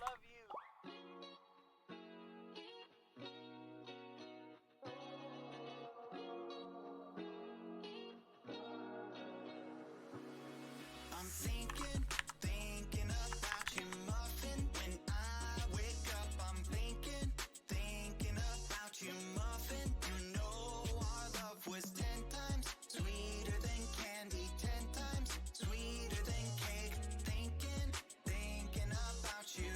love you. I'm thinking about you, muffin. When I wake up, I'm thinking about you, muffin. You know our love was 10 times sweeter than candy, 10 times sweeter than cake. Thinking about you.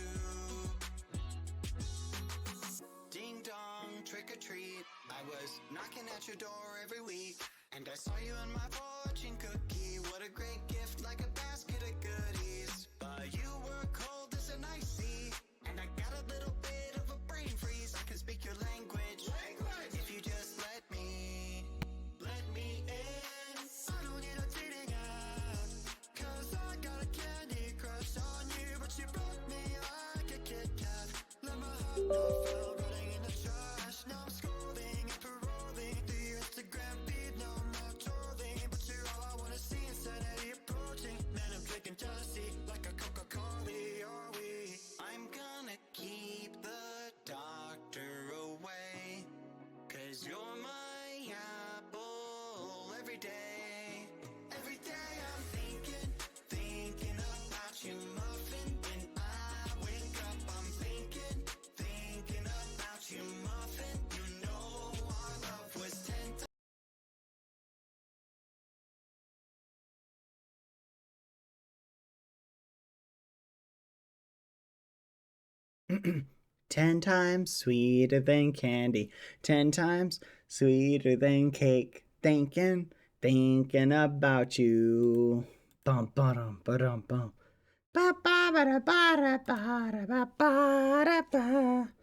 Ding dong, trick or treat. I was knocking at your door every week, and I saw you in my fortune cookie. What a great gift, like a basket of goodies. But you were cold as an ice sea, and I got a little bit of a brain freeze. I can speak your language. If you just let me in. I don't need a dating app, 'cause I got a candy crush on you. But you broke me like a Kit Kat. Let my heart know fell running in the trash. Now I'm scrolling and paroling through your Instagram feed. No more trolling, but you're all I wanna see. Insanity approaching. Man, I'm drinking jealousy like a Coca-Cola. Are we? I'm gonna keep the doctor away, 'cause you're my apple every day. Every day I'm thinking about you, muffin. When I wake up, I'm thinking about you, muffin. You know our love was 10 times. 10 times sweeter than candy, 10 times sweeter than cake. Thinking about you. Bum ba-dum ba-dum bum. Ba ba ba da ba da ba da ba ba da ba.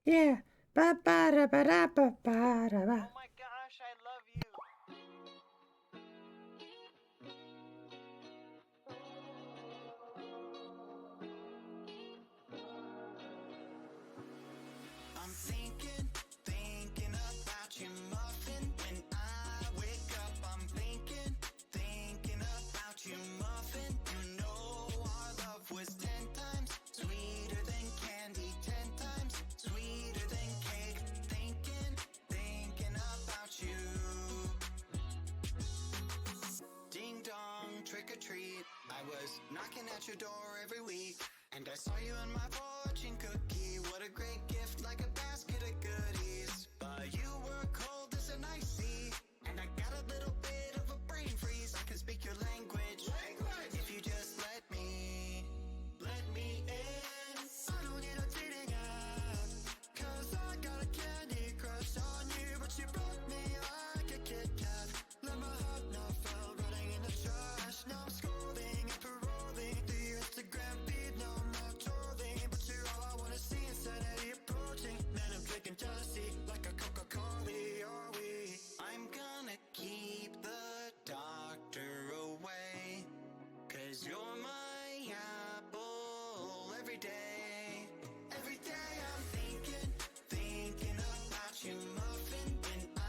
Yeah. Ba ba da ba da ba ba da ba. Oh my gosh, I love you. I'm thinking about you, muffin. When I wake up, I'm thinking about you, muffin. You know our love was 10 times sweeter than candy, 10 times sweeter than cake. Thinking about you. Ding dong, trick or treat. I was knocking at your door every week, and I saw you in my fortune cookie. What a great gift, like a basket of goodies. But you were cold as an ice sea, and I got a little bit of a brain freeze. I can speak your language. If you just let me in. I don't need a dating app, 'cause I got a candy crush on you. But you broke me like a Kit Kat. Let my heart know fell running in the trash. Now I'm scrolling and paroling through your Instagram feed. No more trolling, but you're all I wanna see. Insanity approaching. Man, I'm drinking jealousy like a Coca-Cola. Are we? I'm gonna keep the doctor away, 'cause you're my apple every day. Every day I'm thinking about you, muffin. When I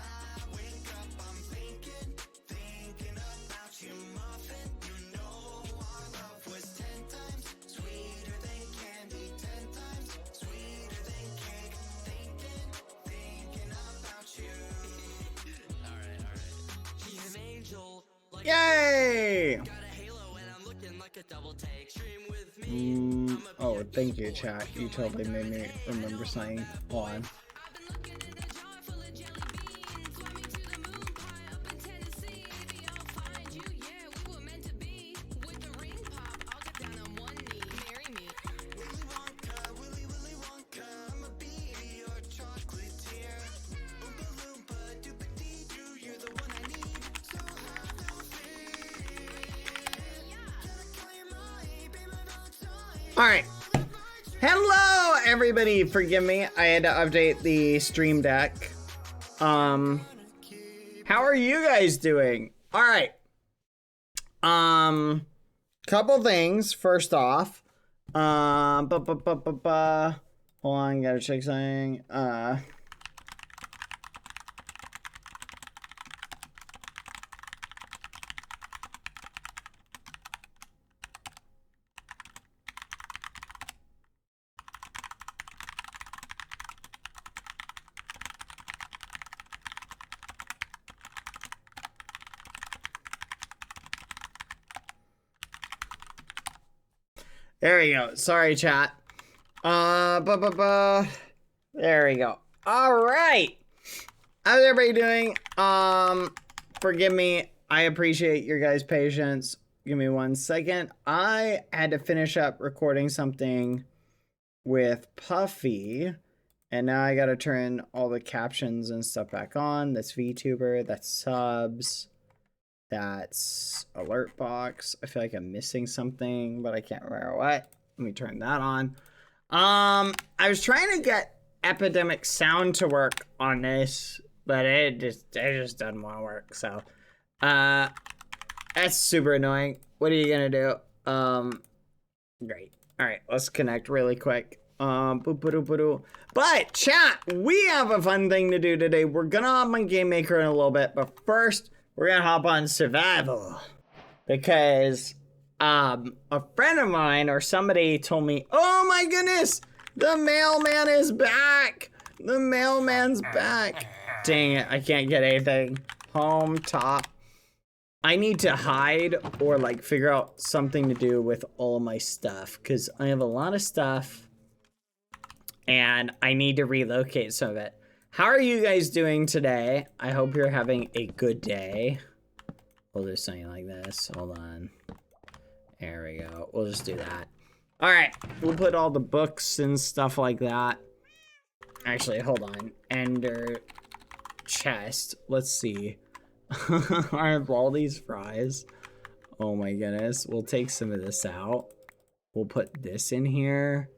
wake up, I'm thinking about you, muffin. You know our love was 10 times sweeter than candy, 10 times sweeter than cake. Thinking about you. Alright. He's an angel. Like Yay! got a halo and I'm looking like a double take. Stream with me. Oh, thank you, chat. You totally made me remember something. Hold on. I've been looking in a jar full of jelly beans. Fly me to the moon pie up in Tennessee. Maybe I'll find you. Yeah, we were meant to be. With the ring pop, I'll get down on one knee. Marry me. Willy Wonka, I'ma be your chocolatier. Oompa Loompa, Doopa-Dee-Doo, you're the one I need. So have no fear. Gotta call your mind, be my Valentine. All right. Hello, everybody. Forgive me. I had to update the stream deck. How are you guys doing? All right. Couple things. First off, hold on, gotta check something. There we go. Sorry, chat. There we go. All right. How's everybody doing? Forgive me. I appreciate your guys' patience. Give me 1 second. I had to finish up recording something with Puffy, and now I gotta turn all the captions and stuff back on. That's VTuber, that's subs, that's alert box. I feel like I'm missing something, but I can't remember what. Let me turn that on. I was trying to get Epidemic Sound to work on this, but it just doesn't want to work. So, that's super annoying. What are you gonna do? Great. All right, let's connect really quick. But chat, we have a fun thing to do today. We're gonna hop on Game Maker in a little bit, but first we're gonna hop on survival because a friend of mine or somebody told me, oh my goodness, the mailman is back. The mailman's back. Dang it, I can't get anything. Home, top. I need to hide or like figure out something to do with all my stuff because I have a lot of stuff and I need to relocate some of it. How are you guys doing today? I hope you're having a good day. We'll do something like this. Hold on. There we go. We'll just do that. All right. We'll put all the books and stuff like that. Actually, hold on. Ender chest. Let's see. I have all these fries. Oh my goodness. We'll take some of this out. We'll put this in here.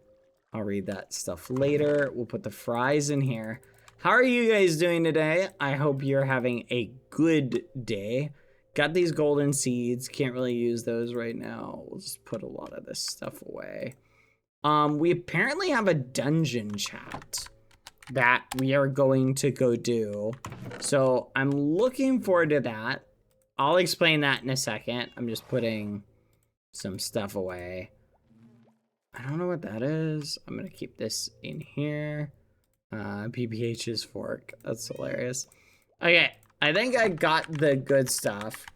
I'll read that stuff later. We'll put the fries in here. How are you guys doing today? I hope you're having a good day. Got these golden seeds. Can't really use those right now. We'll just put a lot of this stuff away. We apparently have a dungeon chat that we are going to go do. So I'm looking forward to that. I'll explain that in a second. I'm just putting some stuff away. I don't know what that is. I'm gonna keep this in here. PPH's fork. That's hilarious. Okay, I think I got the good stuff.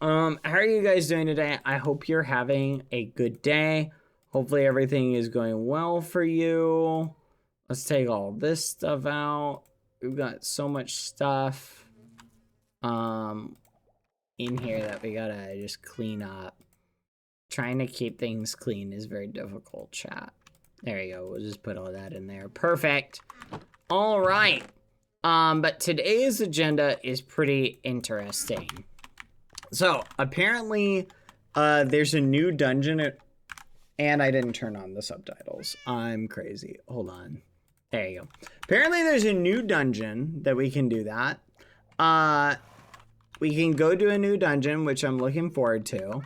How are you guys doing today? I hope you're having a good day. Hopefully everything is going well for you. Let's take all this stuff out. We've got so much stuff in here that we gotta just clean up. Trying to keep things clean is very difficult, chat. There you go. We'll just put all that in there. Perfect. All right. But today's agenda is pretty interesting. So apparently, there's a new dungeon, and I didn't turn on the subtitles. I'm crazy. Hold on. There you go. Apparently, there's a new dungeon that we can do that. We can go to a new dungeon, which I'm looking forward to.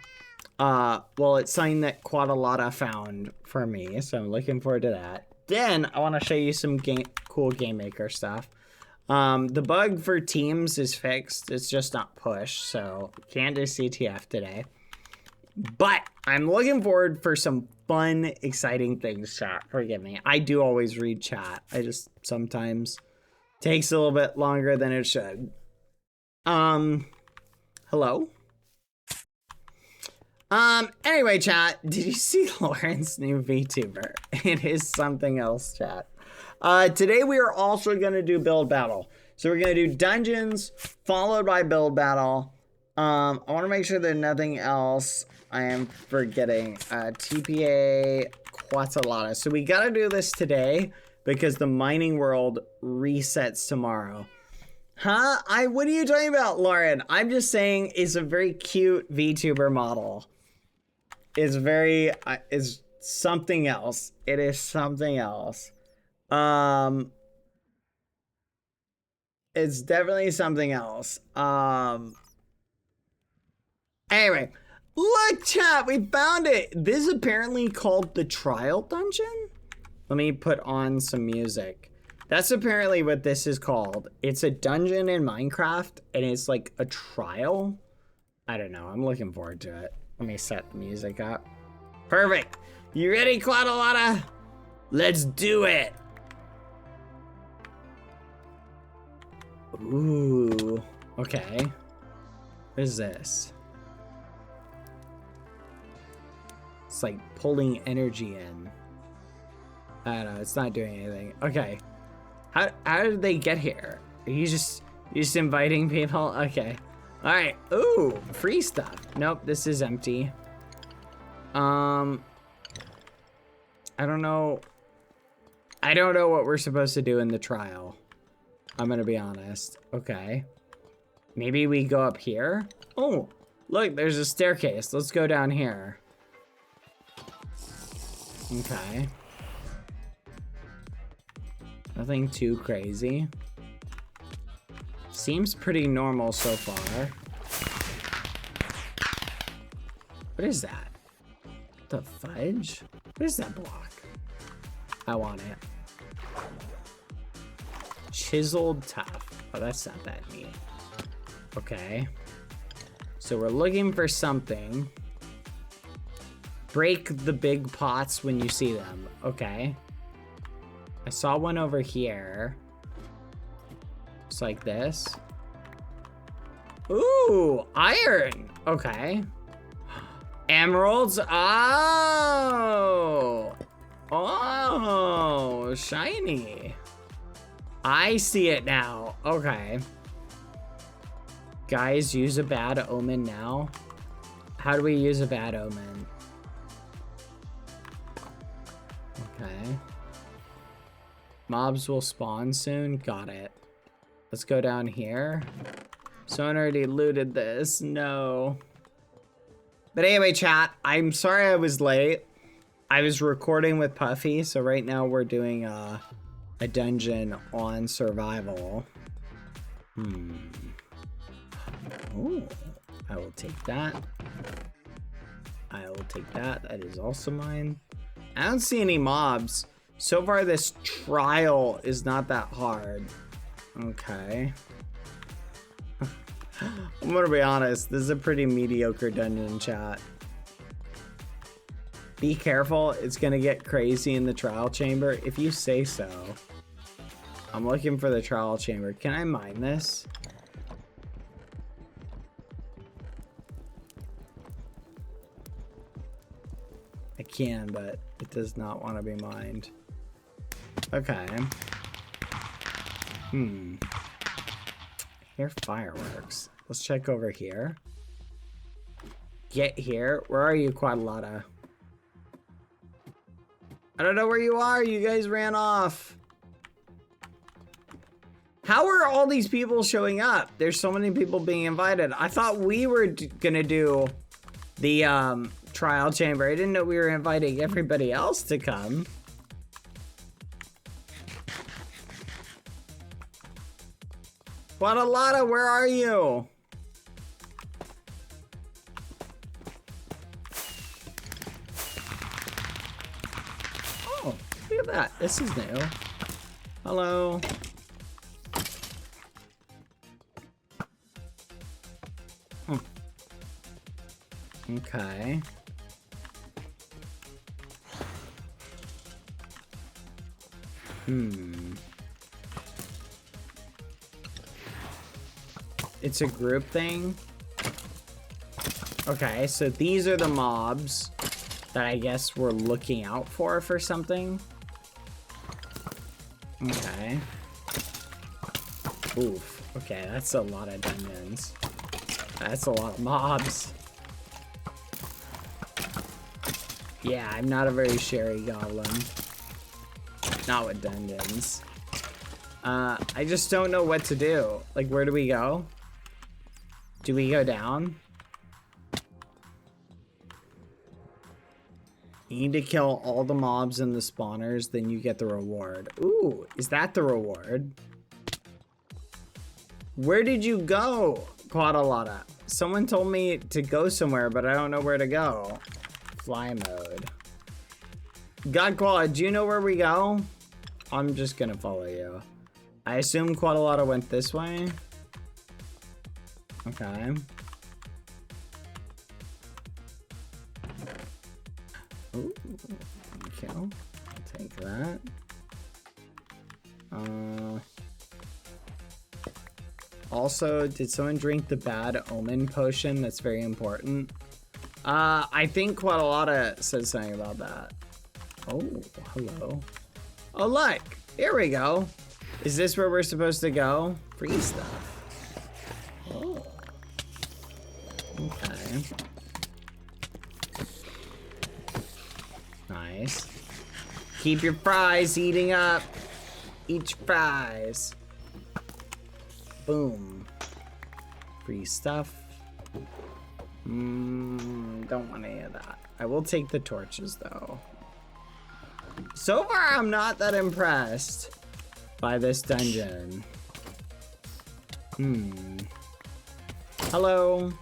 Well, it's something that Quadalata found for me, so I'm looking forward to that. Then I want to show you some cool Game Maker stuff. The bug for teams is fixed. It's just not pushed, so can't do CTF today. But I'm looking forward for some fun, exciting things, chat. Forgive me. I do always read chat. I just sometimes takes a little bit longer than it should. Hello? Anyway, chat, did you see Lauren's new VTuber? It is something else, chat. Today we are also going to do build battle. So we're going to do dungeons followed by build battle. I want to make sure there's nothing else I am forgetting. TPA Quatalata. So we got to do this today because the mining world resets tomorrow. Huh? What are you talking about, Lauren? I'm just saying it's a very cute VTuber model. It's very, it's something else. It is something else. It's definitely something else. Anyway, look, chat, we found it. This is apparently called the Trial Dungeon. Let me put on some music. That's apparently what this is called. It's a dungeon in Minecraft, and it's like a trial. I don't know. I'm looking forward to it. Let me set the music up. Perfect. You ready, Quadalata? Let's do it. Ooh. Okay. What is this? It's like pulling energy in. I don't know. It's not doing anything. Okay. How did they get here? Are you just inviting people? Okay. All right. Ooh, free stuff. Nope, this is empty. I don't know. I don't know what we're supposed to do in the trial. I'm gonna be honest. Okay. Maybe we go up here? Oh, look, there's a staircase. Let's go down here. Okay. Nothing too crazy. Seems pretty normal so far. What is that? The fudge? What is that block? I want it. Chiseled tough. Oh, that's not that neat. Okay. So we're looking for something. Break the big pots when you see them. Okay. I saw one over here. It's like this. Ooh, iron. Okay. Emeralds. Oh. Oh, shiny. I see it now. Okay. Guys, use a bad omen now. How do we use a bad omen? Okay. Mobs will spawn soon. Got it. Let's go down here. Someone already looted this. No. But anyway, chat, I'm sorry I was late. I was recording with Puffy, so right now we're doing a dungeon on survival. Oh, I will take that. I will take that. That is also mine. I don't see any mobs. So far, this trial is not that hard. Okay. I'm gonna be honest, this is a pretty mediocre dungeon, chat. Be careful, it's gonna get crazy in the trial chamber, if you say so. I'm looking for the trial chamber. Can I mine this? I can, but it does not want to be mined. Okay. Here, fireworks. Let's check over here. Get here. Where are you, Quadlotta? I don't know where you are. You guys ran off. How are all these people showing up? There's so many people being invited. I thought we were gonna do the trial chamber. I didn't know we were inviting everybody else to come. Quadlotta, where are you? Oh, look at that. This is new. Hello. Okay. It's a group thing. Okay, so these are the mobs that I guess we're looking out for something. Okay. Oof. Okay, that's a lot of dungeons. That's a lot of mobs. Yeah, I'm not a very sherry goblin. Not with dungeons. I just don't know what to do. Like, where do we go? Do we go down? You need to kill all the mobs in the spawners, then you get the reward. Ooh, is that the reward? Where did you go, Quadlotta? Someone told me to go somewhere, but I don't know where to go. Fly mode. Godquad, do you know where we go? I'm just gonna follow you. I assume Quadlotta went this way. Okay. Ooh, okay. I'll take that. Also, did someone drink the bad omen potion? That's very important. I think Quaddalada said something about that. Oh, hello. Oh, look. Here we go. Is this where we're supposed to go? Free stuff. Oh. Okay. Nice. Keep your fries eating up. Eat your fries. Boom. Free stuff. Don't want any of that. I will take the torches though. So far, I'm not that impressed by this dungeon. Hello.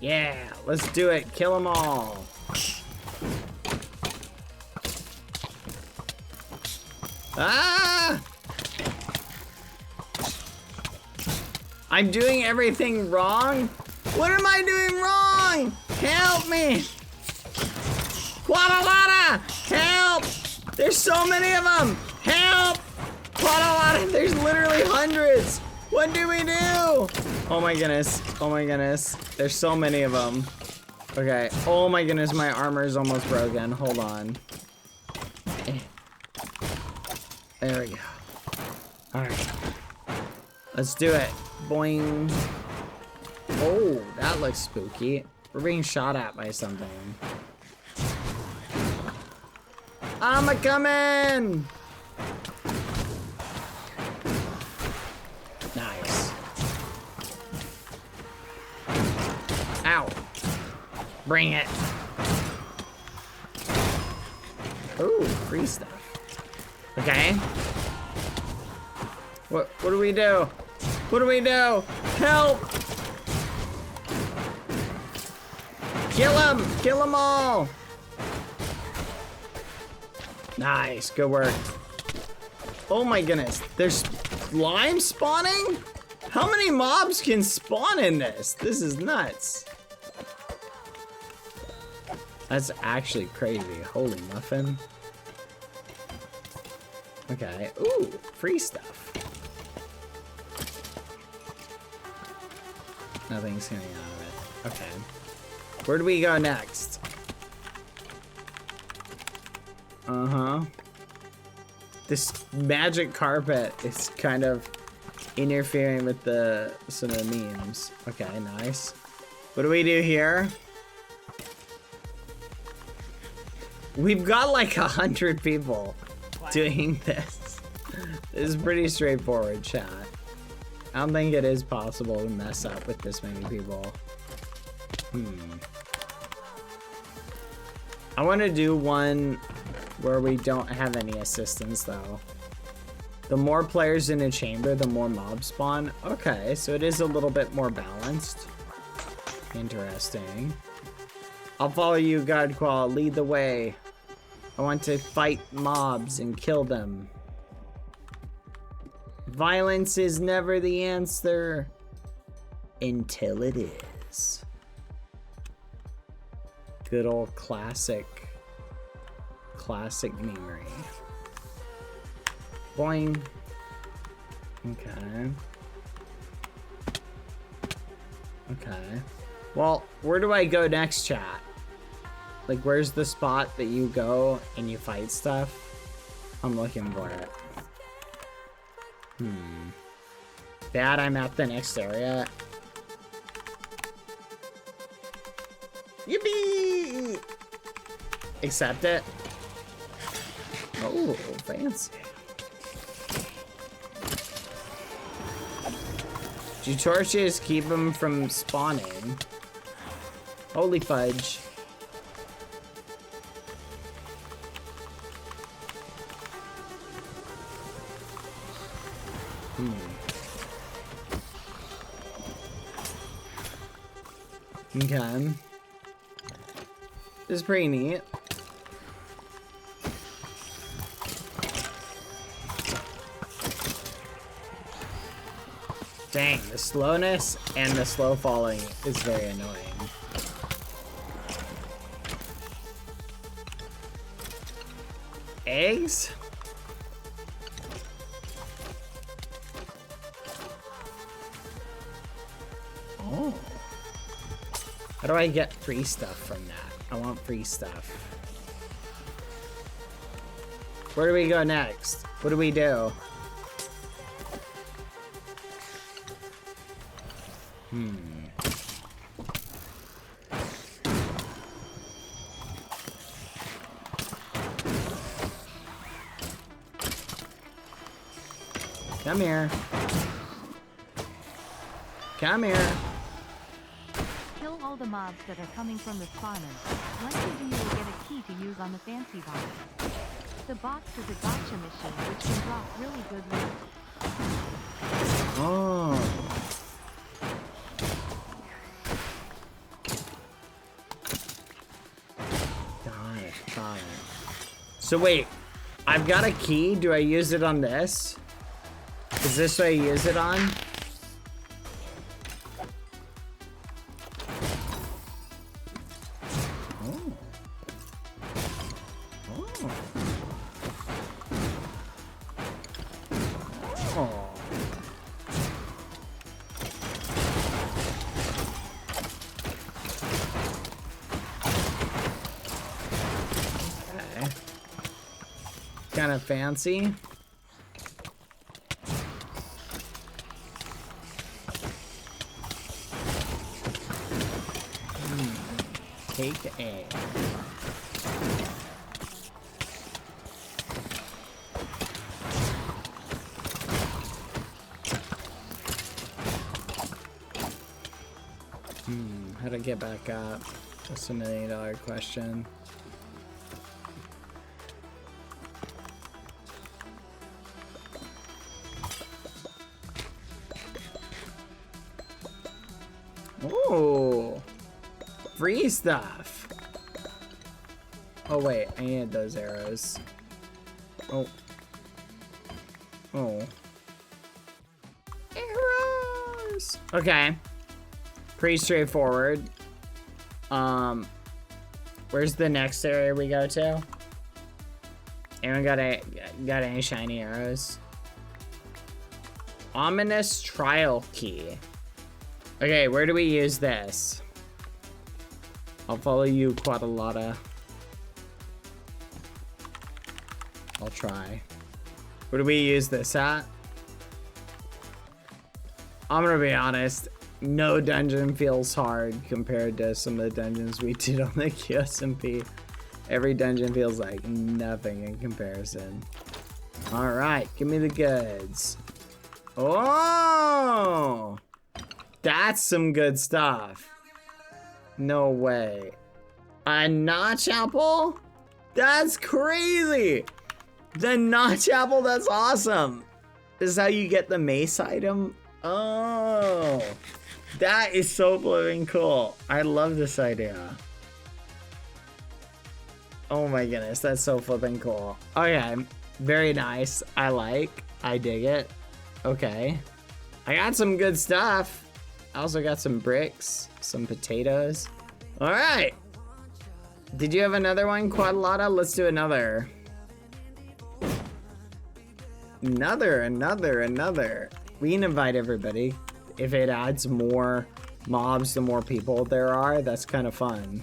Yeah, let's do it. Kill them all. Ah! I'm doing everything wrong? What am I doing wrong? Help me! Quaddalada! Help! There's so many of them! Help! Quaddalada, there's literally hundreds! What do we do? Oh my goodness. Oh my goodness. There's so many of them. Okay. Oh my goodness, my armor is almost broken. Hold on. There we go. Alright. Let's do it. Boing. Oh, that looks spooky. We're being shot at by something. I'm a coming! Nice. Ow. Bring it. Ooh, free stuff. Okay. What do we do? What do we do? Help! Kill him! Kill them all! Nice, good work. Oh my goodness, there's slime spawning? How many mobs can spawn in this? This is nuts. That's actually crazy. Holy muffin. Okay, ooh, free stuff. Nothing's coming out of it. Okay. Where do we go next? Uh-huh. This magic carpet is kind of interfering with some of the memes. Okay, nice. What do we do here? We've got like 100 people doing this. This is pretty straightforward, chat. I don't think it is possible to mess up with this many people. I want to do one where we don't have any assistance though. The more players in a chamber, the more mobs spawn. Okay, so it is a little bit more balanced. Interesting. I'll follow you, Godqual. Lead the way. I want to fight mobs and kill them. Violence is never the answer until it is. Good old classic memory. Boing. Okay. Okay. Well, where do I go next, chat? Like, where's the spot that you go and you fight stuff? I'm looking for it. Bad, I'm at the next area. Yippee! Accept it. Oh, fancy. Do torches keep them from spawning? Holy fudge. Okay. This is pretty neat. Dang, the slowness and the slow falling is very annoying. Eggs? How do I get free stuff from that? I want free stuff. Where do we go next? What do we do? Come here. Come here. Kill all the mobs that are coming from the spawners. Once you do, you'll get a key to use on the fancy box. The box is a gotcha machine which can drop really good loot. Oh. Got it. Got it. So wait, I've got a key. Do I use it on this? Is this what I use it on? Oh. Oh. Oh. Okay. Kind of fancy. Take A. How to get back up? That's $1 million question. Oh, free stuff. Oh wait, I need those arrows. Oh. Oh. Arrows. Okay. Pretty straightforward. Where's the next area we go to? Anyone got any shiny arrows? Ominous trial key. Okay, where do we use this? I'll follow you, Quadalata. I'll try. Where do we use this at? I'm gonna be honest. No dungeon feels hard compared to some of the dungeons we did on the QSMP. Every dungeon feels like nothing in comparison. Alright, give me the goods. Oh! That's some good stuff. No way. A notch apple? That's crazy! The notch apple, that's awesome. This is how you get the mace item? Oh. That is so flipping cool. I love this idea. Oh my goodness, that's so flipping cool. Okay, very nice. I dig it. Okay. I got some good stuff. I also got some bricks, some potatoes. All right. Did you have another one, Quadalata? Let's do another. Another. We can invite everybody. If it adds more mobs, the more people there are, that's kind of fun.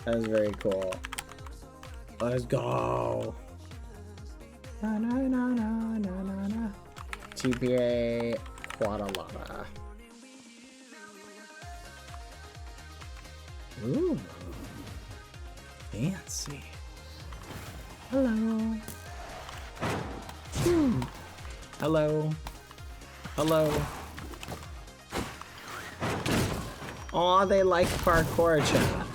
That was very cool. Let's go. Na, na, na, na, na, na, na. TPA Quadalata. Ooh. Fancy. Hello. Ooh. Hello. Hello. Aw, they like parkour, chat.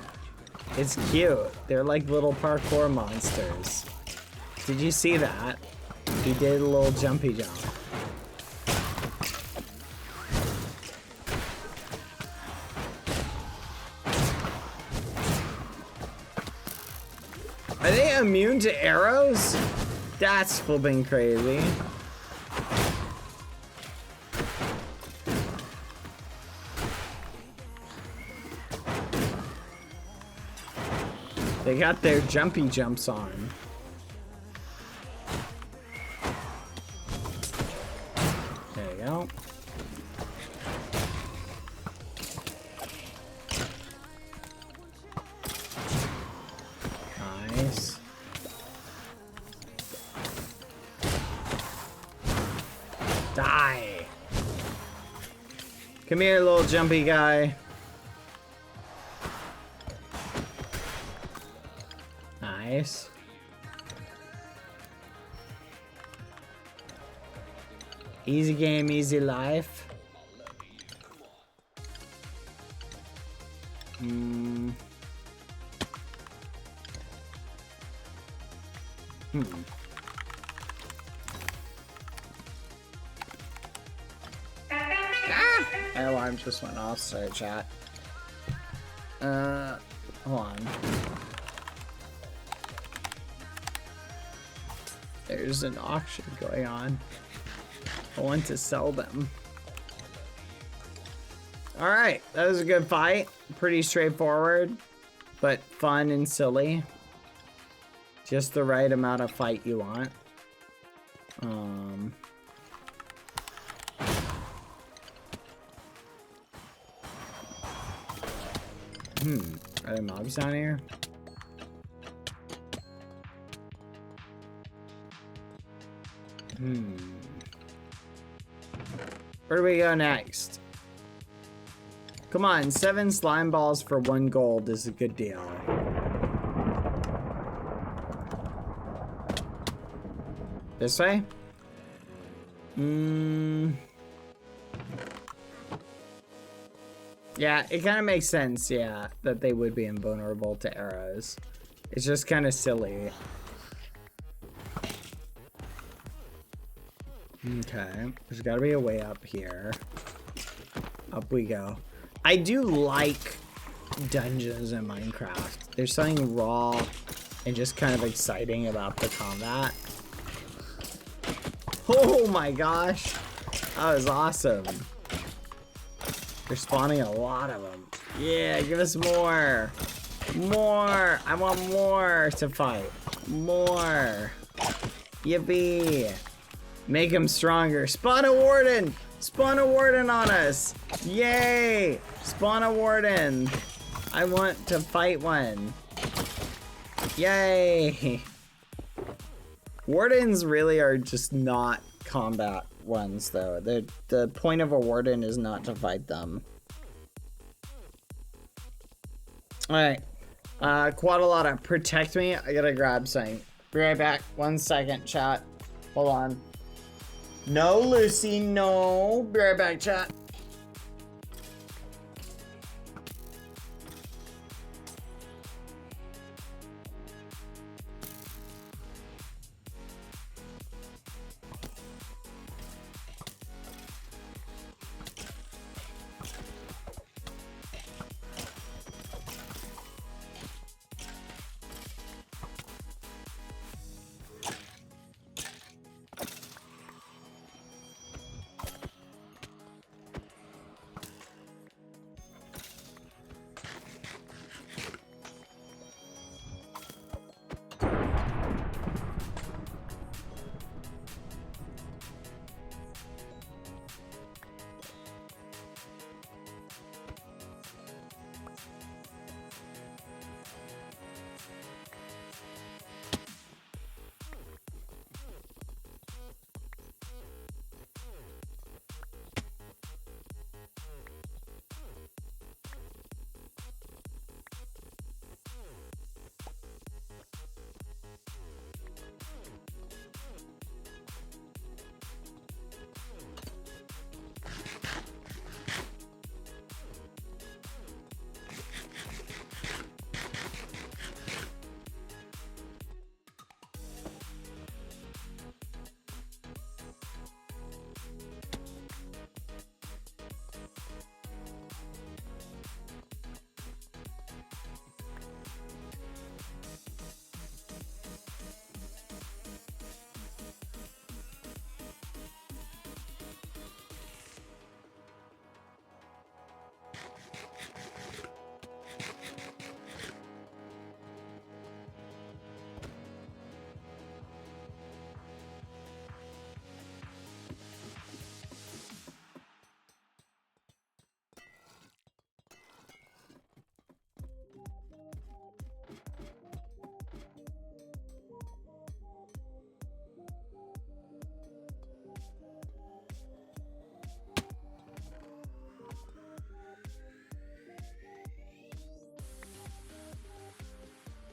It's cute. They're like little parkour monsters. Did you see that? He did a little jumpy jump. Are they immune to arrows? That's flipping crazy. They got their jumpy jumps on. There you go. Come here, little jumpy guy. Nice. Easy game, easy life. My alarm just went off, sorry chat. Hold on. There's an auction going on. I want to sell them. Alright, that was a good fight. Pretty straightforward, but fun and silly. Just the right amount of fight you want. Are there mobs down here? Where do we go next? Come on, 7 slime balls for 1 gold is a good deal. This way? Yeah, it kind of makes sense, yeah, that they would be invulnerable to arrows. It's just kind of silly. Okay, there's got to be a way up here. Up we go. I do like dungeons in Minecraft. There's something raw and just kind of exciting about the combat. Oh my gosh, that was awesome. They're spawning a lot of them. Yeah, give us more. More. I want more to fight. More. Yippee. Make them stronger. Spawn a warden. Spawn a warden on us. Yay. Spawn a warden. I want to fight one. Yay. Wardens really are just not combat ones, though. The point of a warden is not to fight them. Alright. Quadalata, protect me. I gotta grab something. Be right back. 1 second, chat. Hold on. No, Lucy, no. Be right back, chat.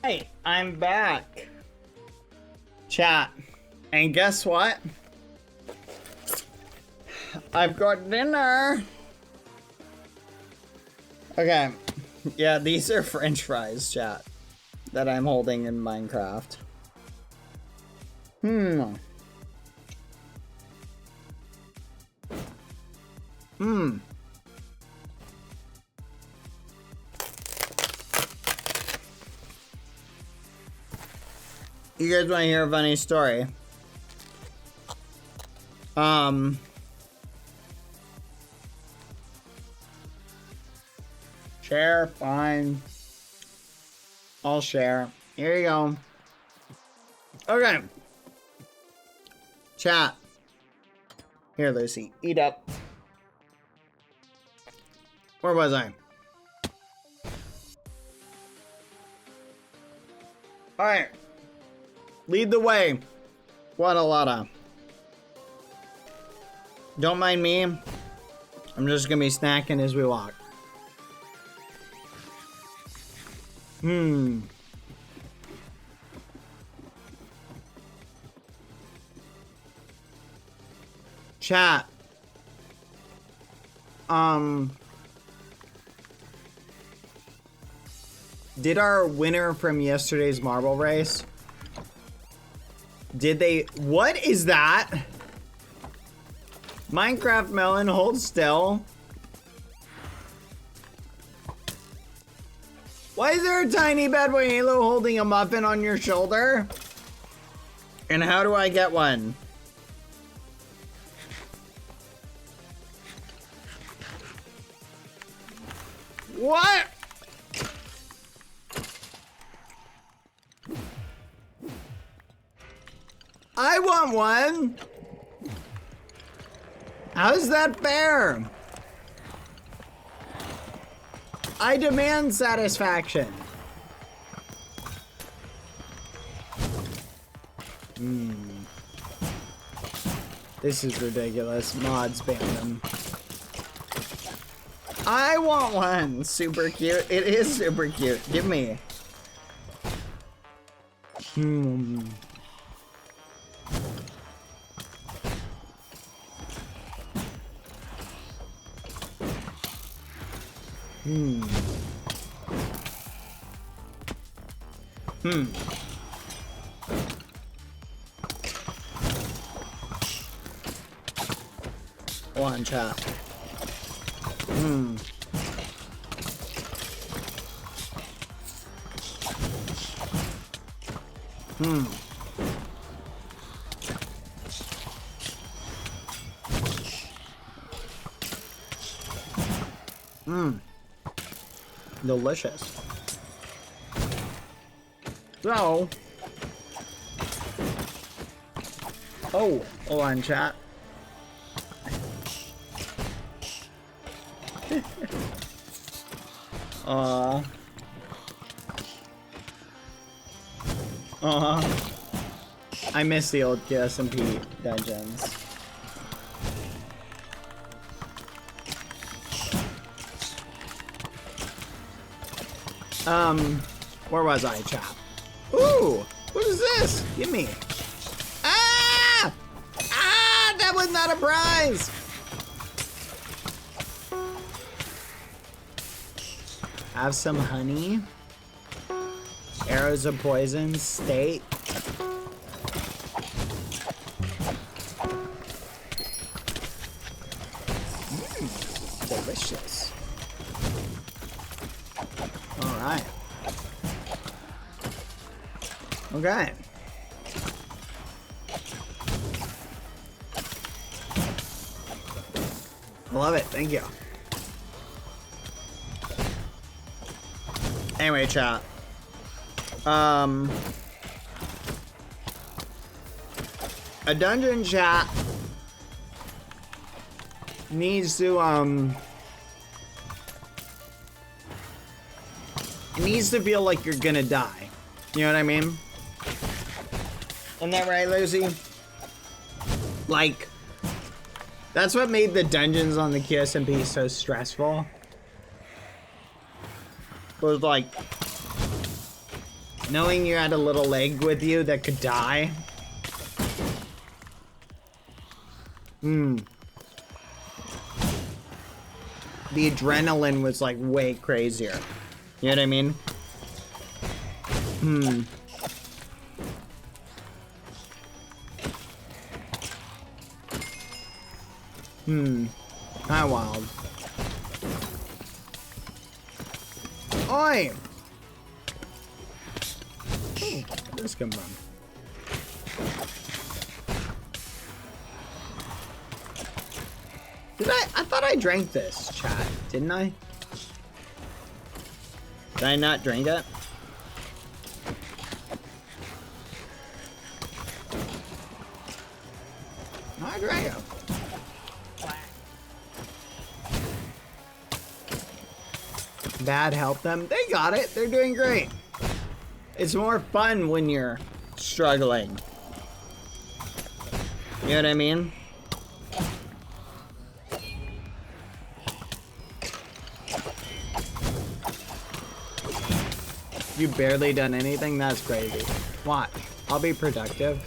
Hey, I'm back. Chat. And guess what? I've got dinner. Okay. Yeah, these are French fries, chat, that I'm holding in Minecraft. Hmm. You guys want to hear a funny story? Share, fine. I'll share. Here you go. Okay. Chat. Here, Lucy. Eat up. Where was I? Alright. Lead the way. Guadalajara. Don't mind me. I'm just gonna be snacking as we walk. Chat. Did our winner from yesterday's marble race? Did they? What is that? Minecraft Melon, hold still. Why is there a tiny bad boy Halo holding a muffin on your shoulder? And how do I get one? What? I want one. How's that fair? I demand satisfaction. This is ridiculous. Mods ban them. I want one. Super cute. It is super cute. Give me. One chop. Delicious. So, hold on, chat. I miss the old KSMP dungeons. Where was I, chap? Ooh, what is this? Give me. Ah! Ah, that was not a prize! Have some honey. Arrows of poison, steak. Delicious. Alright. Okay. I love it, thank you. Anyway, chat. A dungeon chat needs to, it needs to feel like you're gonna die. You know what I mean? Isn't that right, Lucy? Like, that's what made the dungeons on the QSMP so stressful. It was like, Knowing you had a little leg with you that could die. The adrenaline was like way crazier. You know what I mean? Kinda wild. Oi! Where'd this come from? I thought I drank this, chat, didn't I? Did I not drink it? I drank it. Bad help them. They got it. They're doing great. It's more fun when you're struggling. You know what I mean? You barely done anything? That's crazy. Watch. I'll be productive.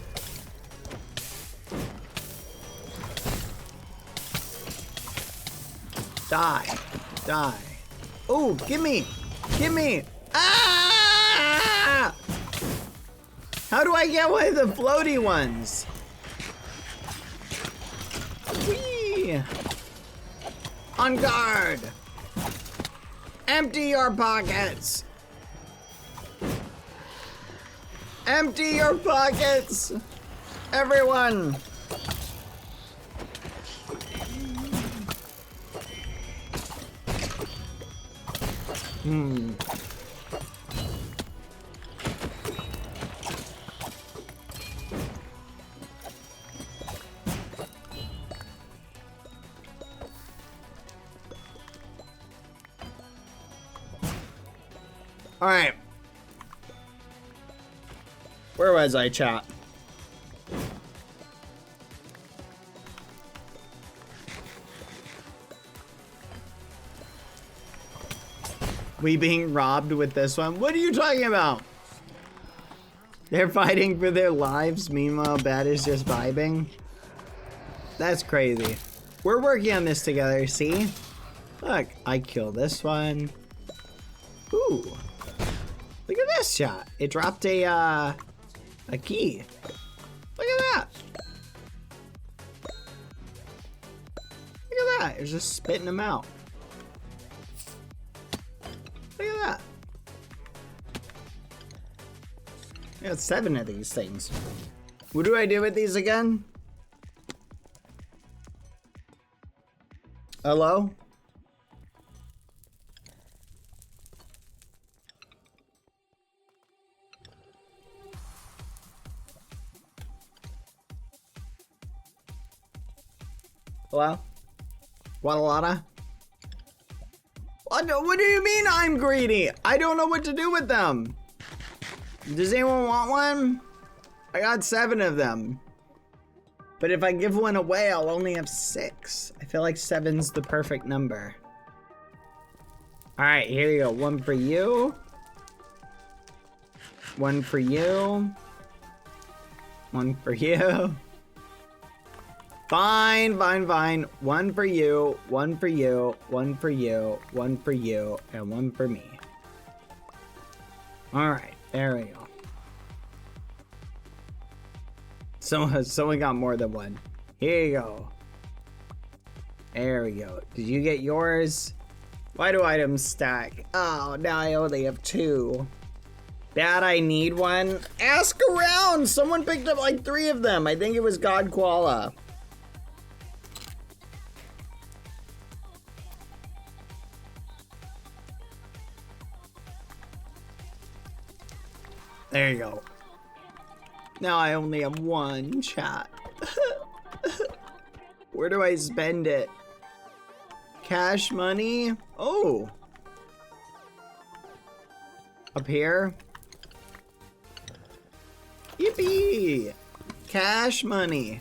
Die. Die. Oh, gimme! Gimme! Ah! How do I get one of the floaty ones? Whee! On guard! Empty your pockets! Empty your pockets! Everyone! All right. Where was I, chat? We being robbed with this one? What are you talking about? They're fighting for their lives, meanwhile Bad is just vibing? That's crazy. We're working on this together, see? Look, I kill this one. Ooh. Look at this shot. It dropped a key. Look at that. Look at that. It's just spitting them out. Look at that. I got 7 of these things. What do I do with these again? Hello? Hello? Guadalajara? What do you mean I'm greedy? I don't know what to do with them. Does anyone want one? I got 7 of them. But if I give one away, I'll only have 6. I feel like 7's the perfect number. All right, here you go. 1 for you. 1 for you. 1 for you. Fine, fine, fine. 1 for you, 1 for you, 1 for you, 1 for you, and 1 for me. All right, there we go. Someone got more than 1. Here you go. There we go. Did you get yours? Why do items stack? Oh, now I only have 2. Bad, I need 1. Ask around. Someone picked up like 3 of them. I think it was God Koala. There you go. Now I only have 1, chat. Where do I spend it? Cash money? Oh. Up here? Yippee! Cash money.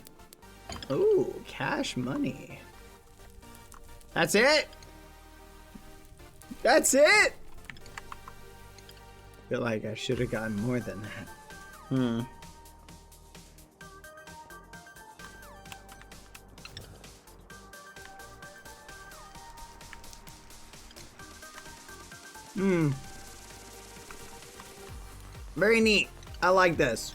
Ooh, cash money. That's it? That's it? feel like I should have gotten more than that. Very neat. I like this.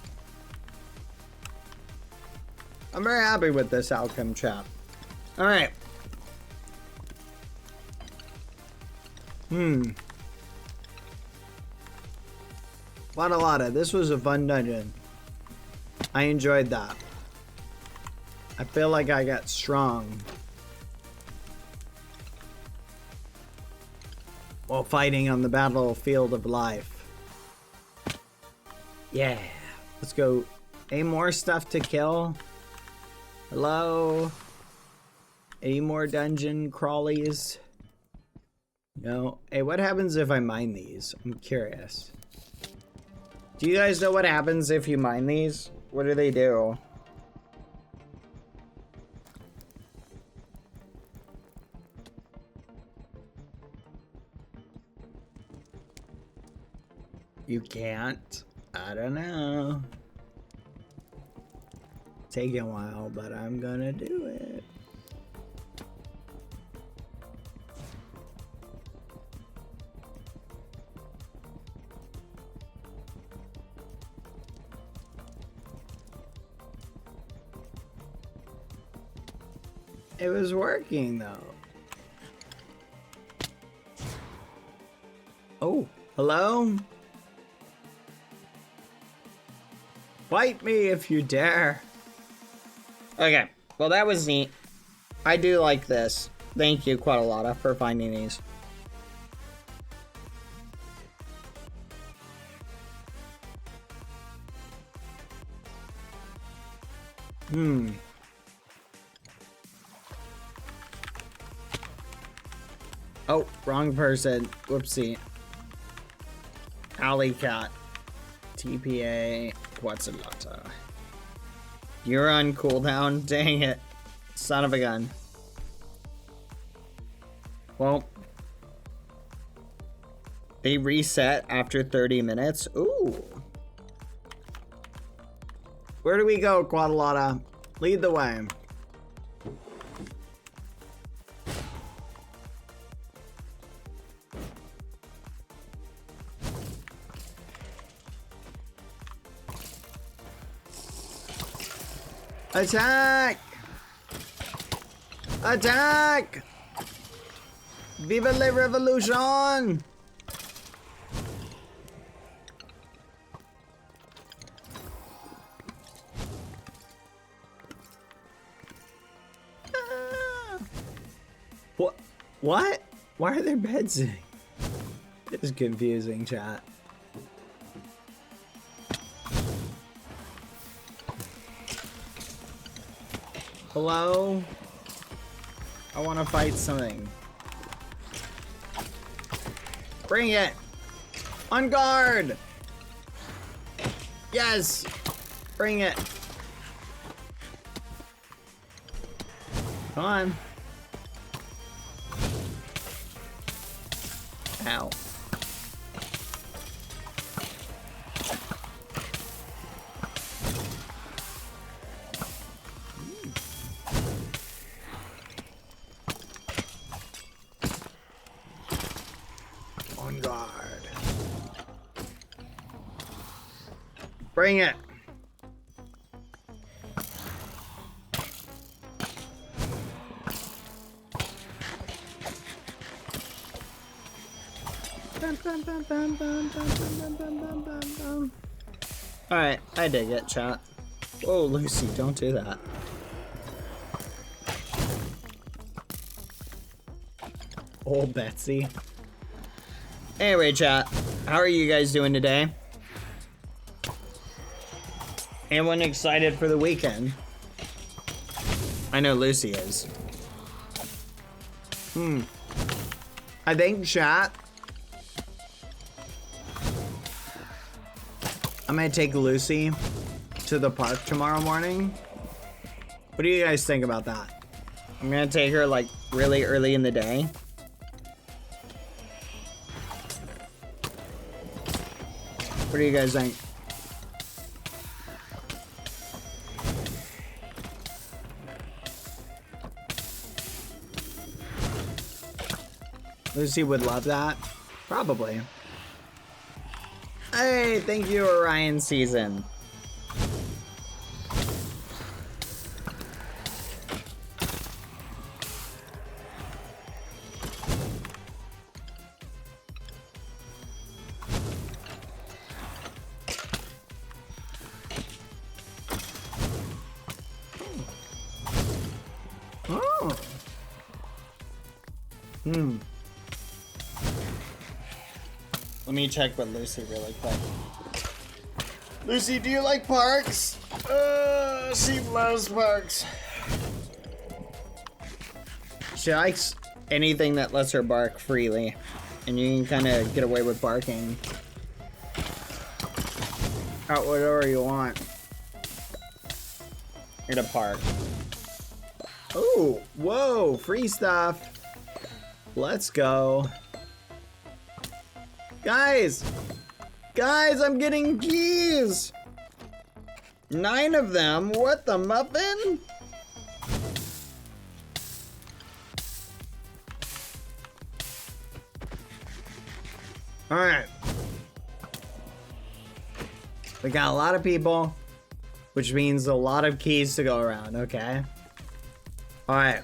I'm very happy with this outcome, chat. All right. Guadalada, this was a fun dungeon. I enjoyed that. I feel like I got strong while fighting on the battlefield of life. Yeah. Let's go. Any more stuff to kill? Hello? Any more dungeon crawlies? No. Hey, what happens if I mine these? I'm curious. Do you guys know what happens if you mine these? What do they do? You can't? I don't know. Taking a while, but I'm gonna do it. It was working though. Oh, hello? Fight me if you dare. Okay, well that was neat. I do like this. Thank you, Quadalata, for finding these. Oh, wrong person. Whoopsie. Alley Cat. TPA. Quetzalata. You're on cooldown. Dang it. Son of a gun. Well. They reset after 30 minutes. Ooh. Where do we go, Quadalata? Lead the way. Attack! Attack! Viva la revolution! What? What? Why are there beds in? This is confusing, chat. Hello? I want to fight something. Bring it! On guard! Yes! Bring it! Come on. Ow. On guard. Bring it. Alright, I dig it, chat. Whoa, Lucy, don't do that. Old Betsy. Anyway, chat, how are you guys doing today? Anyone excited for the weekend? I know Lucy is. I think, chat, I'm gonna take Lucy to the park tomorrow morning. What do you guys think about that? I'm gonna take her like really early in the day. What do you guys think? Lucy would love that. Probably. Hey, thank you, Orion Season. Oh. Let me check with Lucy really quick. Lucy, do you like parks? She loves parks. She likes anything that lets her bark freely. And you can kind of get away with barking at whatever you want in a park. Oh, whoa, free stuff. Let's go. Guys, I'm getting keys. 9 of them. What the muffin? All right. We got a lot of people, which means a lot of keys to go around, okay? All right.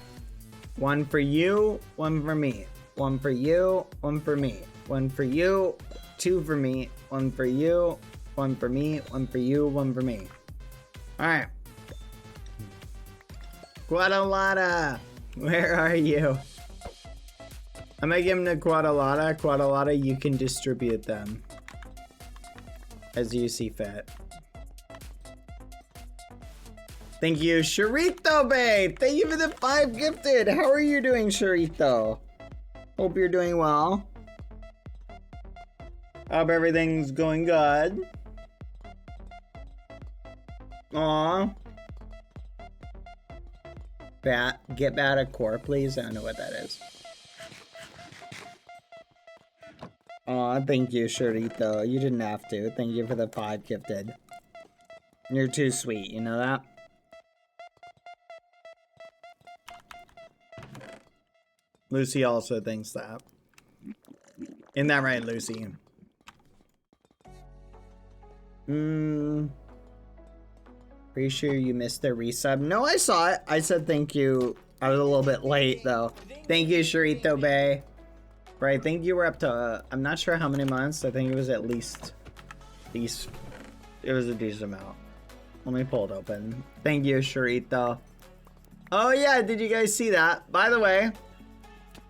1 for you, 1 for me. 1 for you, 1 for me. 1 for you, 2 for me, 1 for you, 1 for me, 1 for you, 1 for me. Alright. Quadalata, where are you? I'm gonna give him to Quadalata. Quadalata, you can distribute them as you see fit. Thank you, Sharito babe. Thank you for the 5 gifted. How are you doing, Sharito? Hope you're doing well. Hope everything's going good. Aw. Get bat a core, please. I don't know what that is. Aw, thank you, Sharito. You didn't have to. Thank you for the 5 gifted. You're too sweet, you know that? Lucy also thinks that. Isn't that right, Lucy? Pretty sure you missed the resub. No, I saw it. I said thank you. I was a little bit late though. Thank you, Sharito Bay. Right, I think you were up to I'm not sure how many months. I think it was at least it was a decent amount. Let me pull it open. Thank you, Sharito. Oh yeah, did you guys see that? By the way,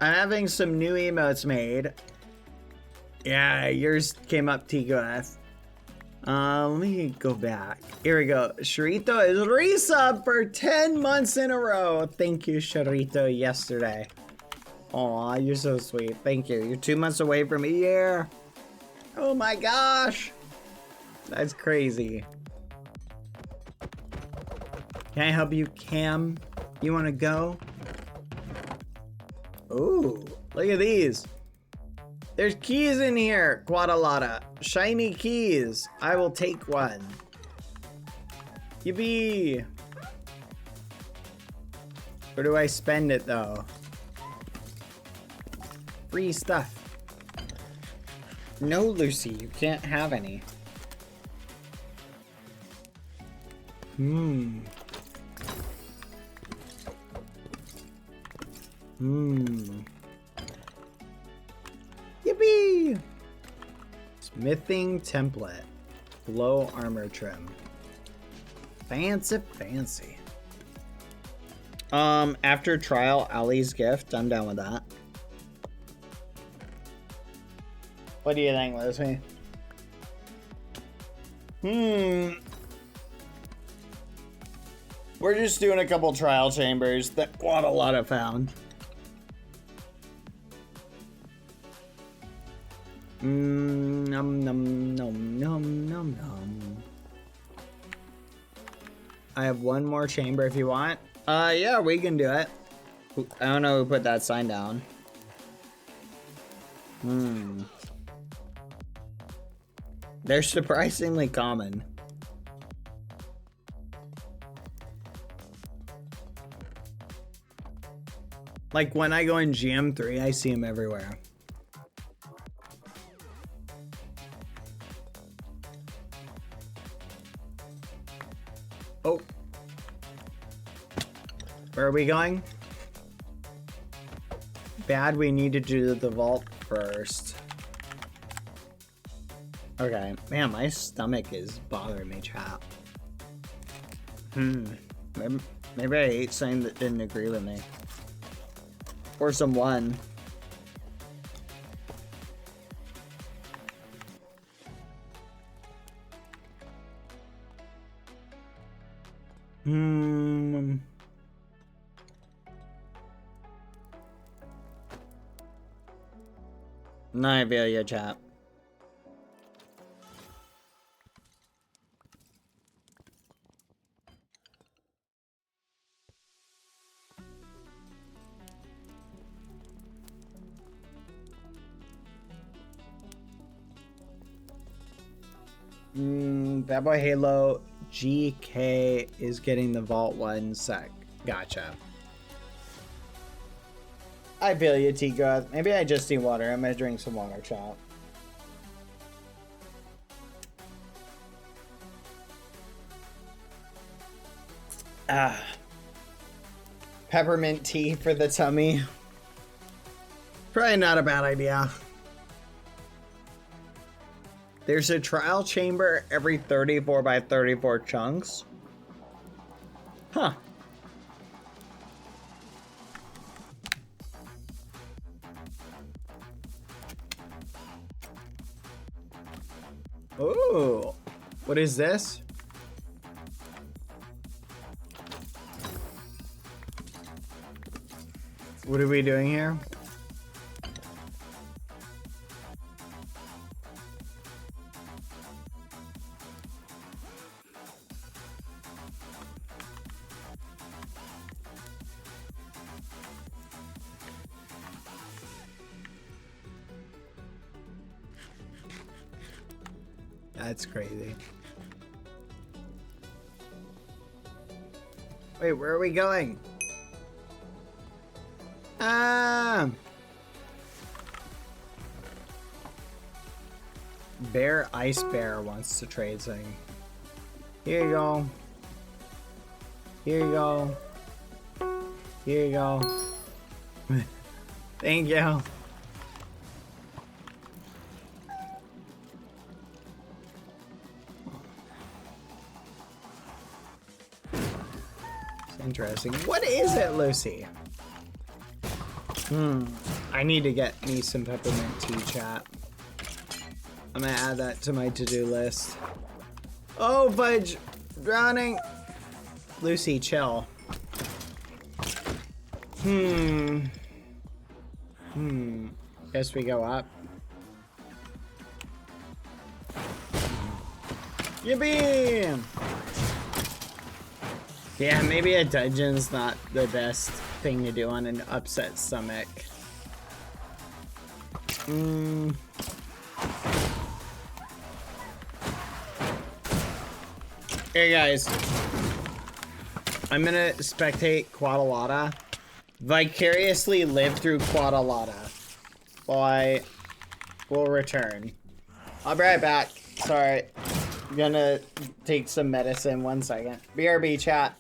I'm having some new emotes made. Yeah, yours came up, TGF. Let me go back. Here we go. Sharito is resub for 10 months in a row. Thank you, Sharito, yesterday. Aw, you're so sweet. Thank you. You're 2 months away from a year. Oh my gosh. That's crazy. Can I help you, Cam? You want to go? Ooh, look at these. There's keys in here, Quadalata. Shiny keys. I will take one. Yippee. Where do I spend it, though? Free stuff. No, Lucy, you can't have any. Yippee! Smithing template. Low armor trim. Fancy, fancy. After trial, Ali's gift. I'm down with that. What do you think, Lucy? We're just doing a couple trial chambers that Quadalata found. Num num num num num num. I have one more chamber if you want. Yeah, we can do it. I don't know who put that sign down. They're surprisingly common. Like when I go in GM3, I see them everywhere. Oh. Where are we going? Bad, we need to do the vault first. Okay. Man, my stomach is bothering me, chat. Maybe I ate something that didn't agree with me. Or someone. No idea, chat. Bad Boy Halo GK is getting the Vault 1 sec. Gotcha. I feel you, Tigra. Maybe I just need water. I'm gonna drink some water, chat. Peppermint tea for the tummy. Probably not a bad idea. There's a trial chamber every 34 by 34 chunks. Huh. Ooh. What is this? What are we doing here? That's crazy. Wait, where are we going? Bear Ice Bear wants to trade something. Here you go. Here you go. Here you go. Thank you. Interesting. What is it, Lucy? I need to get me some peppermint tea, chat. I'm gonna add that to my to-do list. Oh, fudge! Drowning! Lucy, chill. Guess we go up. Yippee! Yeah, maybe a dungeon's not the best thing to do on an upset stomach. Hey guys, I'm gonna spectate Quadalata, vicariously live through Quadalata while I will return. I'll be right back. Sorry, I'm gonna take some medicine. 1 second. BRB, chat.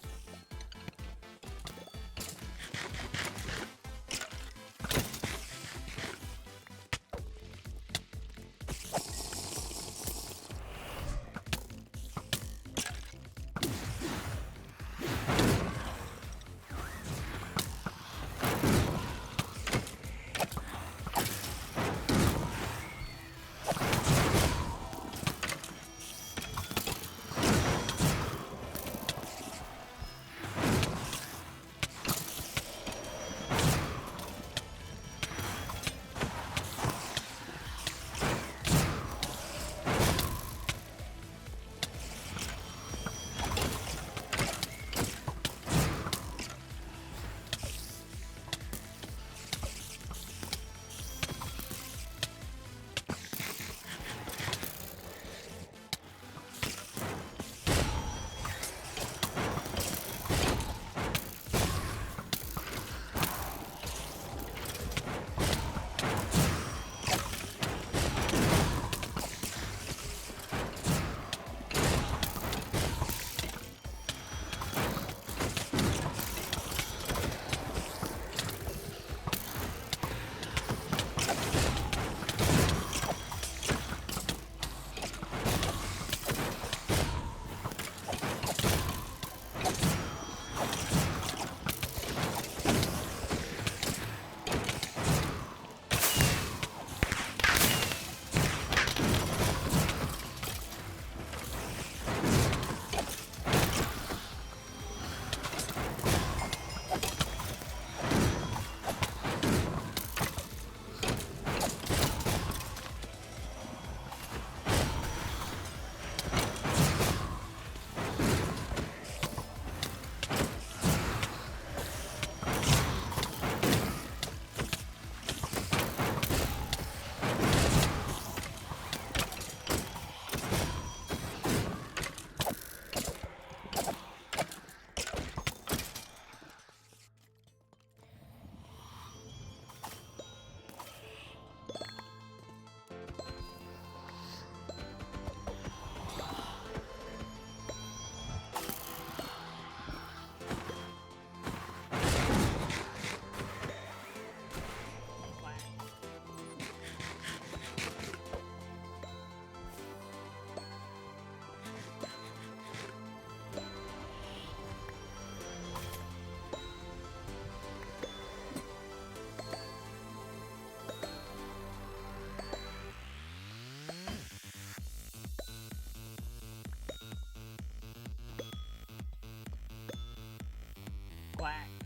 Quack.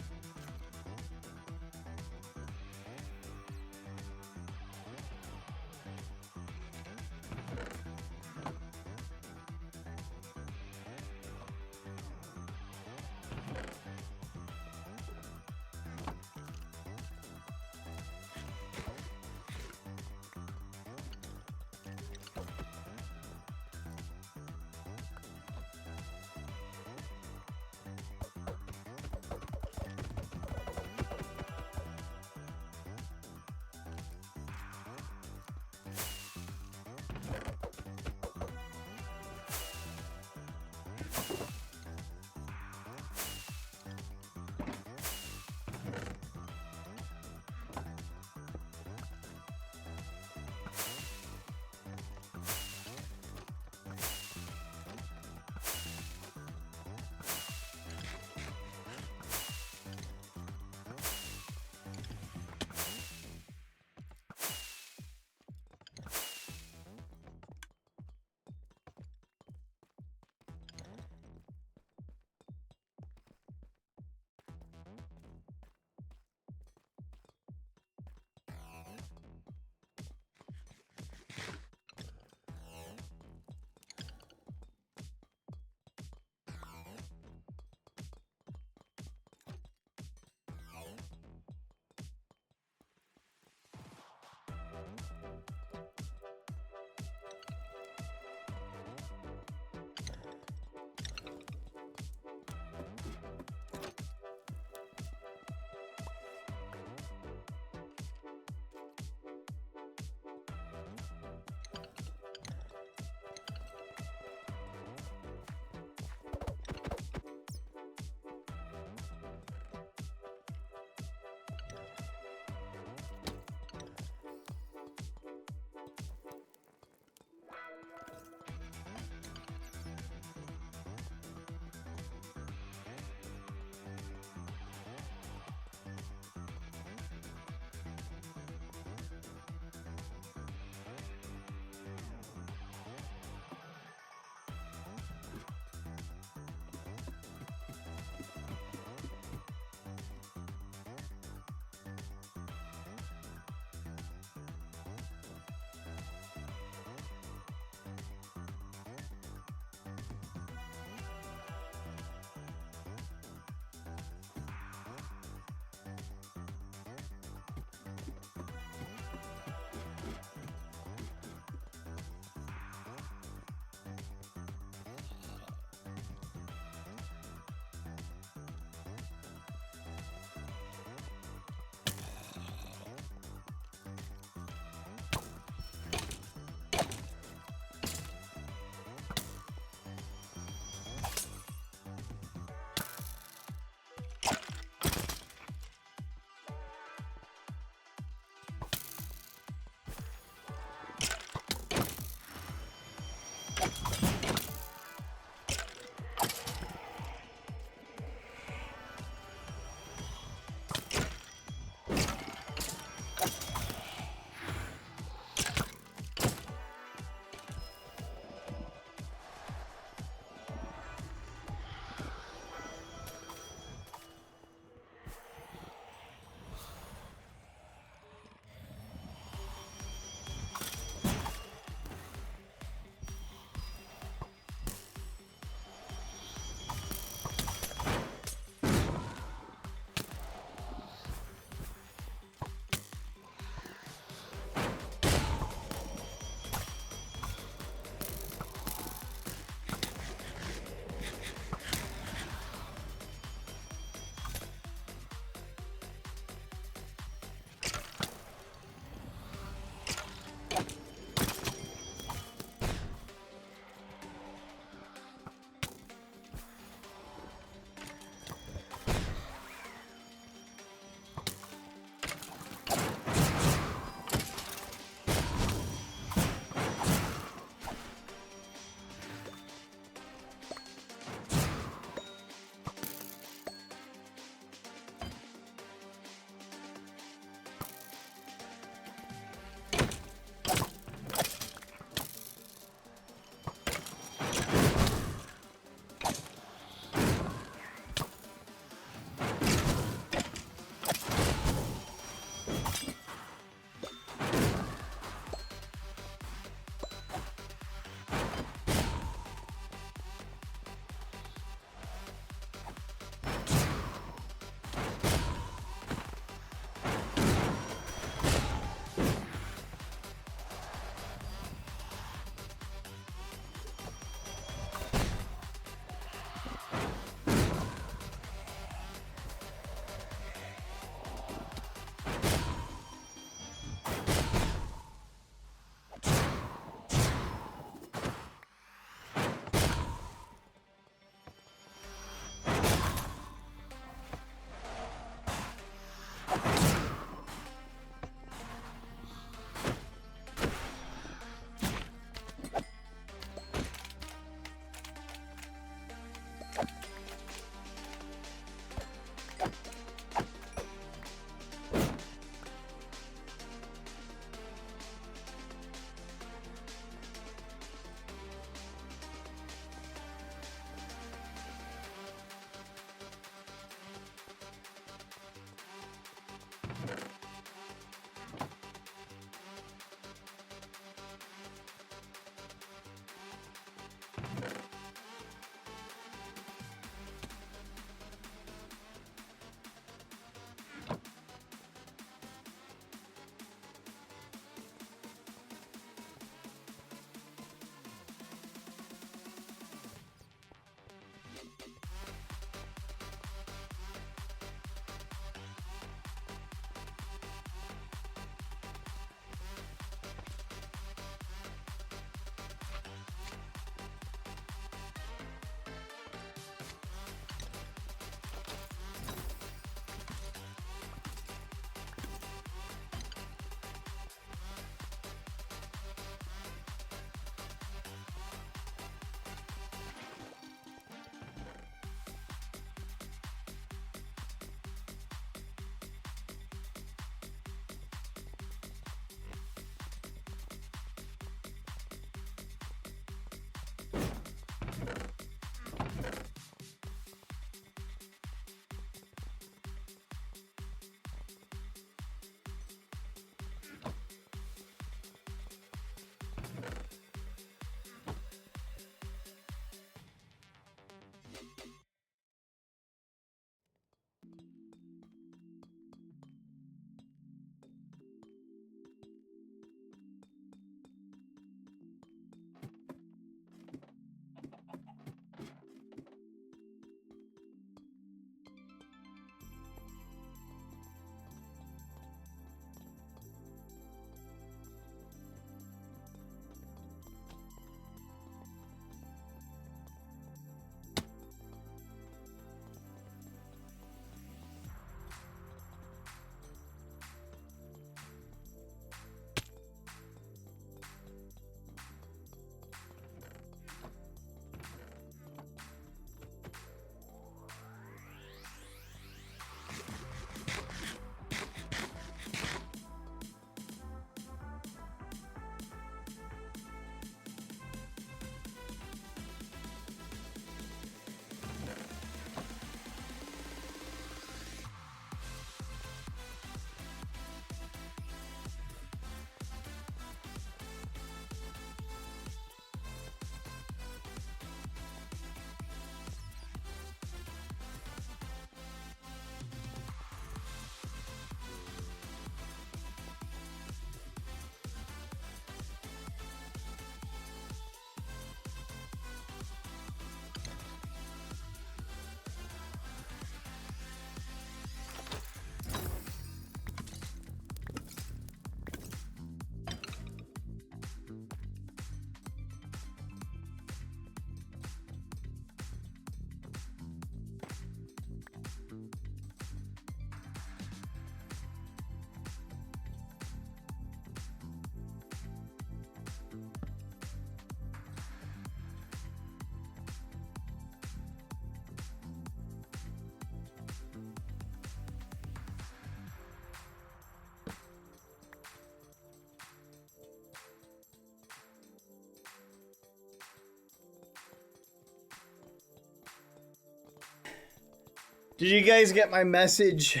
Did you guys get my message?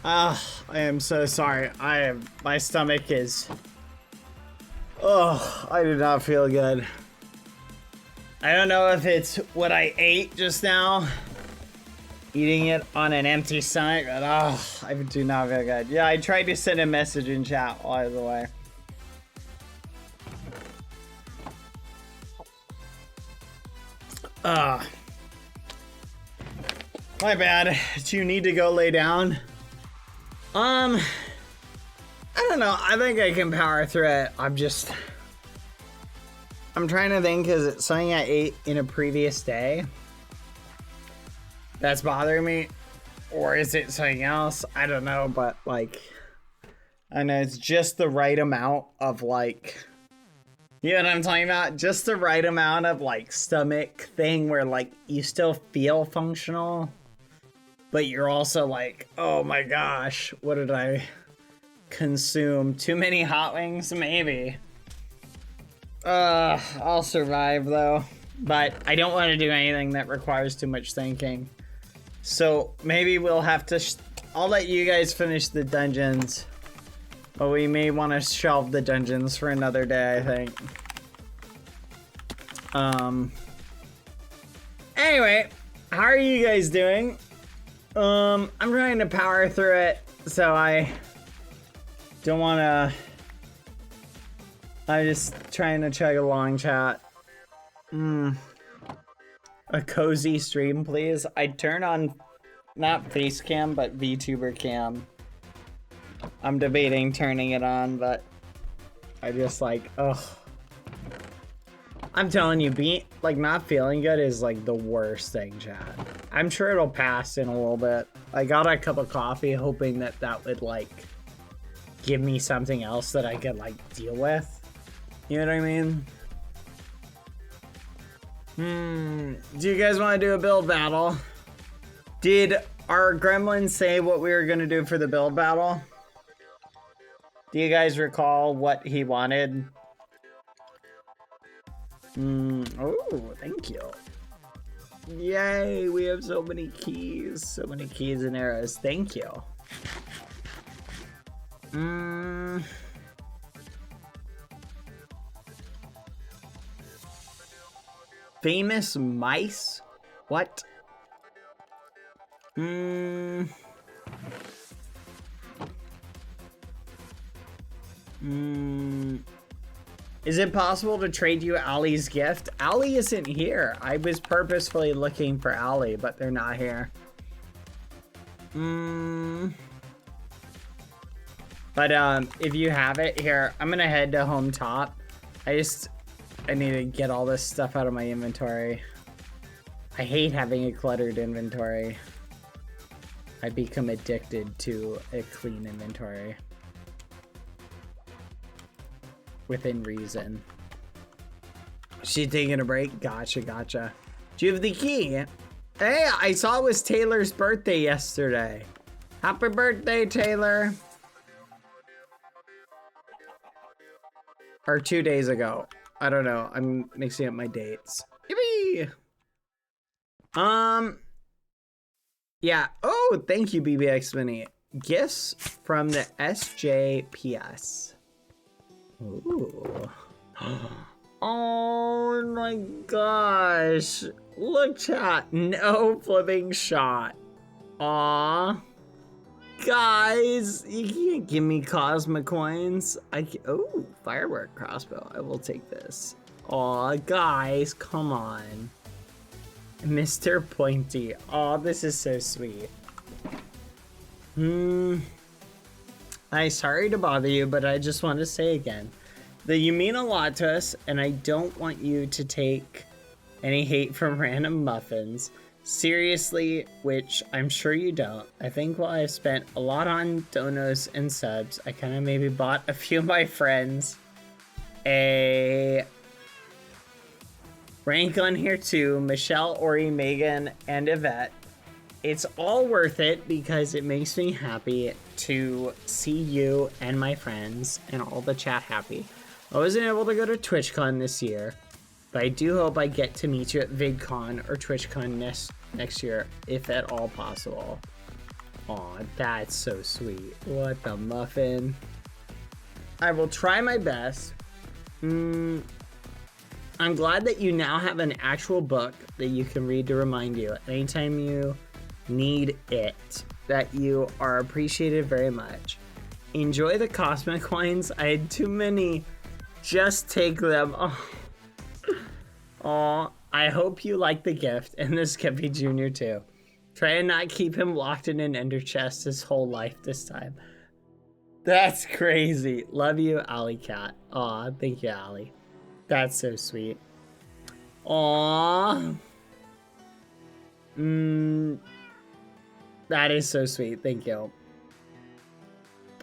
I am so sorry. My stomach is... Oh, I do not feel good. I don't know if it's what I ate just now. Eating it on an empty stomach, but I do not feel good. Yeah, I tried to send a message in chat while I was away. My bad. Do you need to go lay down? I don't know. I think I can power through it. I'm trying to think, is it something I ate in a previous day that's bothering me? Or is it something else? I don't know, but like, I know it's just the right amount of like, you know what I'm talking about? Just the right amount of like stomach thing where like you still feel functional, but you're also like, oh my gosh, what did I consume? Too many hot wings? Maybe. I'll survive though, but I don't want to do anything that requires too much thinking. So maybe we'll have to, I'll let you guys finish the dungeons, but we may want to shelve the dungeons for another day, I think. Anyway, how are you guys doing? I'm trying to power through it, so I don't want to... I'm just trying to chug along, chat. A cozy stream, please. I'd turn on, not face cam, but VTuber cam. I'm debating turning it on, but I just like, ugh. I'm telling you, not feeling good is like the worst thing, chat. I'm sure it'll pass in a little bit. I got a cup of coffee hoping that that would like give me something else that I could like deal with. You know what I mean? Do you guys want to do a build battle? Did our gremlin say what we were going to do for the build battle? Do you guys recall what he wanted? Oh, thank you. Yay, we have so many keys. So many keys and arrows. Thank you. Famous mice? What? Is it possible to trade you Allie's gift? Allie isn't here. I was purposefully looking for Allie, but they're not here. But if you have it here, I'm gonna head to home top. I need to get all this stuff out of my inventory. I hate having a cluttered inventory. I become addicted to a clean inventory. Within reason. She taking a break? Gotcha. Do you have the key? Hey, I saw it was Taylor's birthday yesterday. Happy birthday, Taylor. Or 2 days ago. I don't know. I'm mixing up my dates. Yippee! Yeah. Oh, thank you, BBX Mini. Gifts from the SJPS. Ooh. Oh my gosh. Look, chat. No flipping shot. Aw. Guys, you can't give me Cosmic coins. Oh, firework crossbow. I will take this. Aw, guys, come on. Mr. Pointy. Aw, this is so sweet. I'm sorry to bother you, but I just want to say again that you mean a lot to us, and I don't want you to take any hate from random muffins seriously, which I'm sure you don't. I think while I've spent a lot on donos and subs, I kind of maybe bought a few of my friends a rank on here too. Michelle, Ori, Megan, and Yvette. It's all worth it because it makes me happy to see you and my friends and all the chat happy. I wasn't able to go to TwitchCon this year, But I do hope I get to meet you at VidCon or TwitchCon next year, if at all possible. Aw, that's so sweet. What the muffin? I will try my best. I'm glad that you now have an actual book that you can read to remind you anytime you need it, that you are appreciated very much. Enjoy the cosmic coins. I had too many. Just take them. Oh. Aw, I hope you like the gift and the Skippy Jr. too. Try and not keep him locked in an ender chest his whole life this time. That's crazy. Love you, Alley Cat. Aw, thank you, Alley. That's so sweet. Aw. That is so sweet. Thank you.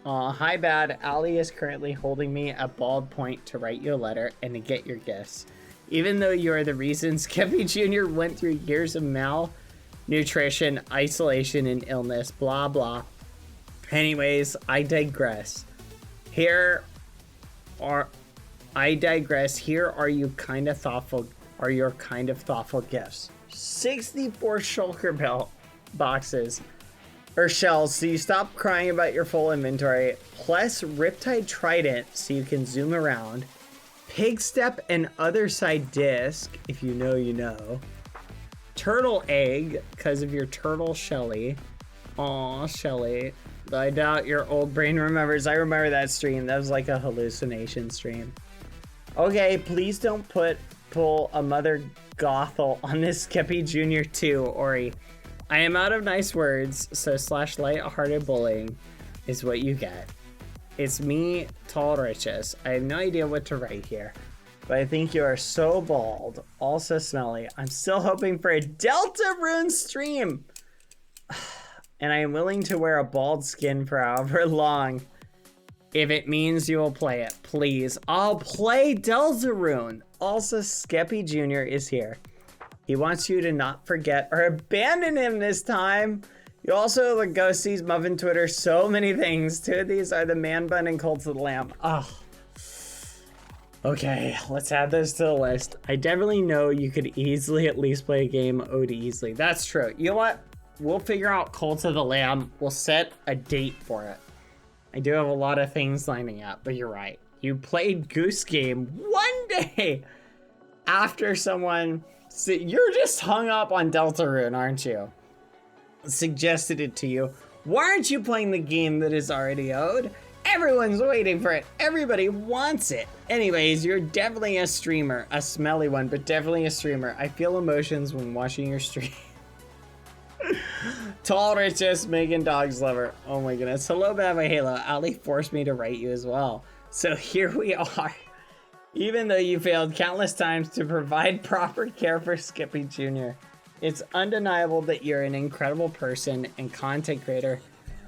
Hi, Bad. Alley is currently holding me at bald point to write you a letter and to get your gifts. Even though you are the reason Skippy Jr. went through years of malnutrition, isolation, and illness, blah, blah. Anyways, I digress. Here are your kind of thoughtful gifts. 64 shulker belt boxes or shells so you stop crying about your full inventory, plus Riptide Trident so you can zoom around, Pig Step and Other Side Disc, if you know you know, Turtle Egg because of your turtle Shelly. Aw, Shelly. I doubt your old brain remembers. I remember that stream. That was like a hallucination stream. Okay, please don't pull a Mother Gothel on this Skippy Jr. too, Ori. I am out of nice words, so / light-hearted bullying is what you get. It's me, Tall Riches. I have no idea what to write here, but I think you are so bald, also smelly. I'm still hoping for a Deltarune stream. And I am willing to wear a bald skin for however long, if it means you will play it. Please, I'll play Deltarune. Also, Skippy Jr. is here. He wants you to not forget or abandon him this time. You also, the Ghosties, Muffin Twitter, so many things. 2 of these are the Man Bun and Cult of the Lamb. Oh. Okay, let's add those to the list. I definitely know you could easily at least play a game Ode easily. That's true. You know what? We'll figure out Cult of the Lamb. We'll set a date for it. I do have a lot of things lining up, but you're right. You played Goose Game one day after someone... You're just hung up on Deltarune, aren't you? Suggested it to you. Why aren't you playing the game that is already owed? Everyone's waiting for it. Everybody wants it. Anyways, you're definitely a streamer. A smelly one, but definitely a streamer. I feel emotions when watching your stream. Tall, Richest, Megan Dogs Lover. Oh my goodness. Hello, Bad Boy Halo. Ali forced me to write you as well. So here we are. Even though you failed countless times to provide proper care for Skippy Jr., it's undeniable that you're an incredible person and content creator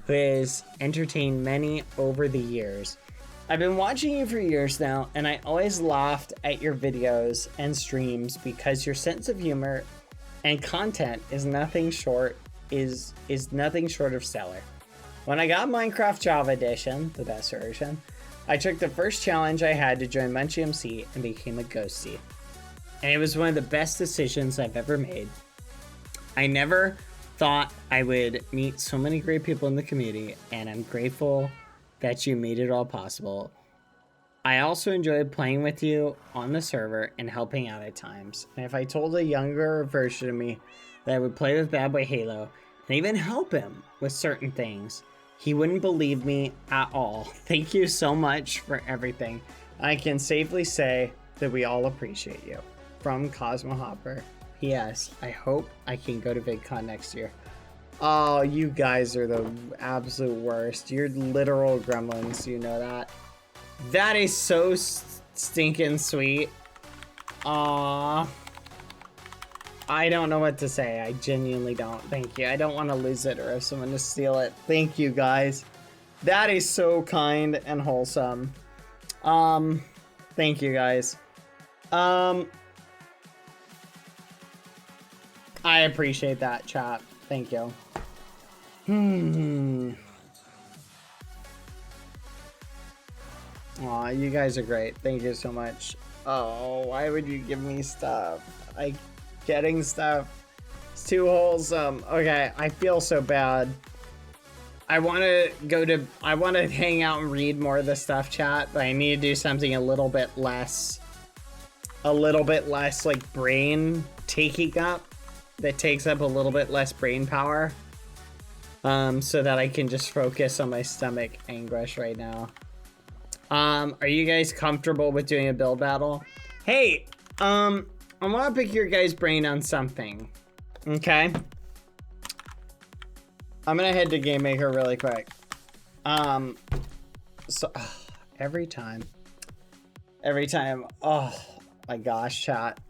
who has entertained many over the years. I've been watching you for years now, and I always laughed at your videos and streams because your sense of humor and content is nothing short of stellar. When I got Minecraft Java Edition, the best version, I took the first challenge I had to join Munchie MC and became a ghostie. And it was one of the best decisions I've ever made. I never thought I would meet so many great people in the community, and I'm grateful that you made it all possible. I also enjoyed playing with you on the server and helping out at times. And if I told a younger version of me that I would play with Bad Boy Halo and even help him with certain things, he wouldn't believe me at all. Thank you so much for everything. I can safely say that we all appreciate you. From Cosmo Hopper. P.S. I hope I can go to VidCon next year. Oh, you guys are the absolute worst. You're literal gremlins, you know that? That is so stinking sweet. Aww. I don't know what to say. I genuinely don't. Thank you. I don't want to lose it or have someone to steal it. Thank you, guys. That is so kind and wholesome. Thank you, guys. I appreciate that, chat. Thank you. Aw, you guys are great. Thank you so much. Oh, why would you give me stuff? Like, getting stuff. It's too wholesome. Okay, I feel so bad. I want to hang out and read more of the stuff, chat, but I need to do something a little bit less like brain taking up, that takes up a little bit less brain power. So that I can just focus on my stomach anguish right now. Are you guys comfortable with doing a build battle? Hey, I want to pick your guys' brain on something. Okay. I'm gonna head to Game Maker really quick. So every time, oh my gosh, chat.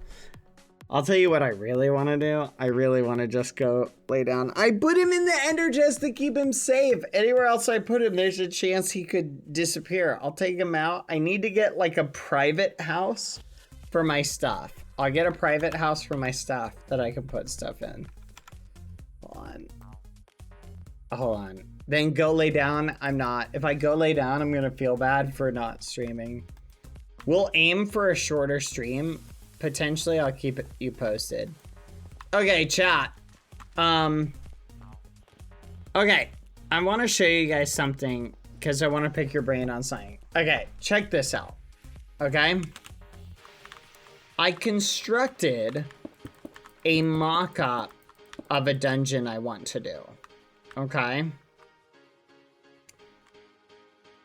I'll tell you what I really want to do. I really want to just go lay down. I put him in the ender just to keep him safe. Anywhere else I put him, there's a chance he could disappear. I'll take him out. I need to get like a private house for my stuff. I'll get a private house for my stuff that I can put stuff in. Hold on. Then go lay down. I'm not. If I go lay down, I'm going to feel bad for not streaming. We'll aim for a shorter stream. Potentially, I'll keep you posted. Okay, chat. Okay, I want to show you guys something because I want to pick your brain on something. Okay, check this out. Okay, I constructed a mock-up of a dungeon I want to do. Okay.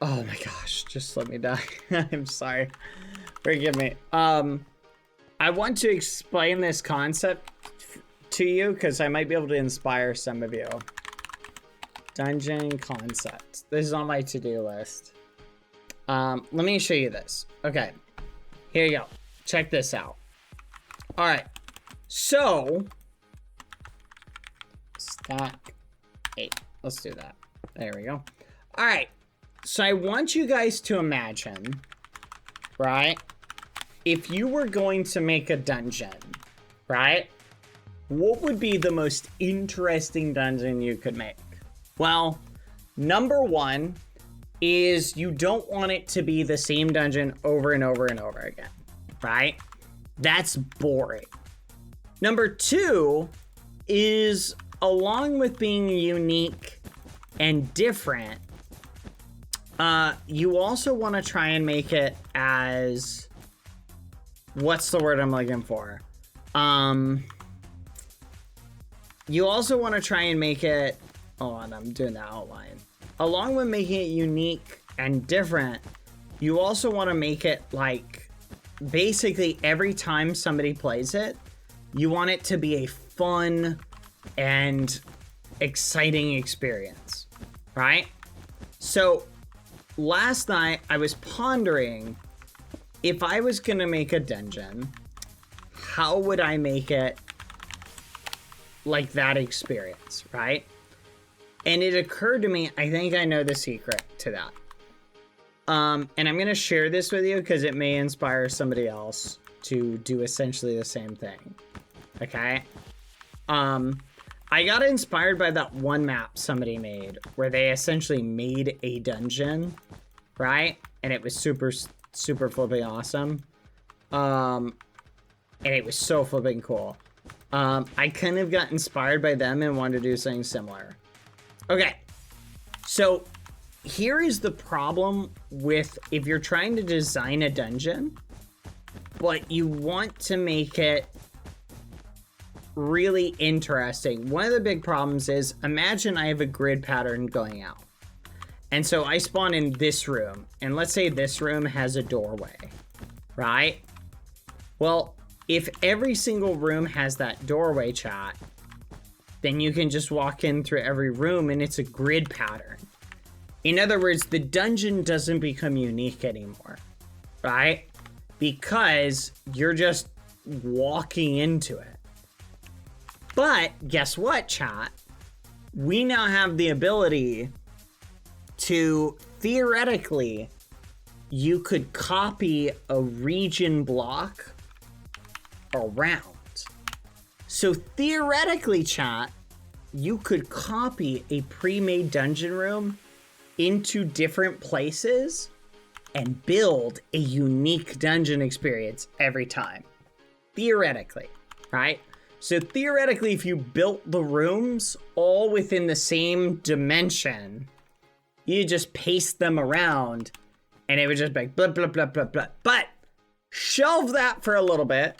Oh my gosh, just let me die. I'm sorry. Forgive me. I want to explain this concept to you because I might be able to inspire some of you. Dungeon concept. This is on my to-do list. Let me show you this. Okay, here you go. Check this out. All right, so stack 8. Let's do that. There we go. All right, so I want you guys to imagine, right? If you were going to make a dungeon, right? What would be the most interesting dungeon you could make? Well, number one is you don't want it to be the same dungeon over and over and over again, right? That's boring. Number two is, along with being unique and different, you also want to try and make it as... What's the word I'm looking for? You also want to try and make it... Hold on, I'm doing the outline. Along with making it unique and different, you also want to make it like... Basically, every time somebody plays it, you want it to be a fun and exciting experience, right? So, last night, I was pondering... If I was gonna make a dungeon, how would I make it like that experience, right? And it occurred to me, I think I know the secret to that. And I'm gonna share this with you because it may inspire somebody else to do essentially the same thing. Okay? I got inspired by that one map somebody made where they essentially made a dungeon, right? And it was super flipping awesome. And it was so flipping cool. I kind of got inspired by them and wanted to do something similar. Okay, so here is the problem with if you're trying to design a dungeon, but you want to make it really interesting. One of the big problems is, imagine I have a grid pattern going out. And so I spawn in this room, and let's say this room has a doorway, right? Well, if every single room has that doorway, chat, then you can just walk in through every room and it's a grid pattern. In other words, the dungeon doesn't become unique anymore, right? Because you're just walking into it. But guess what, chat? We now have the ability to, theoretically, you could copy a region block around. So theoretically, chat, you could copy a pre-made dungeon room into different places and build a unique dungeon experience every time. Theoretically, right? So theoretically, if you built the rooms all within the same dimension, you just paste them around and it would just be like blah, blah, blah, blah, blah. But shelve that for a little bit.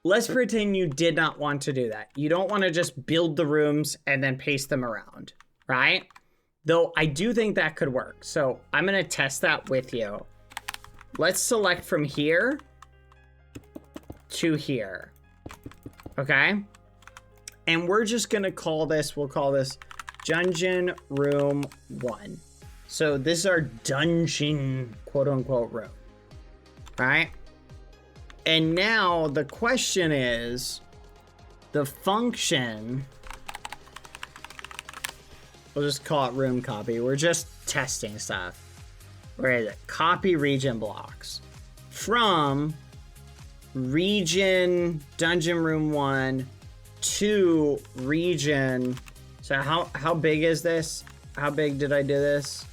Let's pretend you did not want to do that. You don't want to just build the rooms and then paste them around, right? Though I do think that could work. So I'm going to test that with you. Let's select from here to here. Okay? And we're just going to call this, we'll call this Dungeon Room 1. So this is our dungeon, quote unquote, room. Right? And now the question is, the function, we'll just call it room copy. We're just testing stuff. Where is it? Copy region blocks from region dungeon room 1 to region. So how big is this? How big did I do this?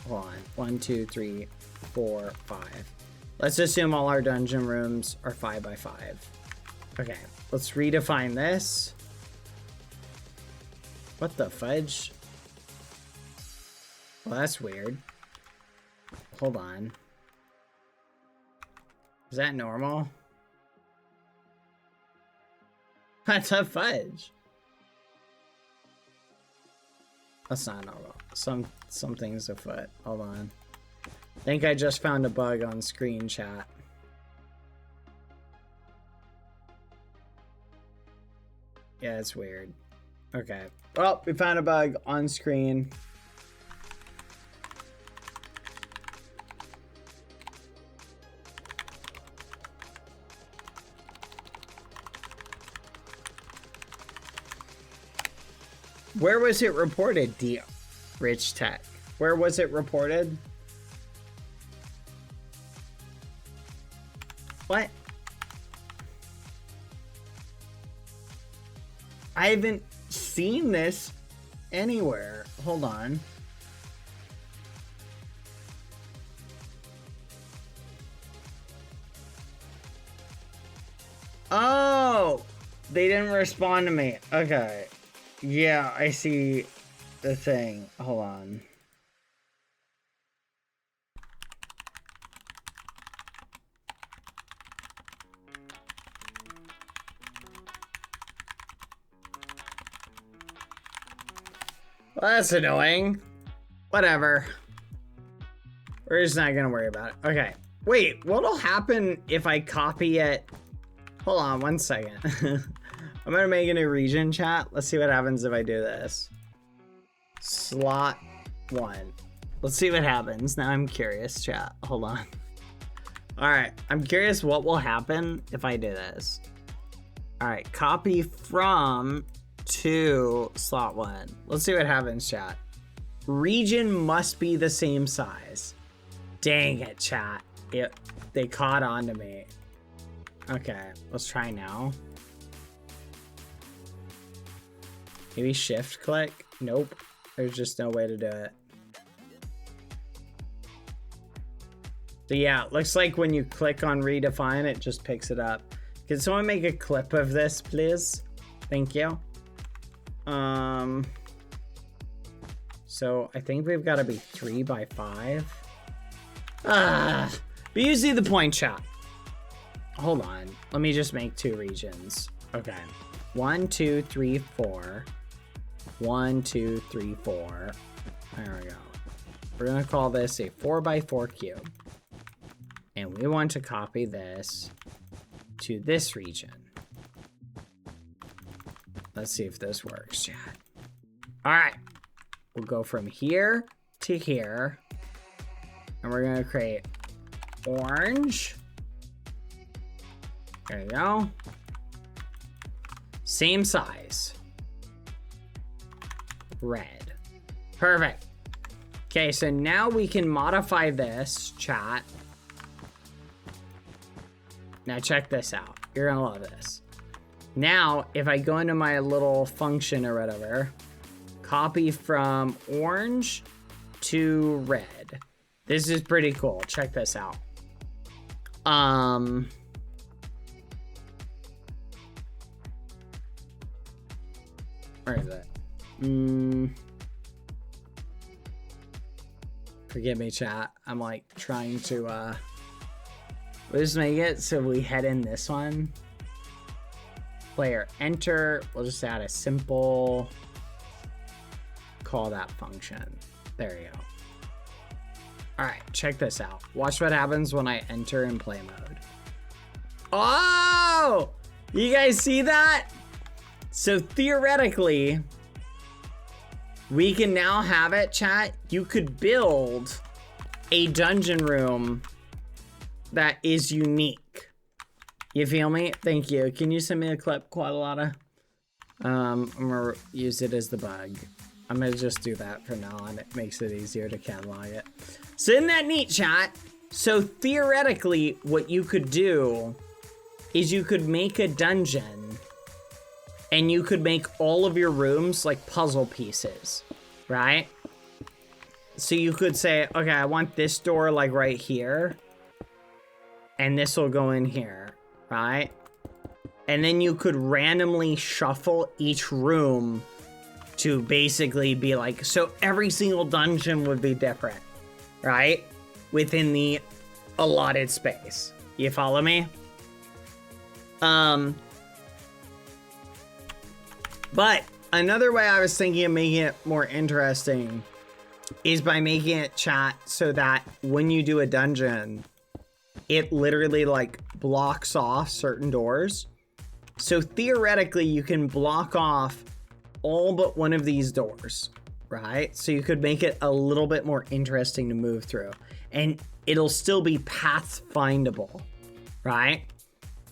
Hold on. 1, 2, 3, 4, 5. Let's assume all our dungeon rooms are 5 by 5. Okay, let's redefine this. What the fudge? Well, that's weird. Hold on. Is that normal? That's a fudge. That's not normal. Something's afoot. Hold on. I think I just found a bug on screen chat. Yeah, it's weird. Okay. Well, we found a bug on screen. Where was it reported, D Rich Tech? Where was it reported? What? I haven't seen this anywhere. Hold on. Oh, they didn't respond to me. Okay. Yeah, I see the thing. Hold on. Well, that's annoying. Whatever. We're just not gonna worry about it. Okay. Wait, what'll happen if I copy it? Hold on 1 second. I'm gonna make a new region, chat. Let's see what happens if I do this. Slot 1. Let's see what happens. Now I'm curious, chat. Hold on. Alright, I'm curious what will happen if I do this. Alright, copy from to slot 1. Let's see what happens, chat. Region must be the same size. Dang it, chat. They caught on to me. Okay, let's try now. Maybe shift click? Nope. There's just no way to do it. So yeah, it looks like when you click on redefine, it just picks it up. Can someone make a clip of this, please? Thank you. So I think we've got to be 3 by 5. But you see the point, chat. Hold on. Let me just make 2 regions. Okay. 1, 2, 3, 4. 1, 2, 3, 4. There we go. We're going to call this a 4 by 4 cube. And we want to copy this to this region. Let's see if this works, chat. All right. We'll go from here to here. And we're going to create orange. There you go. Same size. Red. Perfect. Okay, so now we can modify this, chat. Now check this out. You're gonna love this. Now, if I go into my little function or whatever, copy from orange to red. This is pretty cool. Check this out. Where is it? Forgive me, chat. I'm like trying to we'll just make it so we head in this one. Player enter. We'll just add a simple call that function. There you go. All right, check this out. Watch what happens when I enter in play mode. Oh, you guys see that? So theoretically, we can now have it, chat. You could build a dungeon room that is unique. You feel me? Thank you. Can you send me a clip, Quadalata? I'm gonna use it as the bug. I'm gonna just do that for now on. It makes it easier to catalog it. So isn't that neat, chat? So theoretically, what you could do is you could make a dungeon and you could make all of your rooms like puzzle pieces, right? So you could say, okay, I want this door like right here, and this will go in here, right? And then you could randomly shuffle each room to basically be like, so every single dungeon would be different, right? Within the allotted space. You follow me? But another way I was thinking of making it more interesting is by making it, chat, so that when you do a dungeon, it literally like blocks off certain doors. So theoretically, you can block off all but one of these doors, right? So you could make it a little bit more interesting to move through, and it'll still be path findable, right?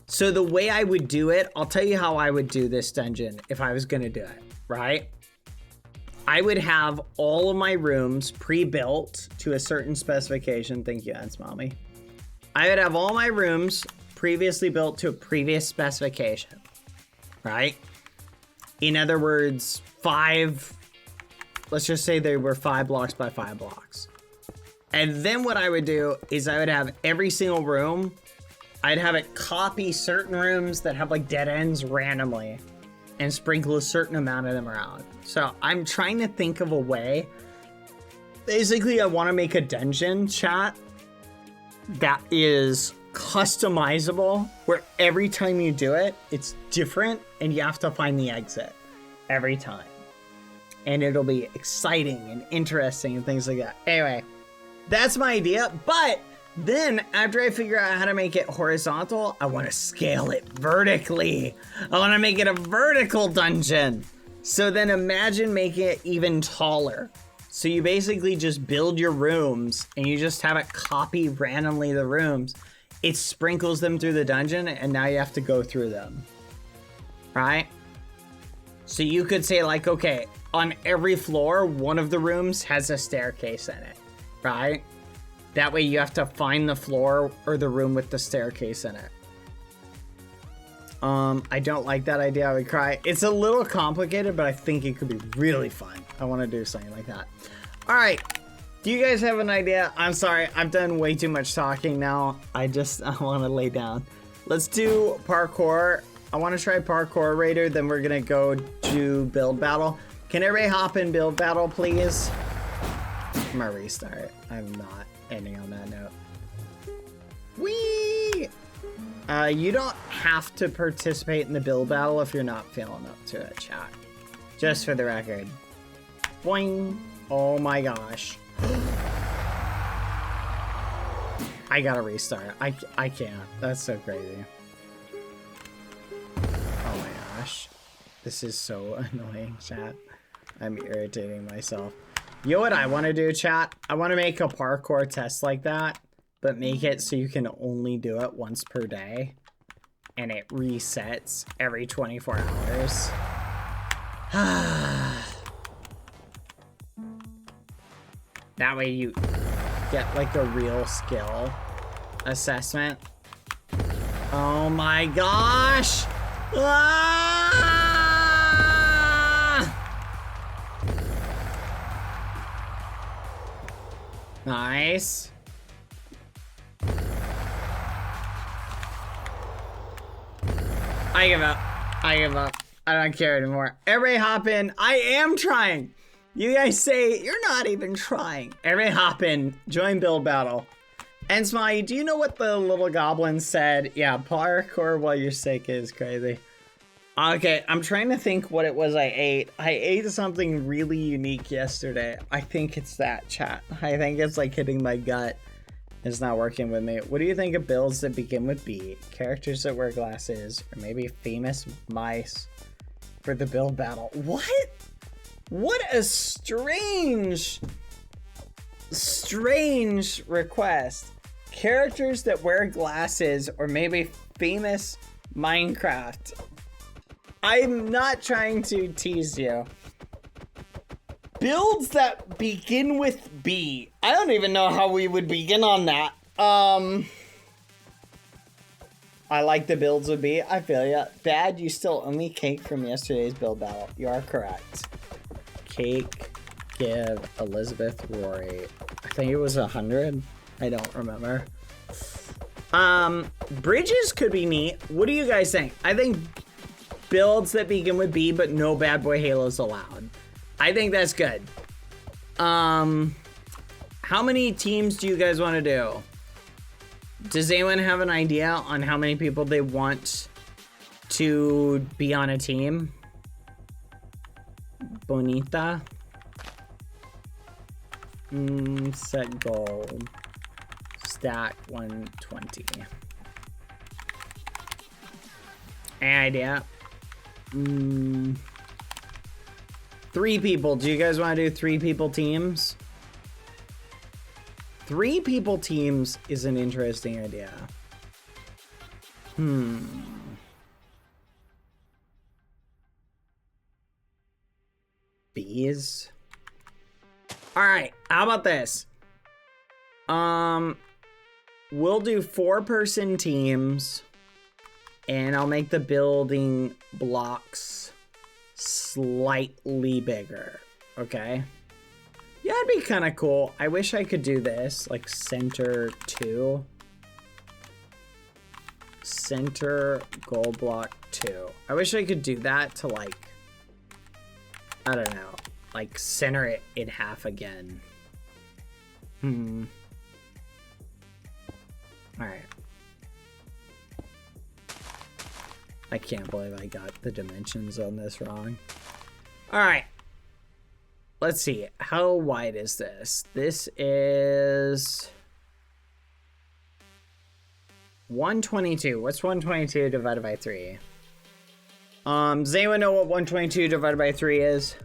So the way I would do it, I'll tell you how I would do this dungeon if I was gonna do it, right? I would have all of my rooms pre-built to a certain specification. Thank you, Aunt Mommy. I would have all my rooms previously built to a previous specification, right? In other words, let's just say they were 5 blocks by 5 blocks. And then what I would do is I would have every single room, I'd have it copy certain rooms that have like dead ends randomly and sprinkle a certain amount of them around. So I'm trying to think of a way. Basically, I want to make a dungeon, chat, that is customizable, where every time you do it, it's different and you have to find the exit every time. And it'll be exciting and interesting and things like that. Anyway, that's my idea. But then after I figure out how to make it horizontal, I want to scale it vertically. I want to make it a vertical dungeon. So then imagine making it even taller. So you basically just build your rooms and you just have it copy randomly the rooms. It sprinkles them through the dungeon and now you have to go through them, right? So you could say like, okay, on every floor, one of the rooms has a staircase in it, right? That way you have to find the floor or the room with the staircase in it. I don't like that idea. I would cry. It's a little complicated, but I think it could be really fun. I want to do something like that. All right. Do you guys have an idea? I'm sorry. I've done way too much talking now. I want to lay down. Let's do parkour. I want to try parkour raider. Then we're going to go to build battle. Can everybody hop in build battle, please? I'm going to restart. I'm not ending on that note. Whee! You don't have to participate in the build battle if you're not feeling up to it, chat. Just for the record. Boing! Oh my gosh. I gotta restart. I can't. That's so crazy. Oh my gosh. This is so annoying, chat. I'm irritating myself. You know what I want to do, chat? I want to make a parkour test like that, but make it so you can only do it once per day. And it resets every 24 hours. That way you get like a real skill assessment. Oh my gosh! Ah! Nice. I give up. I give up. I don't care anymore. Everybody hop in. I am trying. You guys say you're not even trying. Everybody hop in. Join build battle. And Smiley, do you know what the little goblin said? Yeah, parkour while you're sick is crazy. Okay, I'm trying to think what it was I ate. I ate something really unique yesterday. I think it's that, chat. I think it's like hitting my gut. It's not working with me. What do you think of builds that begin with B? Characters that wear glasses, or maybe famous mice for the build battle. What? What a strange request. Characters that wear glasses, or maybe famous Minecraft. I'm not trying to tease you. Builds that begin with B. I don't even know how we would begin on that. I like the builds with B. I feel ya. Dad, you still owe me cake from yesterday's build battle. You are correct. Cake, give Elizabeth Rory. I think it was 100. I don't remember. Bridges could be neat. What do you guys think? I think builds that begin with B, but no bad boy halos allowed. I think that's good. How many teams do you guys want to do? Does anyone have an idea on how many people they want to be on a team? Bonita. Set goal. Stack 120. Any idea? 3 people. Do you guys want to do 3 people teams? 3 people teams is an interesting idea. Bees. All right. How about this? We'll do 4-person teams, and I'll make the building blocks slightly bigger. Okay. Yeah, it'd be kind of cool. I wish I could do this, like center 2. Center gold block 2. I wish I could do that to like, I don't know, like center it in half again. Alright. I can't believe I got the dimensions on this wrong. Alright. Let's see. How wide is this? This is 122. What's 122 divided by 3? Does anyone know what 122 divided by 3 is?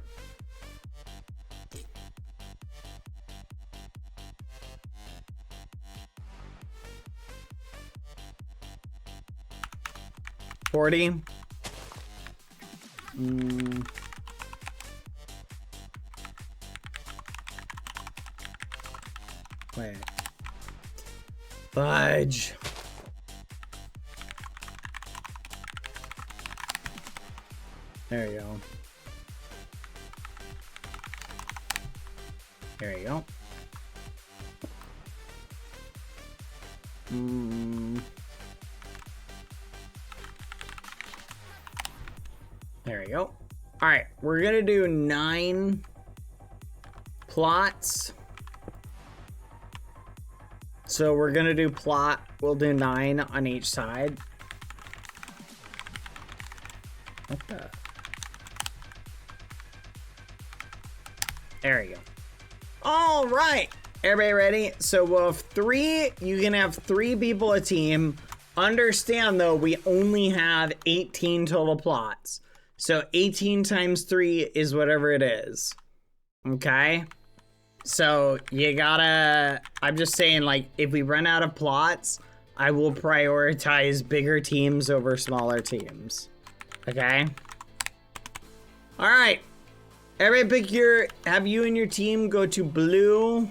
$40. Wait. Fudge. There you go. There you go. There we go. All right, we're gonna do 9 plots. So we're gonna do plot. We'll do 9 on each side. What the? There we go. All right, everybody ready? So we'll have 3. You can have 3 people a team. Understand though, we only have 18 total plots. So 18 times 3 is whatever it is. Okay? So you gotta, I'm just saying, like, if we run out of plots, I will prioritize bigger teams over smaller teams. Okay? All right. Everybody pick your, have you and your team go to blue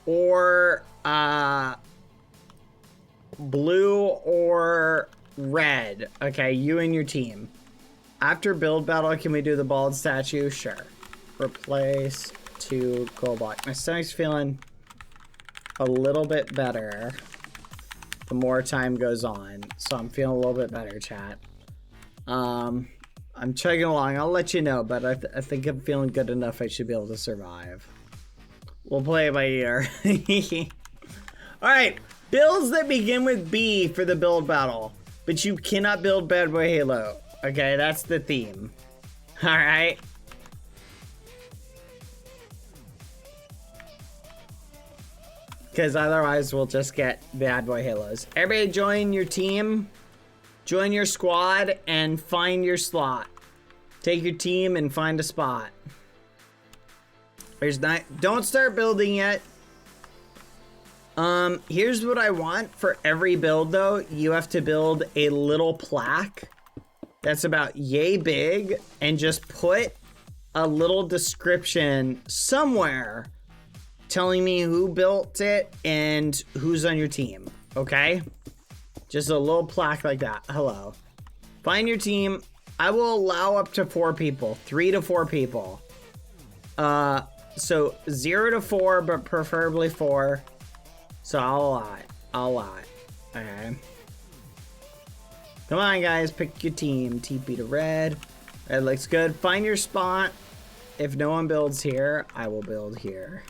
or red. Okay, you and your team. After build battle, can we do the bald statue? Sure. Replace 2 gold block. My stomach's feeling a little bit better the more time goes on. So I'm feeling a little bit better, chat. I'm chugging along. I'll let you know, but I think I'm feeling good enough I should be able to survive. We'll play it by ear. Alright, builds that begin with B for the build battle. But you cannot build Bad Boy Halo. Okay, that's the theme. Alright. Because otherwise we'll just get Bad Boy Halos. Everybody join your team. Join your squad and find your slot. Take your team and find a spot. Don't start building yet. Here's what I want for every build though. You have to build a little plaque that's about yay big and just put a little description somewhere telling me who built it and who's on your team, okay? Just a little plaque like that. Hello. Find your team. I will allow up to 4 people, 3 to 4 people. So 0 to 4, but preferably 4. So I'll allow it. I'll allow it. Okay. Come on, guys. Pick your team. TP to red. Red looks good. Find your spot. If no one builds here, I will build here.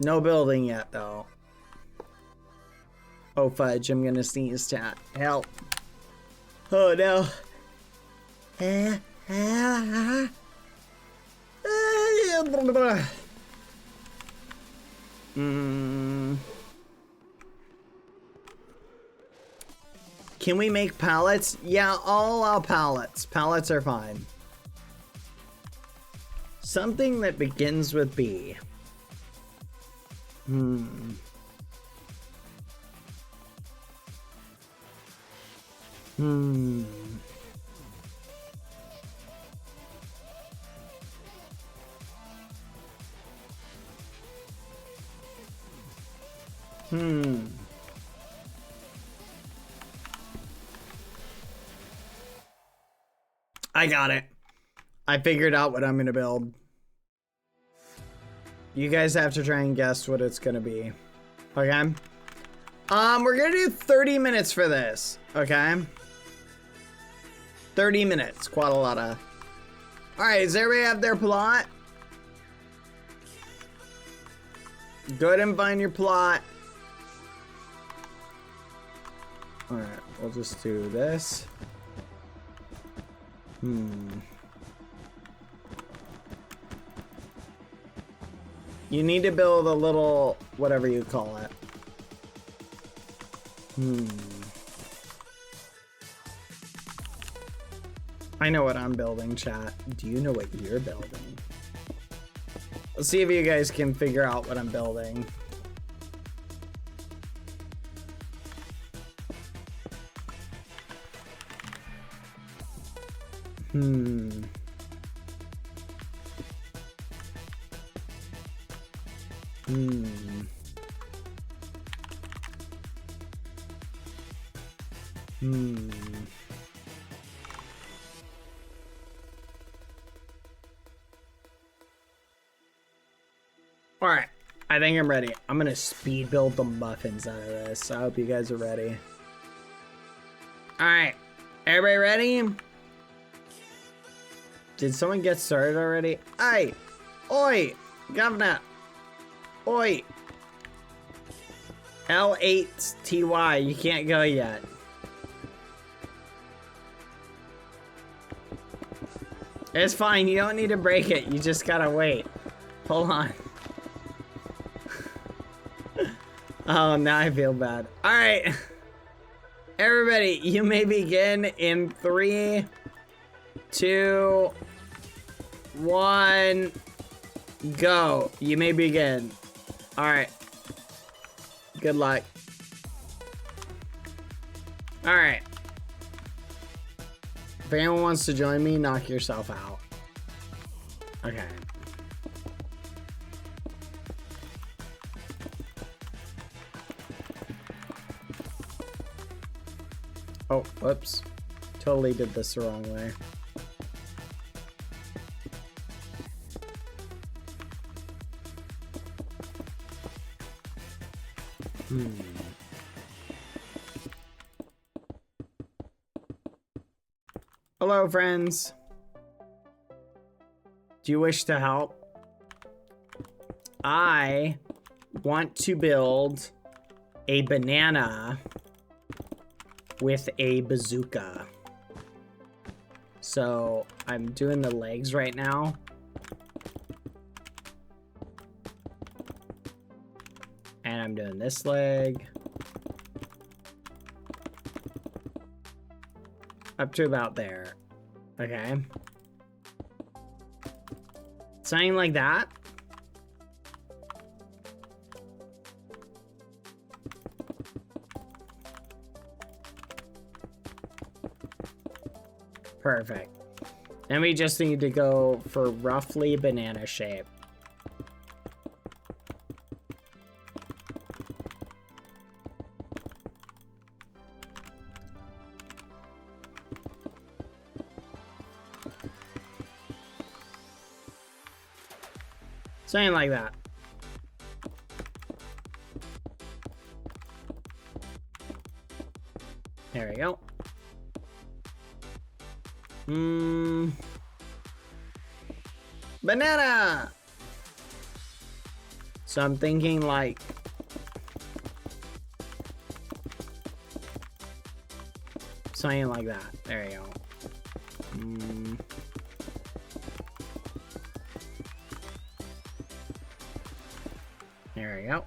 No building yet, though. Oh, fudge. I'm gonna sneeze, chat. Help. Oh, no. Can we make pallets? Yeah, I'll allow pallets. Pallets are fine. Something that begins with B. I got it. I figured out what I'm gonna build. You guys have to try and guess what it's gonna be. Okay? We're gonna do 30 minutes for this. Okay? 30 minutes. Quite a lot of... Alright, does everybody have their plot? Go ahead and find your plot. Alright, we'll just do this. You need to build a little, whatever you call it. I know what I'm building, chat. Do you know what you're building? Let's see if you guys can figure out what I'm building. Alright, I think I'm ready. I'm gonna speed build the muffins out of this. I hope you guys are ready. Alright, everybody ready? Did someone get started already? Aye! Oi! Governor! Oi! L8TY, you can't go yet. It's fine, you don't need to break it, you just gotta wait. Hold on. Oh, now I feel bad. Alright. Everybody, you may begin in 3, 2, 1, go. You may begin. Alright. Good luck. Alright. If anyone wants to join me, knock yourself out. Okay. Oh, whoops. Totally did this the wrong way. Hello, friends. Do you wish to help? I want to build a banana with a bazooka. So I'm doing the legs right now. And I'm doing this leg. Up to about there. Okay. Something like that. Perfect. And we just need to go for roughly banana shape. Something like that. There we go. Banana! So I'm thinking like... something like that. There you go. There we go.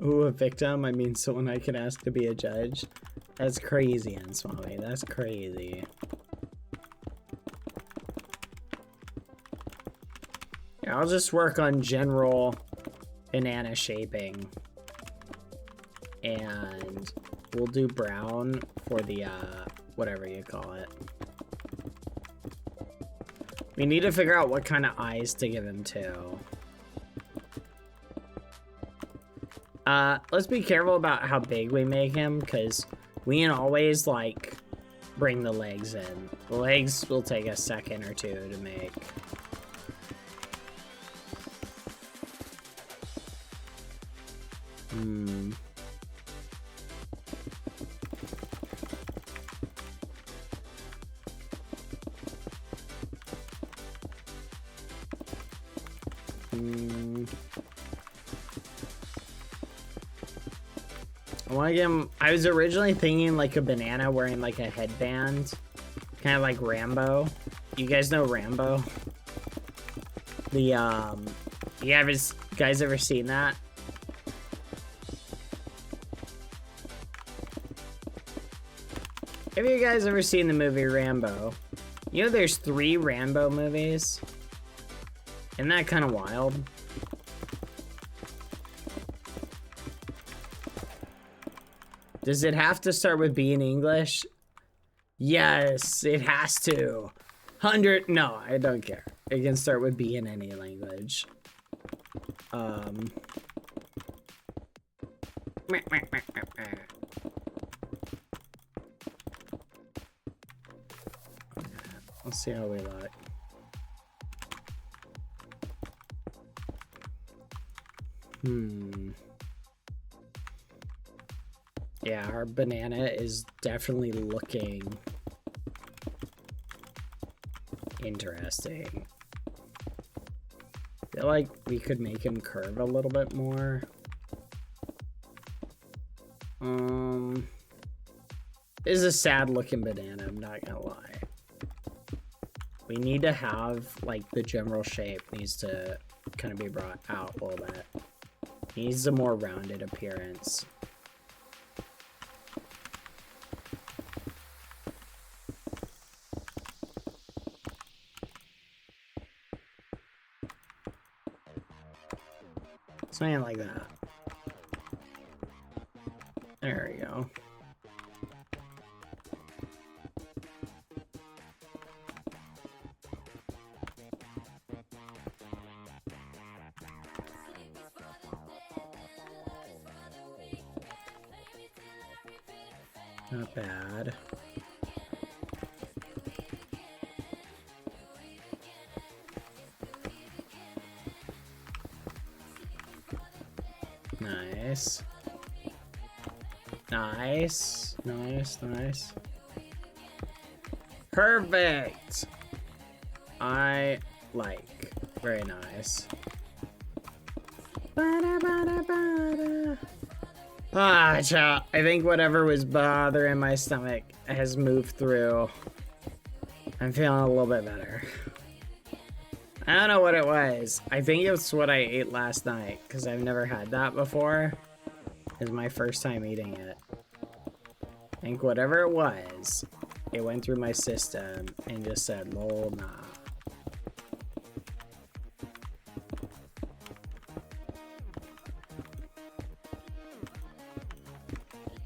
Ooh, a victim? I mean, someone I can ask to be a judge? That's crazy, Answami. That's crazy. Yeah, I'll just work on general banana shaping. And we'll do brown for the, whatever you call it. We need to figure out what kind of eyes to give him to. Let's be careful about how big we make him, because we can always, like, bring the legs in. The legs will take a second or two to make. I want to get him. I was originally thinking like a banana wearing like a headband, kind of like Rambo. You guys know Rambo? The you guys ever seen that? Have you guys ever seen the movie Rambo? You know there's 3 Rambo movies? Isn't that kind of wild? Does it have to start with B in English? Yes, it has to. 100, no, I don't care. It can start with B in any language. Let's see how we look. Yeah, our banana is definitely looking interesting. I feel like we could make him curve a little bit more. This is a sad looking banana, I'm not gonna lie. We need to have, like, the general shape needs to kind of be brought out a little bit. Needs a more rounded appearance. Something like that. There we go. Not bad. Nice. Nice. Nice, nice. Perfect! I like. Very nice. Ba-da-ba-da-ba-da. Ah, chat. I think whatever was bothering my stomach has moved through. I'm feeling a little bit better. I don't know what it was. I think it's what I ate last night, because I've never had that before. It's my first time eating it. I think whatever it was, it went through my system and just said, lol, nah.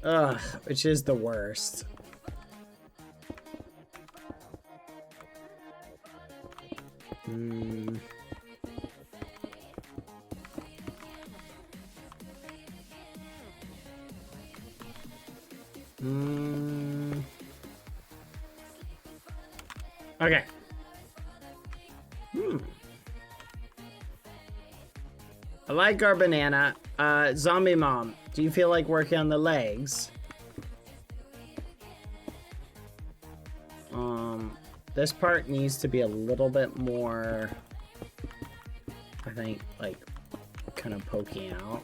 Ugh, which is the worst. Okay. I like our banana. Zombie mom, do you feel like working on the legs? This part needs to be a little bit more, I think, like, kind of poking out.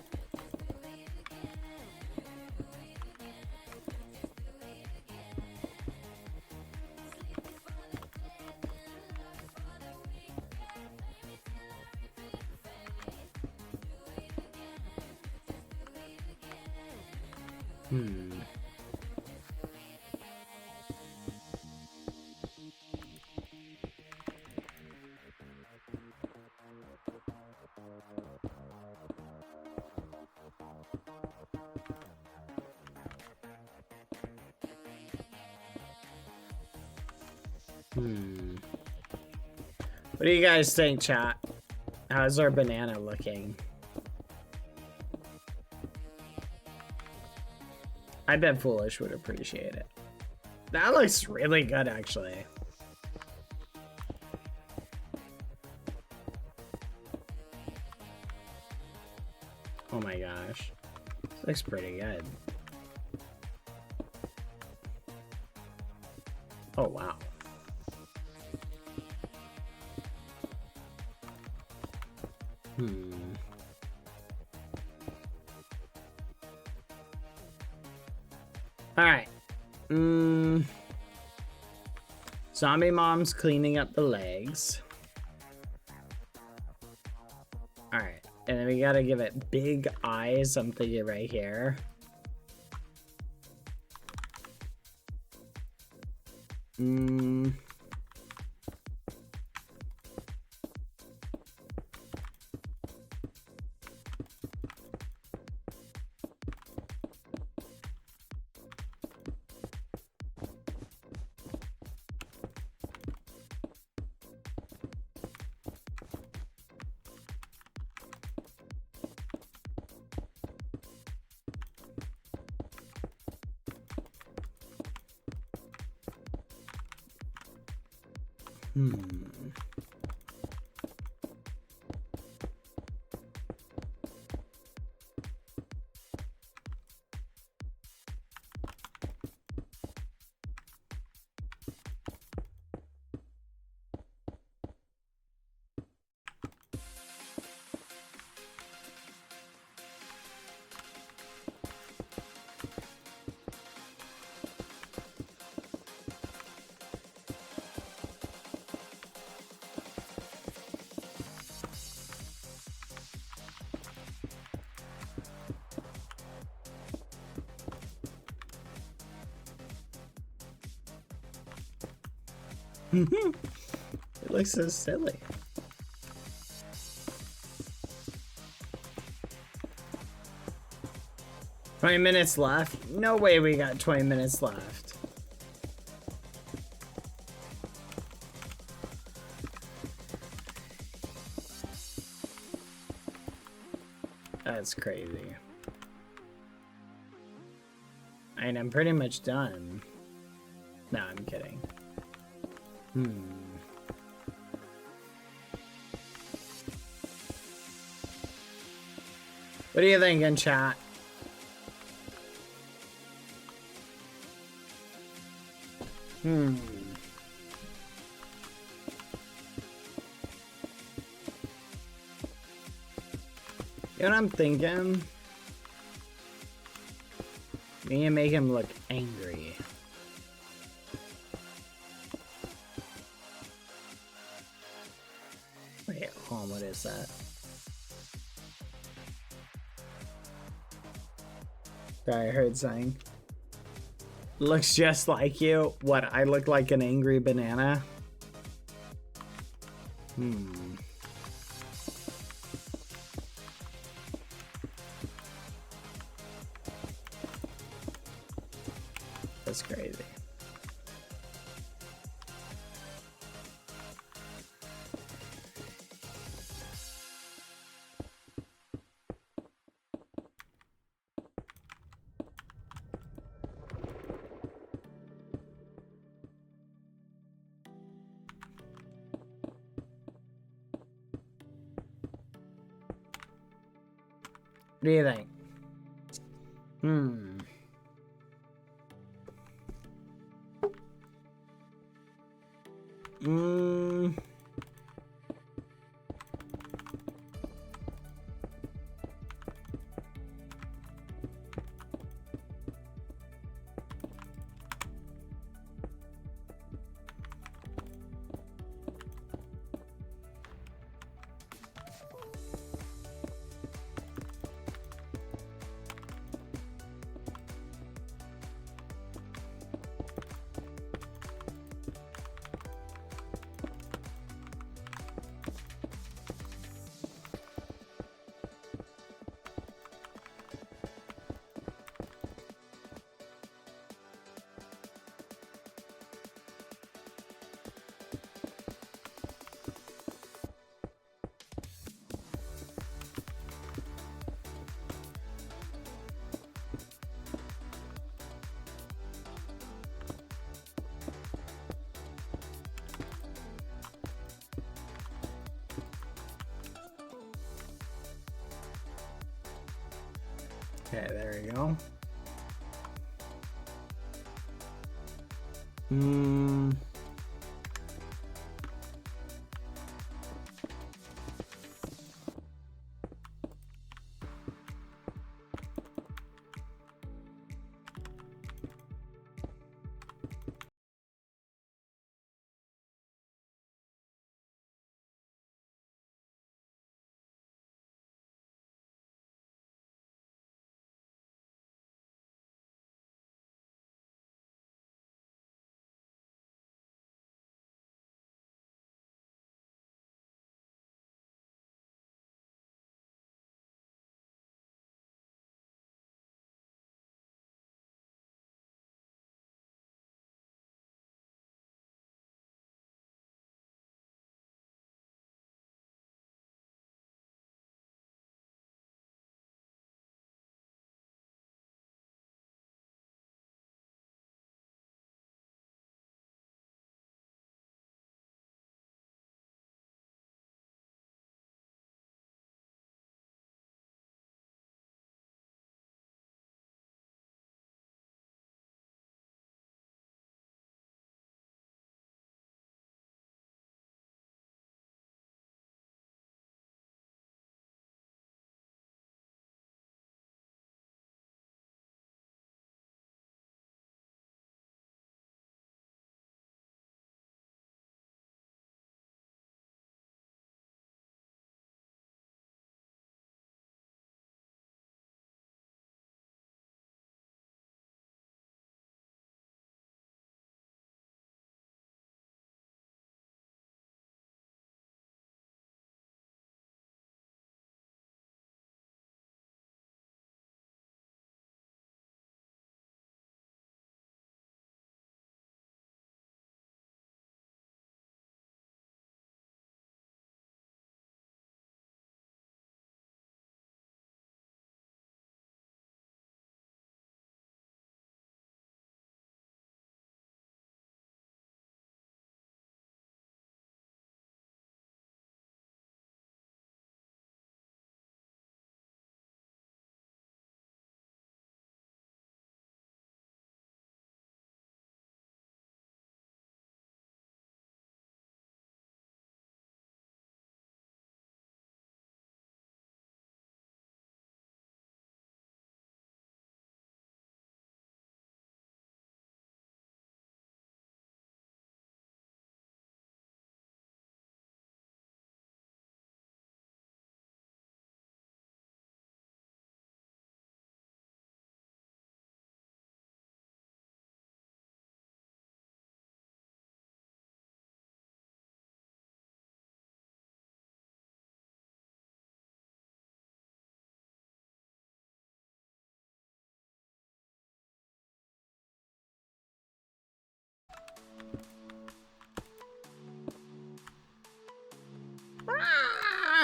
What do you guys think, chat? How's our banana looking? I bet Foolish would appreciate it. That looks really good, actually. Oh my gosh. This looks pretty good. Oh, wow. Alright. Zombie mom's cleaning up the legs. Alright. And then we gotta give it big eyes. I'm thinking right here. It looks so silly. $20 minutes left? No way we got 20 minutes left. That's crazy. And I'm pretty much done. No, I'm kidding. What are you thinking, chat? Hmm. You know what I'm thinking? We need to make him look angry. Wait, hold on, what is that? Sorry, I heard something. Looks just like you. What, I look like an angry banana? Hmm. That's crazy. What do you think? Hmm. Hmm. Okay, there we go. Hmm.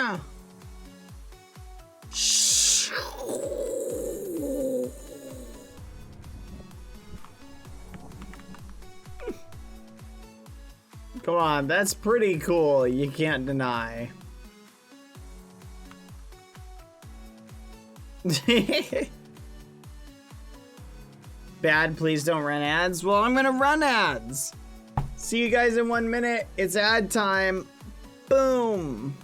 Yeah. Come on, that's pretty cool. You can't deny. Bad, please don't run ads. Well, I'm gonna run ads. See you guys in 1 minute. It's ad time. Boom.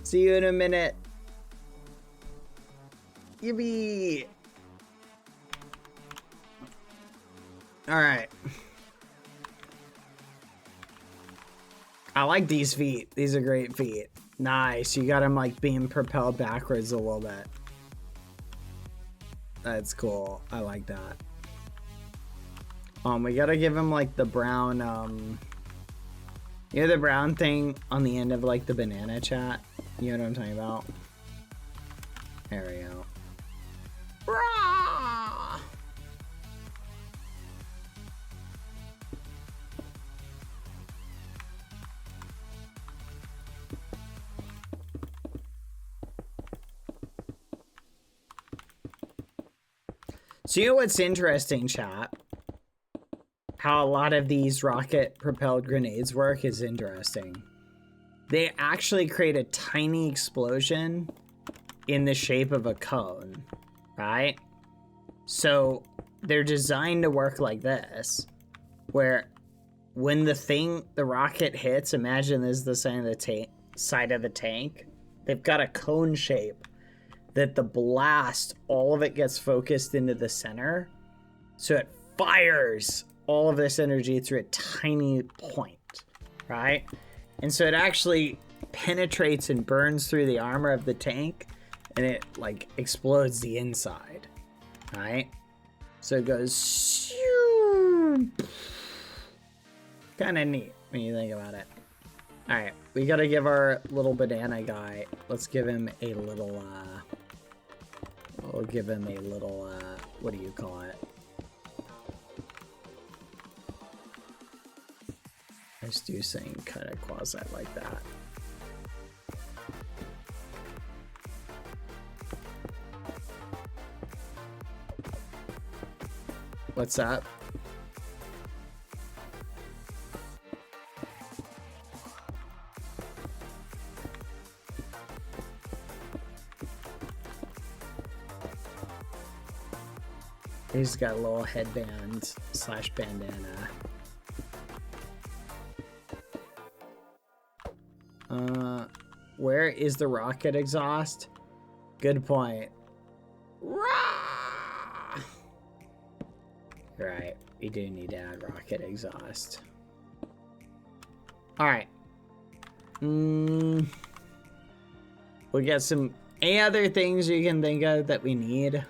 See you in a minute. Yippee. All right. I like these feet. These are great feet. Nice. You got him like being propelled backwards a little bit. That's cool. I like that. We gotta give him like the brown, you know the brown thing on the end of like the banana chat? You know what I'm talking about? There we go. Rah! So you know what's interesting, chat? How a lot of these rocket-propelled grenades work is interesting. They actually create a tiny explosion in the shape of a cone, right? So they're designed to work like this, where when the rocket hits, imagine this is the side of the tank. They've got a cone shape that the blast, all of it gets focused into the center. So it fires all of this energy through a tiny point, right? And so it actually penetrates and burns through the armor of the tank, and it like explodes the inside, right? So it goes kind of neat when you think about it. All right, we got to give our little banana guy, let's give him a little, we'll give him a little, what do you call it? Let's do something kind of quasi like that. What's that? He's got a little headband / bandana. Where is the rocket exhaust? Good point. Rah! Right, we do need to add rocket exhaust. All right. We'll get some any other things you can think of that we need.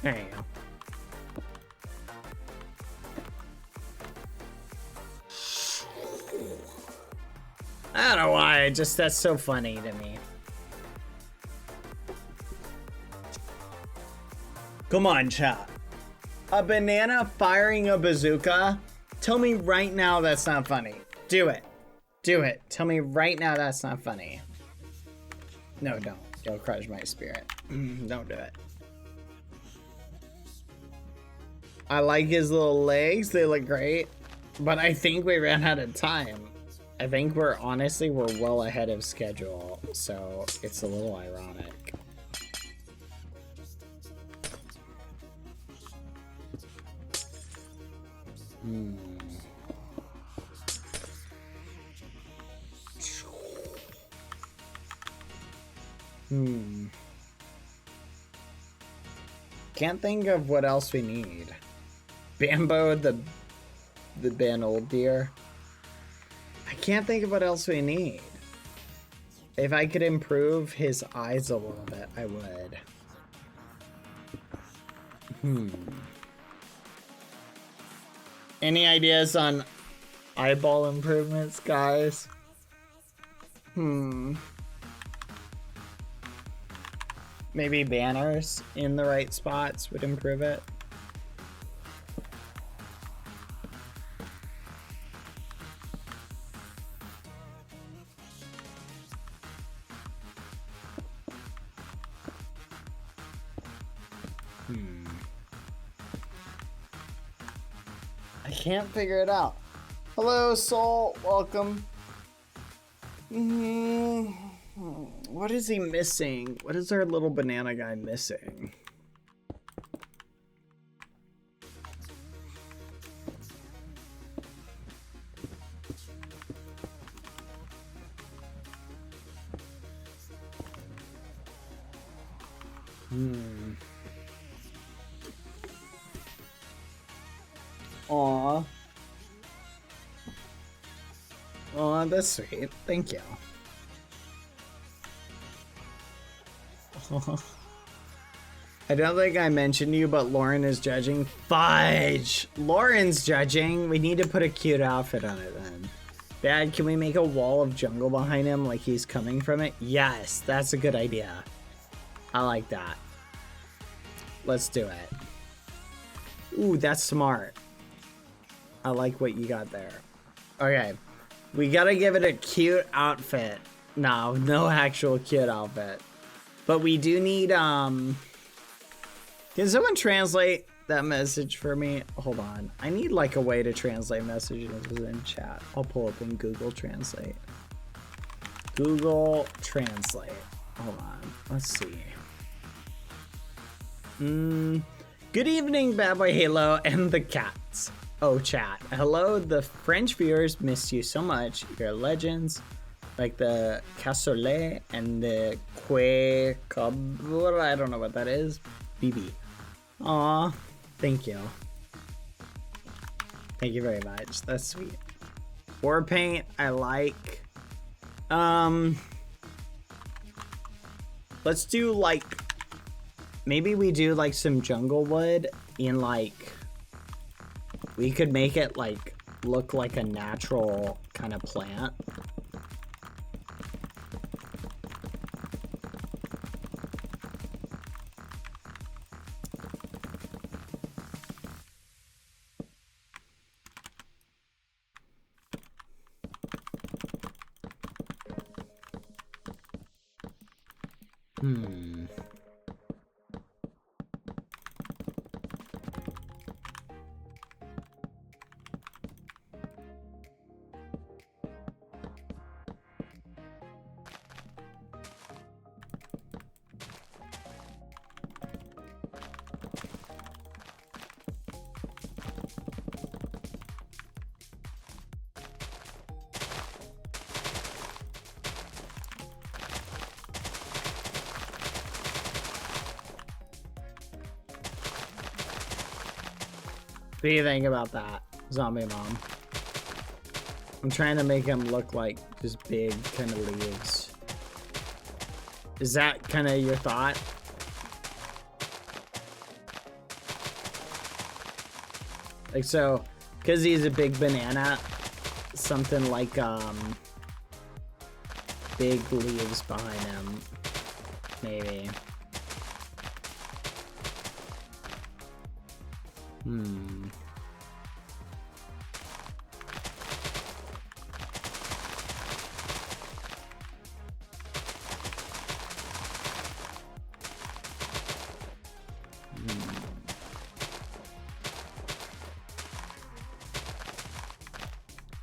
There you go. I don't know why, that's so funny to me. Come on, chat. A banana firing a bazooka? Tell me right now that's not funny. Do it. Do it. Tell me right now that's not funny. No, don't. You'll crush my spirit. Don't do it. I like his little legs. They look great. But I think we ran out of time. I think we're well ahead of schedule. So it's a little ironic. Can't think of what else we need. Bambo, the band Old Deer. I can't think of what else we need. If I could improve his eyes a little bit, I would. Any ideas on eyeball improvements, guys? Maybe banners in the right spots would improve it. I can't figure it out. Hello, Soul. Welcome. What is he missing? What is our little banana guy missing? Aw. Aw, that's sweet. Thank you. I don't think I mentioned you, but Lauren is judging. Fudge! Lauren's judging. We need to put a cute outfit on it then. Dad, can we make a wall of jungle behind him like he's coming from it? Yes, that's a good idea. I like that. Let's do it. Ooh, that's smart. I like what you got there. Okay. We gotta give it a cute outfit. No actual cute outfit. But we do need, can someone translate that message for me? Hold on. I need like a way to translate messages in chat. I'll pull up in Google Translate. Google Translate. Hold on. Let's see. Good evening, Bad Boy Halo and the cats. Oh, chat. Hello, the French viewers miss you so much. You're legends. Like the cassoulet and the que cabur, I don't know what that is. BB. Aw, thank you. Thank you very much. That's sweet. War paint, I like. Let's do like, maybe we do like some jungle wood in like, we could make it like look like a natural kind of plant. What do you think about that, Zombie Mom? I'm trying to make him look like just big kind of leaves. Is that kind of your thought? Like so, because he's a big banana, something like big leaves behind him, maybe.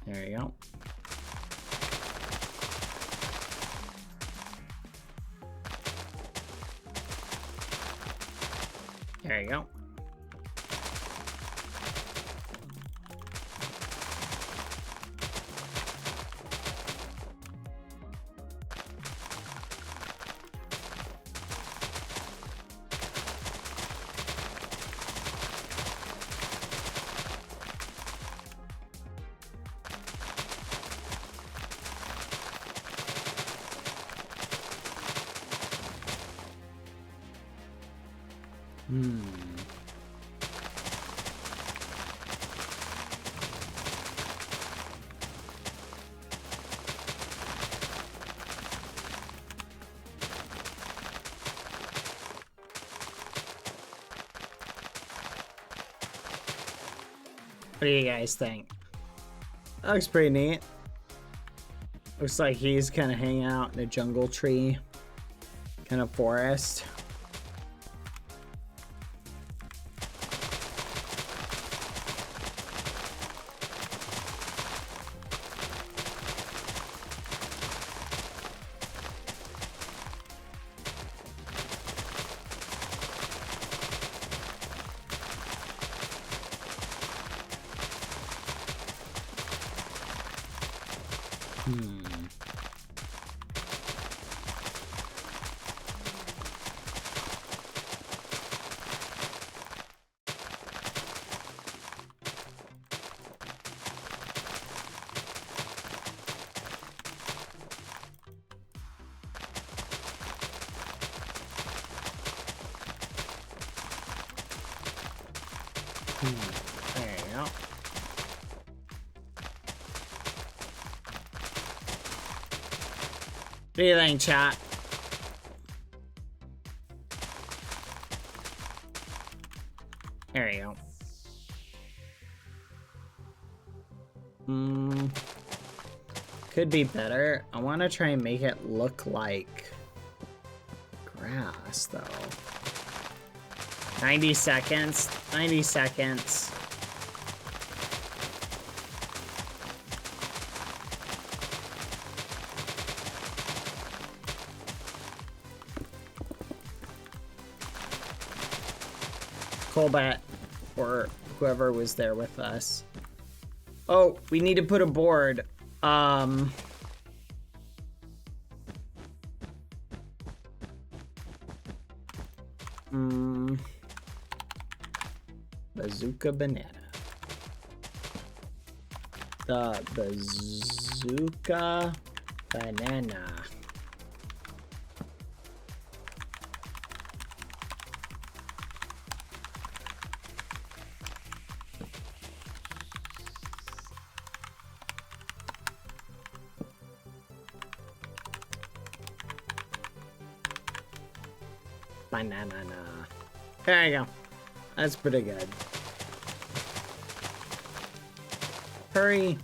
There you go. There you go. Hmm. What do you guys think? That looks pretty neat. Looks like he's kind of hanging out in a jungle tree, kind of forest. There you go. What do you think, chat? There you go. Could be better. I want to try and make it look like grass, though. 90 seconds. 90 seconds. Colbert, or whoever was there with us. Oh, we need to put a board. Bazooka banana. The bazooka banana. Banana. There you go. That's pretty good. Hurry.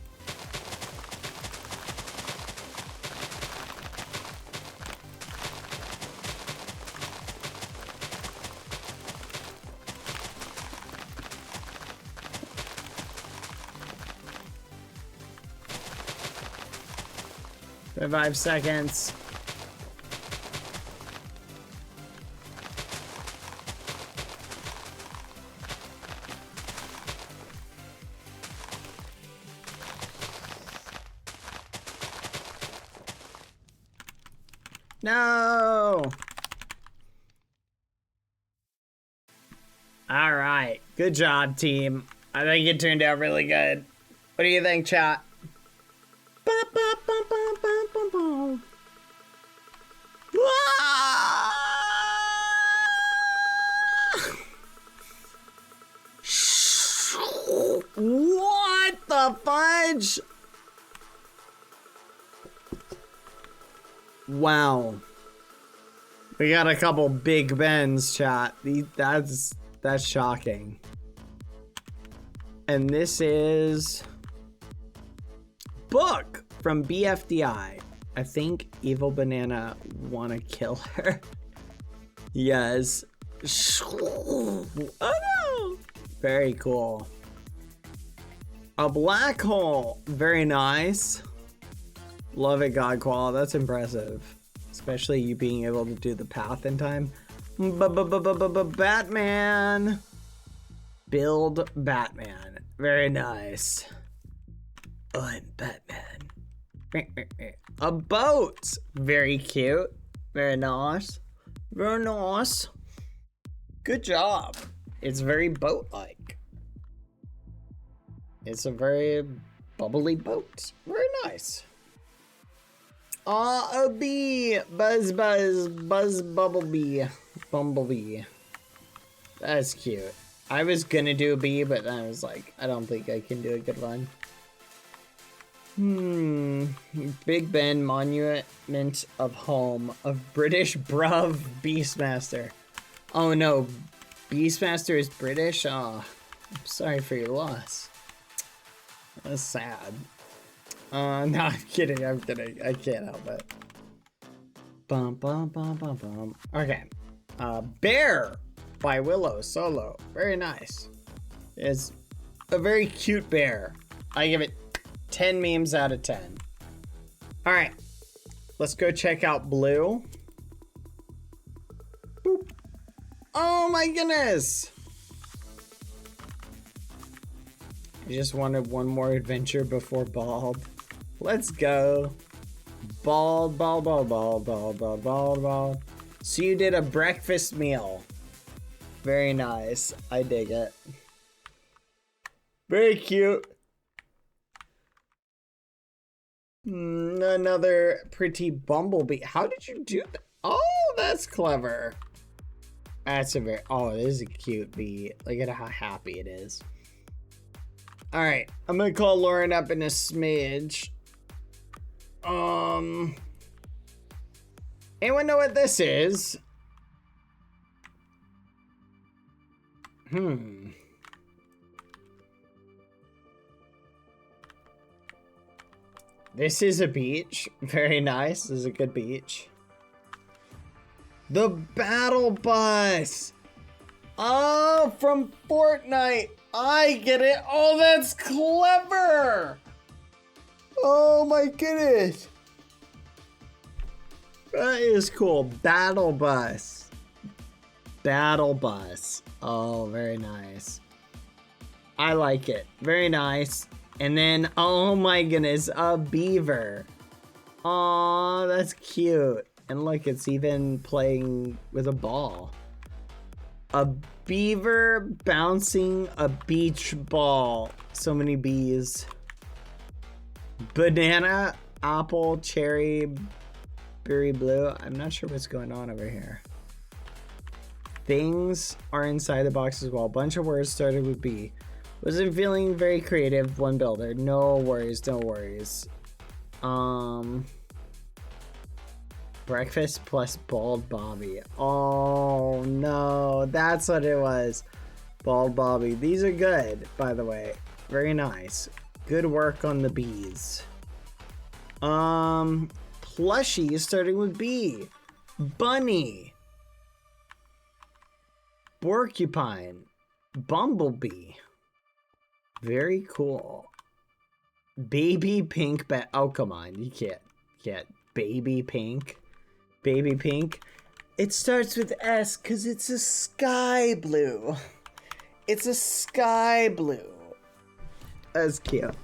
For 5 seconds. No! Alright. Good job, team. I think it turned out really good. What do you think, chat? What the fudge? Wow. We got a couple Big Bens, chat. That's shocking. And this is book from BFDI. I think Evil Banana wanna kill her. Yes. Oh no! Very cool. A black hole. Very nice. Love it, Godqual. That's impressive. Especially you being able to do the path in time. Batman. Build Batman. Very nice. I'm Batman. A boat. Very cute. Very nice. Very nice. Good job. It's very boat-like. It's a very bubbly boat. Very nice. A bee. Buzz, buzz, buzz, bumblebee. Bumblebee. That's cute. I was gonna do a bee, but then I was like, I don't think I can do a good one. Big Ben Monument of Home of British Bruv Beastmaster. Oh no, Beastmaster is British? Oh, I'm sorry for your loss. That's sad. No, I'm kidding, I can't help it. Bum, bum, bum, bum, bum. Okay. Bear by Willow Solo. Very nice. It's a very cute bear. I give it 10 memes out of 10. Alright. Let's go check out Blue. Boop. Oh my goodness! I just wanted one more adventure before Bald. Let's go. Bald, bald, bald, bald, bald, bald, bald, bald. So you did a breakfast meal. Very nice. I dig it. Very cute. Another pretty bumblebee. How did you do that? Oh, that's clever. That's a very... Oh, it is a cute bee. Look at how happy it is. Alright, I'm gonna call Lauren up in a smidge. Anyone know what this is? This is a beach. Very nice. This is a good beach. The battle bus. Oh, from Fortnite. I get it. Oh, that's clever. Oh my goodness. That is cool. Battle bus. Battle bus. Oh, very nice. I like it. Very nice. And then, oh my goodness, a beaver. Oh, that's cute. And look, it's even playing with a ball. A beaver bouncing a beach ball. So many bees. Banana, apple, cherry, berry blue. I'm not sure what's going on over here. Things are inside the box as well. A bunch of words started with B. Wasn't feeling very creative. One builder. No worries, no worries. Breakfast plus Bald Bobby. Oh no, that's what it was. Bald Bobby. These are good, by the way. Very nice. Good work on the bees. Plushie starting with B. Bunny. Porcupine. Bumblebee. Very cool. Baby pink oh, come on. You can't. Baby pink. Baby pink. It starts with S because it's a sky blue. It's a sky blue. That's cute.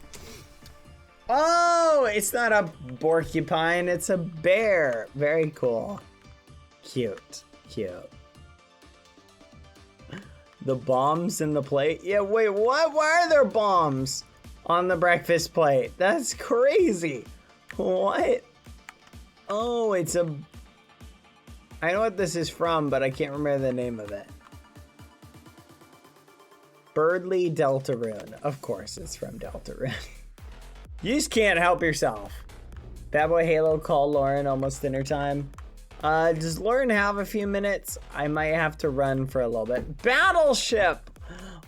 Oh, it's not a porcupine. It's a bear. Very cool. Cute. Cute. The bombs in the plate? Yeah, wait, what? Why are there bombs on the breakfast plate? That's crazy. What? Oh, it's a... I know what this is from, but I can't remember the name of it. Birdly Deltarune. Of course it's from Deltarune. You just can't help yourself. Bad Boy Halo, call Lauren, almost dinner time. Does Lauren have a few minutes? I might have to run for a little bit. Battleship!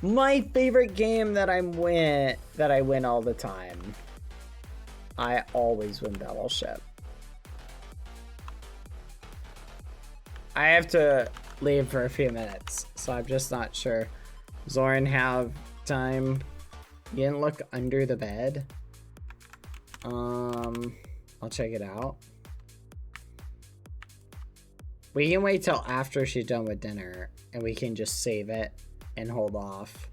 My favorite game that I win all the time. I always win Battleship. I have to leave for a few minutes, so I'm just not sure. Does Lauren have time? You didn't look under the bed? I'll check it out. We can wait till after she's done with dinner, and we can just save it and hold off.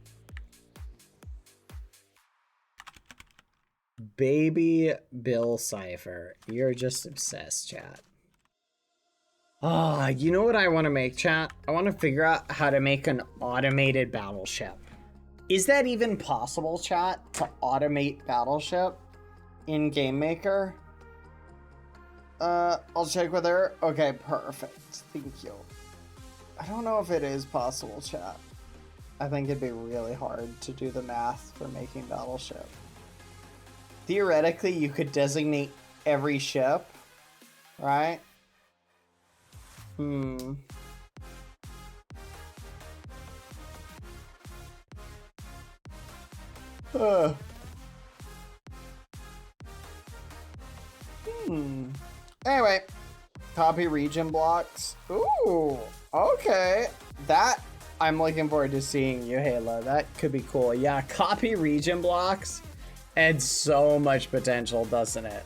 Baby Bill Cipher. You're just obsessed, chat. You know what I want to make, chat? I want to figure out how to make an automated battleship. Is that even possible, chat? To automate battleship in Game Maker? I'll check with her. Okay, perfect. Thank you. I don't know if it is possible, chat. I think it'd be really hard to do the math for making Battleship. Theoretically, you could designate every ship, right? Uh. Anyway, copy region blocks. Ooh, okay. That, I'm looking forward to seeing you, Halo. That could be cool. Yeah, copy region blocks adds so much potential, doesn't it?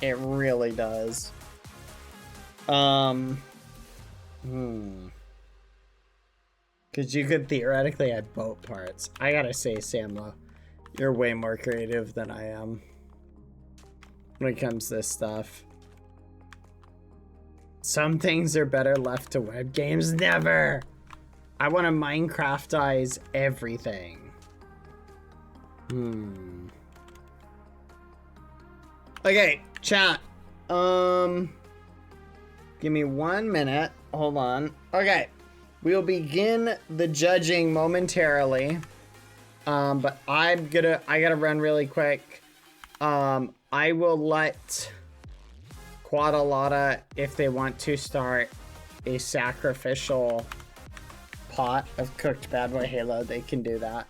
It really does. Because you could theoretically add boat parts. I gotta say, Samlo, you're way more creative than I am when it comes to this stuff. Some things are better left to web games. Never! I want to Minecraftize everything. Okay, chat. Give me 1 minute. Hold on. Okay. We'll begin the judging momentarily. But I gotta run really quick. I will let Quadalata, if they want to start a sacrificial pot of cooked Bad Boy Halo, they can do that.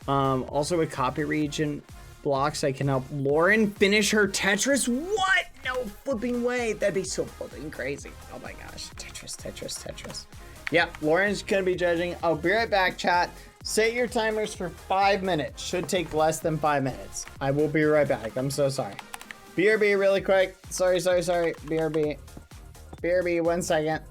Also with copy region blocks, I can help Lauren finish her Tetris. What? No flipping way. That'd be so flipping crazy. Oh my gosh. Tetris. Yeah, Lauren's gonna be judging. I'll be right back, chat. Set your timers for 5 minutes. Should take less than 5 minutes. I will be right back. I'm so sorry. BRB really quick. Sorry. BRB, 1 second.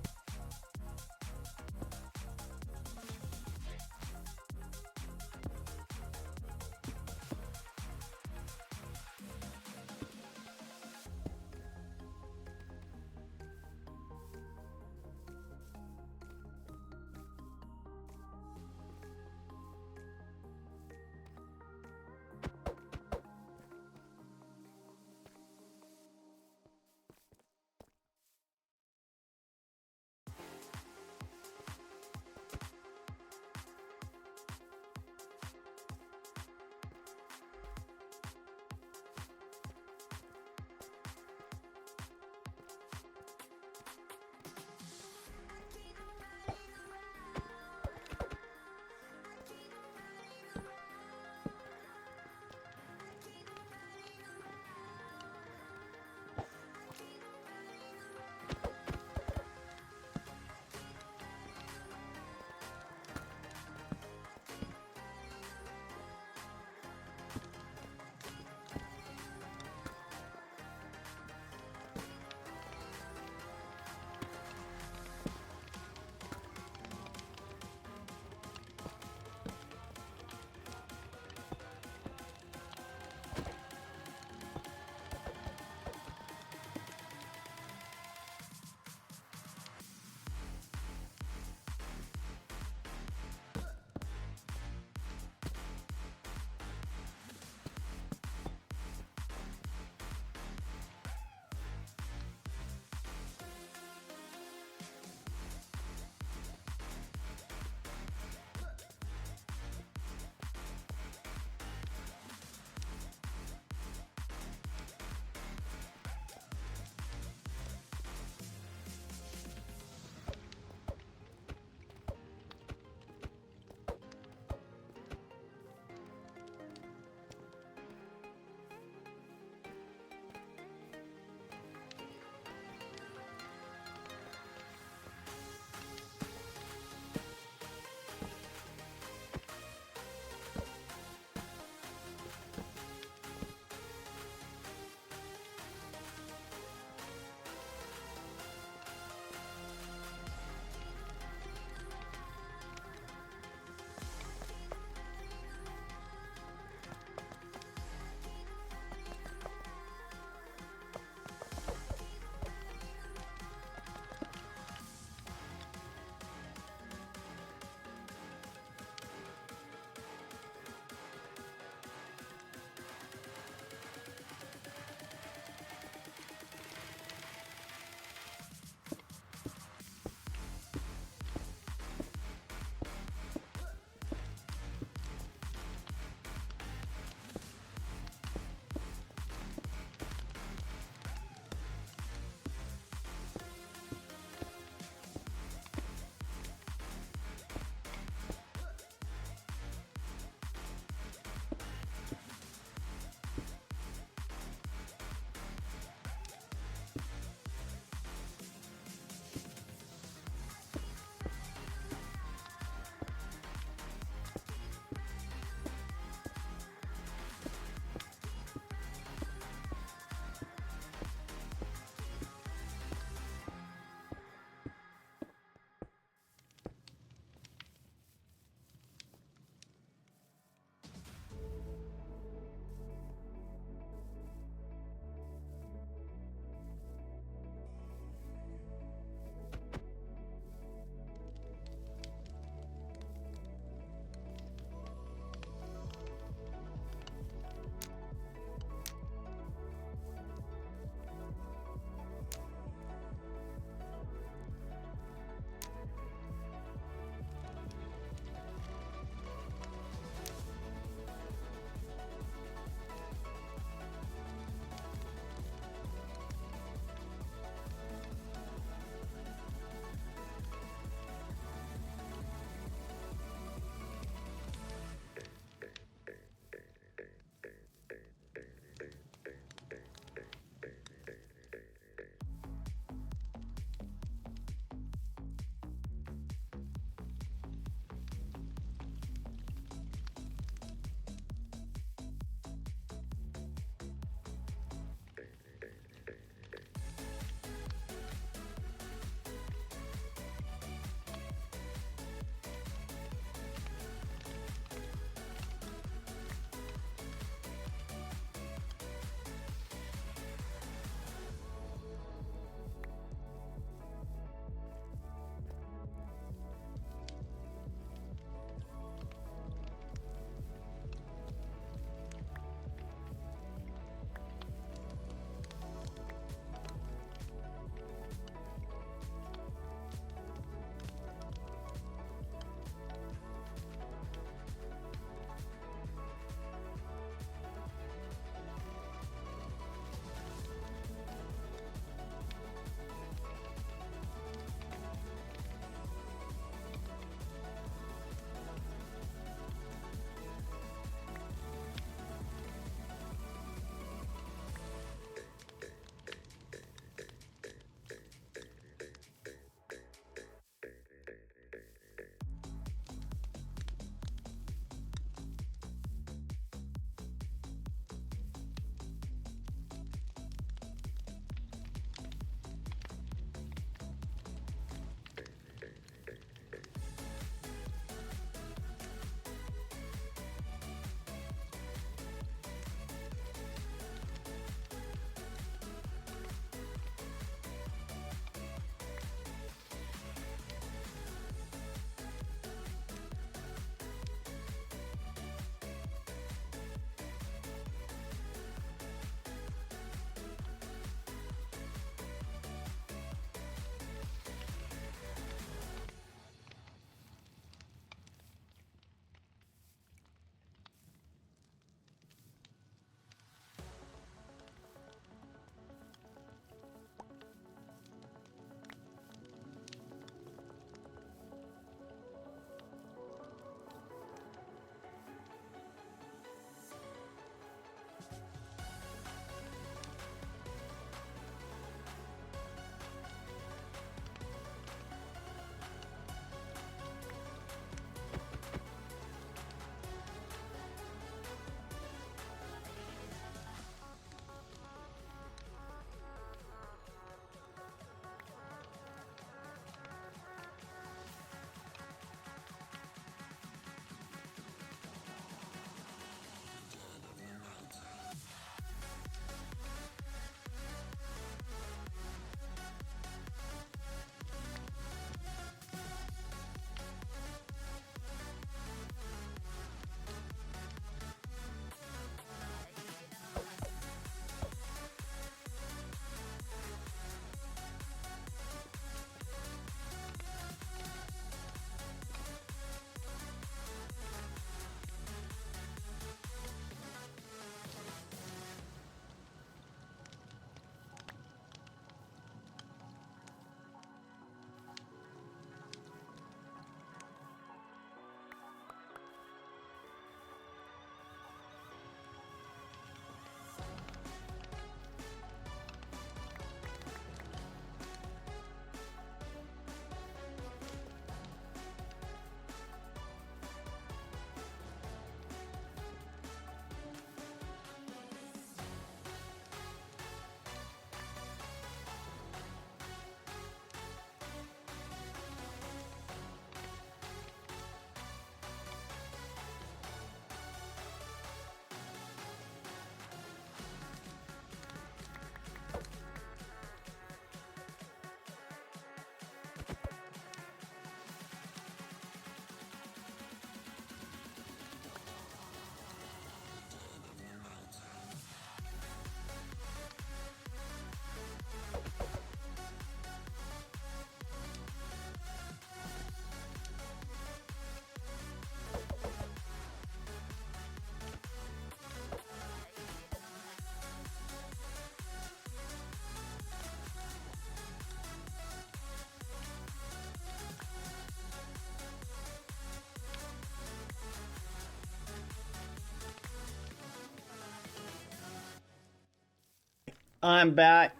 I'm back.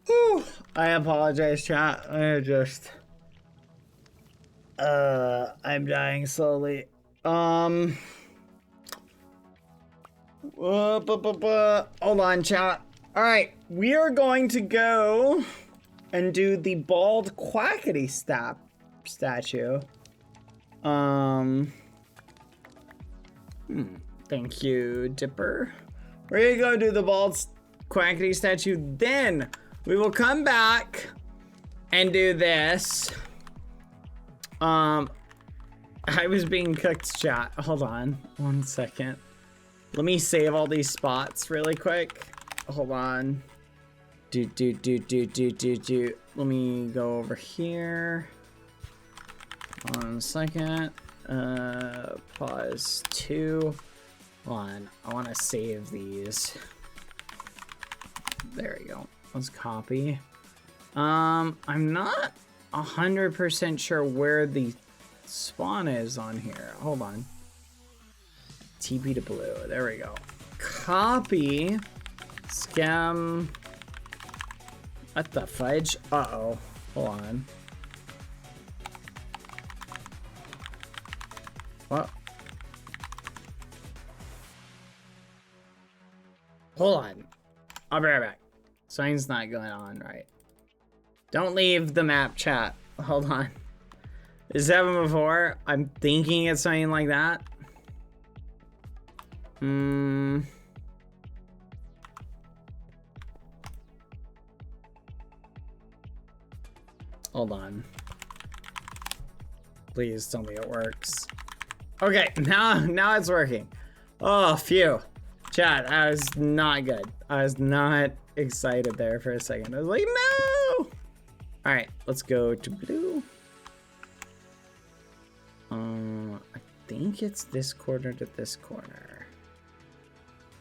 Whew. I apologize, chat. I'm dying slowly. Hold on, chat. All right, we are going to go and do the bald quackity statue. Thank you, Dipper. We're gonna go do the bald quackity statue. Then we will come back and do this. I was being cooked, chat. Hold on 1 second. Let me save all these spots really quick. Hold on. Let me go over here. 1 second. Pause 2. Hold on. I want to save these. There we go. Let's copy. I'm not 100% sure where the spawn is on here. Hold on. TP to blue. There we go. Copy. Scam. What the fudge? Uh-oh. Hold on. What? Hold on. I'll be right back. Something's not going on right. Don't leave the map, chat. Hold on. Is that happened before? I'm thinking it's something like that. Hold on. Please tell me it works. Okay, now it's working. Oh, phew. Chat, I was not good. I was not excited there for a second. I was like, no! Alright, let's go to blue. I think it's this corner to this corner.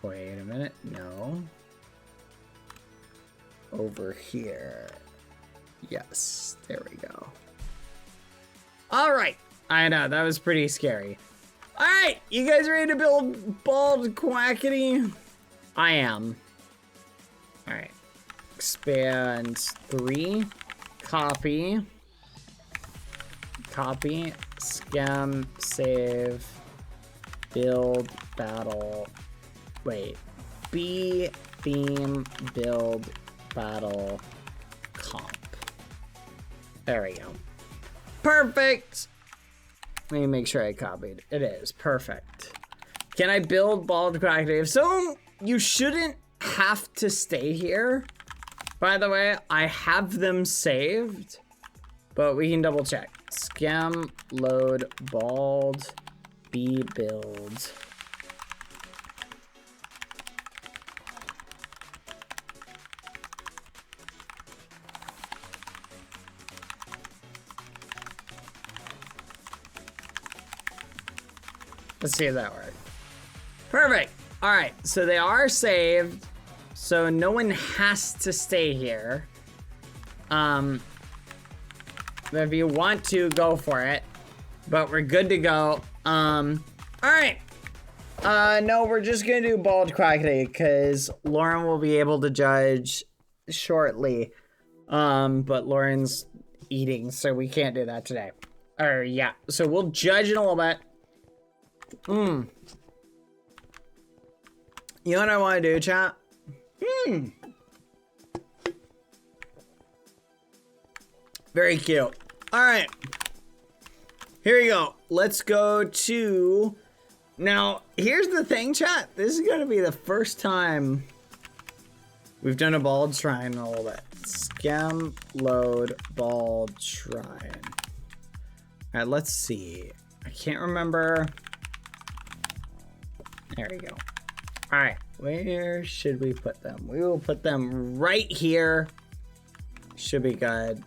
Wait a minute. No. Over here. Yes, there we go. Alright. I know, that was pretty scary. Alright, you guys ready to build bald quackity? I am. Alright. Expand 3. Copy. Copy. Scam. Save. Build. Battle. Wait. B. Theme. Build. Battle. Comp. There we go. Perfect! Let me make sure I copied. It is. Perfect. Can I build bald quackity? If so, you shouldn't have to stay here. By the way, I have them saved, but we can double check. Scam load bald B build. Let's see if that works. Perfect. All right, so they are saved, so no one has to stay here. But if you want to, go for it. But we're good to go. All right. No, we're just gonna do bald quackity because Lauren will be able to judge shortly. But Lauren's eating, so we can't do that today. Or yeah, so we'll judge in a little bit. You know what I want to do, chat? Very cute. All right. Here we go. Let's go to... Now, here's the thing, chat. This is going to be the first time we've done a bald shrine in a little bit. Scam load bald shrine. All right, let's see. I can't remember... There we go. All right, where should we put them? We will put them right here. Should be good.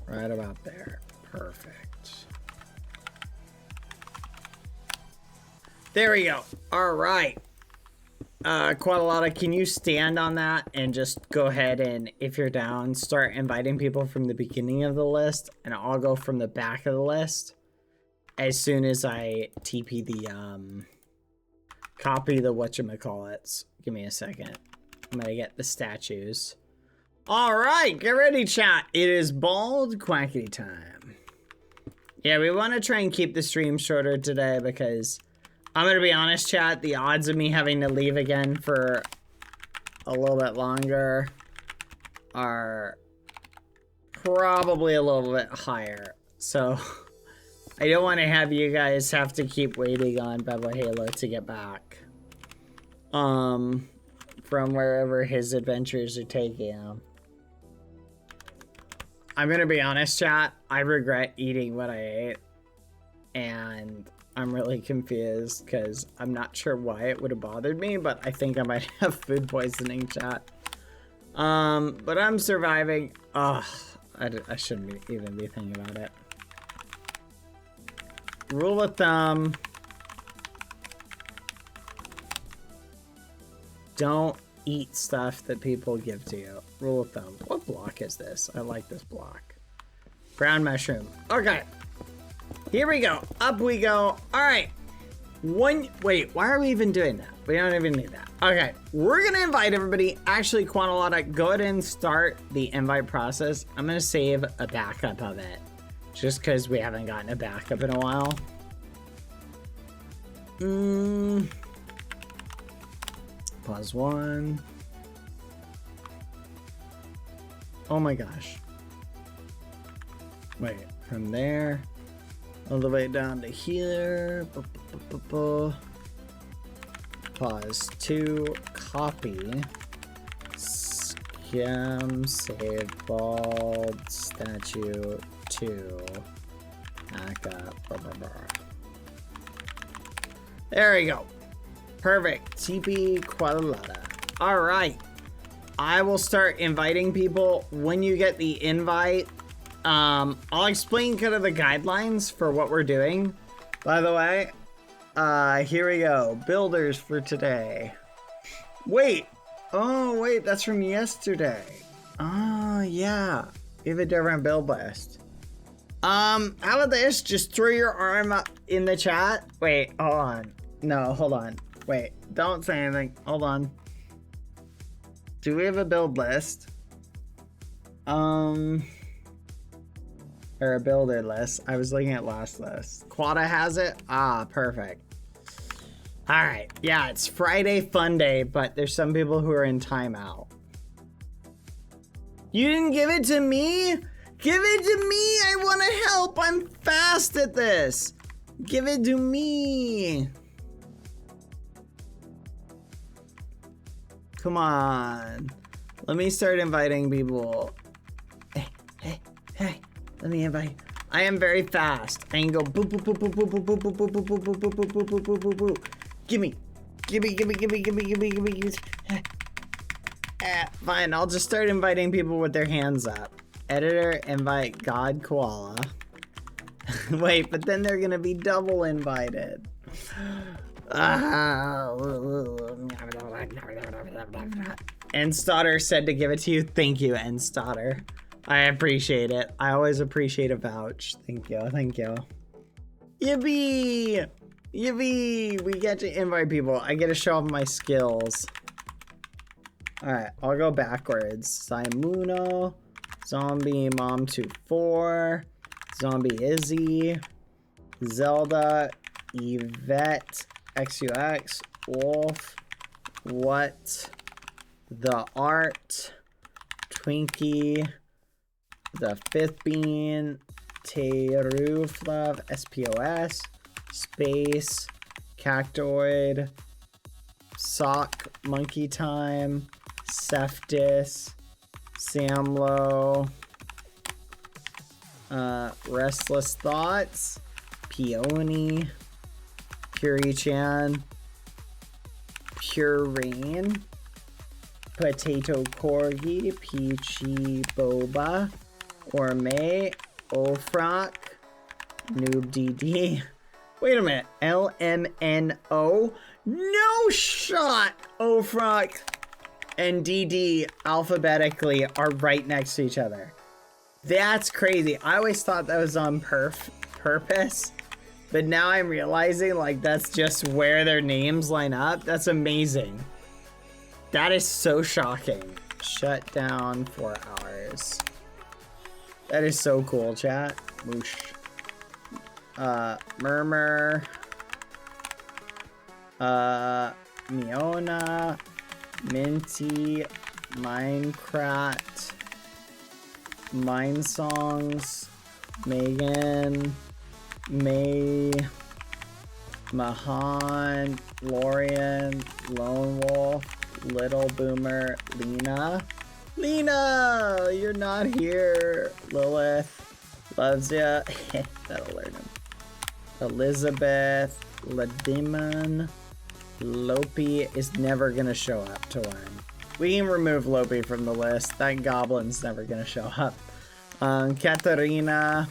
Right about there. Perfect. There we go. All right. Qualalata, can you stand on that and just go ahead and, if you're down, start inviting people from the beginning of the list, and I'll go from the back of the list. as soon as I TP the copy the whatchamacallits. Give me a second. I'm gonna get the statues. All right, get ready, chat. It is bald quackity time. Yeah, we want to try and keep the stream shorter today because I'm gonna be honest, chat. The odds of me having to leave again for a little bit longer are probably a little bit higher. So I don't want to have you guys have to keep waiting on Bevel Halo to get back. From wherever his adventures are taking him. I'm gonna be honest, chat. I regret eating what I ate. And I'm really confused because I'm not sure why it would have bothered me, but I think I might have food poisoning, chat. But I'm surviving. Ugh, I shouldn't even be thinking about it. Rule of thumb. Don't eat stuff that people give to you. Rule of thumb. What block is this? I like this block. Brown mushroom. Okay. Here we go. Up we go. All right. Wait, why are we even doing that? We don't even need that. Okay. We're going to invite everybody. Actually, Quantalotta, go ahead and start the invite process. I'm going to save a backup of it. Just because we haven't gotten a backup in a while. Pause one. Oh my gosh. Wait, from there all the way down to here. Pause 2, copy. Scam, save, bald, statue 2. Backup, blah, blah, blah. There we go. Perfect. TP Quantalotta. All right. I will start inviting people. When you get the invite, I'll explain kind of the guidelines for what we're doing. By the way, here we go. Builders for today. Wait. Oh, wait. That's from yesterday. Oh, yeah. We have a different build list. How about this? Just throw your arm up in the chat. Wait, hold on. No, hold on. Wait, don't say anything. Hold on. Do we have a build list? Or a builder list. I was looking at last list. Quada has it? Ah, perfect. All right. Yeah, it's Friday fun day, but there's some people who are in timeout. You didn't give it to me? Give it to me. I want to help. I'm fast at this. Give it to me. Come on. Let me start inviting people. Hey. Let me invite. I am very fast. I can go boop boop boop boop boop boop boop boop boop boop boop boop boop boop boop boop boop boop. Gimme. Fine, I'll just start inviting people with their hands up. Editor, invite God Koala. Wait, but then they're gonna be double invited. Enstotter said to give it to you. Thank you, Enstotter. I appreciate it. I always appreciate a vouch. Thank you. Thank you. Yippee! Yippee! We get to invite people. I get to show off my skills. Alright, I'll go backwards. Saimuno. Zombie Mom 24. Zombie Izzy. Zelda. Yvette. XUX. Wolf. What? The Art. Twinkie. The Fifth Bean. Teruflove. SPOS. Space. Cactoid. Sock. Monkey Time. Cephtus. Samlo. Restless Thoughts. Peony. Puri-chan. Pure Rain. Potato Corgi. Peachy Boba. Orme. Ofrock. Noob DD. Wait a minute. LMNO. No shot! Ofrock and DD alphabetically are right next to each other. That's crazy. I always thought that was on purpose. But now I'm realizing like that's just where their names line up. That's amazing. That is so shocking. Shut down for hours. That is so cool, chat. Whoosh. Murmur. Miona. Minty. Minecraft. Mine Songs. Megan. May. Mahan. Lorian. Lone Wolf. Little Boomer. Lena. Lena! You're not here. Lilith. Loves ya. That'll learn him. Elizabeth. Ladimon. Lopi is never gonna show up to learn. We can remove Lopi from the list. That goblin's never gonna show up. Katarina.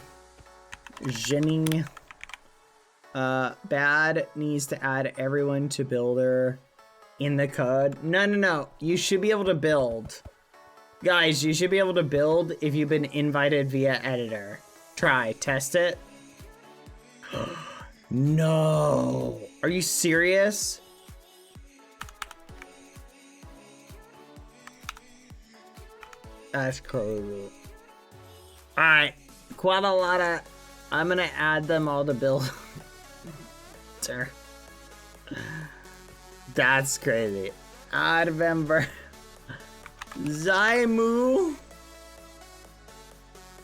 Jenny. Bad needs to add everyone to builder in the code. No. You should be able to build. Guys, you should be able to build if you've been invited via editor. Try, test it. No. Are you serious? That's crazy. Alright, quite a lot of... I'm gonna add them all to build. Sure. That's crazy. Advember. Zaimu.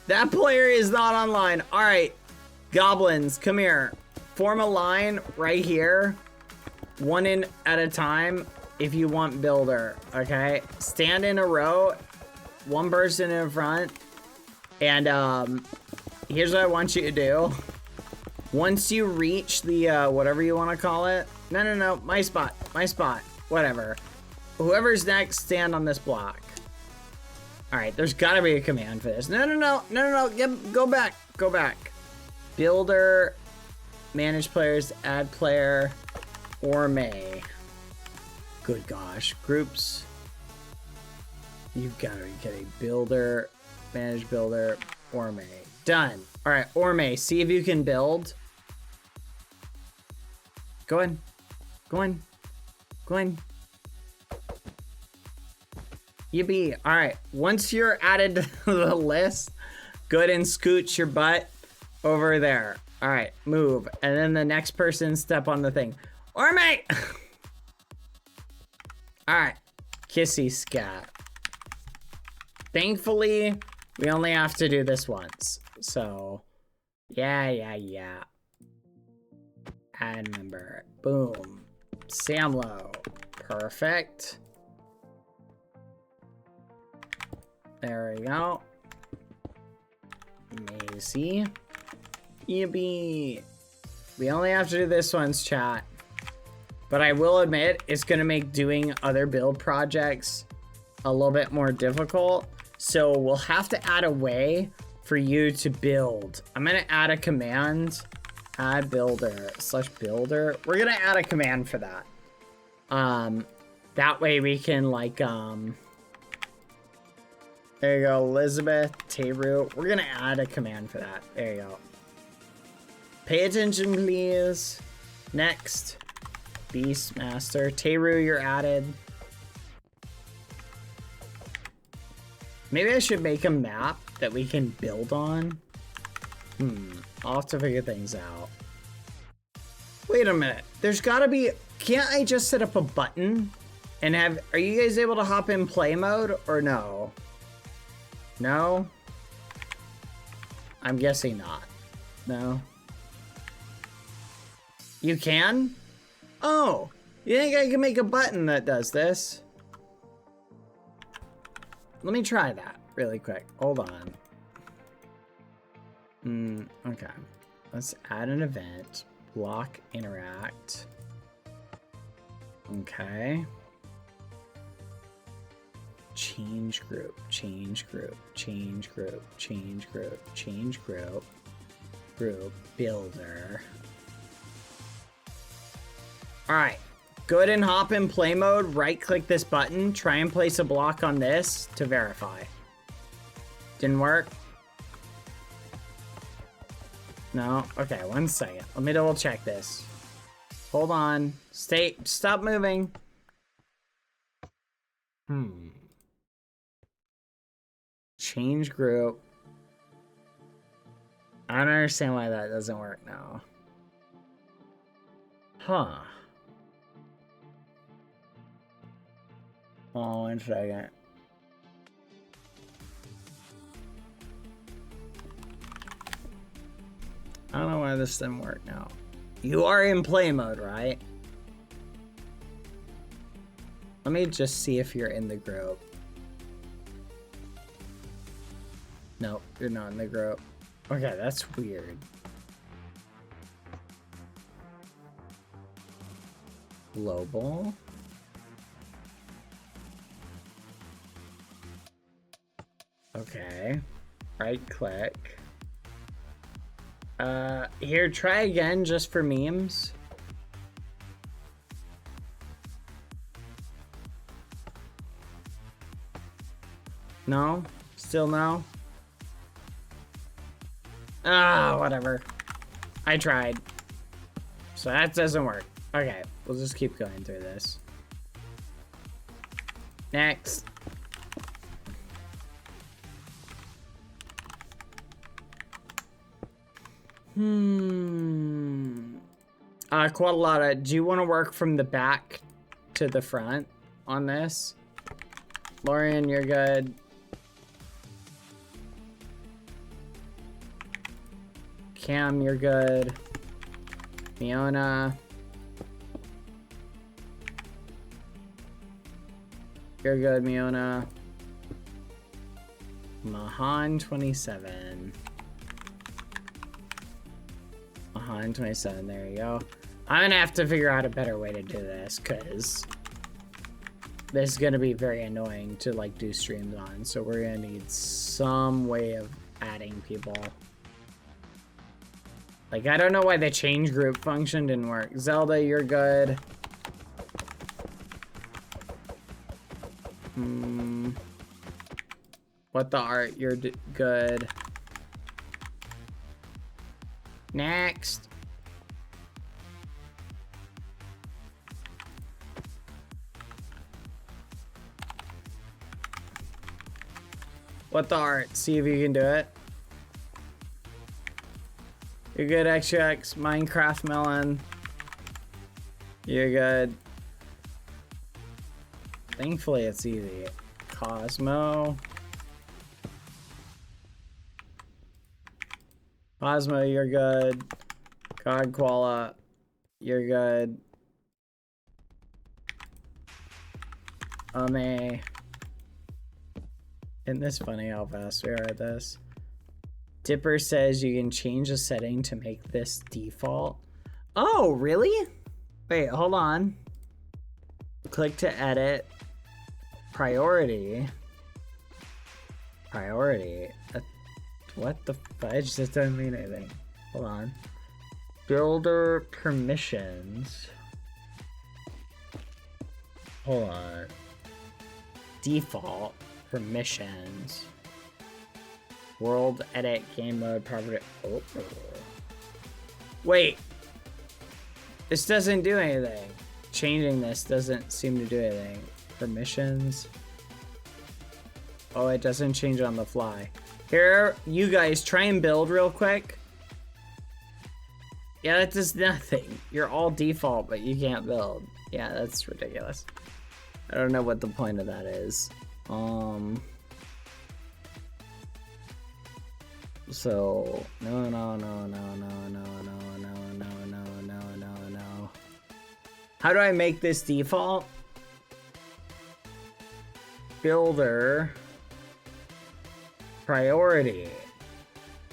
That player is not online. Alright. Goblins, come here. Form a line right here. One in at a time if you want builder. Okay? Stand in a row. One person in front. And here's what I want you to do. Once you reach the whatever you want to call it. No. My spot. Whatever. Whoever's next, stand on this block. Alright, there's gotta be a command for this. No. Go back. Builder, manage players, add player, or may. Good gosh. Groups. You've gotta be kidding. Builder, manage builder, or may. Done. Alright, or may. See if you can build. Go in. Yippee. Alright, once you're added to the list, go ahead and scooch your butt over there. Alright, move. And then the next person step on the thing. Or mate! Alright, kissy scat. Thankfully, we only have to do this once. So, yeah. Add member. Boom. Samlo. Perfect. There we go. Maisie. Yippee. We only have to do this once, chat. But I will admit, it's going to make doing other build projects a little bit more difficult. So we'll have to add a way for you to build. I'm going to add a command. Add builder / builder. We're going to add a command for that. That way we can like, there you go, Elizabeth, Teru. We're gonna add a command for that. There you go. Pay attention, please. Next. Beastmaster. Teru, you're added. Maybe I should make a map that we can build on. I'll have to figure things out. Wait a minute. There's gotta be... Can't I just set up a button and have... Are you guys able to hop in play mode or no? No? I'm guessing not. No? You can? Oh! You think I can make a button that does this? Let me try that really quick. Hold on. Okay. Let's add an event. Block interact. Okay. Change group, group builder. All right, go ahead and hop in play mode, right click this button, try and place a block on this to verify. Didn't work. No? Okay, 1 second. Let me double check this. Hold on. Stop moving. Change group. I don't understand why that doesn't work now. Huh. Oh, 1 second. I don't know why this didn't work now. You are in play mode, right? Let me just see if you're in the group. Nope, you're not in the group. Okay, that's weird. Global. Okay. Right click. Here, try again just for memes. No? Still no? Ah, whatever. I tried. So that doesn't work. Okay, we'll just keep going through this. Next. Quadrata, do you want to work from the back to the front on this? Lorian, you're good. Cam, you're good. Miona. You're good, Miona. Mahan 27. Mahan 27, there you go. I'm gonna have to figure out a better way to do this, because this is gonna be very annoying to like do streams on, so we're gonna need some way of adding people. Like, I don't know why the change group function didn't work. Zelda, you're good. What the art, you're good. Next. What the art? See if you can do it. You're good, XX. Minecraft Melon. You're good. Thankfully, it's easy. Cosmo. Cosmo, you're good. God Koala, you're good. Isn't this funny how fast we are at this? Dipper says you can change a setting to make this default. Oh, really? Wait, hold on. Click to edit. Priority. Priority. What the fudge? This doesn't mean anything. Hold on. Builder permissions. Hold on. Default permissions. World edit game mode property. Oh. Wait. This doesn't do anything. Changing this doesn't seem to do anything. Permissions. Oh, it doesn't change on the fly. Here, you guys try and build real quick. Yeah, that does nothing. You're all default, but you can't build. Yeah, that's ridiculous. I don't know what the point of that is. So no. How do I make this default? Builder priority.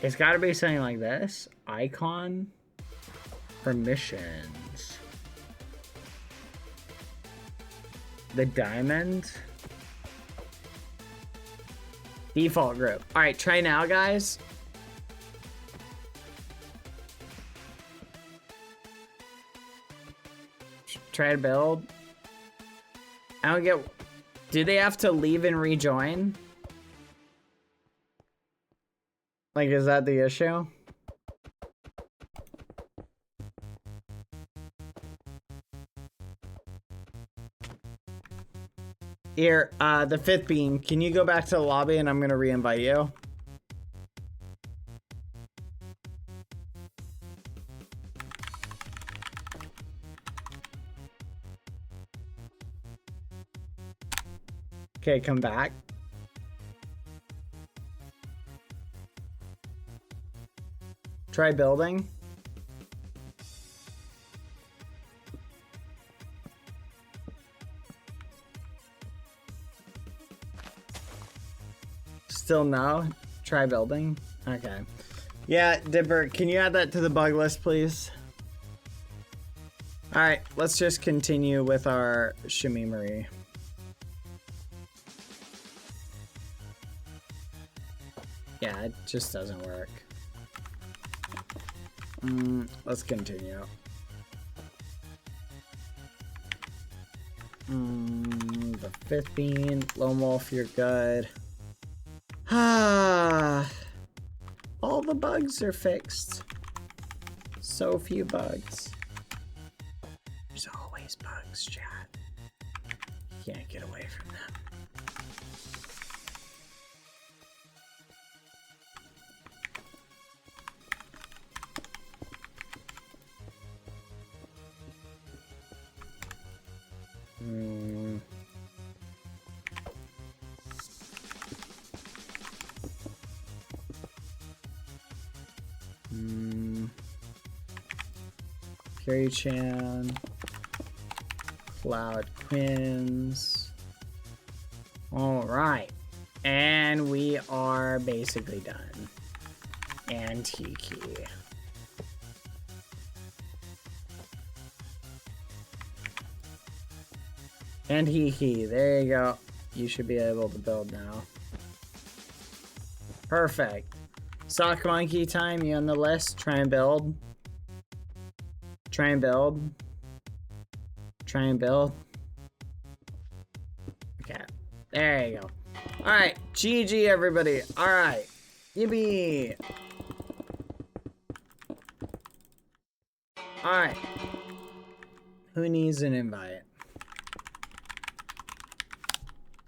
It's got to be something like this. Icon permissions. The diamond default group. All right, try now, guys. Try to build. I don't get. Do they have to leave and rejoin? Like, is that the issue? Here, the fifth beam. Can you go back to the lobby and I'm gonna re-invite you? Okay, come back. Try building. Still no? Try building? Okay. Yeah, Dipper, can you add that to the bug list, please? Alright, let's just continue with our Shimmy Marie. Yeah, it just doesn't work. Let's continue. The fifth bean. Lone Wolf, you're good. Ah, all the bugs are fixed. So few bugs. There's always bugs, chat. You can't get away from them. Carrie-chan, Cloud Quins. All right, and we are basically done. And Tiki. And Hee. There you go. You should be able to build now. Perfect. Sock Monkey time, you on the list? Try and build. Try and build. Try and build. Okay. There you go. Alright. GG, everybody. Alright. Yippee. Alright. Who needs an invite?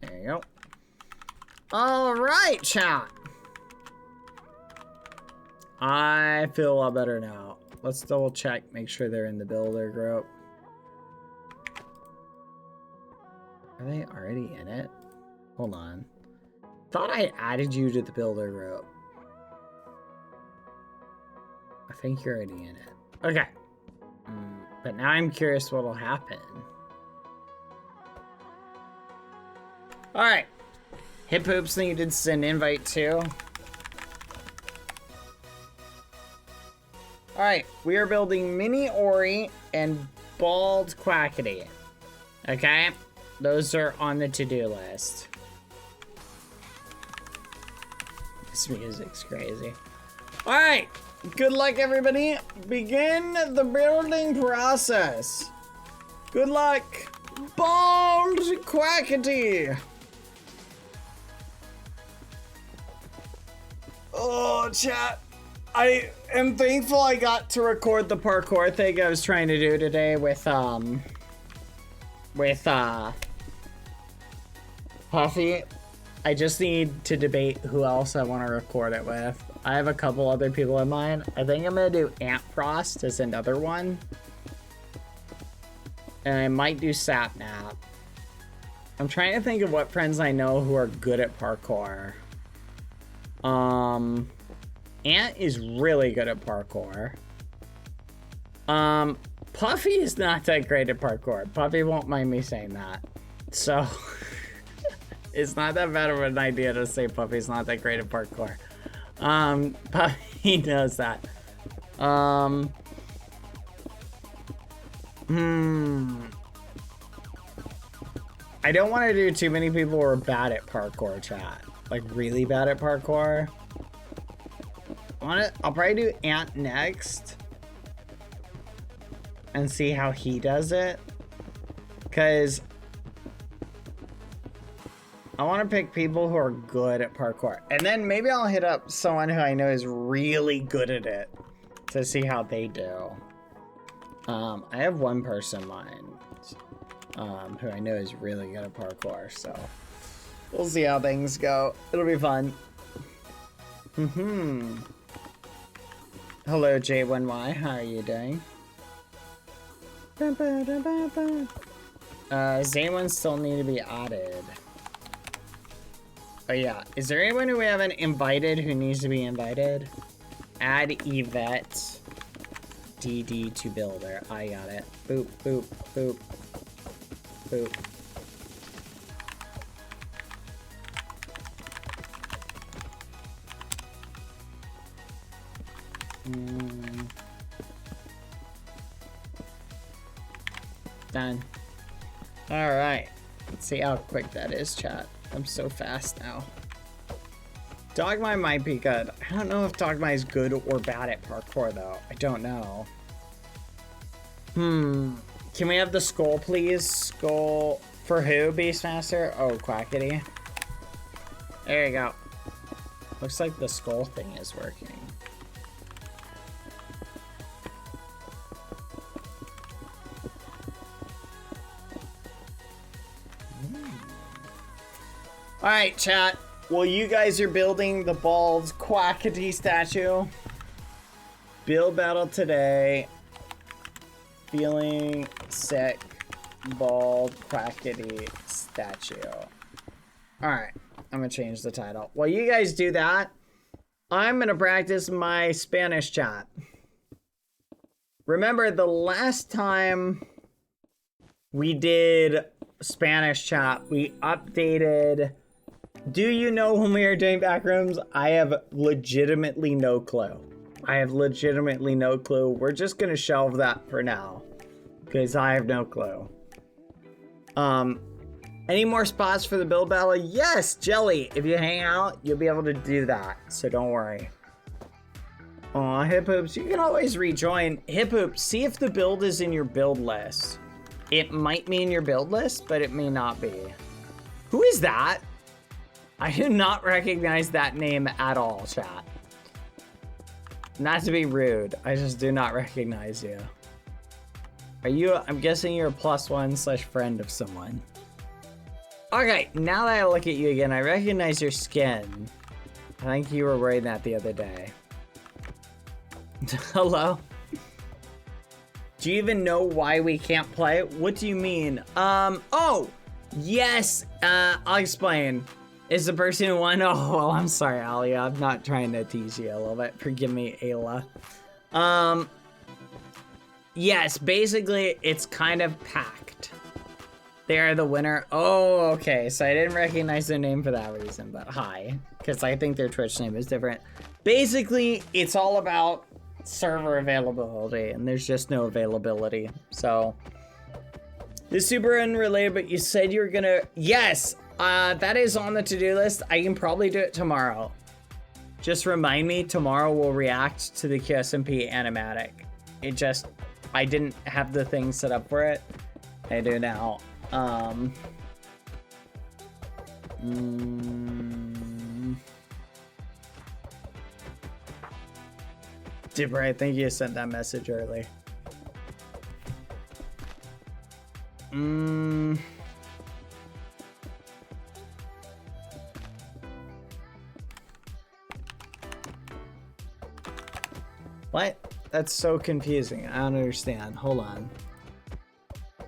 There you go. Alright, chat. I feel a lot better now. Let's double check, make sure they're in the builder group. Are they already in it? Hold on. Thought I added you to the builder group. I think you're already in it. Okay. But now I'm curious what'll happen. Alright. Hip Hoops needed an invite too. Alright, we are building Mini Ori and Bald Quackity. Okay? Those are on the to-do list. This music's crazy. Alright, good luck everybody. Begin the building process. Good luck, Bald Quackity. Oh, chat. I am thankful I got to record the parkour thing I was trying to do today with Puffy. I just need to debate who else I want to record it with. I have a couple other people in mind. I think I'm gonna do Ant Frost as another one. And I might do Sapnap. I'm trying to think of what friends I know who are good at parkour. Ant is really good at parkour. Puffy is not that great at parkour. Puffy won't mind me saying that. So, it's not that bad of an idea to say Puffy's not that great at parkour. Puffy knows that. I don't want to do too many people who are bad at parkour, chat. Like, really bad at parkour. I'll probably do Ant next and see how he does it, because I want to pick people who are good at parkour, and then maybe I'll hit up someone who I know is really good at it to see how they do. I have one person in mind. who I know is really good at parkour, so we'll see how things go. It'll be fun. Hello, J1Y. How are you doing? Does anyone still need to be added? Oh yeah, is there anyone who we haven't invited who needs to be invited? Add Yvette DD to builder. I got it. Boop, boop, boop, boop. Done. Alright. Let's see how quick that is, chat. I'm so fast now. Dogma might be good. I don't know if Dogma is good or bad at parkour, though. I don't know. Can we have the skull, please? Skull for who, Beastmaster? Oh, Quackity. There you go. Looks like the skull thing is working. Alright, chat. Well, you guys are building the bald Quackity statue. Build battle today. Feeling sick. Bald Quackity statue. Alright. I'm gonna change the title. While you guys do that, I'm gonna practice my Spanish chat. Remember, the last time we did Spanish chat, we updated... Do you know when we are doing backrooms? I have legitimately no clue. We're just gonna shelve that for now, because I have no clue. Any more spots for the build battle? Yes, Jelly. If you hang out, you'll be able to do that, so don't worry. Aw, Hip Hoops, you can always rejoin. Hip Hoops, see if the build is in your build list. It might be in your build list, but it may not be. Who is that? I do not recognize that name at all, chat. Not to be rude, I just do not recognize you. Are you, I'm guessing you're a +1/friend of someone. Okay, now that I look at you again, I recognize your skin. I think you were wearing that the other day. Hello? Do you even know why we can't play? What do you mean? Oh! Yes! I'll explain. Is the person who won? Oh, well, I'm sorry, Alia. I'm not trying to tease you a little bit. Forgive me, Ayla. Yes, basically, it's kind of packed. They are the winner. Oh, okay. So I didn't recognize their name for that reason, but hi. Because I think their Twitch name is different. Basically, it's all about server availability, and there's just no availability. So, this is super unrelated, but you said you were gonna... Yes! That is on the to-do list. I can probably do it tomorrow. Just remind me, tomorrow we'll react to the QSMP animatic. It just... I didn't have the thing set up for it. I do now. Dipper, I think you sent that message early. What? That's so confusing. I don't understand. Hold on.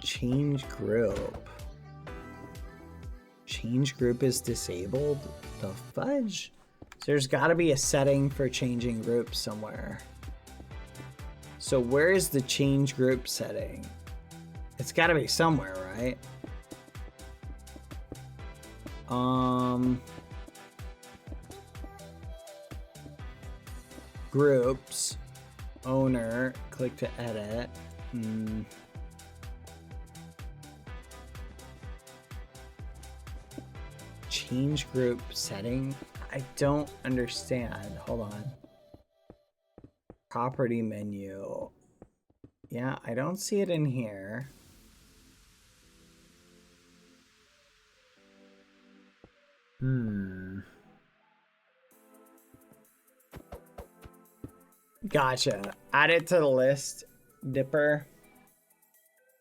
Change group. Change group is disabled? The fudge? So there's got to be a setting for changing groups somewhere. So where is the change group setting? It's got to be somewhere, right? Groups. Owner. Click to edit. Change group setting? I don't understand. Hold on. Property menu. Yeah, I don't see it in here. Gotcha. Add it to the list, Dipper.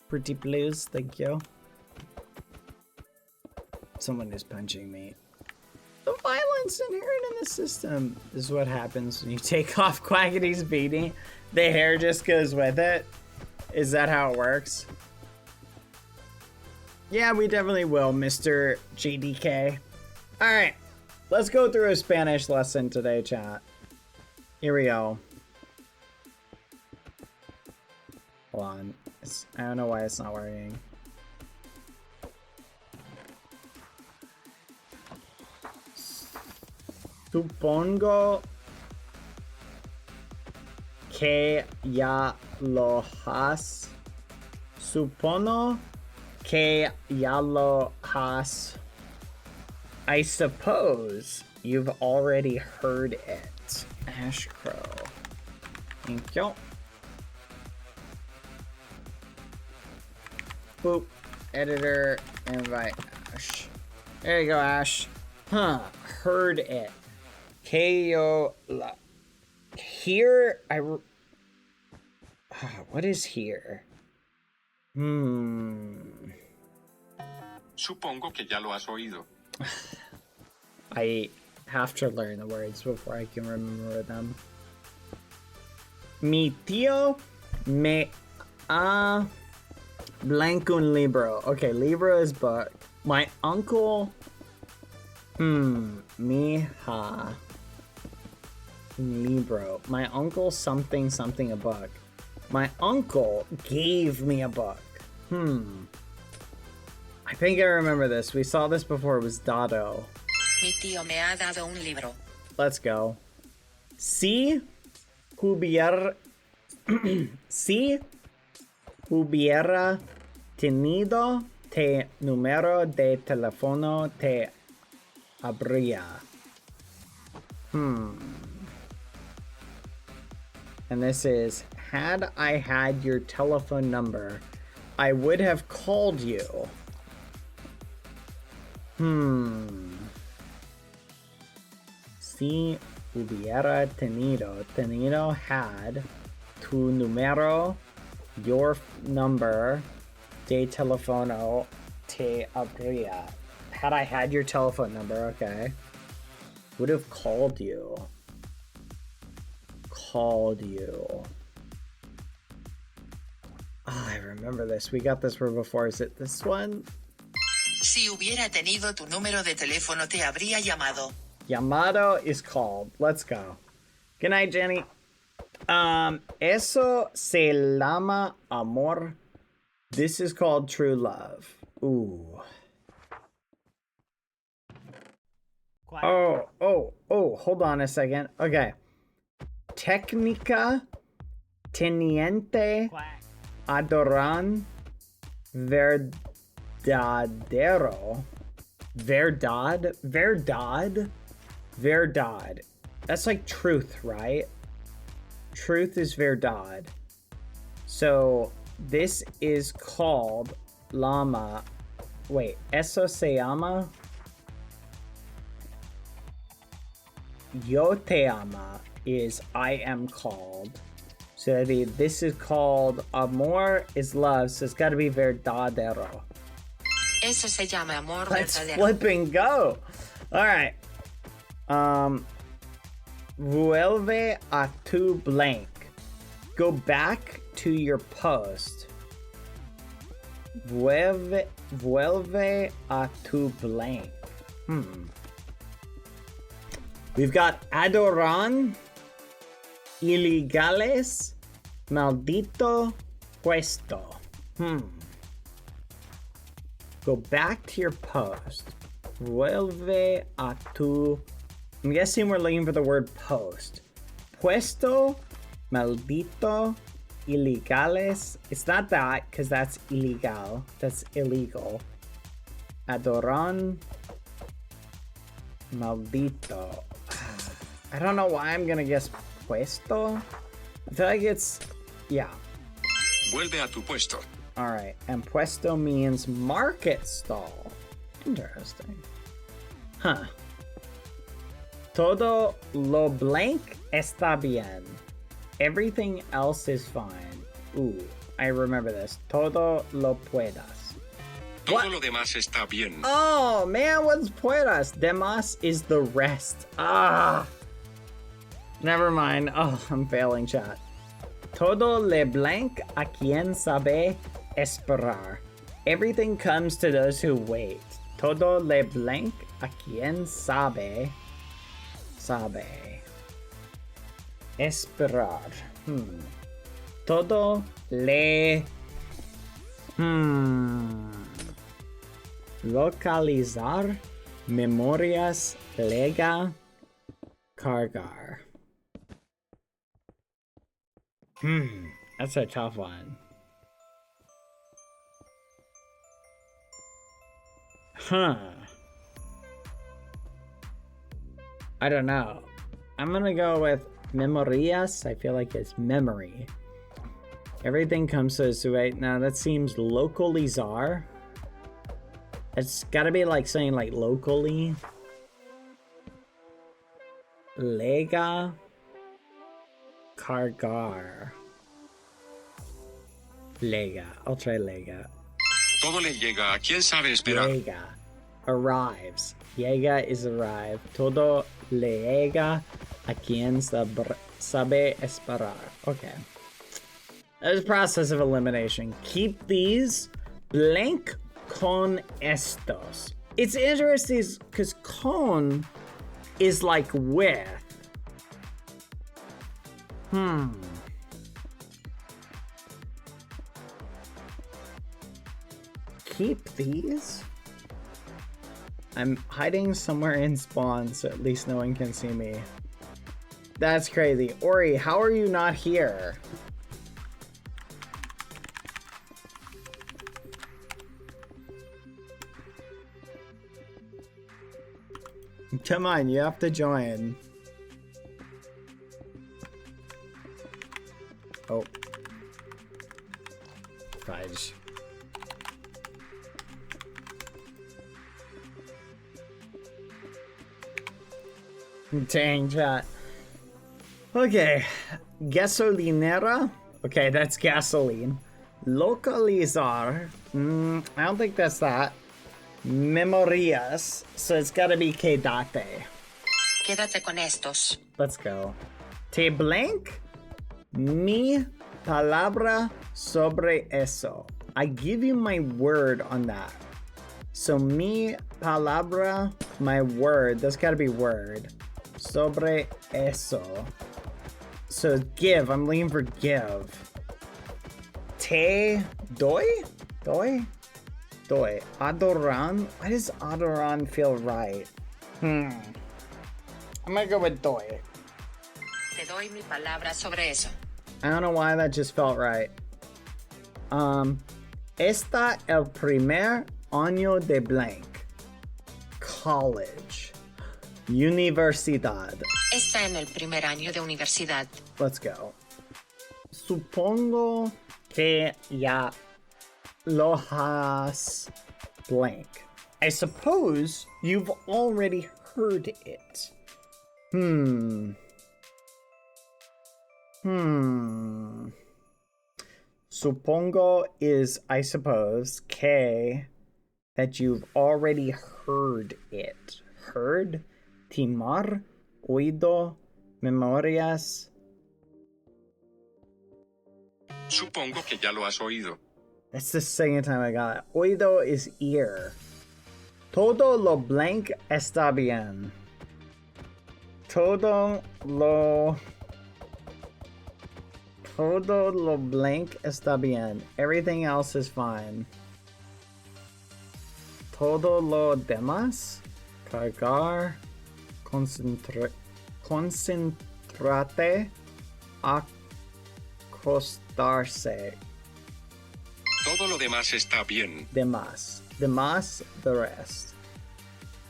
Pretty please, thank you. Someone is punching me. The violence inherent in the system is what happens when you take off Quackity's beanie. The hair just goes with it. Is that how it works? Yeah, we definitely will, Mr. JDK. All right, let's go through a Spanish lesson today, chat. Here we go. Hold on. I don't know why it's not working. Supongo que ya lo has. Supono que ya lo has. I suppose you've already heard it. Ash Crow. Thank you. Boop. Editor. Invite Ash. There you go, Ash. Huh. Heard it. Ko la. Here, what is here? Supongo que ya lo has oído. I have to learn the words before I can remember them. Mi tío me ha blanco un libro. Okay, libro is book. My uncle, mija. Libro. My uncle something something a book. My uncle gave me a book. I think I remember this. We saw this before. It was Dado. Mi tío me ha dado un libro. Let's go. Si hubiera tenido te número de teléfono te habría. And this is, had I had your telephone number, I would have called you. Si hubiera tenido. Tenido had tu número, your number, de teléfono te habría. Had I had your telephone number, okay. Would have called you. Called you. Oh, I remember this. We got this one before. Is it this one? Si hubiera tenido tu número de teléfono te habría llamado. Llamado is called. Let's go. Good night, Jenny. Eso se llama amor. This is called true love. Ooh. Oh, hold on a second. Okay. Técnica, teniente, adoran, verdadero, verdad. That's like truth, right? Truth is verdad. So this is called llama. Wait, eso se llama? Yo te ama is I am called. So this is called amor is love, so it's got to be verdadero. Eso se llama amor Let's verdadero. flip and go. All right. Vuelve a tu blank. Go back to your post. Vuelve a tu blank. We've got adoran, ilegales, maldito puesto. Go back to your post. Vuelve a tu... I'm guessing we're looking for the word post. Puesto, maldito, ilegales. It's not that, because that's illegal. That's illegal. Adoran, maldito. I don't know why I'm gonna guess puesto. I feel like it's... yeah. Vuelve a tu puesto. Alright, and puesto means market stall. Interesting. Huh. Todo lo blank está bien. Everything else is fine. Ooh, I remember this. Todo lo puedas. Todo lo demás está bien. Oh man, what's puedas? Demás is the rest. Ah. Never mind. Oh, I'm failing, chat. Todo le blanc a quien sabe esperar. Everything comes to those who wait. Todo le blanc a quien sabe esperar. Todo le localizar, memorias, lega, cargar. That's a tough one. I don't know. I'm gonna go with memorias. I feel like it's memory. Everything comes to us right now. That seems localizar. It's gotta be like saying like locally. Lega. Cargar. Lega. I'll try lega. Todo le llega a quien sabe esperar. Llega. Arrives. Llega is arrive. Todo le llega a quien sabe esperar. Okay. There's a process of elimination. Keep these blank con estos. It's interesting because con is like with. Keep these? I'm hiding somewhere in spawn so at least no one can see me. That's crazy. Ori, how are you not here? Come on, you have to join. Oh. Fudge. Dang, chat. Okay. Gasolinera. Okay, that's gasoline. Localizar. I don't think that's that. Memorias. So it's gotta be quédate. Quédate con estos. Let's go. Te blank mi palabra sobre eso. I give you my word on that. So mi palabra, my word. That's gotta be word. Sobre eso. So give. I'm leaning for give. Te doy? Doy? Doy. Adoran? Why does adoran feel right? I'm gonna go with doy. Te doy mi palabra sobre eso. I don't know why that just felt right. Esta el primer año de blank. College. Universidad. Está en el primer año de universidad. Let's go. Supongo que ya lo has blank. I suppose you've already heard it. Supongo is, I suppose, que that you've already heard it. Heard? Timar? Oído? Memorias? Supongo que ya lo has oído. That's the second time I got it. Oído is ear. Todo lo blank está bien. Todo lo blank está bien. Everything else is fine. Todo lo demás. Cargar. Concentrate. Acostarse. Todo lo demás está bien. Demás. Demás, the rest.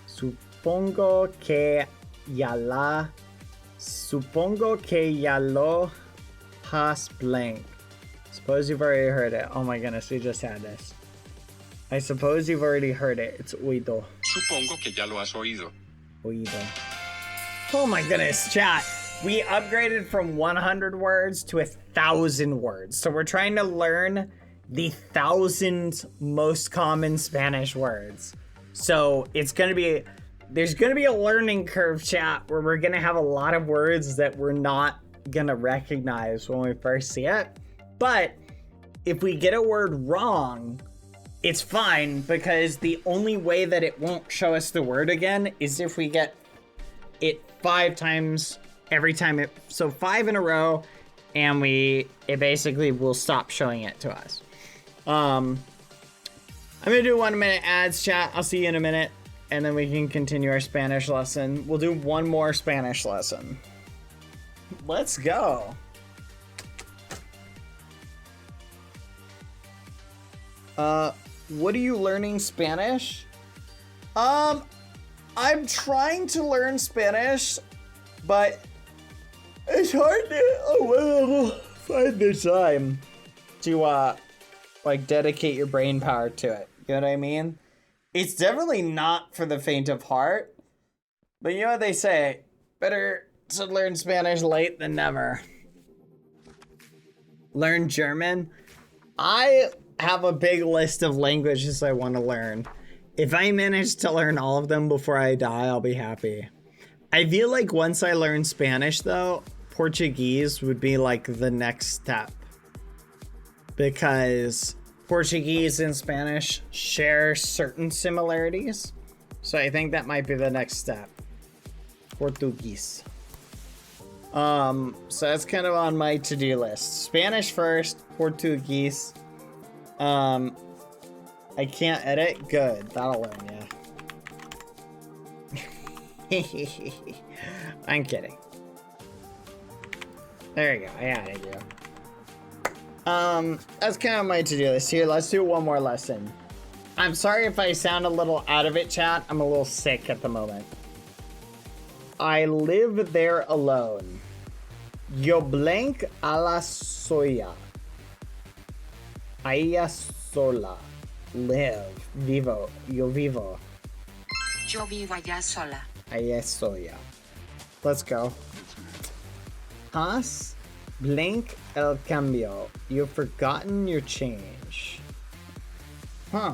Supongo que ya lo has blank. Suppose you've already heard it. Oh my goodness, we just had this. I suppose you've already heard it. It's oído. Supongo que ya lo has oído. Oído. Oh my goodness, chat. We upgraded from 100 words to 1,000 words. So we're trying to learn the 1,000 most common Spanish words. So it's going to be, there's going to be a learning curve, chat, where we're going to have a lot of words that we're not going to recognize when we first see it. But if we get a word wrong, it's fine, because the only way that it won't show us the word again is if we get it 5 times every time it, so 5 in a row, and it basically will stop showing it to us. I'm gonna do 1 minute ads, chat. I'll see you in a minute, and then we can continue our Spanish lesson. We'll do one more Spanish lesson. Let's go. What are you learning Spanish? I'm trying to learn Spanish, but it's hard to find the time to like dedicate your brain power to it. You know what I mean? It's definitely not for the faint of heart, but you know what they say, better to learn Spanish late than never. Learn German. I have a big list of languages I want to learn. If I manage to learn all of them before I die, I'll be happy. I feel like once I learn Spanish, though, Portuguese would be like the next step, because Portuguese and Spanish share certain similarities. So I think that might be the next step. Portuguese. So that's kind of on my to-do list. Spanish first, Portuguese. I can't edit? Good. That'll learn, yeah. I'm kidding. There you go. I added you. That's kind of my to-do list. Here, let's do one more lesson. I'm sorry if I sound a little out of it, chat. I'm a little sick at the moment. I live there alone. Yo blank a la soya. A ella sola. Live. Vivo. Yo vivo. Yo vivo allá sola. A ella soya. Let's go. Has blank el cambio. You've forgotten your change. Huh.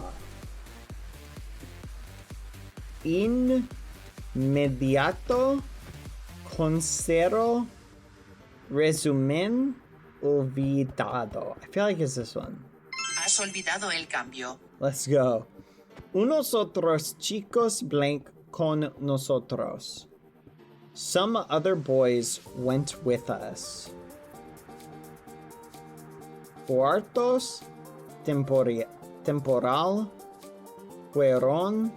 Inmediato con cero resumen olvidado. I feel like it's this one. Has olvidado el cambio. Let's go. Unos otros chicos blank con nosotros. Some other boys went with us. Cuartos temporal fueron.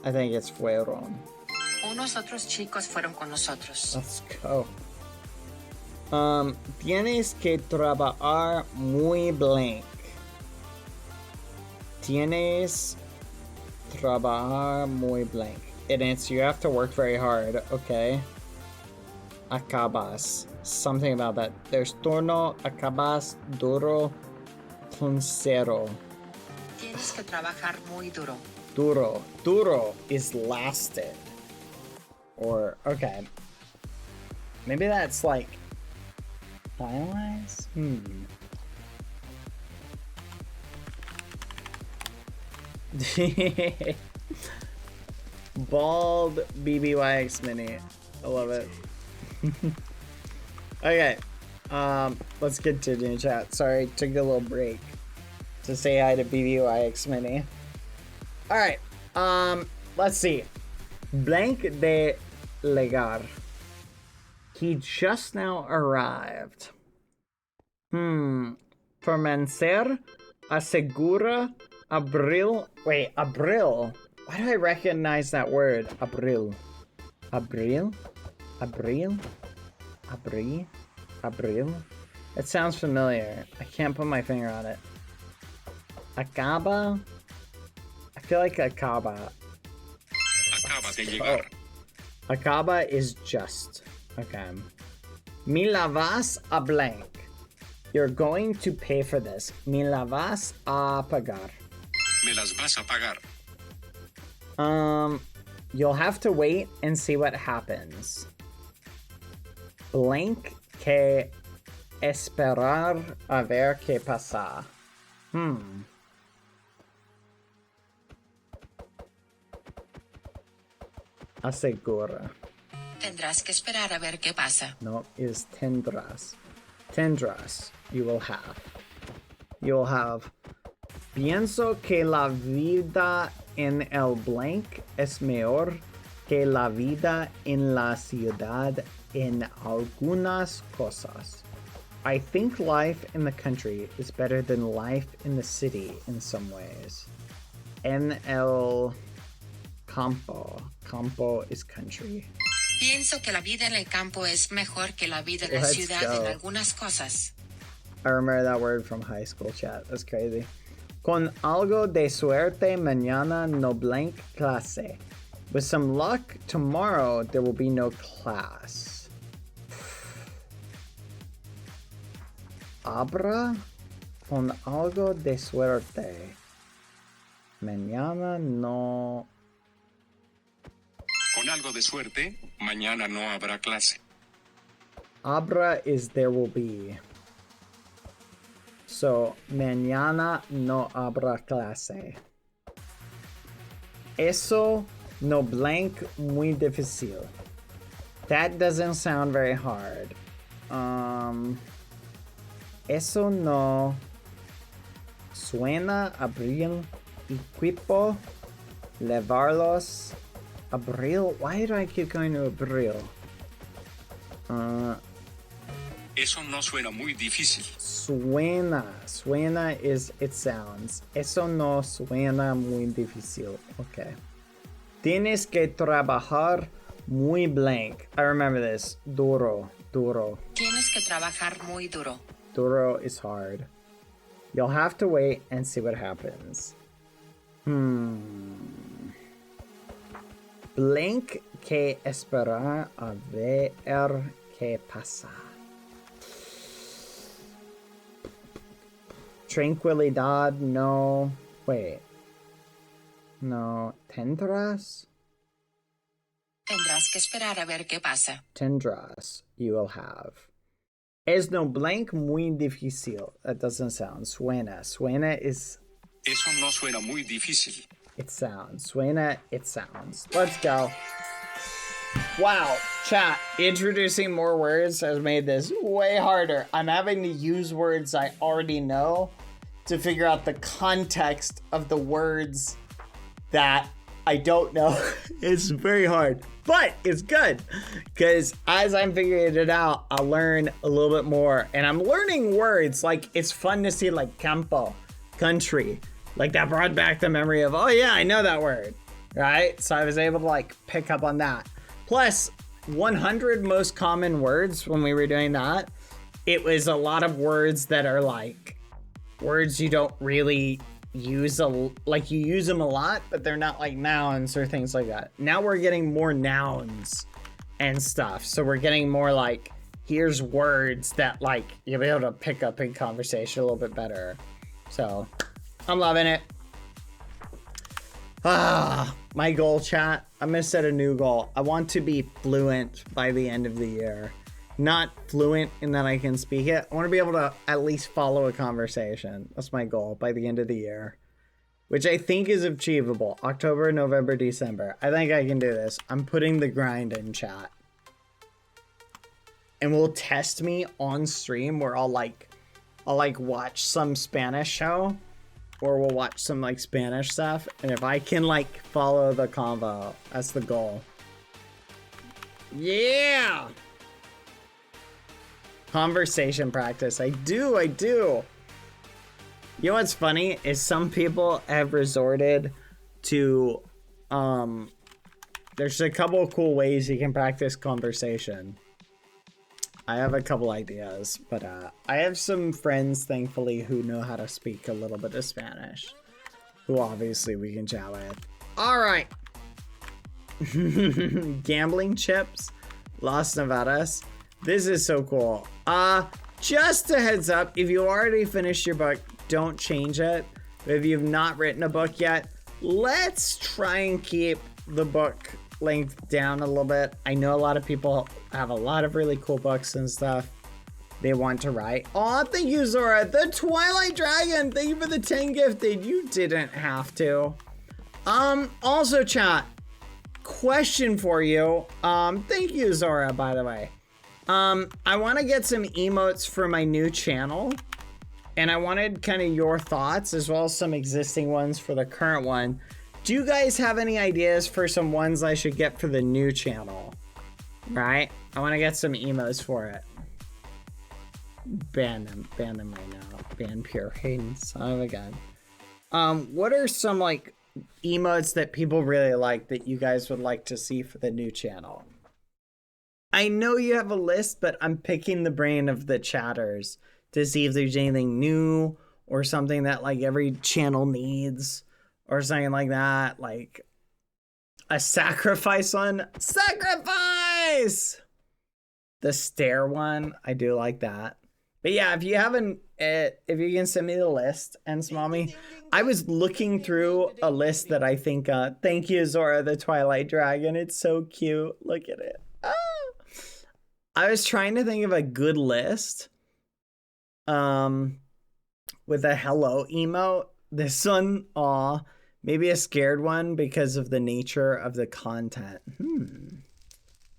I think it's fueron. Unos otros chicos fueron con nosotros. Let's go. Tienes que trabajar muy blank. Tienes trabajar muy blank. It answers, you have to work very hard. Okay. Acabas. Something about that. There's turno, acabas, duro, con cero. Tienes que trabajar muy duro. Duro. Duro is lasted. Or, okay. Maybe that's like finalize? Bald BBYX mini. I love it. Okay. Let's get to the chat. Sorry, took a little break to say hi to BBYX mini. Alright. Let's see. Blank de Legar. He just now arrived. Permanecer asegura abril. Wait, abril. Why do I recognize that word? Abril. Abril? Abril? Abril? Abril? It sounds familiar. I can't put my finger on it. Acaba? I feel like acaba. Acaba de llegar. Acaba is just. Okay. Me la vas a blank. You're going to pay for this. Me la vas a pagar. Me las vas a pagar. You'll have to wait and see what happens. Blank que esperar a ver qué pasa. Asegura. Tendrás que esperar a ver qué pasa. No, is tendrás. Tendrás. You will have. You will have. Pienso que la vida en el blank es mejor que la vida en la ciudad en algunas cosas. I think life in the country is better than life in the city in some ways. En el campo. Campo is country. Pienso que la vida en el campo es mejor que la vida en la Let's ciudad go. en algunas cosas. I remember that word from high school chat. That's crazy. Con algo de suerte, mañana no blank clase. With some luck, tomorrow there will be no class. Abra con algo de suerte. Mañana no. Con algo de suerte, mañana no habrá clase. Abra is there will be. So, mañana no habrá clase. Eso no blank muy difícil. That doesn't sound very hard. Eso no suena abril equipo llevarlos abril. Why do I keep going to abril? Eso no suena muy difícil. Suena is it sounds. Eso no suena muy difícil. Okay. Tienes que trabajar muy blank. I remember this. Duro. Tienes que trabajar muy duro. Duro is hard. You'll have to wait and see what happens. Blank que esperar a ver qué pasa. Tranquilidad, no. Wait. No. Tendrás? Tendrás que esperar a ver qué pasa. Tendrás. You will have. Es no blank muy difícil. That doesn't sound. Suena. Suena is. Eso no suena muy difícil. It sounds. Suena, it sounds. Let's go. Wow, chat. Introducing more words has made this way harder. I'm having to use words I already know to figure out the context of the words that I don't know. It's very hard, but it's good because as I'm figuring it out, I'll learn a little bit more. And I'm learning words. Like, it's fun to see like campo, country. Like, that brought back the memory of, oh yeah, I know that word, right? So I was able to like pick up on that. Plus, 100 most common words when we were doing that, it was a lot of words that are like words you don't really use, like you use them a lot, but they're not like nouns or things like that. Now we're getting more nouns and stuff. So we're getting more like, here's words that like you'll be able to pick up in conversation a little bit better. So I'm loving it. My goal, chat. I'm gonna set a new goal. I want to be fluent by the end of the year. Not fluent in that I can speak it. I want to be able to at least follow a conversation. That's my goal by the end of the year, which I think is achievable. October, November, December. I think I can do this. I'm putting the grind in, chat. And we'll test me on stream where I'll watch some Spanish show, or we'll watch some like Spanish stuff, and if I can like follow the convo, that's the goal. Yeah. Conversation practice. I do. You know what's funny is some people have resorted to there's a couple of cool ways you can practice conversation. I have a couple ideas, but I have some friends, thankfully, who know how to speak a little bit of Spanish, who obviously we can chat with. All right. Gambling chips, Las Nevadas. This is so cool. Just a heads up, if you already finished your book, don't change it. But if you've not written a book yet, let's try and keep the book length down a little bit. I know a lot of people have a lot of really cool books and stuff. they want to write. Oh, thank you, Zora. The Twilight Dragon. Thank you for the 10 gifted. You didn't have to. Also, chat. Question for you. Thank you, Zora, by the way. I want to get some emotes for my new channel. And I wanted kind of your thoughts as well as some existing ones for the current one. Do you guys have any ideas for some ones I should get for the new channel? Right? I want to get some emotes for it. Ban them right now. Ban Pure Hayden, son of a gun. What are some like emotes that people really like that you guys would like to see for the new channel? I know you have a list, but I'm picking the brain of the chatters to see if there's anything new or something that like every channel needs or something like that. Like a sacrifice one. Sacrifice! The stare one. I do like that. But yeah, if you haven't, if you can send me the list and Smommy, I was looking through a list that I think, thank you, Zora, the Twilight Dragon. It's so cute. Look at it. Ah! I was trying to think of a good list. With a hello emote. This one, aw, maybe a scared one because of the nature of the content.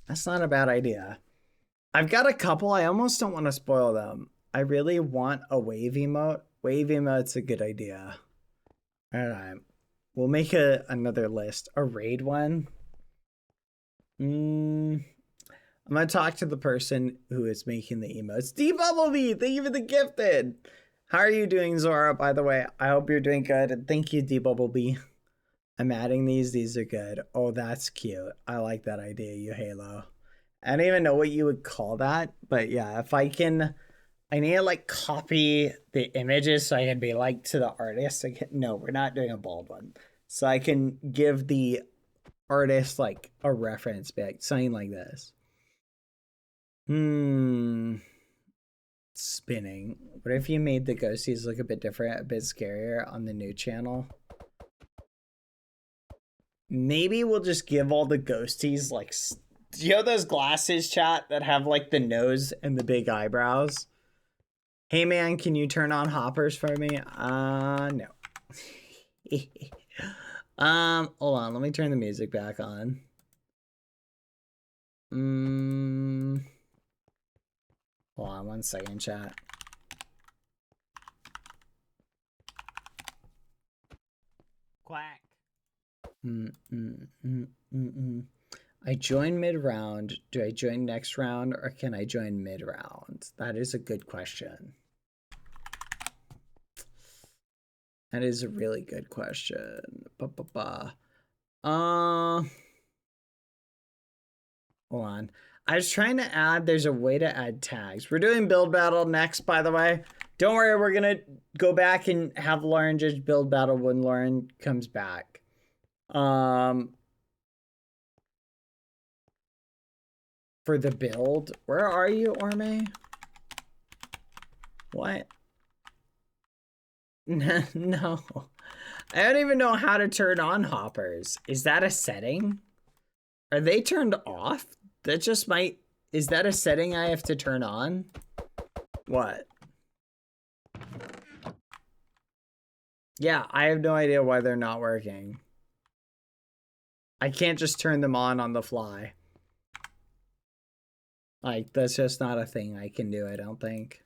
That's not a bad idea. I've got a couple. I almost don't want to spoil them. I really want a wave emote. Wave emote's a good idea. All right. We'll make another list. A raid one. I'm going to talk to the person who is making the emotes. D-Bubblebee, thank you for the gifted. How are you doing, Zora, by the way? I hope you're doing good. And thank you, D-Bubblebee. I'm adding these. These are good. Oh, that's cute. I like that idea, you Halo. I don't even know what you would call that. But yeah, if I can... I need to like copy the images so I can be like to the artist. No, we're not doing a bald one. So I can give the artist like a reference, be like something like this. Spinning. What if you made the ghosties look a bit different, a bit scarier on the new channel? Maybe we'll just give all the ghosties like, do you know those glasses, chat, that have like the nose and the big eyebrows? Hey man, can you turn on hoppers for me? No. Hold on, let me turn the music back on. Hold on 1 second, chat. Quack. I join mid-round. Do I join next round or can I join mid-round? That is a good question. That is a really good question. Hold on. I was trying to add, there's a way to add tags. We're doing build battle next, by the way. Don't worry, we're going to go back and have Lauren judge build battle when Lauren comes back. For the build. Where are you, Orme? What? No. I don't even know how to turn on hoppers. Is that a setting? Are they turned off? That just might... Is that a setting I have to turn on? What? Yeah, I have no idea why they're not working. I can't just turn them on the fly. Like, that's just not a thing I can do, I don't think.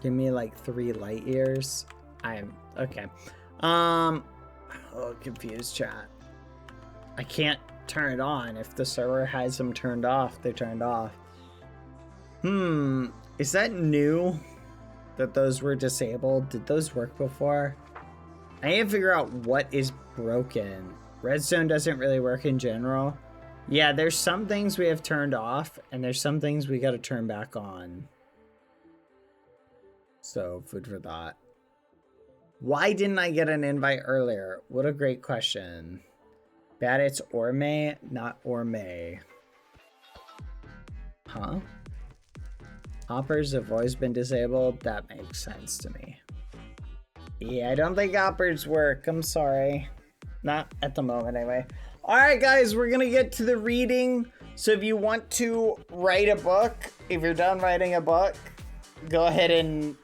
Give me like 3 light years. I'm okay. I'm a little confused, chat. I can't turn it on. If the server has them turned off, they're turned off. Is that new? That those were disabled? Did those work before? I need to figure out what is broken. Redstone doesn't really work in general. Yeah, there's some things we have turned off, and there's some things we got to turn back on. So, food for thought. Why didn't I get an invite earlier? What a great question. Bad, it's Orme, not Orme. Huh? Hoppers have always been disabled? That makes sense to me. Yeah, I don't think hoppers work. I'm sorry. Not at the moment, anyway. All right, guys, we're gonna get to the reading. So if you want to write a book, if you're done writing a book, go ahead and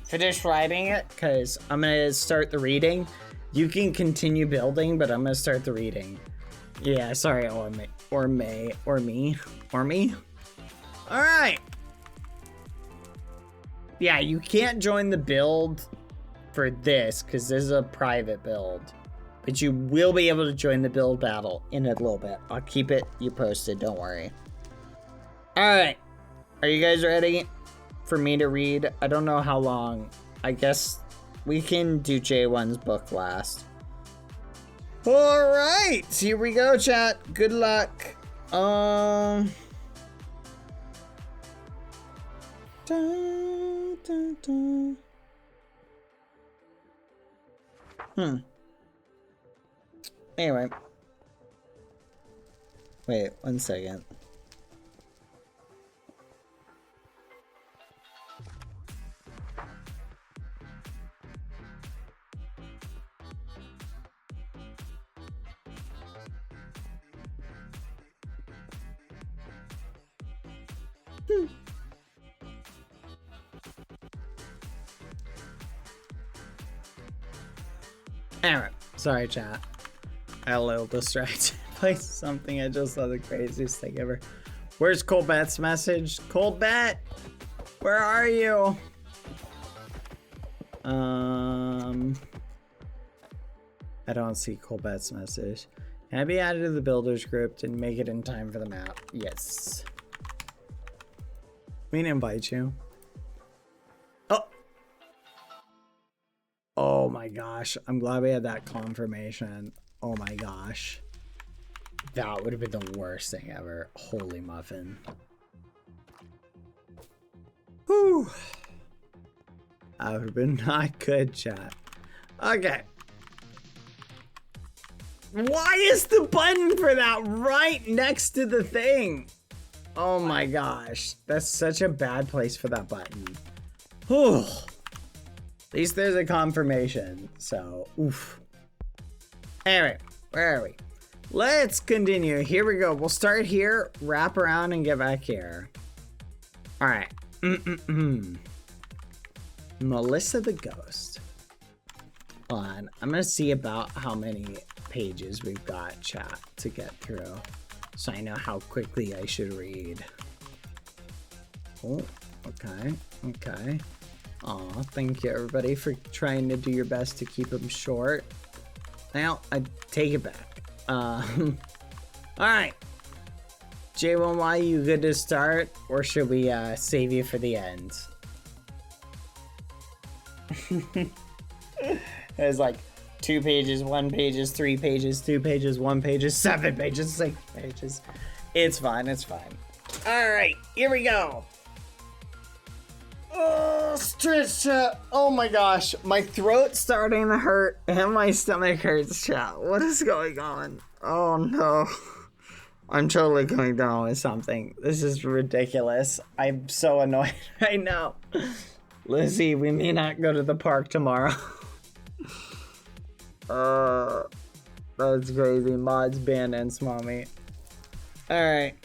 finish writing it, because I'm gonna start the reading. You can continue building, but I'm gonna start the reading. Yeah, sorry, or me. All right. Yeah, you can't join the build for this because this is a private build, but you will be able to join the build battle in a little bit. I'll keep you posted. Don't worry. All right, are you guys ready for me to read? I don't know how long. I guess we can do J1's book last. All right, here we go, chat. Good luck. Dun, dun, dun. Anyway. Wait, 1 second. Alright, sorry chat. I got a little distracted by something. I just saw the craziest thing ever. Where's Colbet's message? Colbet! Where are you? I don't see Colbet's message. Can I be added to the builders group and make it in time for the map? Yes. We can invite you. Oh! Oh my gosh. I'm glad we had that confirmation. Oh my gosh. That would have been the worst thing ever. Holy muffin. Whew. That would have been not good, chat. Okay. Why is the button for that right next to the thing? Oh my gosh. That's such a bad place for that button. Whew. At least there's a confirmation. So, oof. Anyway, where are we? Let's continue. Here we go. We'll start here, wrap around, and get back here. All right. Melissa the Ghost. Hold on. I'm going to see about how many pages we've got, chat, to get through, so I know how quickly I should read. Oh, okay. Okay. Aw, thank you, everybody, for trying to do your best to keep them short. Now, I take it back. Alright. J1Y, you good to start? Or should we save you for the end? There's like 2 pages, 1 pages, 3 pages, 2 pages, 1 pages, 7 pages, 6 pages. It's fine, it's fine. Alright, here we go. Oh, stretch chat. Oh my gosh. My throat's starting to hurt and my stomach hurts, chat. What is going on? Oh no. I'm totally going down with something. This is ridiculous. I'm so annoyed right now. Lizzie, we may not go to the park tomorrow. That's crazy. Mods banned and Smommy. Alright.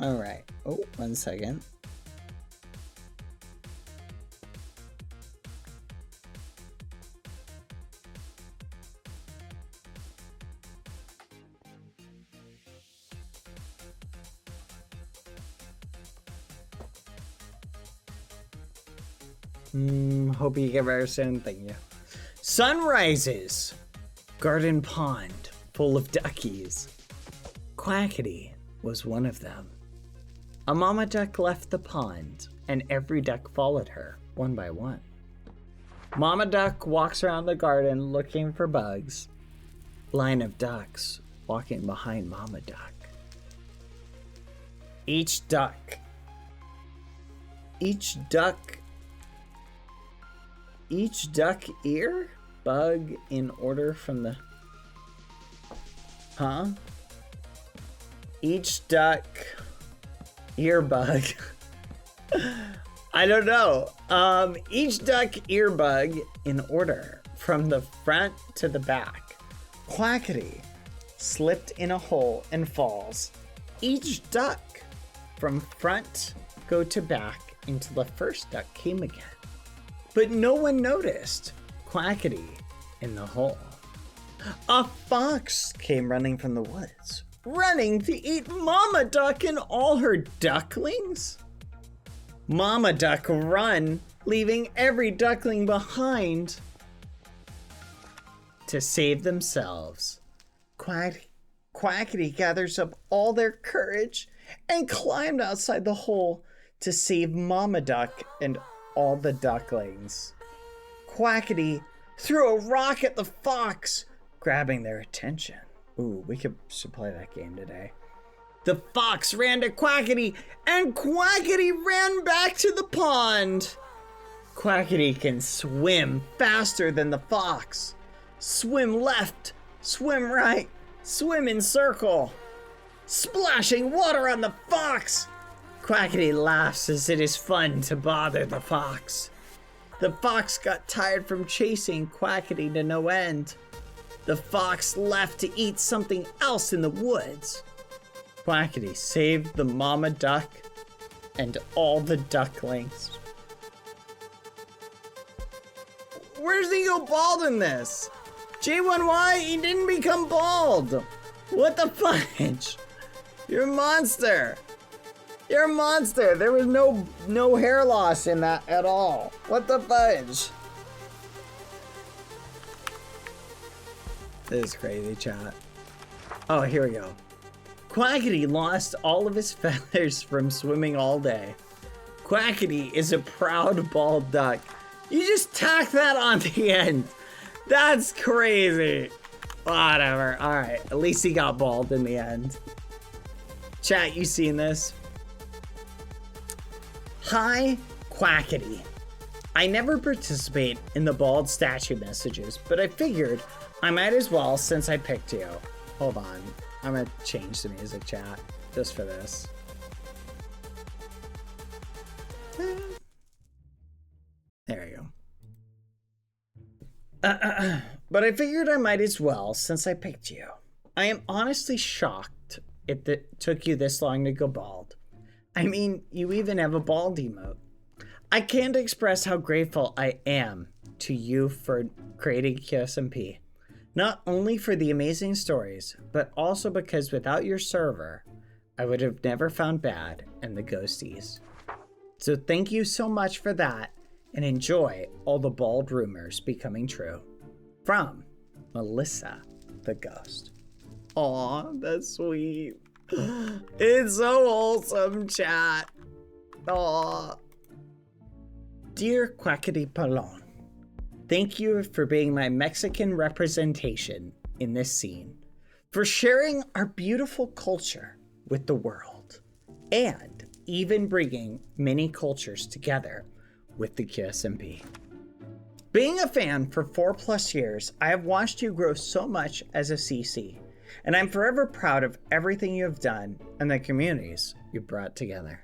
Alright. Oh, 1 second. Hope you get better soon. Thank you. Sunrises. Garden pond full of duckies. Quackity was one of them. A mama duck left the pond, and every duck followed her, one by one. Mama duck walks around the garden looking for bugs. Line of ducks walking behind mama duck. Each duck ear bug in order from the... Huh? Each duck ear bug I don't know. Each duck earbug in order from the front to the back. Quackity slipped in a hole and falls. Each duck from front go to back until the first duck came again. But no one noticed Quackity in the hole. A fox came running from the woods, running to eat Mama Duck and all her ducklings. Mama Duck run, leaving every duckling behind to save themselves. Quackity gathers up all their courage and climbed outside the hole to save Mama Duck and all the ducklings. Quackity threw a rock at the fox, grabbing their attention. Ooh, we should play that game today. The fox ran to Quackity, and Quackity ran back to the pond. Quackity can swim faster than the fox. Swim left, swim right, swim in circle, splashing water on the fox. Quackity laughs as it is fun to bother the fox. The fox got tired from chasing Quackity to no end. The fox left to eat something else in the woods. Quackity saved the Mama Duck and all the ducklings. Where's he go bald in this? J1Y, he didn't become bald. What the fudge? You're a monster. You're a monster. There was no hair loss in that at all. What the fudge? This is crazy, chat. Oh, here we go. Quackity lost all of his feathers from swimming all day. Quackity is a proud bald duck. You just tack that on the end. That's crazy. Whatever. All right. At least he got bald in the end. Chat, you seen this? Hi, Quackity. I never participate in the bald statue messages, but I figured I might as well since I picked you. Hold on. I'm gonna change the music, chat, just for this. There you go. But I figured I might as well since I picked you. I am honestly shocked it took you this long to go bald. I mean, you even have a bald emote. I can't express how grateful I am to you for creating QSMP. Not only for the amazing stories, but also because without your server, I would have never found Bad and the Ghosties. So thank you so much for that, and enjoy all the bald rumors becoming true. From Melissa the Ghost. Aw, that's sweet. It's so wholesome, chat. Aw. Dear Quackity Palon, thank you for being my Mexican representation in this scene, for sharing our beautiful culture with the world, and even bringing many cultures together with the QSMP. Being a fan for 4+ years, I have watched you grow so much as a CC, and I'm forever proud of everything you have done and the communities you brought together.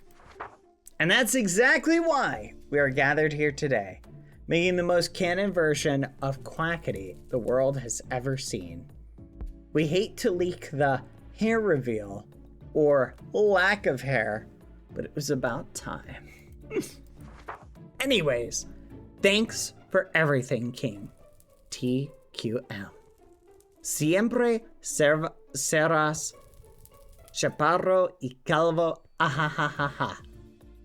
And that's exactly why we are gathered here today, making the most canon version of Quackity the world has ever seen. We hate to leak the hair reveal or lack of hair, but it was about time. Anyways, thanks for everything, King. TQM. Siempre serás chaparro y calvo, ahahaha.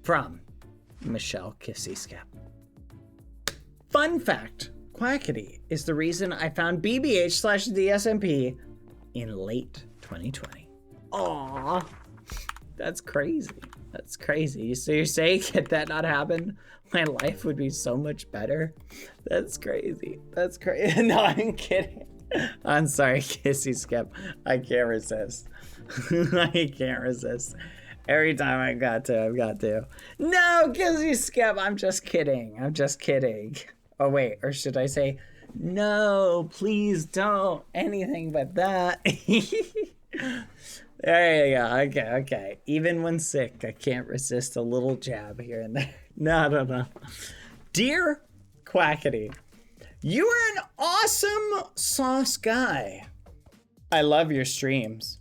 From Michelle Kissy-Skep. Fun fact, Quackity is the reason I found BBH/DSMP in late 2020. Aww, that's crazy. That's crazy. So you're saying if that not happened, my life would be so much better? That's crazy. That's crazy. No, I'm kidding. I'm sorry, Kissy-Skep. I can't resist. I can't resist. Every time I've got to. No, Kissy-Skep, I'm just kidding. I'm just kidding. Oh, wait, or should I say, no, please don't. Anything but that. There you go. Okay. Even when sick, I can't resist a little jab here and there. No. Dear Quackity, you are an awesome sauce guy. I love your streams.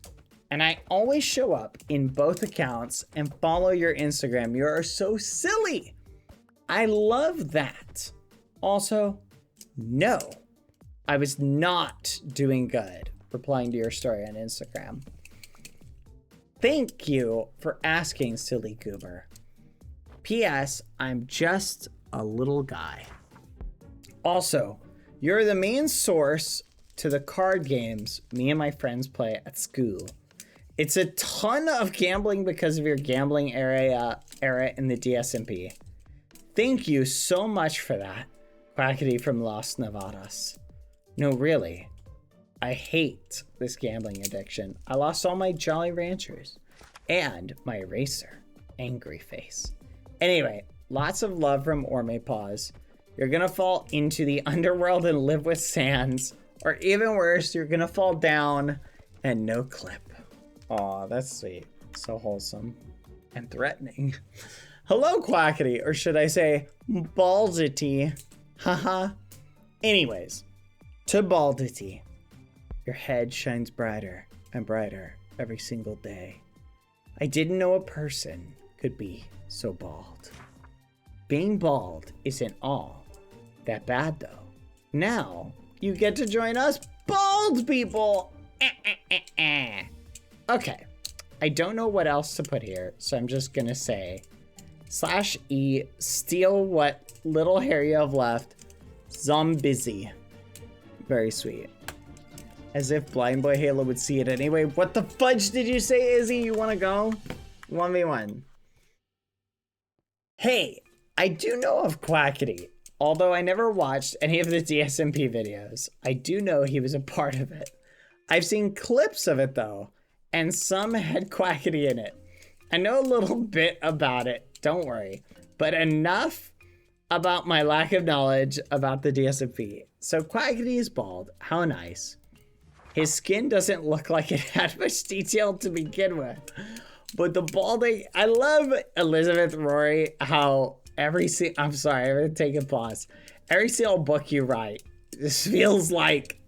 And I always show up in both accounts and follow your Instagram. You are so silly. I love that. Also, no, I was not doing good replying to your story on Instagram. Thank you for asking, silly goober. P.S. I'm just a little guy. Also, you're the main source to the card games me and my friends play at school. It's a ton of gambling because of your gambling era in the DSMP. Thank you so much for that, Quackity from Los Nevadas. No, really. I hate this gambling addiction. I lost all my Jolly Ranchers and my eraser, angry face. Anyway, lots of love from Orme Paws. You're gonna fall into the underworld and live with Sans, or even worse, you're gonna fall down and no clip. Aw, that's sweet. So wholesome and threatening. Hello, Quackity, or should I say Baldity. Haha. Anyways, to Baldity. Your head shines brighter and brighter every single day. I didn't know a person could be so bald. Being bald isn't all that bad though. Now you get to join us bald people. Okay, I don't know what else to put here, so I'm just gonna say /E steal what little hair you have left. Zombizzy. Very sweet. As if Blind Boy Halo would see it anyway. What the fudge did you say, Izzy? You wanna go? 1v1. Hey, I do know of Quackity. Although I never watched any of the DSMP videos, I do know he was a part of it. I've seen clips of it though, and some had Quackity in it. I know a little bit about it, don't worry, but enough about my lack of knowledge about the DSMP. So Quackity is bald, how nice. His skin doesn't look like it had much detail to begin with. But the balding, I love Elizabeth Rory, how I'm sorry, I'm gonna take a pause. Every single book you write, this feels like,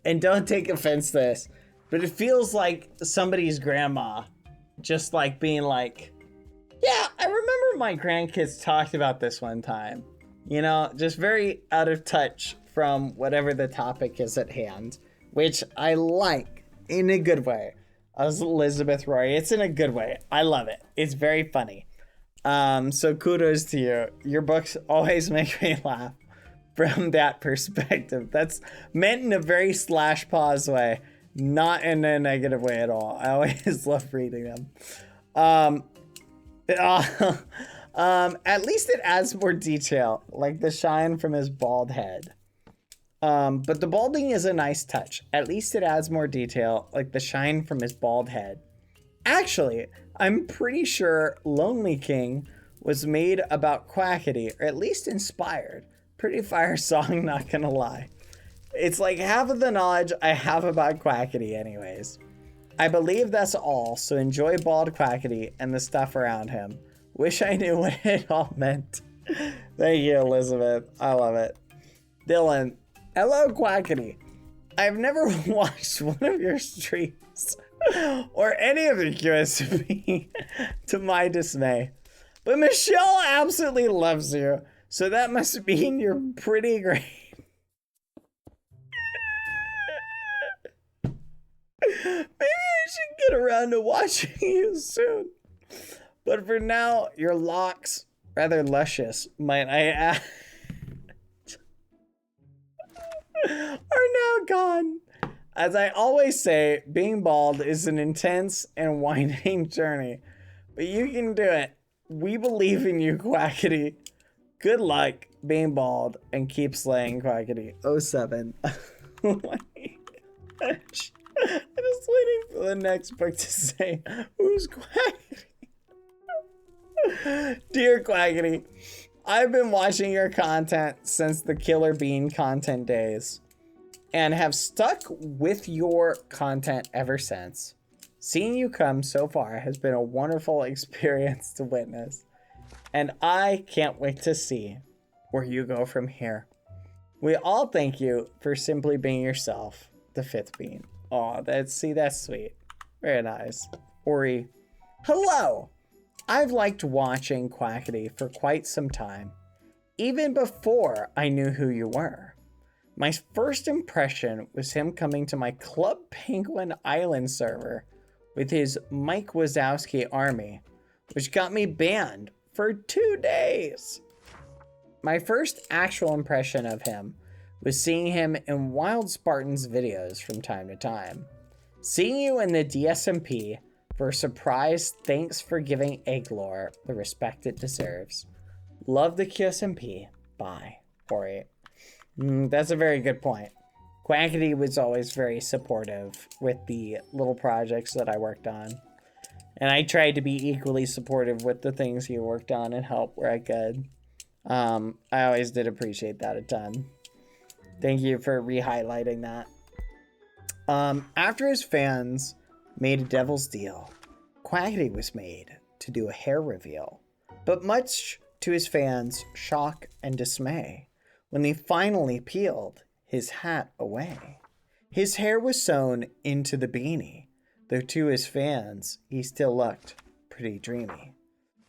and don't take offense to this, but it feels like somebody's grandma just like being like, yeah, I remember my grandkids talked about this one time. You know, just very out of touch from whatever the topic is at hand, which I like in a good way. As Elizabeth Rory, it's in a good way. I love it. It's very funny. So kudos to you. Your books always make me laugh from that perspective. That's meant in a very /pause way, not in a negative way at all. I always love reading them. At least it adds more detail, like the shine from his bald head. But the balding is a nice touch. At least it adds more detail, like the shine from his bald head. Actually, I'm pretty sure Lonely King was made about Quackity, or at least inspired. Pretty fire song, not gonna lie. It's like half of the knowledge I have about Quackity anyways. I believe that's all, so enjoy bald Quackity and the stuff around him. Wish I knew what it all meant. Thank you, Elizabeth. I love it. Dylan, hello, Quackity. I've never watched one of your streams or any of the QSP to my dismay. But Michelle absolutely loves you, so that must mean you're pretty great. Maybe I should get around to watching you soon. But for now, your locks, rather luscious, might I add, are now gone. As I always say, being bald is an intense and winding journey, but you can do it. We believe in you, Quackity. Good luck being bald and keep slaying, Quackity. 07. Oh my gosh. I'm just waiting for the next book to say, who's Quackity? Dear Quackity, I've been watching your content since the Killer Bean content days and have stuck with your content ever since. Seeing you come so far has been a wonderful experience to witness, and I can't wait to see where you go from here. We all thank you for simply being yourself, the fifth bean. Aw, that's sweet. Very nice. Ori, hello! I've liked watching Quackity for quite some time, even before I knew who you were. My first impression was him coming to my Club Penguin Island server with his Mike Wazowski army, which got me banned for 2 days. My first actual impression of him was seeing him in Wild Spartan's videos from time to time. Seeing you in the DSMP for a surprise thanks for giving Egglore the respect it deserves. Love the QSMP. Bye. Ori. That's a very good point. Quackity was always very supportive with the little projects that I worked on. And I tried to be equally supportive with the things he worked on and help where I could. I always did appreciate that a ton. Thank you for re-highlighting that. After his fans made a devil's deal, Quackity was made to do a hair reveal. But much to his fans' shock and dismay, when they finally peeled his hat away, his hair was sewn into the beanie, though to his fans, he still looked pretty dreamy.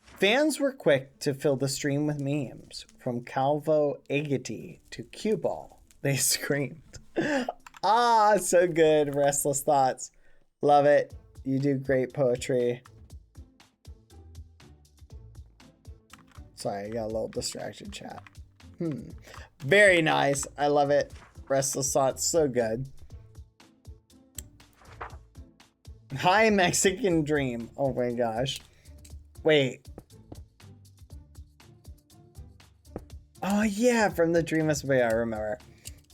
Fans were quick to fill the stream with memes, from Calvo Agati to Cue Ball. They screamed. Ah, so good, Restless Thoughts. Love it. You do great poetry. Sorry, I got a little distracted, chat. Very nice. I love it. Restless Thoughts, so good. Hi, Mexican Dream. Oh my gosh. Wait. Oh yeah, from the Dreamless video, I remember.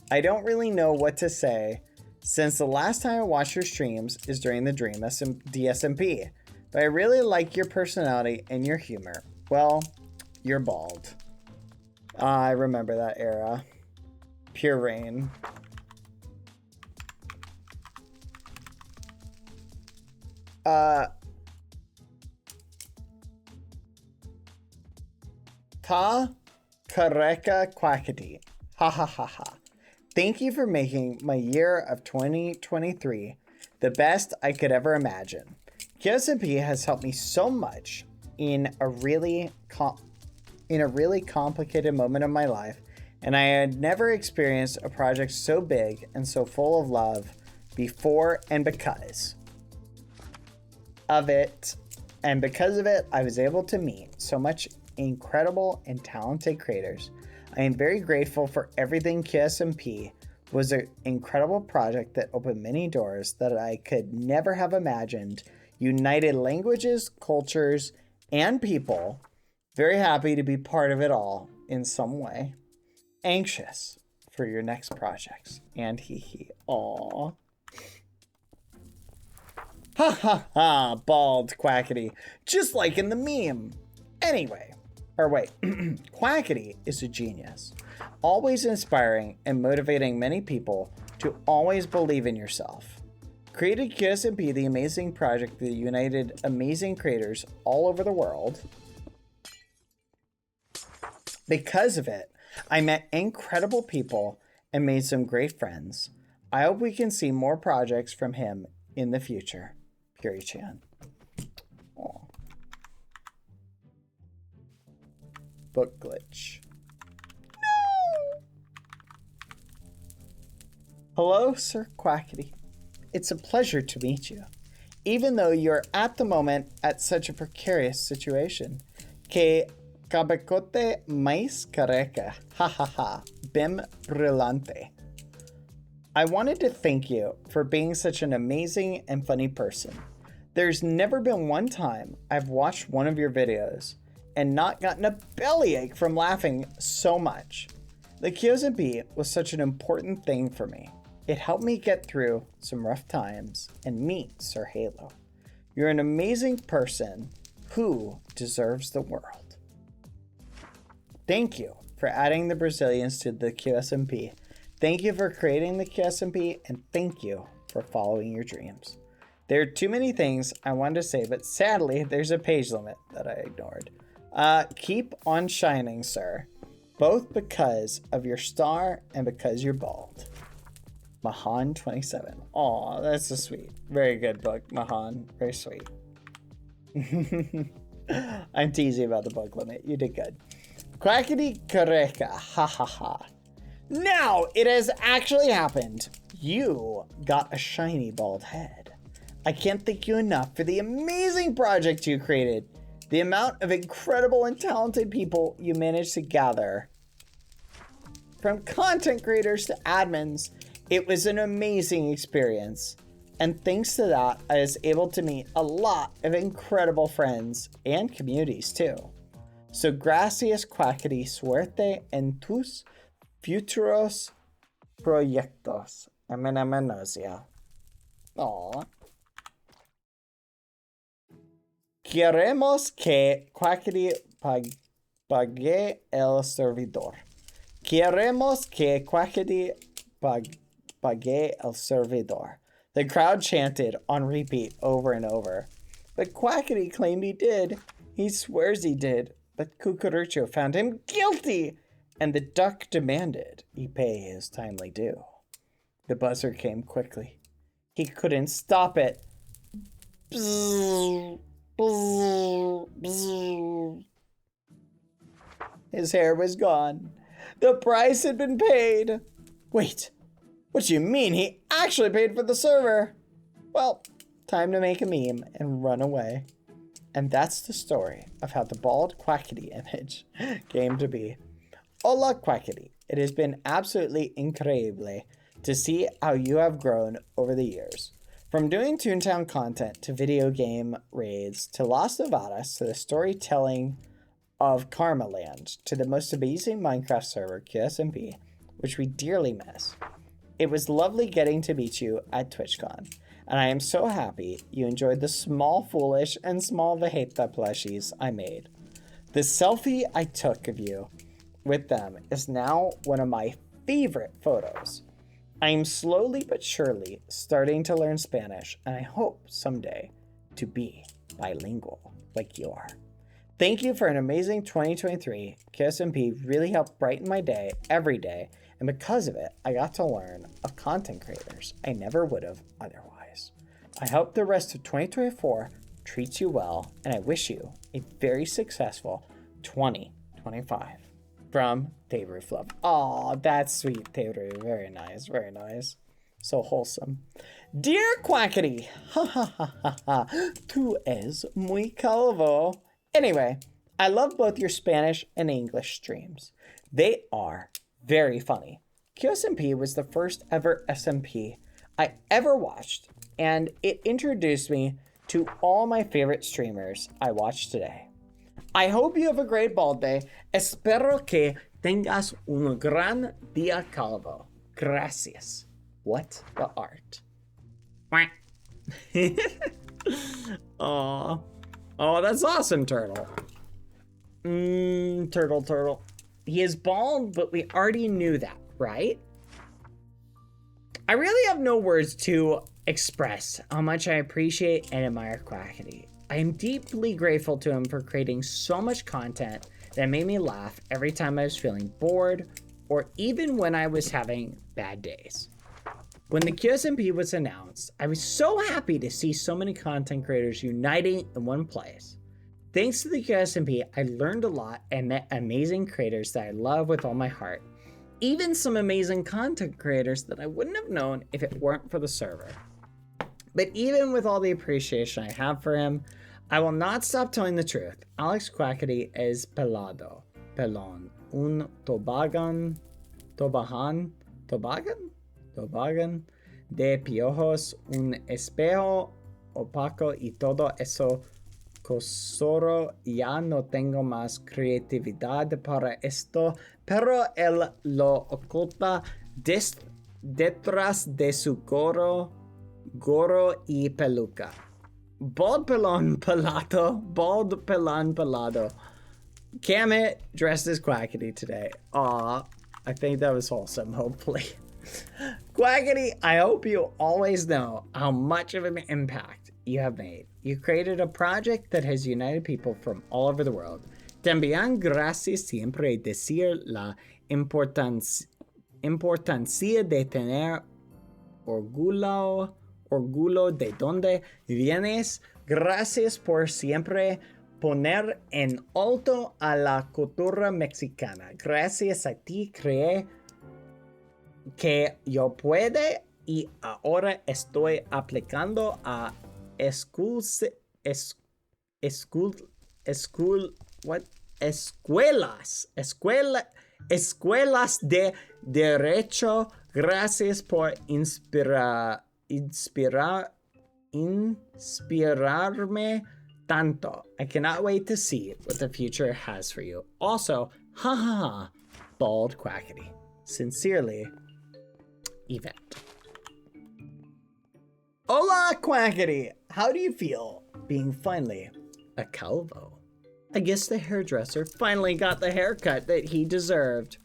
I don't really know what to say since the last time I watched your streams is during the Dreamless DSMP, but I really like your personality and your humor. Well, you're bald. I remember that era. Pure rain. Ta Kareka Quackity. Ha ha ha ha. Thank you for making my year of 2023 the best I could ever imagine. QSMP has helped me so much in a really complicated moment of my life, and I had never experienced a project so big and so full of love before, and because of it, I was able to meet so much incredible and talented creators. I am very grateful for everything. QSMP was an incredible project that opened many doors that I could never have imagined, united languages, cultures, and people. Very happy to be part of it all in some way. Anxious for your next projects. And hee hee. Aww. Ha ha ha, bald Quackity. Just like in the meme. Anyway. Or wait, Quackity is a genius, always inspiring and motivating many people to always believe in yourself. Created QSMP, the amazing project that united amazing creators all over the world. Because of it, I met incredible people and made some great friends. I hope we can see more projects from him in the future. Puri-chan. Aww. Book glitch. No! Hello, Sir Quackity. It's a pleasure to meet you, even though you're at the moment at such a precarious situation. Que cabecote mais careca. Ha ha ha. Bim brillante. I wanted to thank you for being such an amazing and funny person. There's never been one time I've watched one of your videos and not gotten a bellyache from laughing so much. The QSMP was such an important thing for me. It helped me get through some rough times and meet Sir Halo. You're an amazing person who deserves the world. Thank you for adding the Brazilians to the QSMP. Thank you for creating the QSMP, and thank you for following your dreams. There are too many things I wanted to say, but sadly, there's a page limit that I ignored. Keep on shining, sir. Both because of your star and because you're bald. Mahan 27. Aw, that's so sweet. Very good book, Mahan. Very sweet. I'm teasing about the book limit. You did good. Quackity Kareka. Ha ha ha. Now it has actually happened. You got a shiny bald head. I can't thank you enough for the amazing project you created. The amount of incredible and talented people you managed to gather. From content creators to admins, it was an amazing experience. And thanks to that, I was able to meet a lot of incredible friends and communities too. So gracias Quackity, suerte en tus futuros proyectos. Amenamenosia. Aww. Queremos que Quackity pague el servidor. Queremos que Quackity pague el servidor. The crowd chanted on repeat over and over. But Quackity claimed he did. He swears he did. But Cucurucho found him guilty, and the duck demanded he pay his timely due. The buzzer came quickly. He couldn't stop it. Bzzz, bzzz, bzzz. His hair was gone. The price had been paid. Wait, what do you mean? He actually paid for the server? Well, time to make a meme and run away. And that's the story of how the bald Quackity image came to be. Hola Quackity. It has been absolutely increíble to see how you have grown over the years. From doing Toontown content to video game raids to Lost Nevadas to the storytelling of Karma Land to the most amazing Minecraft server, QSMP, which we dearly miss. It was lovely getting to meet you at TwitchCon, and I am so happy you enjoyed the small Foolish and small Vegeta plushies I made. The selfie I took of you with them is now one of my favorite photos. I am slowly but surely starting to learn Spanish, and I hope someday to be bilingual like you are. Thank you for an amazing 2023. QSMP really helped brighten my day every day, and because of it, I got to learn of content creators I never would have otherwise. I hope the rest of 2024 treats you well, and I wish you a very successful 2025. From Taylor Fluff. Aw, that's sweet, Taylor. Very nice, very nice. So wholesome. Dear Quackity, ha ha ha ha ha, tú es muy calvo. Anyway, I love both your Spanish and English streams. They are very funny. QSMP was the first ever SMP I ever watched, and it introduced me to all my favorite streamers I watch today. I hope you have a great bald day. Espero que tengas un gran día calvo. Gracias. What the art. Aww. Oh, that's awesome, Turtle. Turtle. He is bald, but we already knew that, right? I really have no words to express how much I appreciate and admire Quackity. I am deeply grateful to him for creating so much content that made me laugh every time I was feeling bored, or even when I was having bad days. When the QSMP was announced, I was so happy to see so many content creators uniting in one place. Thanks to the QSMP, I learned a lot and met amazing creators that I love with all my heart. Even some amazing content creators that I wouldn't have known if it weren't for the server. But even with all the appreciation I have for him, I will not stop telling the truth. Alex Quackity es pelado, pelon, un tobagan de piojos, un espejo opaco y todo eso cosoro. Ya no tengo más creatividad para esto, pero él lo oculta detrás de su gorro y peluca. Bald pelon pelado. Kamit dressed as Quackity today. Aw, I think that was wholesome, hopefully. Quackity, I hope you always know how much of an impact you have made. You created a project that has united people from all over the world. También gracias siempre decir la importancia de tener orgullo de donde vienes. Gracias por siempre poner en alto a la cultura mexicana. Gracias a ti creé que yo puede y ahora estoy aplicando a escuelas de derecho. Gracias por inspirarme tanto. I cannot wait to see what the future has for you. Also, ha ha ha, Bald Quackity. Sincerely, Yvette. Hola, Quackity! How do you feel being finally a calvo? I guess the hairdresser finally got the haircut that he deserved.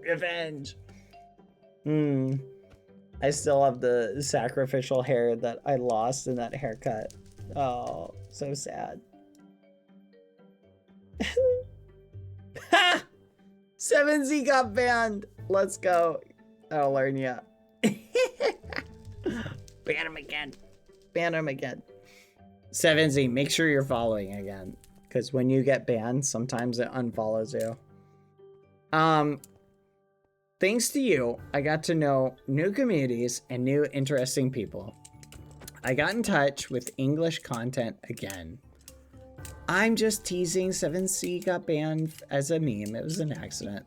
Revenge. I still have the sacrificial hair that I lost in that haircut. Oh, so sad. Ha! 7Z got banned. Let's go. I'll learn ya. Ban him again. Ban him again. 7Z, make sure you're following again. Because when you get banned, sometimes it unfollows you. Thanks to you, I got to know new communities and new interesting people. I got in touch with English content again. I'm just teasing. 7C got banned as a meme. It was an accident.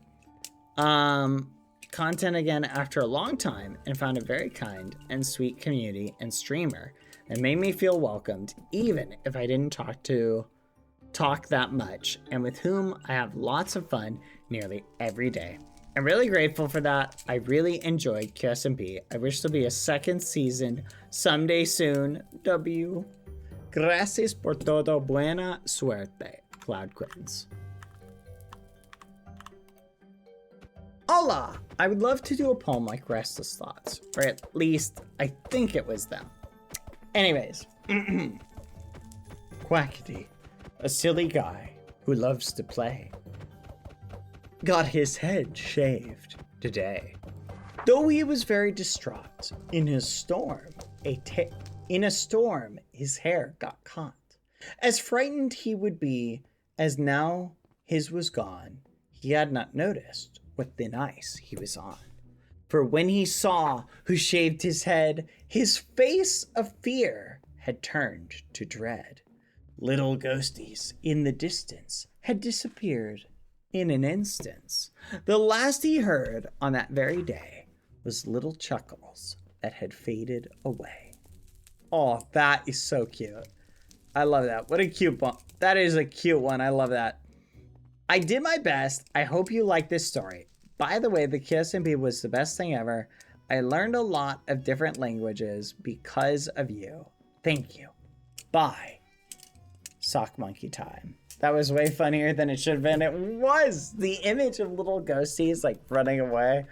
Content again after a long time and found a very kind and sweet community and streamer that made me feel welcomed even if I didn't talk that much, and with whom I have lots of fun nearly every day. I'm really grateful for that. I really enjoyed QSMP. I wish there'll be a second season someday soon. W. Gracias por todo. Buena suerte. Cloud Quins. Hola! I would love to do a poem like Restless Thoughts, or at least I think it was them. Anyways. Quackity, a silly guy who loves to play, got his head shaved today. Though he was very distraught in a storm, his hair got caught. As frightened he would be, as now his was gone, he had not noticed what thin ice he was on. For when he saw who shaved his head, his face of fear had turned to dread. Little ghosties in the distance had disappeared in an instance. The last he heard on that very day was little chuckles that had faded away. Oh, that is so cute. I love that. What a cute one. That is a cute one. I love that. I did my best. I hope you like this story. By the way, the QSMP was the best thing ever. I learned a lot of different languages because of you. Thank you. Bye. Sock monkey time. That was way funnier than it should have been. It was. The image of little ghosties like running away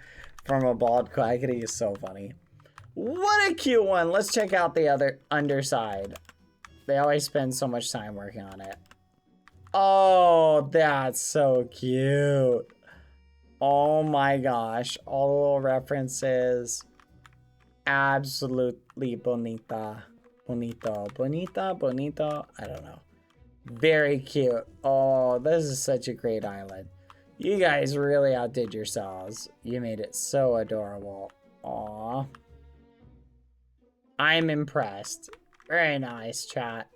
from a bald Quackity is so funny. What a cute one. Let's check out the other underside. They always spend so much time working on it. Oh, that's so cute. Oh my gosh. All the little references. Absolutely bonita. Bonito. Bonita? Bonito? I don't know. Very cute. Oh, this is such a great island. You guys really outdid yourselves. You made it so adorable. Aw. I'm impressed. Very nice, chat.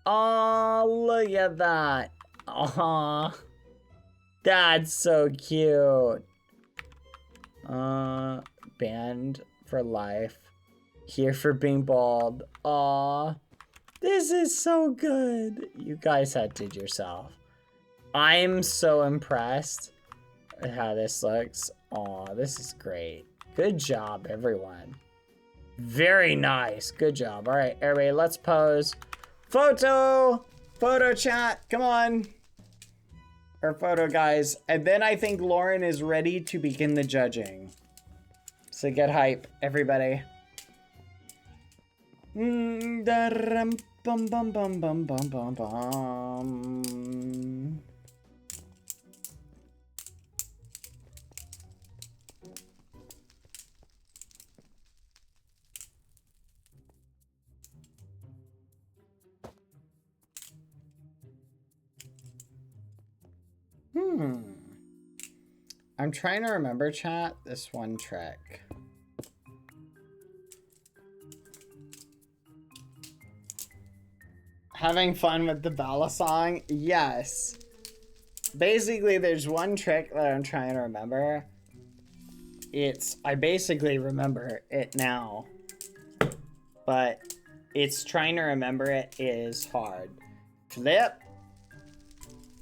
Oh, look at that. Aw. That's so cute. Banned for life. Here for being bald. Aw. This is so good. You guys outdid yourself. I'm so impressed at how this looks. Aw, this is great. Good job, everyone. Very nice. Good job. All right, everybody, let's pose. Photo! Photo chat. Come on. Her photo, guys. And then I think Lauren is ready to begin the judging. So get hype, everybody. Bum bum bum bum bum bum bum. I'm trying to remember, chat, this one trick. Having fun with the Bella song? Yes. Basically, there's one trick that I'm trying to remember. I basically remember it now. But it's trying to remember it is hard. Flip.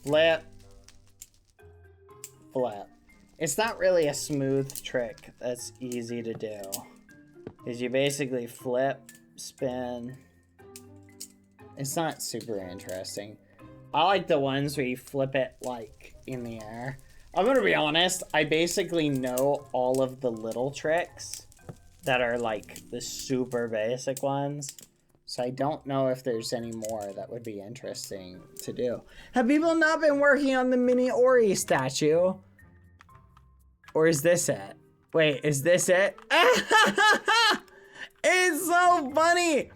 Flip. Flip. It's not really a smooth trick that's easy to do. Is you basically flip, spin. It's not super interesting. I like the ones where you flip it like in the air. I'm gonna be honest, I basically know all of the little tricks that are like the super basic ones. So I don't know if there's any more that would be interesting to do. Have people not been working on the mini Ori statue? Or is this it? Wait, is this it? It's so funny!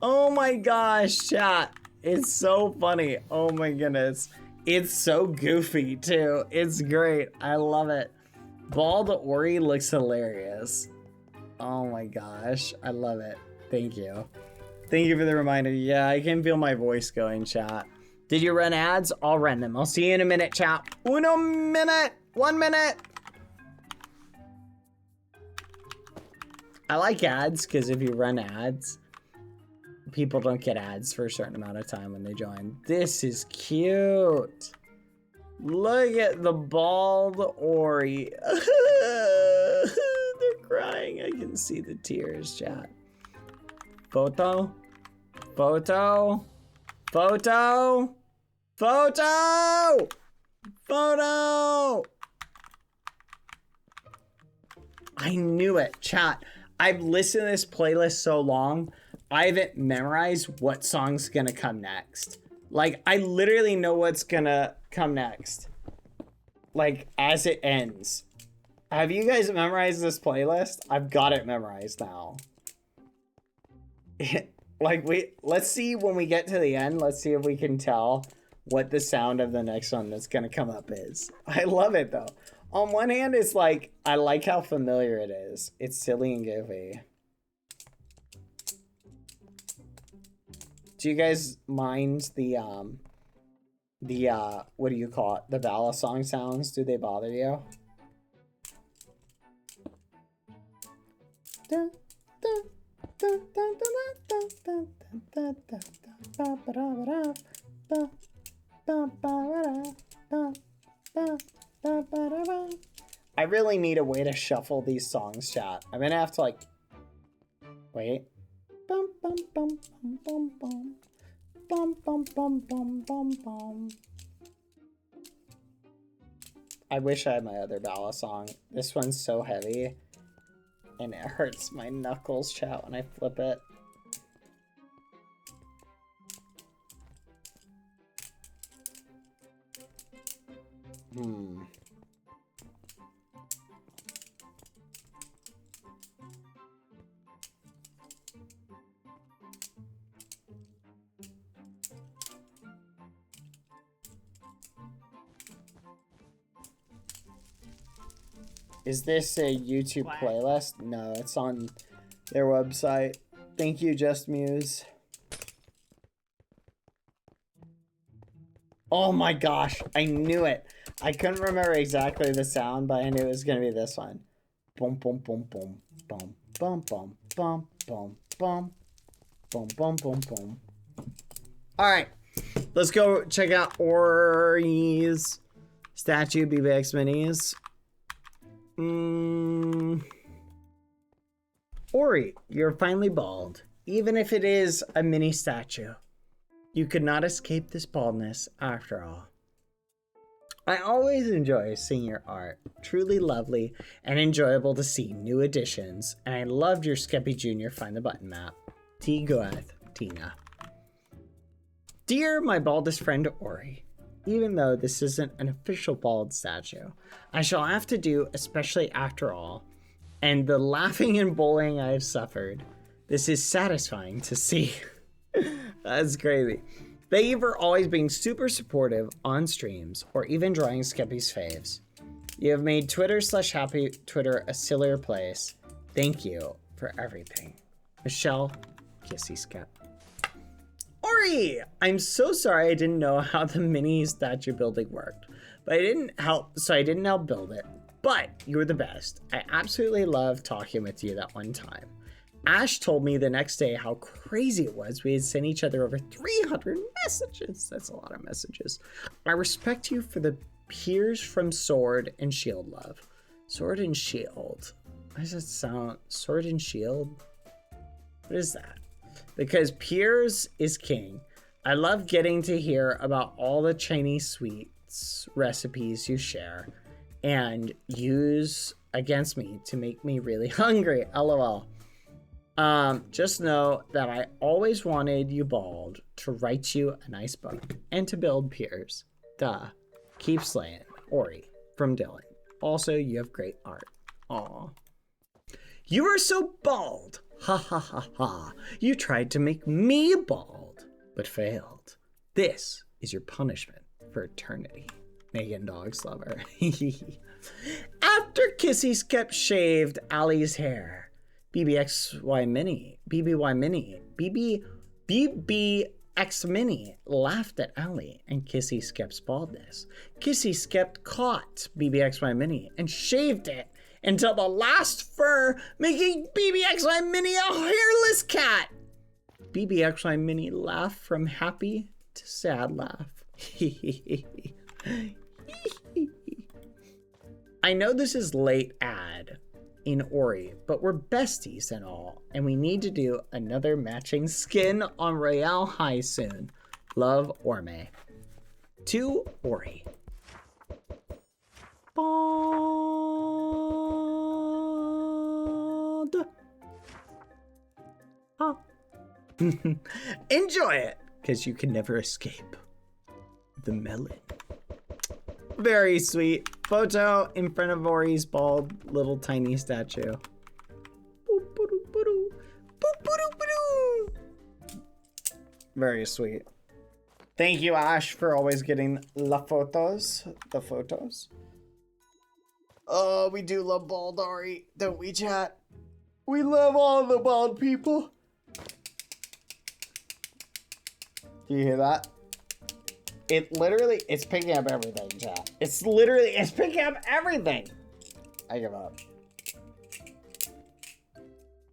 Oh my gosh, chat. It's so funny. Oh my goodness. It's so goofy too. It's great. I love it. Bald Ori looks hilarious. Oh my gosh. I love it. Thank you. Thank you for the reminder. Yeah, I can feel my voice going, chat. Did you run ads? I'll run them. I'll see you in a minute, chat. 1 minute. 1 minute. I like ads because if you run ads, people don't get ads for a certain amount of time when they join. This is cute. Look at the bald Ori. They're crying. I can see the tears, chat. Photo? Photo? Photo? Photo! Photo! I knew it, chat. I've listened to this playlist so long, I haven't memorized what song's gonna come next. Like, I literally know what's gonna come next. Like, as it ends. Have you guys memorized this playlist? I've got it memorized now. Like, let's see when we get to the end, let's see if we can tell what the sound of the next one that's gonna come up is. I love it, though. On one hand, it's like, I like how familiar it is. It's silly and goofy. Do you guys mind the what do you call it? The Bala song sounds? Do they bother you? I really need a way to shuffle these songs, chat. I'm gonna have to like wait. Bum bum bum bum bum bum bum bum bum bum bum. I wish I had my other Bala song. This one's so heavy and it hurts my knuckles, chat, when I flip it. Is this a YouTube playlist? No, it's on their website. Thank you, Just Muse. Oh my gosh, I knew it. I couldn't remember exactly the sound, but I knew it was gonna be this one. Boom, boom, boom, boom, boom, boom, boom, boom, boom, boom, boom, boom, boom, boom. All right, let's go check out Ori's statue, BBX Minis. Ori, you're finally bald. Even if it is a mini statue, you could not escape this baldness after all. I always enjoy seeing your art. Truly lovely and enjoyable to see new additions. And I loved your Skeppy Jr. Find the Button map. T. Goeth, Tina. Dear my baldest friend Ori, even though this isn't an official bald statue, I shall have to do, especially after all, and the laughing and bullying I have suffered. This is satisfying to see. That's crazy. Thank you for always being super supportive on streams or even drawing Skeppy's faves. You have made Twitter/Happy Twitter a sillier place. Thank you for everything. Michelle, Kissy Skep. Ori! I'm so sorry I didn't know how the mini statue building worked, but I didn't help build it. But you were the best. I absolutely loved talking with you that one time. Ash told me the next day how crazy it was. We had sent each other over 300 messages. That's a lot of messages. I respect you for the peers from Sword and Shield love. Sword and Shield. Why does that sound? Sword and Shield? What is that? Because Piers is king. I love getting to hear about all the Chinese sweets recipes you share and use against me to make me really hungry. LOL. Just know that I always wanted you bald to write you a nice book and to build Piers. Duh. Keep slaying. Ori from Dylan. Also, you have great art. Aw. You are so bald. Ha ha ha ha. You tried to make me bald, but failed. This is your punishment for eternity. Megan Dogs Lover. After Kissy kept shaved Allie's hair, BBXY Mini laughed at Allie and Kissy Skep's baldness. Kissy Skep caught BBXY Mini and shaved it until the last fur, making BBXY Mini a hairless cat. BBXY Mini laughed from happy to sad laugh. I know this is late ad in Ori, but we're besties and all, and we need to do another matching skin on Royale High soon. Love, Orme. To Ori. Bald. Oh. Enjoy it, because you can never escape the melon. Very sweet. Photo in front of Ori's bald little tiny statue. Very sweet. Thank you, Ash, for always getting the photos. Oh, we do love bald Ori, don't we, chat? We love all the bald people. Do you hear that? It's picking up everything, chat. It's picking up everything. I give up.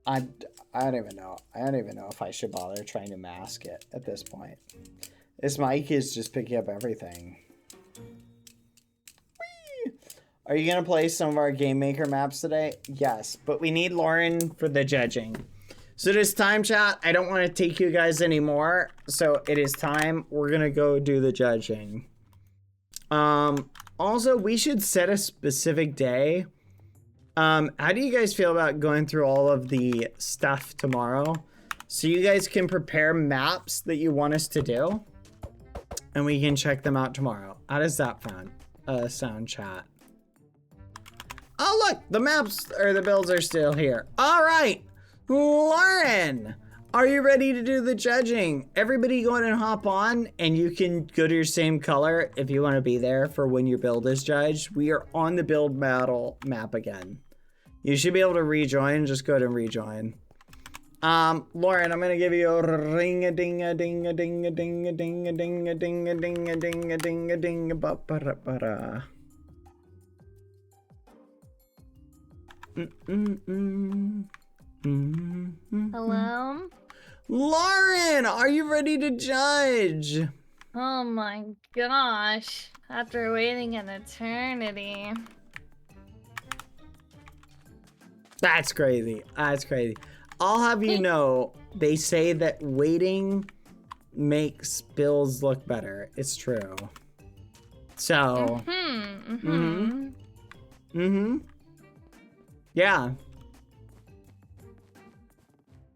I don't even know. I don't even know if I should bother trying to mask it at this point. This mic is just picking up everything. Whee! Are you gonna play some of our Game Maker maps today? Yes, but we need Lauren for the judging. So it is time, chat. I don't want to take you guys anymore. So it is time. We're going to go do the judging. Also, we should set a specific day. How do you guys feel about going through all of the stuff tomorrow? So you guys can prepare maps that you want us to do. And we can check them out tomorrow. How does that sound, chat? Oh, look. The maps or the builds are still here. All right. Lauren, are you ready to do the judging? Everybody go ahead and hop on, and you can go to your same color if you want to be there for when your build is judged. We are on the build battle map again. You should be able to rejoin. Just go ahead and rejoin. Lauren, I'm gonna give you a ring a ding a ding a ding a ding a ding a ding a ding a ding a ding a ding a ding a ba ba ba da. Hello? Lauren, are you ready to judge? Oh my gosh. After waiting an eternity. That's crazy. That's crazy. I'll have you know, they say that waiting makes builds look better. It's true. So, Yeah.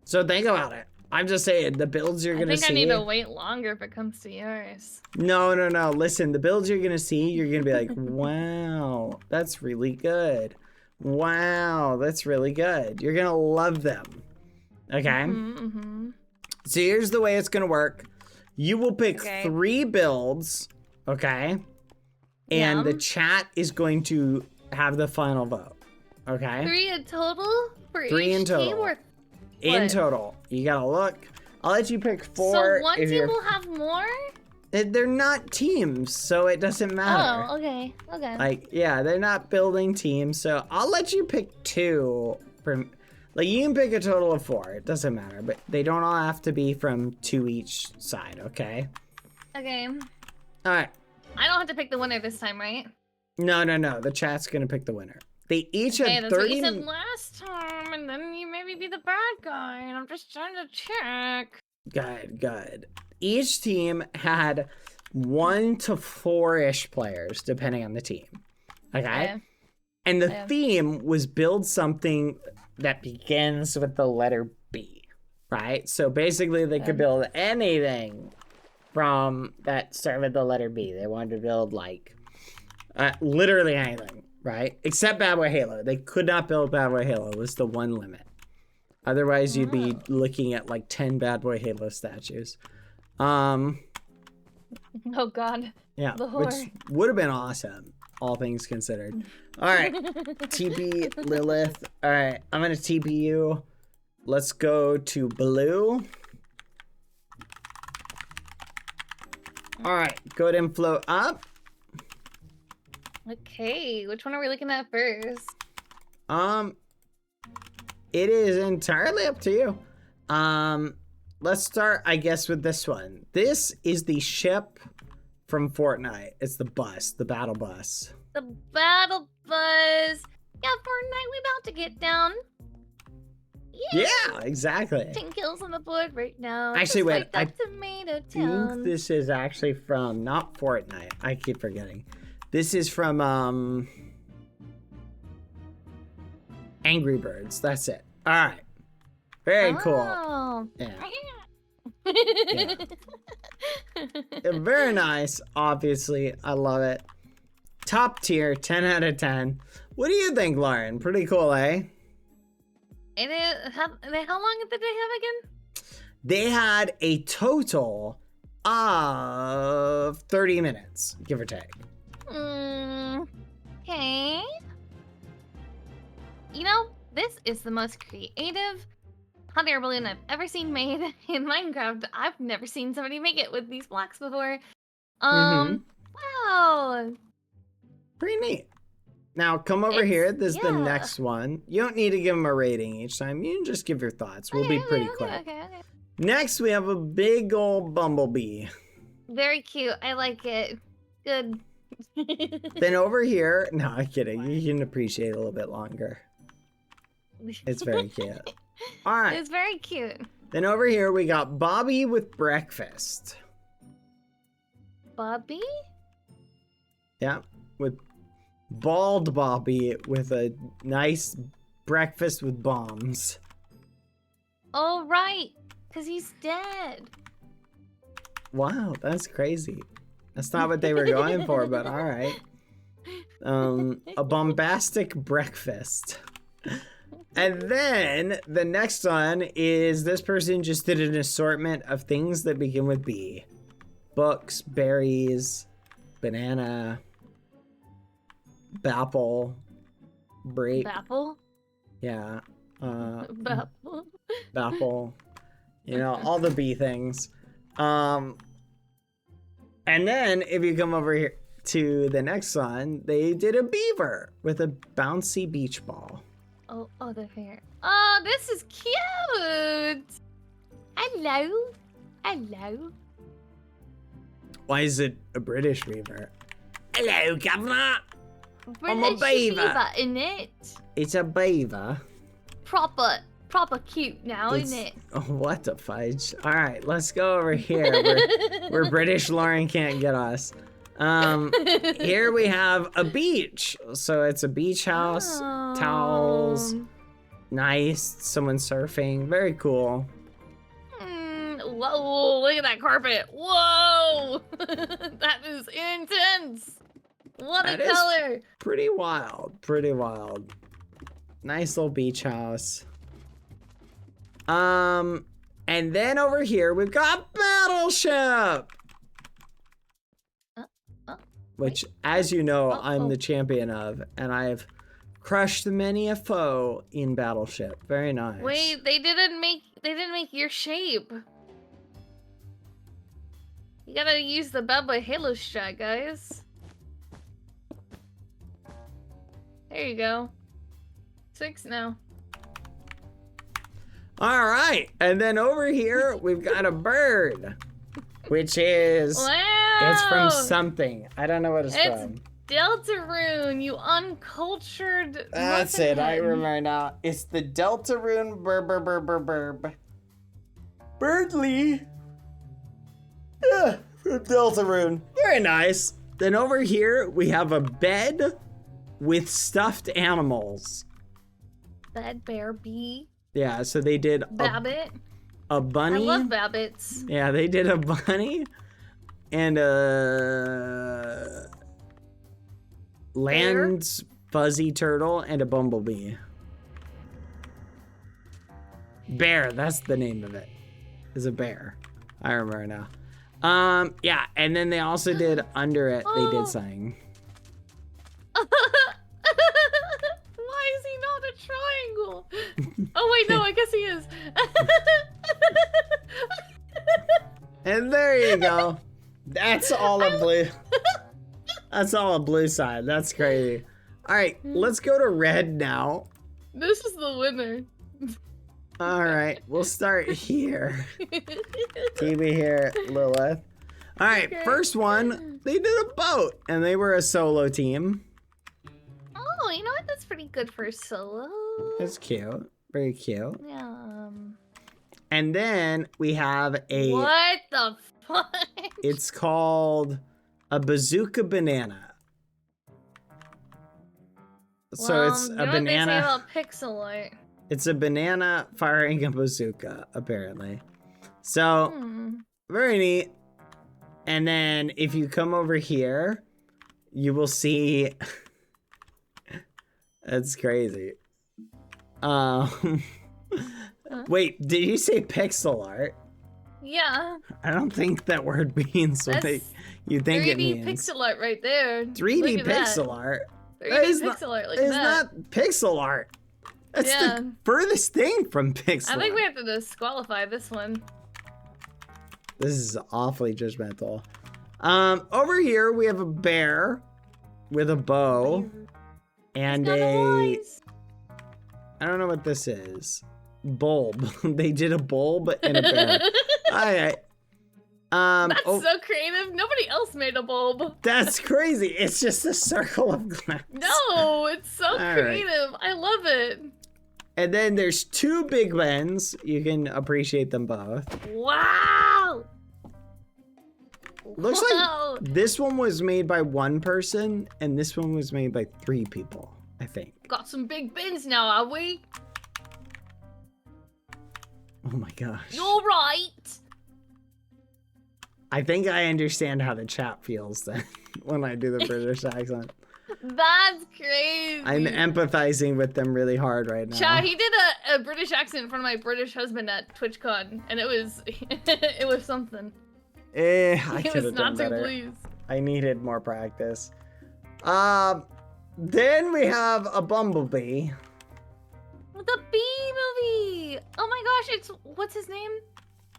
So think about it. I'm just saying, the builds you're gonna see. I need to wait longer if it comes to yours. No. Listen, the builds you're gonna see, you're gonna be like, wow, that's really good. Wow, that's really good. You're gonna love them. Okay? So here's the way it's gonna work. You will pick 3 builds, okay? And the chat is going to have the final vote. Okay? 3 in total? For 3 in each total. team or In what? total. You gotta look. I'll let you pick 4. So one if team you're- will have more? They're not teams, so it doesn't matter. Oh, okay. Like, yeah, they're not building teams, so I'll let you pick 2 from. Like, you can pick a total of 4. It doesn't matter, but they don't all have to be from 2 each side. Okay. Okay. All right. I don't have to pick the winner this time, right? No. The chat's gonna pick the winner. They each Okay, have that's what 30. you said last time, and then you maybe be the bad guy, and I'm just trying to check. Good. Each team had 1 to 4-ish players, depending on the team. Okay? And the theme was build something that begins with the letter B, right? So basically, they could build anything from that start with the letter B. They wanted to build, like, literally anything, right? Except Bad Boy Halo. They could not build Bad Boy Halo. It was the one limit. Otherwise, you'd be looking at like 10 Bad Boy Halo statues. Oh God. Yeah, The which whore. would have been awesome, all things considered. All right, TP Lilith. All right, I'm gonna TP you. Let's go to blue. All right, go ahead and float up. Okay, which one are we looking at first? It is entirely up to you. Let's start, I guess, with this one. This is the ship from Fortnite. It's the bus, the battle bus. The battle bus. Yeah, Fortnite, we about to get down. Yeah, exactly. 10 kills on the board right now. Actually, just wait, like that Tomato I Town. think this is actually from, not Fortnite. I keep forgetting. This is from, Angry Birds. That's it. All right. Very cool. Oh. Yeah. Very nice, obviously. I love it. Top tier, 10 out of 10. What do you think, Lauren? Pretty cool, eh? It is, how long did they have again? They had a total of 30 minutes, give or take. Okay. You know, this is the most creative hot air balloon I've ever seen made in Minecraft. I've never seen somebody make it with these blocks before. Wow. Pretty neat. Now, come over here. This is the yeah. next one. You don't need to give them a rating each time. You can just give your thoughts. We'll be pretty quick. Okay. Next, we have a big old bumblebee. Very cute. I like it. Good. Then over here, no, I'm kidding. You can appreciate it a little bit longer. It's very cute. All right. It's very cute. Then over here, we got Bobby with breakfast. Bobby? Yeah, with bald Bobby with a nice breakfast with bombs. Oh, right. Because he's dead. Wow, that's crazy. That's not what they were going for, but all right. A bombastic breakfast. And then the next one is this person just did an assortment of things that begin with B. Books, berries, banana, bapple, grape. Bapple? Yeah. Bapple? Bapple. You know, all the B things. And then if you come over here to the next one, they did a beaver with a bouncy beach ball. Oh, they're here. Oh, this is cute. Hello. Hello. Why is it a British beaver? Hello, governor. I'm a British beaver. in it. It's a beaver. Proper cute now, It's- isn't it? Oh, what the fudge? All right, let's go over here where British Lauren can't get us. Here we have a beach. So it's a beach house, towels, nice. Someone surfing, very cool. Whoa, look at that carpet. Whoa! That is intense. What That a is color. Pretty wild, pretty wild. Nice little beach house. And then over here we've got Battleship. Which, as you know, I'm the champion of, and I've crushed many a foe in Battleship. Very nice. Wait, they didn't make your shape. You gotta use the Bad Boy Halo strat, guys. There you go. 6 now. All right, and then over here we've got a bird, which is Wow! it's from something. I don't know what it's from. Deltarune, you uncultured. That's it. I muffin head. remember now. It's the Deltarune burb. Birdly. Yeah, from Deltarune. Very nice. Then over here we have a bed with stuffed animals. Bed Bear Bee. Yeah, so they did Babbit. a bunny. I love Babbits. Yeah, they did a bunny and a land fuzzy turtle and a bumblebee. Bear, that's the name of it. Is a bear. I remember now. Yeah, and then they also did under it, they did something. Why is he not a triangle? Oh wait, no, I guess he is. And there you go. That's all a blue. That's all a blue side. That's crazy. All right, let's go to red now. This is the winner. All right, we'll start here. TV here, Lilith. All right, Okay. first one, they did a boat, and they were a solo team. Oh, you know what? That's pretty good for solo. It's cute, very cute. Yeah. And then we have a, What the fuck? it's called a bazooka banana. So Well, it's you a know what they say banana. about pixel art? It's a banana firing a bazooka, apparently. So, very neat. And then if you come over here, you will see. That's crazy. Wait, did you say pixel art? Yeah. I don't think that word means what That's you think 3D it means. pixel art right there. 3D Look at pixel that. art. 3D That is pixel art. Look It's at that. not pixel art. That's Yeah. the furthest thing from pixel I think we art. have to disqualify this one. This is awfully judgmental. Over here we have a bear with a bow and Got no eyes. I don't know what this is. Bulb. They did a bulb and a bear. Alright. That's oh, so creative. Nobody else made a bulb. that's crazy. It's just a circle of glass. No, it's so right. creative. I love it. And then there's two big ones. You can appreciate them both. Wow. Looks Wow. like this one was made by one person and this one was made by 3 people, I think. Got some big bins now, are we? Oh my gosh. You're right. I think I understand how the chat feels then when I do the British accent. That's crazy. I'm empathizing with them really hard right now. Chad, he did a British accent in front of my British husband at TwitchCon, and it was it was something. I He could was have done not too better. pleased. I needed more practice. Then we have a bumblebee. The Bee movie. Oh my gosh, it's what's his name?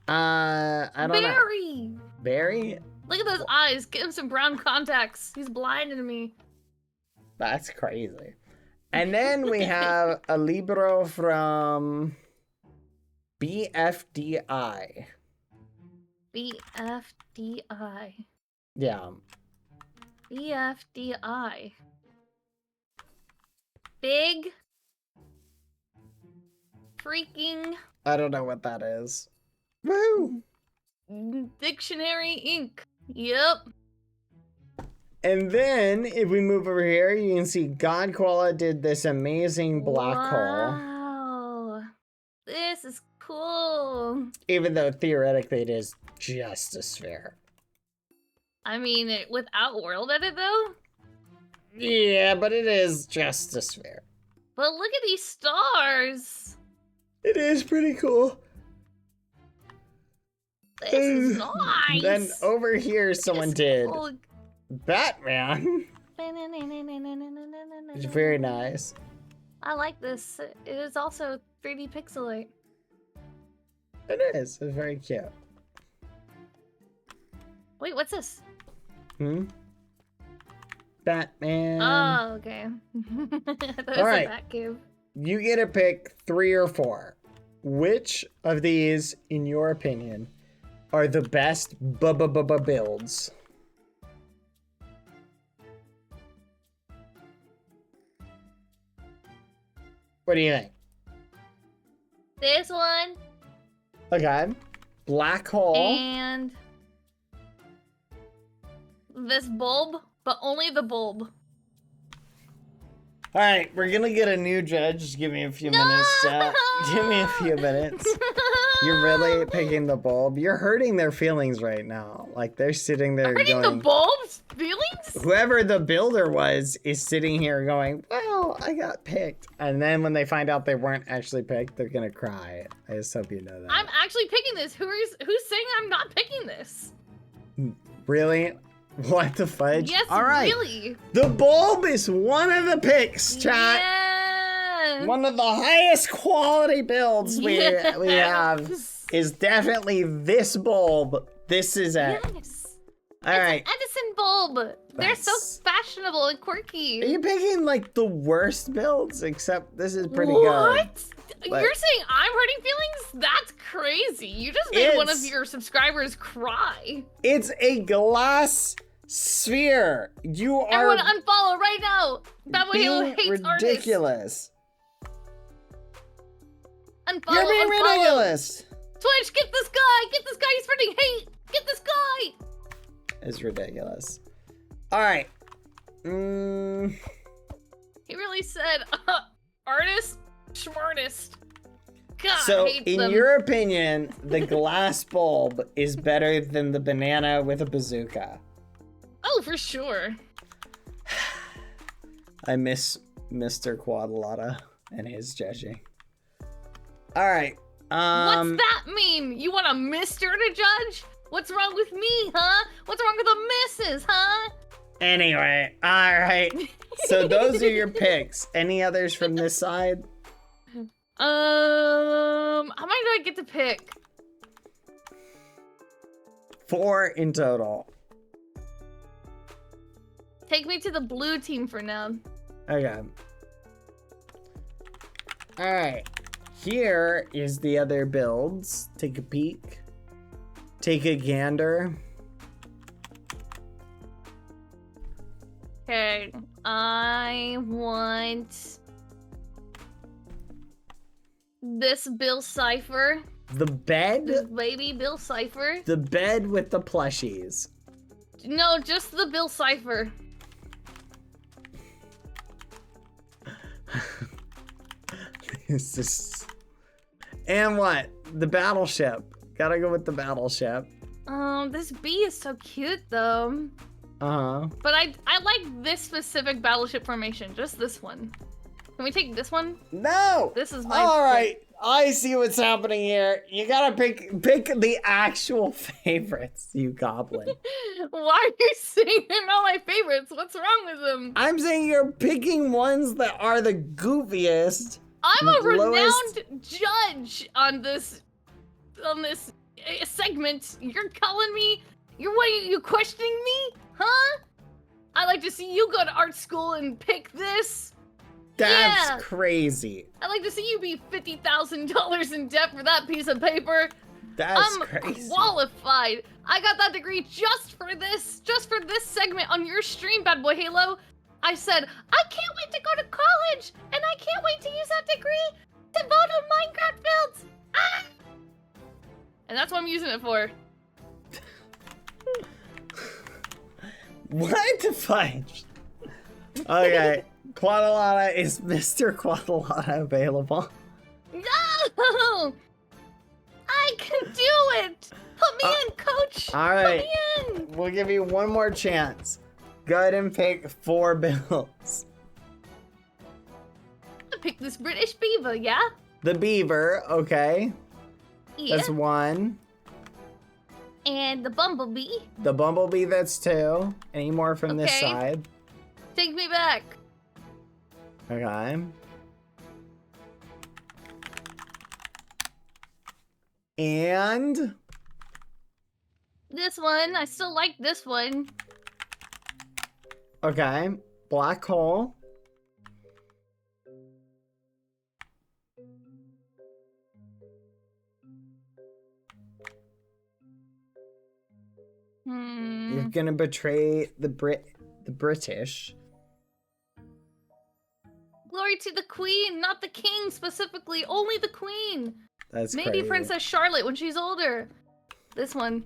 I don't know. Barry. Barry? Look at those eyes. Get him some brown contacts. He's blinding me. That's crazy. And then we have a libro from BFDI. BFDI. Yeah. BFDI. Big freaking I don't know what that is. Woo! Dictionary Inc. Yep. And then if we move over here, you can see God Koala did this amazing black hole. Wow. This is cool. Even though theoretically it is just a sphere. I mean, without world edit though? Yeah, but it is just a sphere. But look at these stars. It is pretty cool. This is nice. Then over here, someone did Cool. Batman. It's very nice. I like this. It is also 3D pixel art. It is. It's very cute. Wait, what's this? Batman. Oh, okay. I thought it was Alright. a bat cave. You get to pick 3 or 4. Which of these, in your opinion, are the best builds? What do you think? This one Okay. Black hole. and this bulb, but only the bulb. All right, we're gonna get a new judge. Just give me a few minutes. Give me a few minutes. You're really picking the bulb. You're hurting their feelings right now. Like they're sitting there Hurting going. the bulb's feelings? Whoever the builder was is sitting here going, "Well, I got picked," and then when they find out they weren't actually picked, they're gonna cry. I just hope you know that. I'm actually picking this. Who's saying I'm not picking this? Really? What the fudge? Yes, All right. really. The bulb is one of the picks, chat. Yeah. One of the highest quality builds we have Yes. is definitely this bulb. This is it. Yes. All right. Edison bulb. They're so That's- fashionable and quirky. Are you picking like the worst builds? Except this is pretty What? good. You're saying I'm hurting feelings? That's crazy. You just made one of It's- your subscribers cry. It's a glass sphere. You Everyone are unfollow right now. That way being he hates artists. ridiculous. Unfollow, You're being unfollow. ridiculous. Twitch, get this guy. Get this guy. He's spreading hate. Get this guy. It's ridiculous. All right. He really said, artist, smartest. God, So, I hate in them. your opinion, the glass bulb is better than the banana with a bazooka. Oh, for sure. I miss Mr. Quadalata and his judging. All right. What's that mean? You want a mister to judge? What's wrong with me, huh? What's wrong with the missus, huh? Anyway, all right. So those are your picks. Any others from this side? How many do I get to pick? 4 in total. Take me to the blue team for now. Okay. All right. Here is the other builds. Take a peek. Take a gander. Okay, I want this Bill Cipher. The This bed. baby Bill Cipher. The bed with the plushies. No, just the Bill Cipher. This is... And what? The battleship. Gotta go with the battleship. This bee is so cute though. Uh-huh. But I like this specific battleship formation, just this one. Can we take this one? No! This is my All right. I see what's happening here. You gotta pick the actual favorites, you goblin. Why are you saying they're not my favorites? What's wrong with them? I'm saying you're picking ones that are the goofiest. I'm a lowest- renowned judge on this segment. You're calling me? You questioning me? Huh? I like to see you go to art school and pick this. That's Yeah. crazy. I like to see you be $50,000 in debt for that piece of paper. That's I'm crazy. qualified. I got that degree just for this segment on your stream, Bad Boy Halo. I said, I can't wait to go to college, and I can't wait to use that degree to vote on Minecraft builds. Ah! And that's what I'm using it for. What the fudge? Okay, Quaddalada, is Mr. Quaddalada available? No! I can do it! Put me in, coach! All right. Put me in! We'll give you one more chance. Go ahead and pick 4 bills. I pick this British beaver, yeah? The beaver, okay. Yeah. That's 1. And the bumblebee. The bumblebee, that's 2. Any more from this Okay. side? Take me back. Okay. And This one, I still like this one. okay, black hole. You're gonna betray the British. Glory to the queen, not the king specifically, only the queen. That's Maybe crazy. Princess Charlotte when she's older. This one.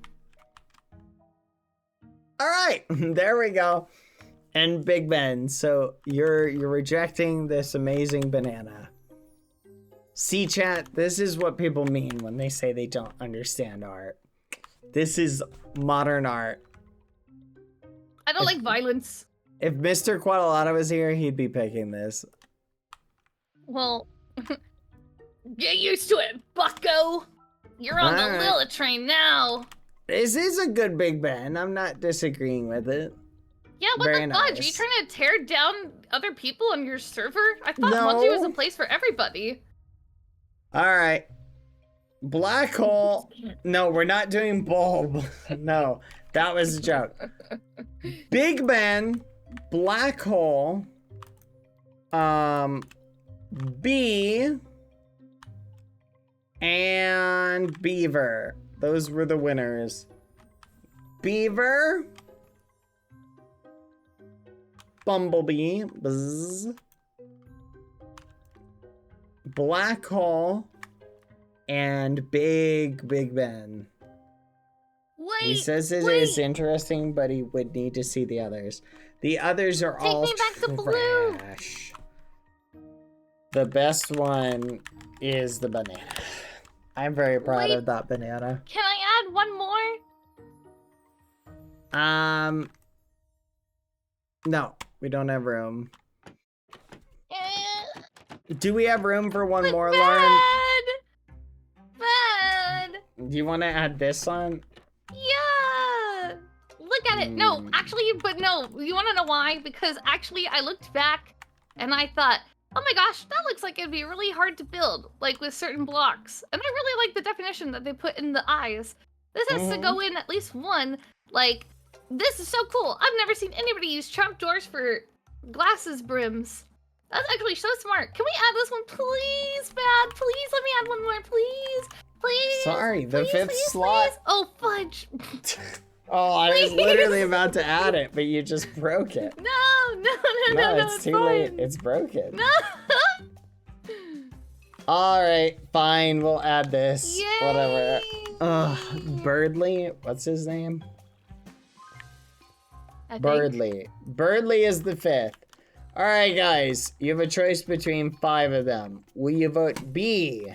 All right, there we go. And Big Ben. So you're rejecting this amazing banana. See, chat, this is what people mean when they say they don't understand art. This is modern art. I don't like violence. If Mr. Quaddalada was here, he'd be picking this. Well, get used to it, bucko. You're on the Alright. Lilith train now. This is a good Big Ben. I'm not disagreeing with it. Yeah, what Very the fudge? Are you nice. trying to tear down other people on your server? I thought No. Mungie was a place for everybody. All right. Black hole. No, we're not doing bulb. No, that was a joke. Big Ben, black hole, B, and beaver. Those were the winners. Beaver, bumblebee, buzz, black hole, and Big Ben. Wait, He says it wait. is interesting, but he would need to see the others. The others are Take all me back to blue. trash. The best one is the banana. I'm very proud Wait. of that banana. Can I add one more? No, we don't have room. Eh, Do we have room for one but more, Lauren? Bad. Do you want to add this one? Yeah. Look at it. No, Hmm. actually, but no. You want to know why? Because actually, I looked back and I thought, oh my gosh, that looks like it'd be really hard to build, like with certain blocks. And I really like the definition that they put in the eyes. This has to go in at least one. Like, this is so cool. I've never seen anybody use trapdoors for glasses brims. That's actually so smart. Can we add this one, please, Bad? Please let me add one more, please. Please. Sorry, the please, fifth please, slot. please. Oh, fudge. Oh, I was Please. literally about to add it, but you just broke it. No, It's too late. It's broken. No. All right, fine. We'll add this. Yay. Whatever. Ugh, Birdly. What's his name? I think. Birdly. Birdly is the 5th. All right, guys. You have a choice between 5 of them. Will you vote B?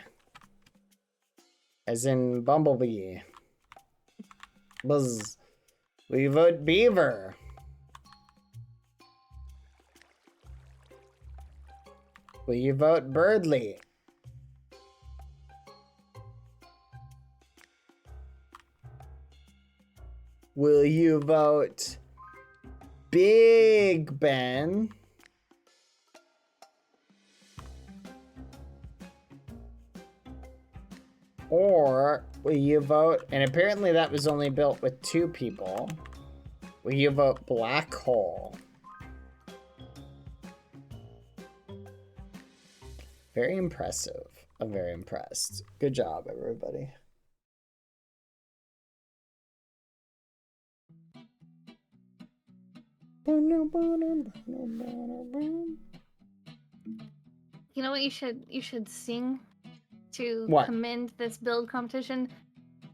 As in Bumblebee. Buzz. Will you vote Beaver? Will you vote Birdly? Will you vote Big Ben? Or will you vote, and apparently that was only built with 2 people. Will you vote Black Hole? Very impressive. I'm very impressed. Good job, everybody. You know what you should sing to What? commend this build competition?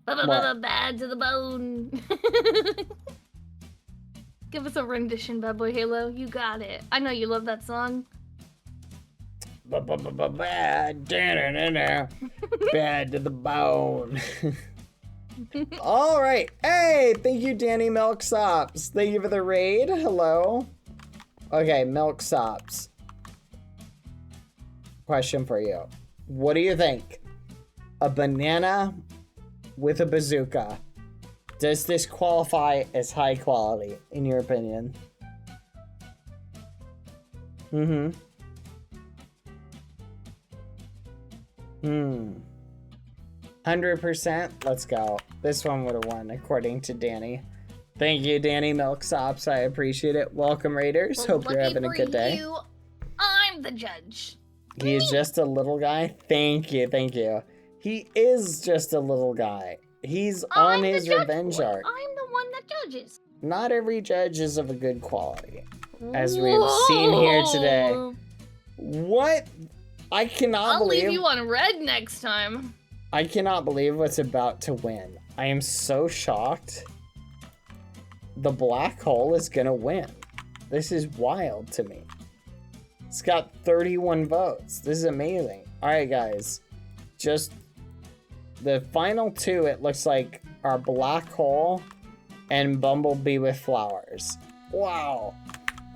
What? Bad to the bone. Give us a rendition, Bad Boy Halo. You got it. I know you love that song. Bad, bad to the bone. All right. Hey, thank you, Danny Milksops. Thank you for the raid. Hello. Okay, Milksops. Question for you. What do you think? A banana with a bazooka. Does this qualify as high quality, in your opinion? Mm-hmm. 100%. Let's go. This one would have won, according to Danny. Thank you, Danny Milksops. I appreciate it. Welcome, Raiders. Well, Hope you're lucky having a for good day. you, I'm the judge. He is just a little guy. Thank you. Thank you. He is just a little guy. He's on I'm his the judge revenge boy. arc. I'm the one that judges. Not every judge is of a good quality, as we've seen here today. Whoa. What? I cannot I'll believe. leave you on red next time. I cannot believe what's about to win. I am so shocked. The black hole is gonna win. This is wild to me. It's got 31 votes. This is amazing. All right, guys. Just the final two, it looks like, are black hole and Bumblebee with flowers. Wow.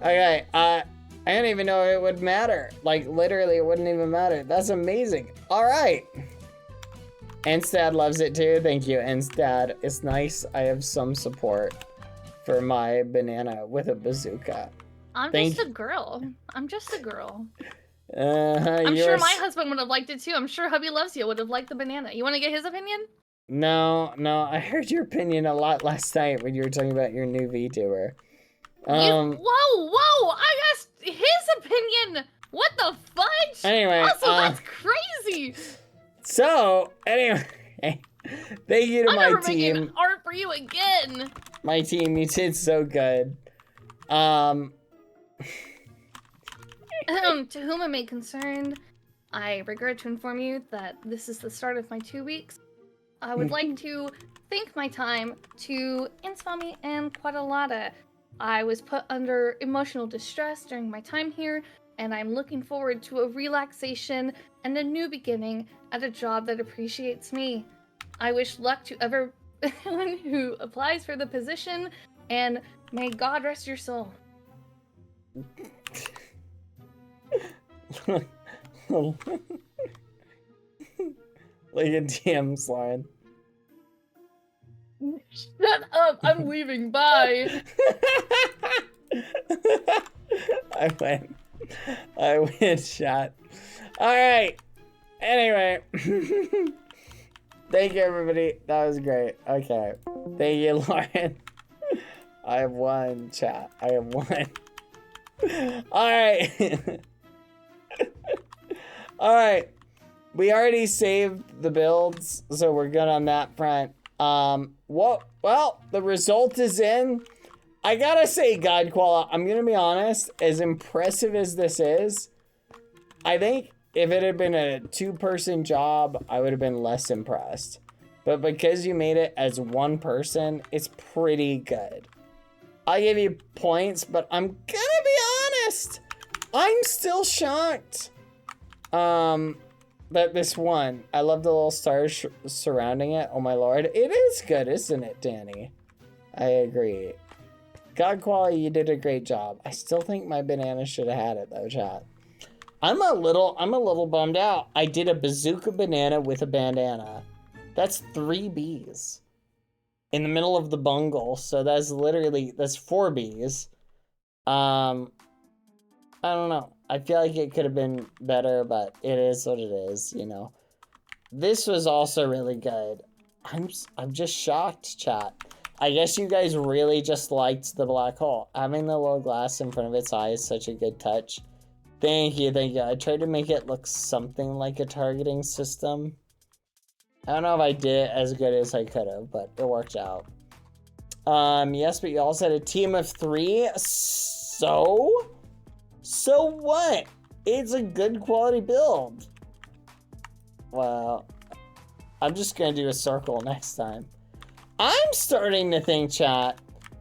Okay, I didn't even know it would matter. Like, literally, it wouldn't even matter. That's amazing. All right. Enstad loves it too. Thank you, Enstad. It's nice. I have some support for my banana with a bazooka. I'm just a girl. I'm just a girl. I'm You're sure my husband would have liked it too. I'm sure hubby loves you would have liked the banana. You want to get his opinion? No. I heard your opinion a lot last night when you were talking about your new VTuber. Whoa! I asked his opinion. What the fudge? Anyway, Also, that's crazy. So, anyway, thank you to I'm my never team. making art for you again. My team, you did so good. To whom it may concern, I regret to inform you that this is the start of my 2 weeks. I would like to thank my time to Insfami and Quadalada. I was put under emotional distress during my time here, and I'm looking forward to a relaxation and a new beginning at a job that appreciates me. I wish luck to everyone who applies for the position, and may God rest your soul. Like a DM slide. Shut up! I'm leaving. Bye. I win, shot. All right. Anyway, thank you, everybody. That was great. Okay, thank you, Lauren. I have won, chat. I have won. All right. All right. We already saved the builds, so we're good on that front. Well, the result is in. I gotta say, Godquala, I'm gonna be honest, as impressive as this is, I think if it had been a 2-person job, I would have been less impressed. But because you made it as 1 person, it's pretty good. I give you points, but I'm gonna be honest, I'm still shocked that this won. I love the little stars surrounding it. Oh my lord. It is good, isn't it, Danny? I agree. Godquala, you did a great job. I still think my banana should have had it though, chat. I'm a little bummed out. I did a bazooka banana with a bandana. That's 3 Bs. In the middle of the bungle, so that's 4 Bs. I don't know. I feel like it could have been better, but it is what it is, you know. This was also really good. I'm just shocked, chat. I guess you guys really just liked the black hole. Having the little glass in front of its eye is such a good touch. Thank you. I tried to make it look something like a targeting system. I don't know if I did it as good as I could have, but it worked out. Yes, but you also had a team of 3, So what? It's a good quality build. Well, I'm just gonna do a circle next time. I'm starting to think, chat,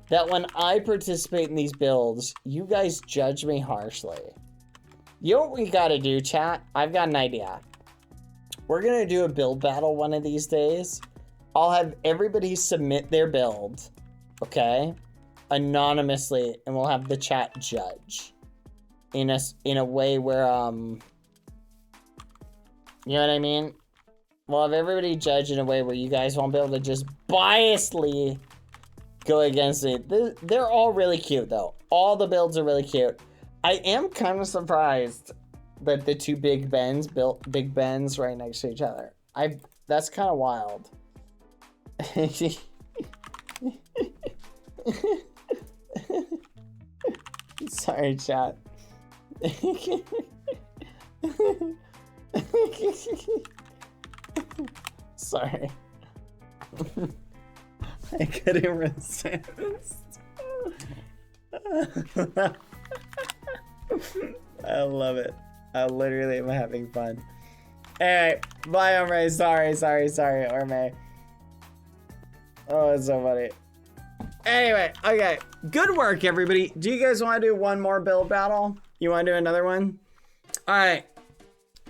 that when I participate in these builds, you guys judge me harshly. You know what we gotta do, chat? I've got an idea. We're gonna do a build battle one of these days. I'll have everybody submit their build, okay? Anonymously, and we'll have the chat judge. In a way where, you know what I mean? We'll have everybody judge in a way where you guys won't be able to just biasly go against it. They're all really cute, though. All the builds are really cute. I am kind of surprised that the two Big Bens built Big Bens right next to each other. That's kind of wild. Sorry, chat. Sorry. I couldn't resist. I love it. I literally am having fun. Alright, bye, Orme. Sorry, Orme. Oh, it's so funny. Anyway, okay. Good work, everybody. Do you guys want to do one more build battle? You want to do another one? Alright.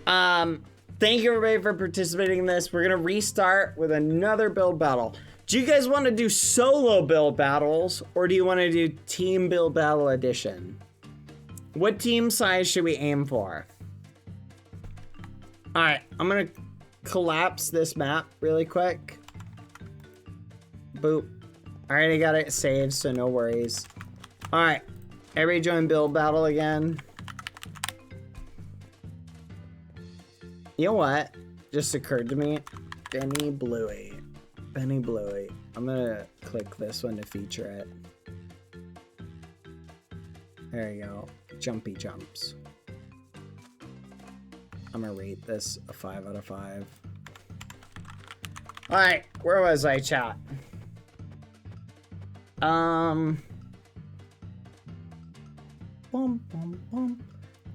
Thank you, everybody, for participating in this. We're going to restart with another build battle. Do you guys want to do solo build battles, or do you want to do team build battle edition? What team size should we aim for? All right, I'm gonna collapse this map really quick. Boop. I already got it saved, so no worries. All right, everybody join build battle again. You know what? Just occurred to me. Benny Bluey. Benny Bluey. I'm gonna click this one to feature it. There you go. Jumpy jumps. I'm gonna rate this a 5 out of 5. Alright, where was I, chat? Bum, bum, bum.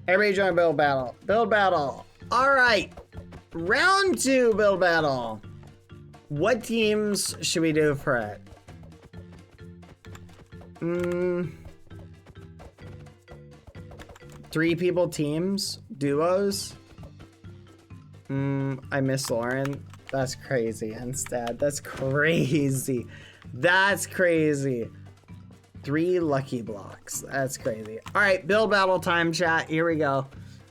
Everybody join build battle. Build battle. Alright. Round 2 build battle. What teams should we do for it? 3 people teams? Duos? I miss Lauren. That's crazy, instead. That's crazy. That's crazy. 3 lucky blocks. That's crazy. Alright, build battle time, chat. Here we go.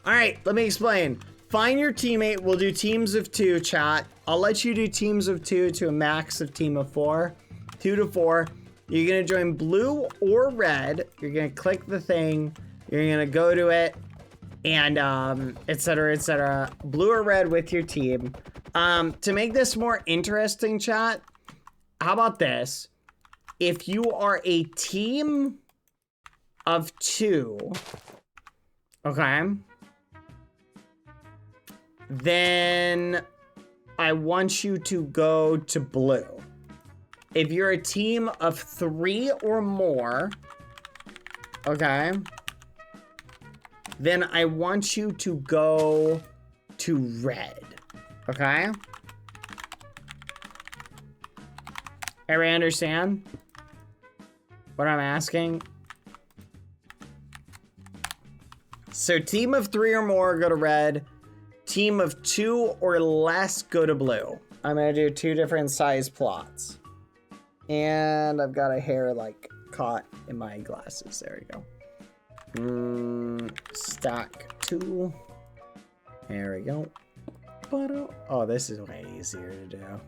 Alright, let me explain. Find your teammate. We'll do teams of 2, chat. I'll let you do teams of 2 to a max of team of 4. 2 to 4. You're going to join blue or red. You're going to click the thing. You're going to go to it. And, etc., etc. Blue or red with your team. To make this more interesting, chat, how about this? If you are a team of 2, okay, then I want you to go to blue. If you're a team of 3 or more, okay, then I want you to go to red, okay? Everybody understand what I'm asking? So team of 3 or more, go to red. Team of 2 or less, go to blue. I'm gonna do 2 different size plots. And I've got a hair like caught in my glasses. There we go. Stack 2. There we go. Oh, this is way easier to do.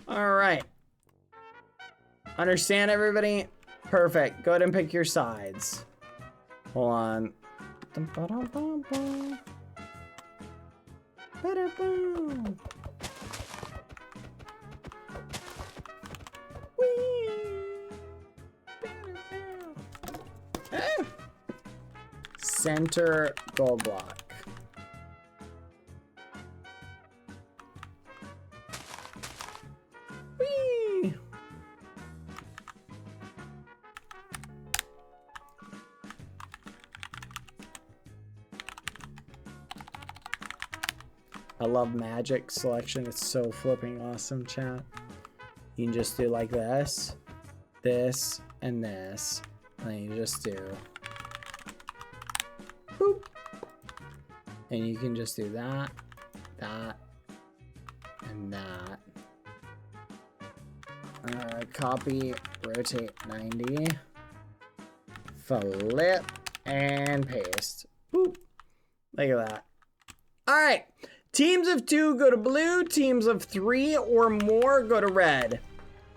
All right. Understand, everybody? Perfect. Go ahead and pick your sides. Hold on. Center gold block. Whee! I love magic selection. It's so flipping awesome, chat. You can just do like this, this, and this. And then you just do boop. And you can just do that, that, and that. Copy, rotate 90, flip, and paste. Boop. Look at that. All right. Teams of 2 go to blue. Teams of 3 or more go to red.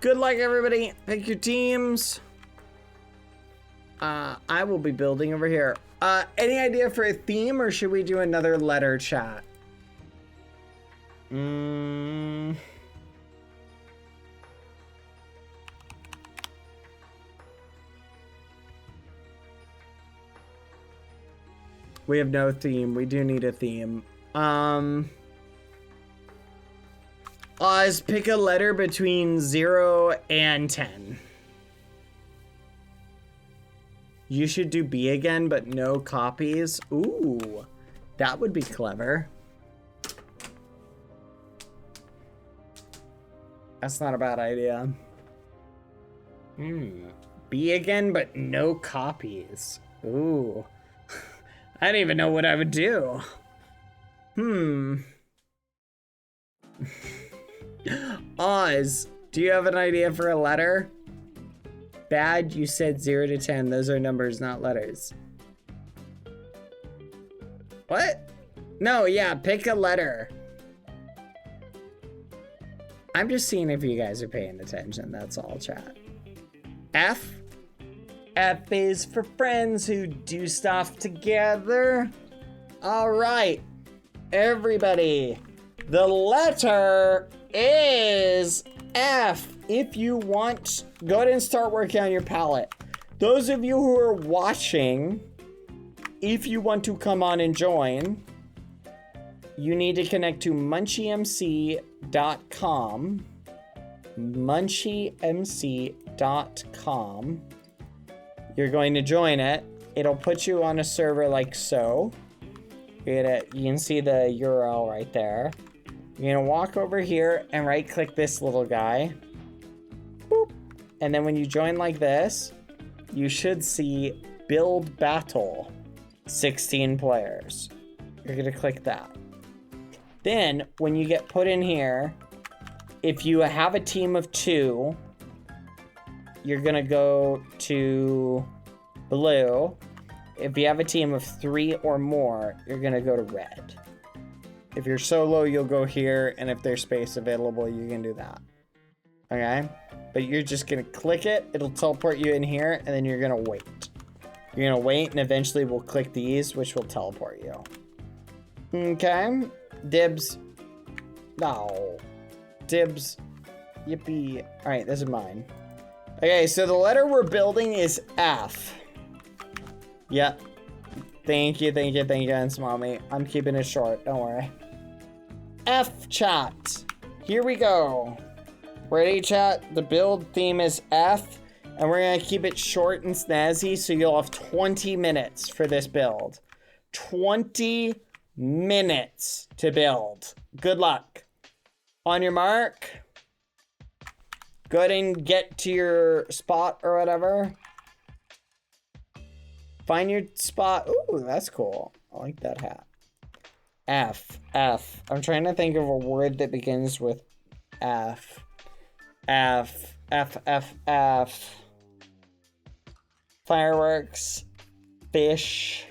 Good luck, everybody. Pick your teams. I will be building over here. Any idea for a theme, or should we do another letter chat? We have no theme. We do need a theme. Oz, pick a letter between 0 and 10. You should do B again, but no copies. Ooh, that would be clever. That's not a bad idea. B again, but no copies. Ooh. I don't even know what I would do. Oz, do you have an idea for a letter? Bad, you said 0 to 10. Those are numbers, not letters. What? No, yeah, pick a letter. I'm just seeing if you guys are paying attention. That's all, chat. F? F is for friends who do stuff together. All right, everybody. The letter is F. If you want, go ahead and start working on your palette. Those of you who are watching, if you want to come on and join, you need to connect to munchiemc.com. munchiemc.com. You're going to join it. It'll put you on a server like so. You can see the URL right there. You're gonna walk over here and right click this little guy. Boop. And then when you join like this, you should see build battle, 16 players. You're gonna click that. Then when you get put in here, if you have a team of 2, you're gonna go to blue. If you have a team of 3 or more, you're gonna go to red. If you're solo, you'll go here, and if there's space available, you can do that. Okay? But you're just gonna click it, it'll teleport you in here, and then you're gonna wait. You're gonna wait, and eventually we'll click these, which will teleport you. Okay? Dibs. No. Dibs. Yippee. Alright, this is mine. Okay, so the letter we're building is F. Yep. Thank you, and Mommy. I'm keeping it short, don't worry. F, chat. Here we go. Ready, chat? The build theme is F, and we're gonna keep it short and snazzy, so you'll have 20 minutes for this build. 20 minutes to build. Good luck. On your mark. Go ahead and get to your spot or whatever. Find your spot. Ooh, that's cool. I like that hat. F. F. I'm trying to think of a word that begins with F. F. F. F. F. Fireworks. Fish.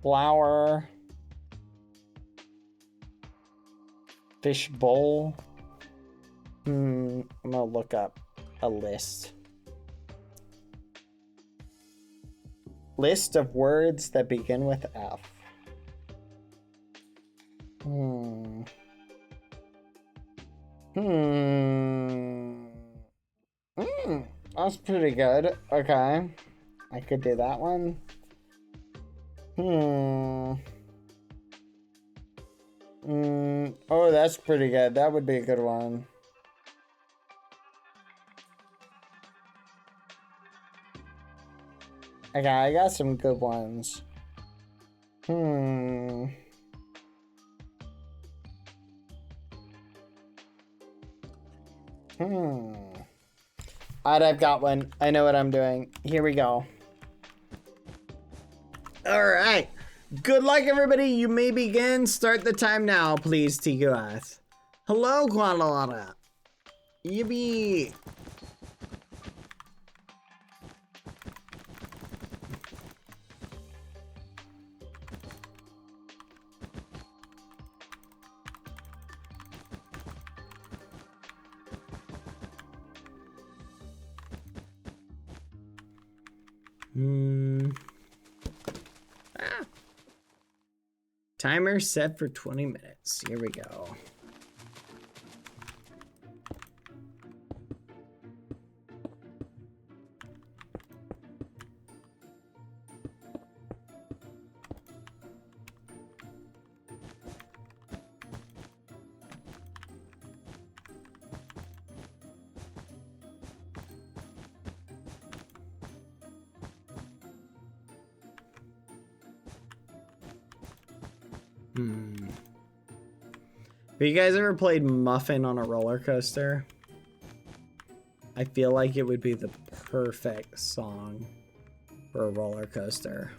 Flower. Fish bowl. I'm gonna look up a list. List of words that begin with F. That's pretty good. Okay. I could do that one. Oh, that's pretty good. That would be a good one. Okay, I got some good ones. Alright, I've got one. I know what I'm doing. Here we go. Alright. Good luck, everybody. You may begin. Start the time now, please, TQS. Hello, Guadalajara. Yippee. Timer set for 20 minutes. Here we go. Have you guys ever played Muffin on a roller coaster? I feel like it would be the perfect song for a roller coaster.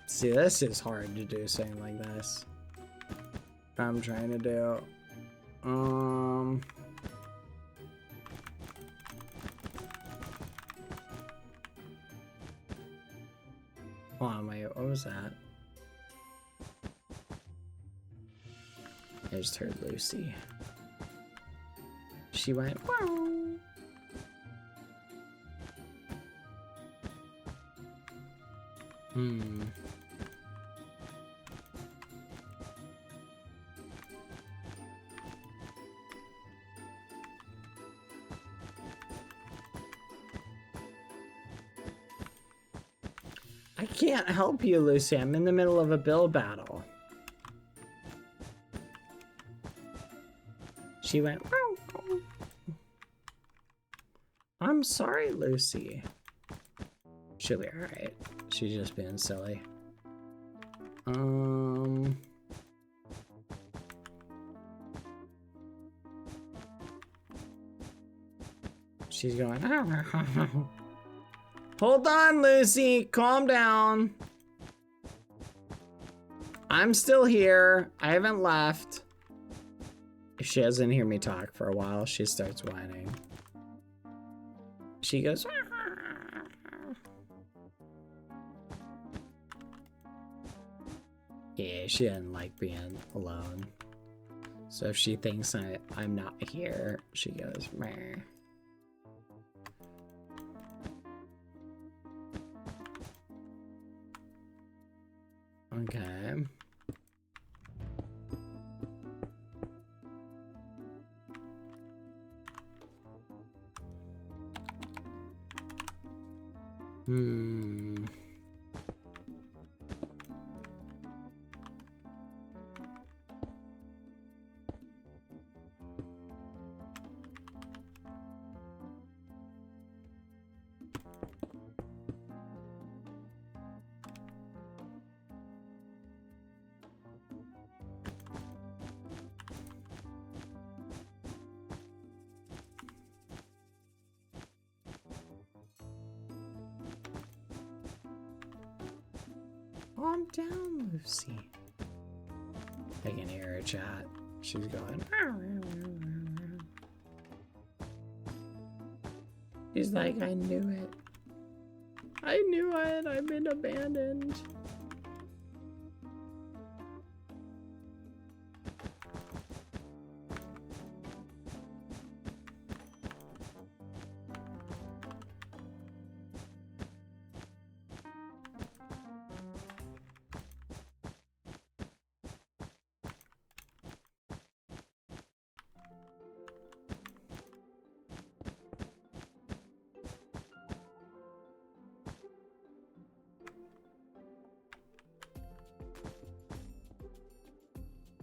See, this is hard to do something like this. I'm trying to do. Hold on, wait, what was that? I just heard Lucy. She went, wow. I can't help you, Lucy. I'm in the middle of a bill battle. She went, wow. I'm sorry, Lucy. She'll be alright. She's just being silly. She's going, hold on, Lucy. Calm down. I'm still here. I haven't left. If she doesn't hear me talk for a while, she starts whining. She goes, yeah, she doesn't like being alone. So if she thinks I'm not here, she goes, meh. Okay. Calm down, Lucy. I can hear her chat. She's going. She's like, I knew it. I knew it. I've been abandoned.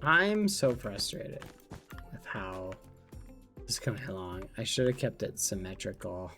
I'm so frustrated with how this is coming along. I should have kept it symmetrical.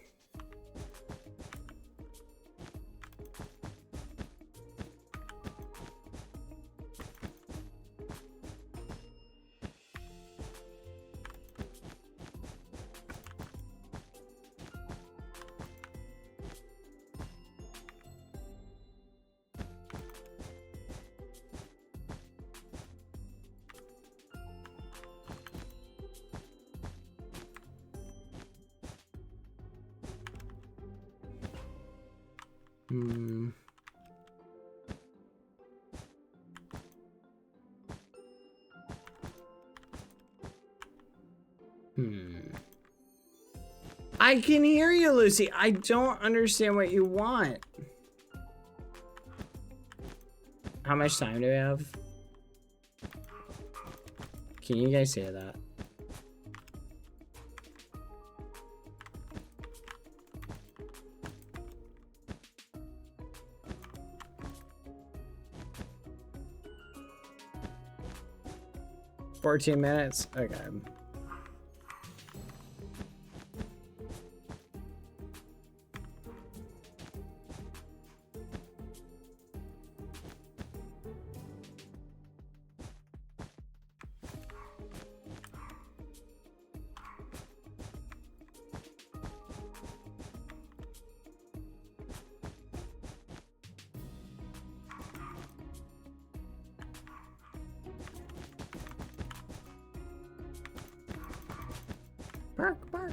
Hmm. I can hear you, Lucy. I don't understand what you want. How much time do we have? Can you guys hear that? "14 minutes? Okay. Bark, bark.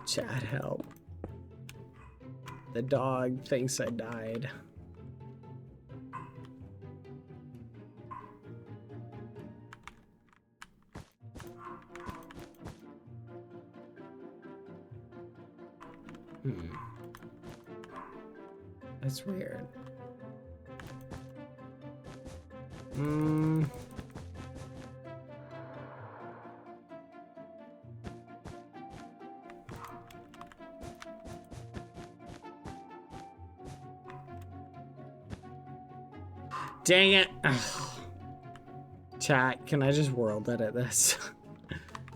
Chat, help. The dog thinks I died. That's weird. Dang it. Ugh. Chat, can I just world edit this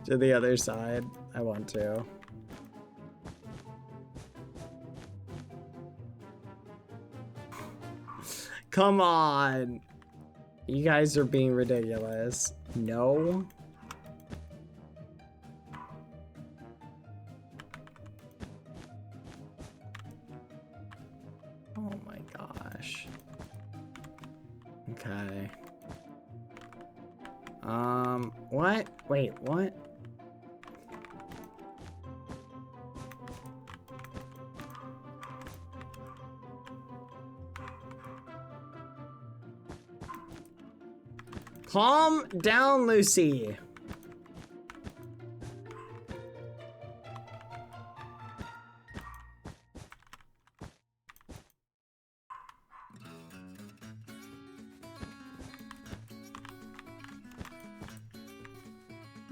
to the other side? I want to. Come on. You guys are being ridiculous. No. Oh my gosh. Okay. What? Wait, what? Calm down, Lucy.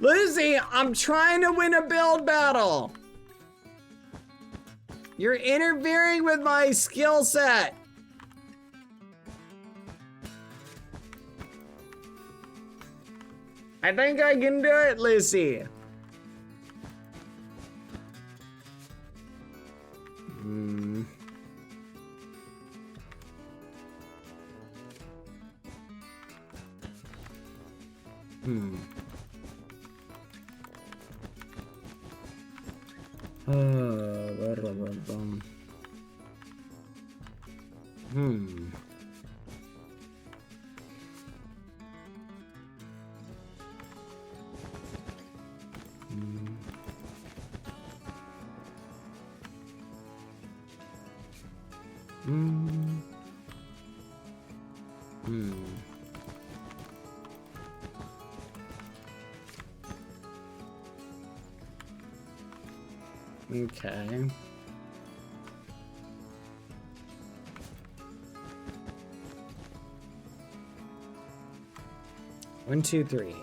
Lucy, I'm trying to win a build battle. You're interfering with my skill set. I think I can do it, Lucy. Hmm. Okay. One, two, three.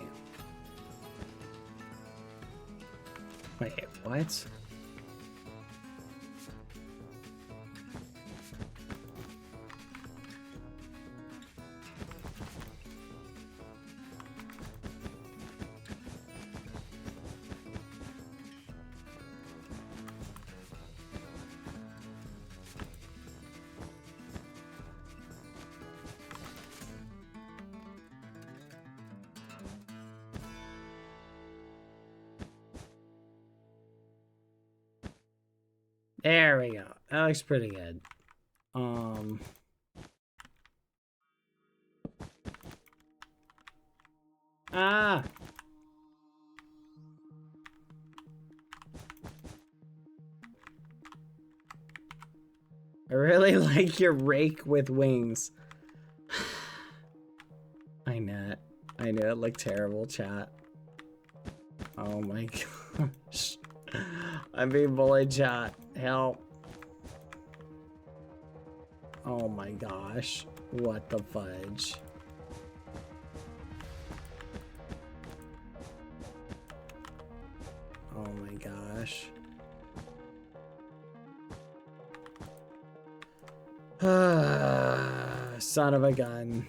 Wait, what? There we go. That looks pretty good. Ah! I really like your rake with wings. I know it. I know it looked terrible, chat. Oh my gosh. I'm being bullied, chat. Help. Oh my gosh. What the fudge? Oh my gosh. Son of a gun.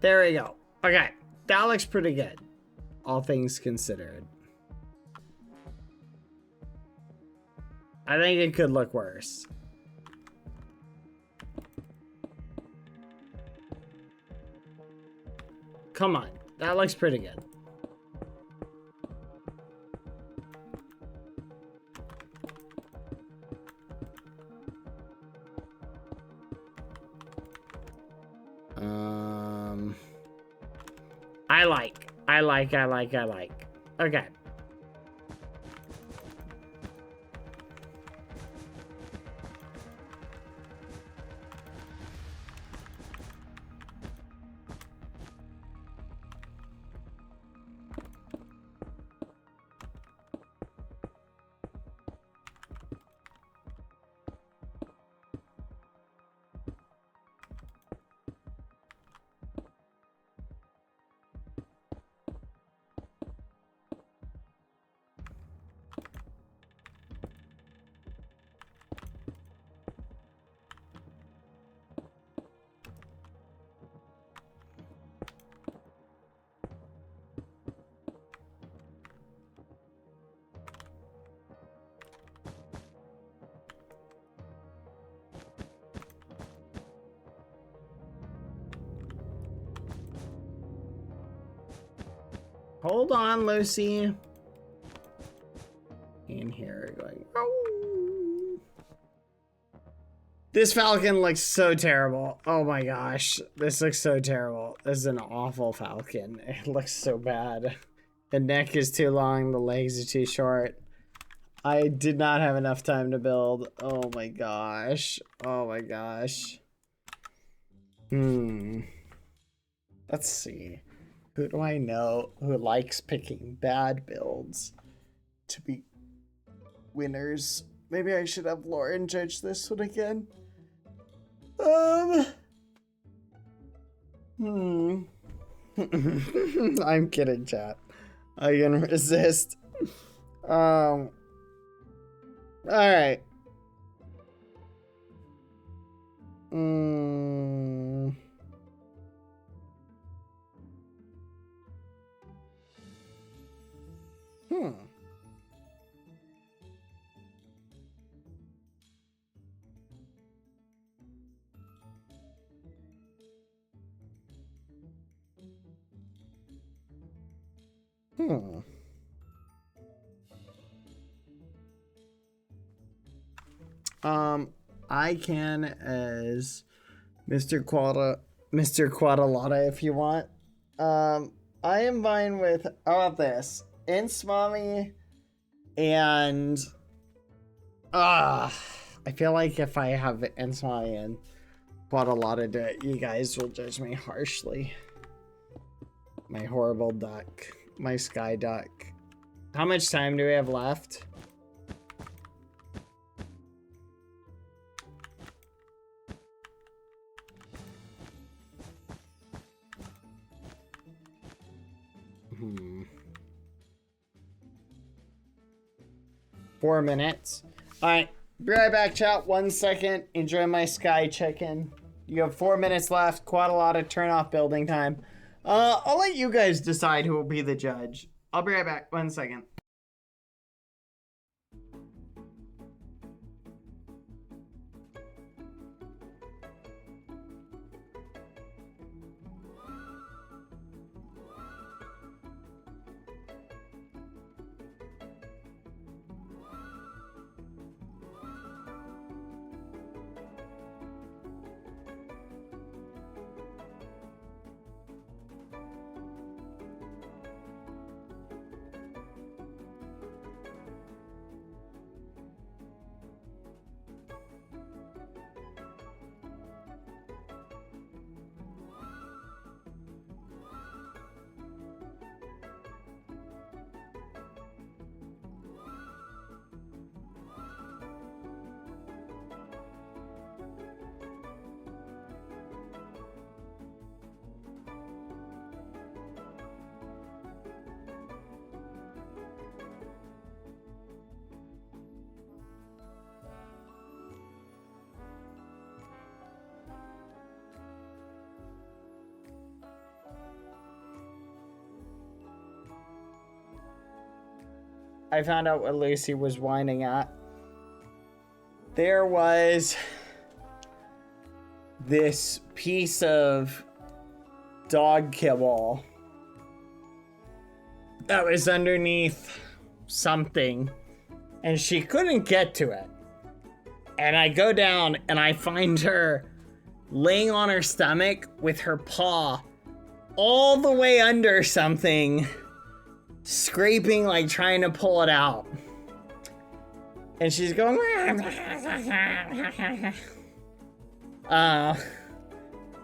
There we go. Okay, that looks pretty good, all things considered. I think it could look worse. Come on, that looks pretty good. I like. Okay. Hold on, Lucy. In here, going. Oh. This falcon looks so terrible. Oh my gosh, this looks so terrible. This is an awful falcon. It looks so bad. The neck is too long. The legs are too short. I did not have enough time to build. Oh my gosh. Oh my gosh. Let's see. Who do I know who likes picking bad builds to be winners? Maybe I should have Lauren judge this one again. I'm kidding, chat. I can resist. All right. Hmm. I can as Mr. Quadalata if you want. I am fine with how about this? Ince Mommy and I feel like if I have Ince Mommy and Quadalata do it, you guys will judge me harshly. My horrible duck. My sky duck. How much time do we have left? Hmm. 4 minutes. Alright. Be right back, chat. 1 second. Enjoy my sky chicken. You have 4 minutes left. Quite a lot of turn off building time. I'll let you guys decide who will be the judge. I'll be right back. 1 second. I found out what Lucy was whining at. There was this piece of dog kibble that was underneath something, and she couldn't get to it. And I go down and I find her laying on her stomach with her paw all the way under something, scraping, like trying to pull it out. And she's going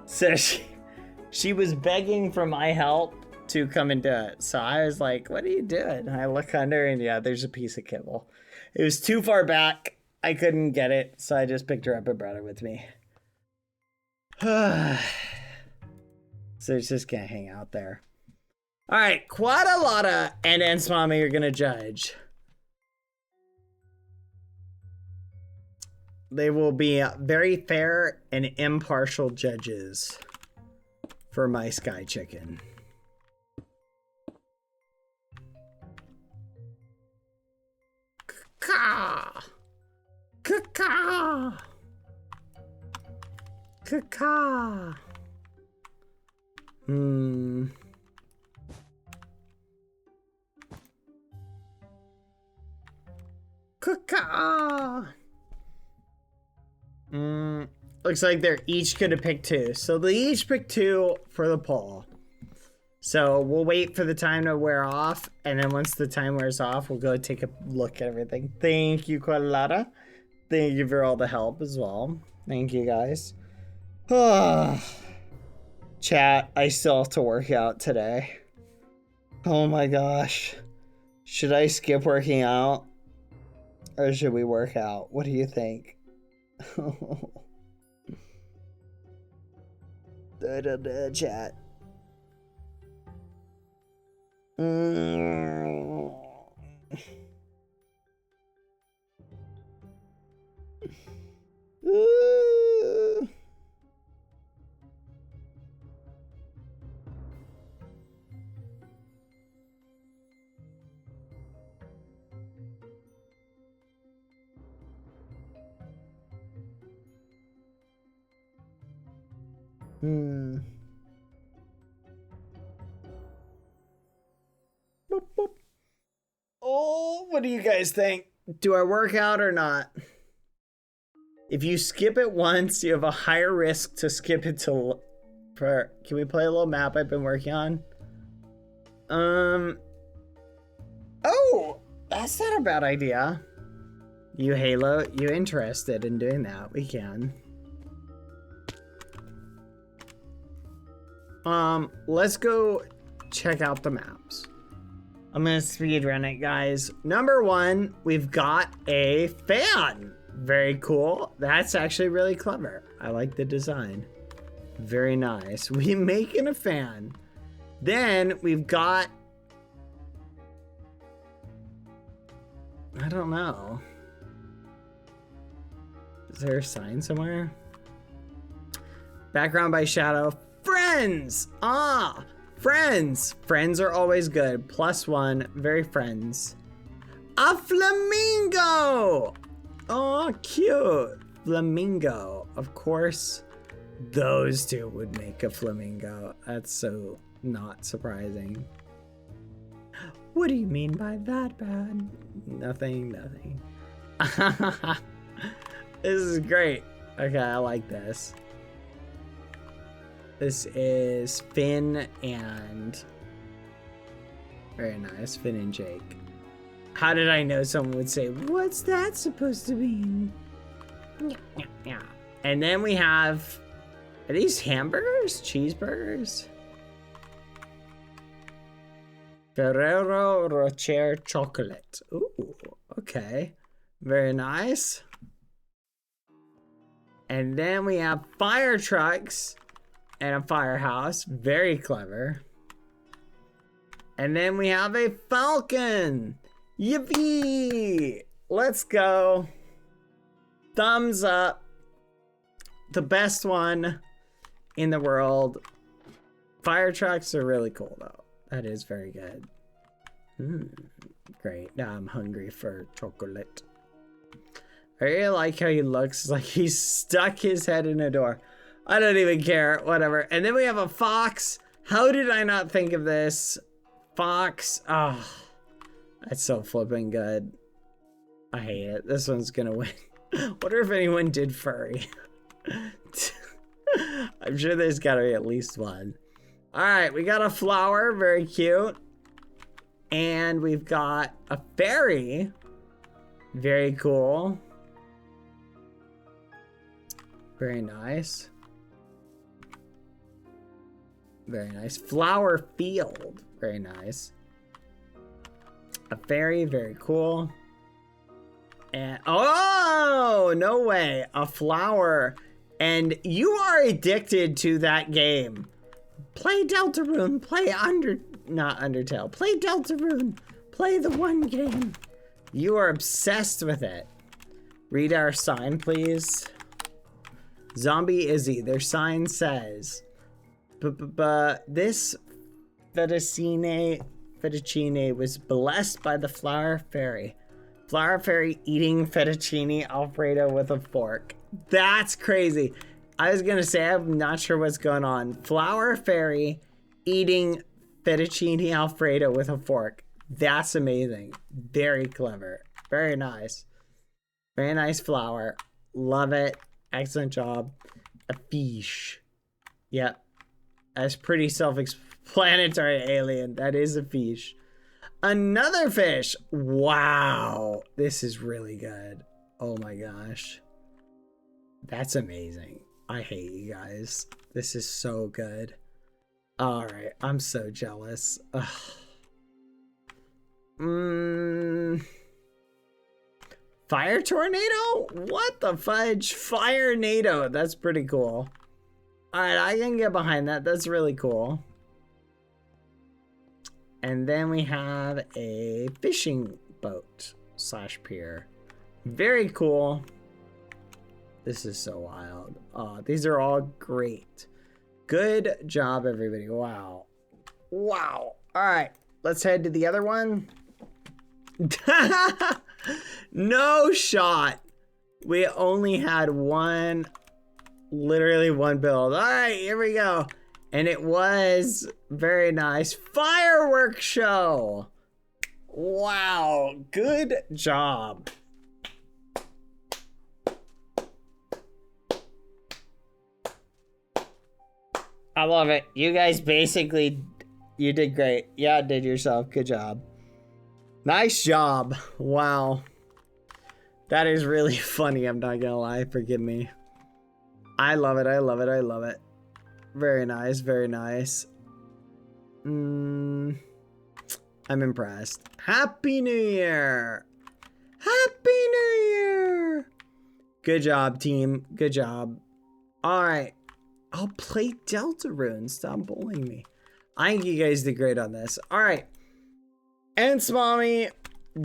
so she was begging for my help to come and do it. So I was like, what are you doing? And I look under and yeah, there's a piece of kibble. It was too far back. I couldn't get it, so I just picked her up and brought it with me. So it's just gonna hang out there. All right, Quadalata and Ince Mommy are gonna judge. They will be very fair and impartial judges for my sky chicken. Caw. Caw. Caw. Caw. Looks like they're each gonna pick 2. So they each pick 2 for the poll. So we'll wait for the time to wear off, and then once the time wears off, we'll go take a look at everything. Thank you, Quadalata. Thank you for all the help as well. Thank you, guys. Chat, I still have to work out today. Oh my gosh. Should I skip working out? Or should we work out? What do you think? Chat. Boop, boop. What do you guys think? Do I work out or not? If you skip it once, you have a higher risk to skip it to... Can we play a little map I've been working on? Oh, that's not a bad idea. You Halo, you interested in doing that? We can. Let's go check out the maps. I'm gonna speed run it, guys. Number 1, we've got a fan. Very cool. That's actually really clever. I like the design. Very nice. We making a fan. Then we've got, I don't know. Is there a sign somewhere? Background by Shadow. Friends! Ah! Friends! Friends are always good. +1. Very friends. A flamingo! Oh, cute. Flamingo. Of course, those two would make a flamingo. That's so not surprising. What do you mean by that, bad? Nothing. This is great. Okay, I like this. This is Finn and... Very nice, Finn and Jake. How did I know someone would say, what's that supposed to mean? And then we have... Are these hamburgers? Cheeseburgers? Ferrero Rocher chocolate. Ooh, okay. Very nice. And then we have fire trucks and a firehouse. Very clever. And then we have a falcon. Yippee! Let's go. Thumbs up. The best one in the world. Fire trucks are really cool though. That is very good. Great. Now I'm hungry for chocolate. I really like how he looks like he's stuck his head in a door. I don't even care. Whatever. And then we have a fox. How did I not think of this? Fox. Oh, that's so flipping good. I hate it. This one's gonna win. Wonder if anyone did furry. I'm sure there's gotta be at least one. Alright, we got a flower. Very cute. And we've got a fairy. Very cool. Very nice. Very nice. Flower field. Very nice. A fairy. Very cool. And oh, no way. A flower. And you are addicted to that game. Play Deltarune. Play not Undertale. Play Deltarune. Play the one game. You are obsessed with it. Read our sign, please. Zombie Izzy. Their sign says, this fettuccine was blessed by the flower fairy. Flower fairy eating fettuccine Alfredo with a fork. That's crazy. I was gonna say, I'm not sure what's going on. Flower fairy eating fettuccine Alfredo with a fork. That's amazing. Very clever. Very nice. Very nice flower. Love it. Excellent job. A fish. Yep. That's pretty self-explanatory, alien. That is a fish. Another fish. Wow. This is really good. Oh my gosh. That's amazing. I hate you guys. This is so good. All right. I'm so jealous. Ugh. Fire tornado? What the fudge? Fire nado. That's pretty cool. All right, I can get behind that. That's really cool. And then we have a fishing boat / pier. Very cool. This is so wild. These are all great. Good job, everybody. Wow. Wow. All right, let's head to the other one. No shot. We only had one, literally one build. All right, here we go. And it was very nice. Fireworks show. Wow, good job. I love it. You guys basically, you did great. Yeah, did yourself. Good job. Nice job. Wow. That is really funny. I'm not gonna lie. Forgive me. I love it. I love it. I love it. Very nice. Very nice. I'm impressed. Happy New Year. Happy New Year. Good job, team. Good job. All right. I'll play Deltarune. Stop bullying me. I think you guys did great on this. All right. Ents Mommy,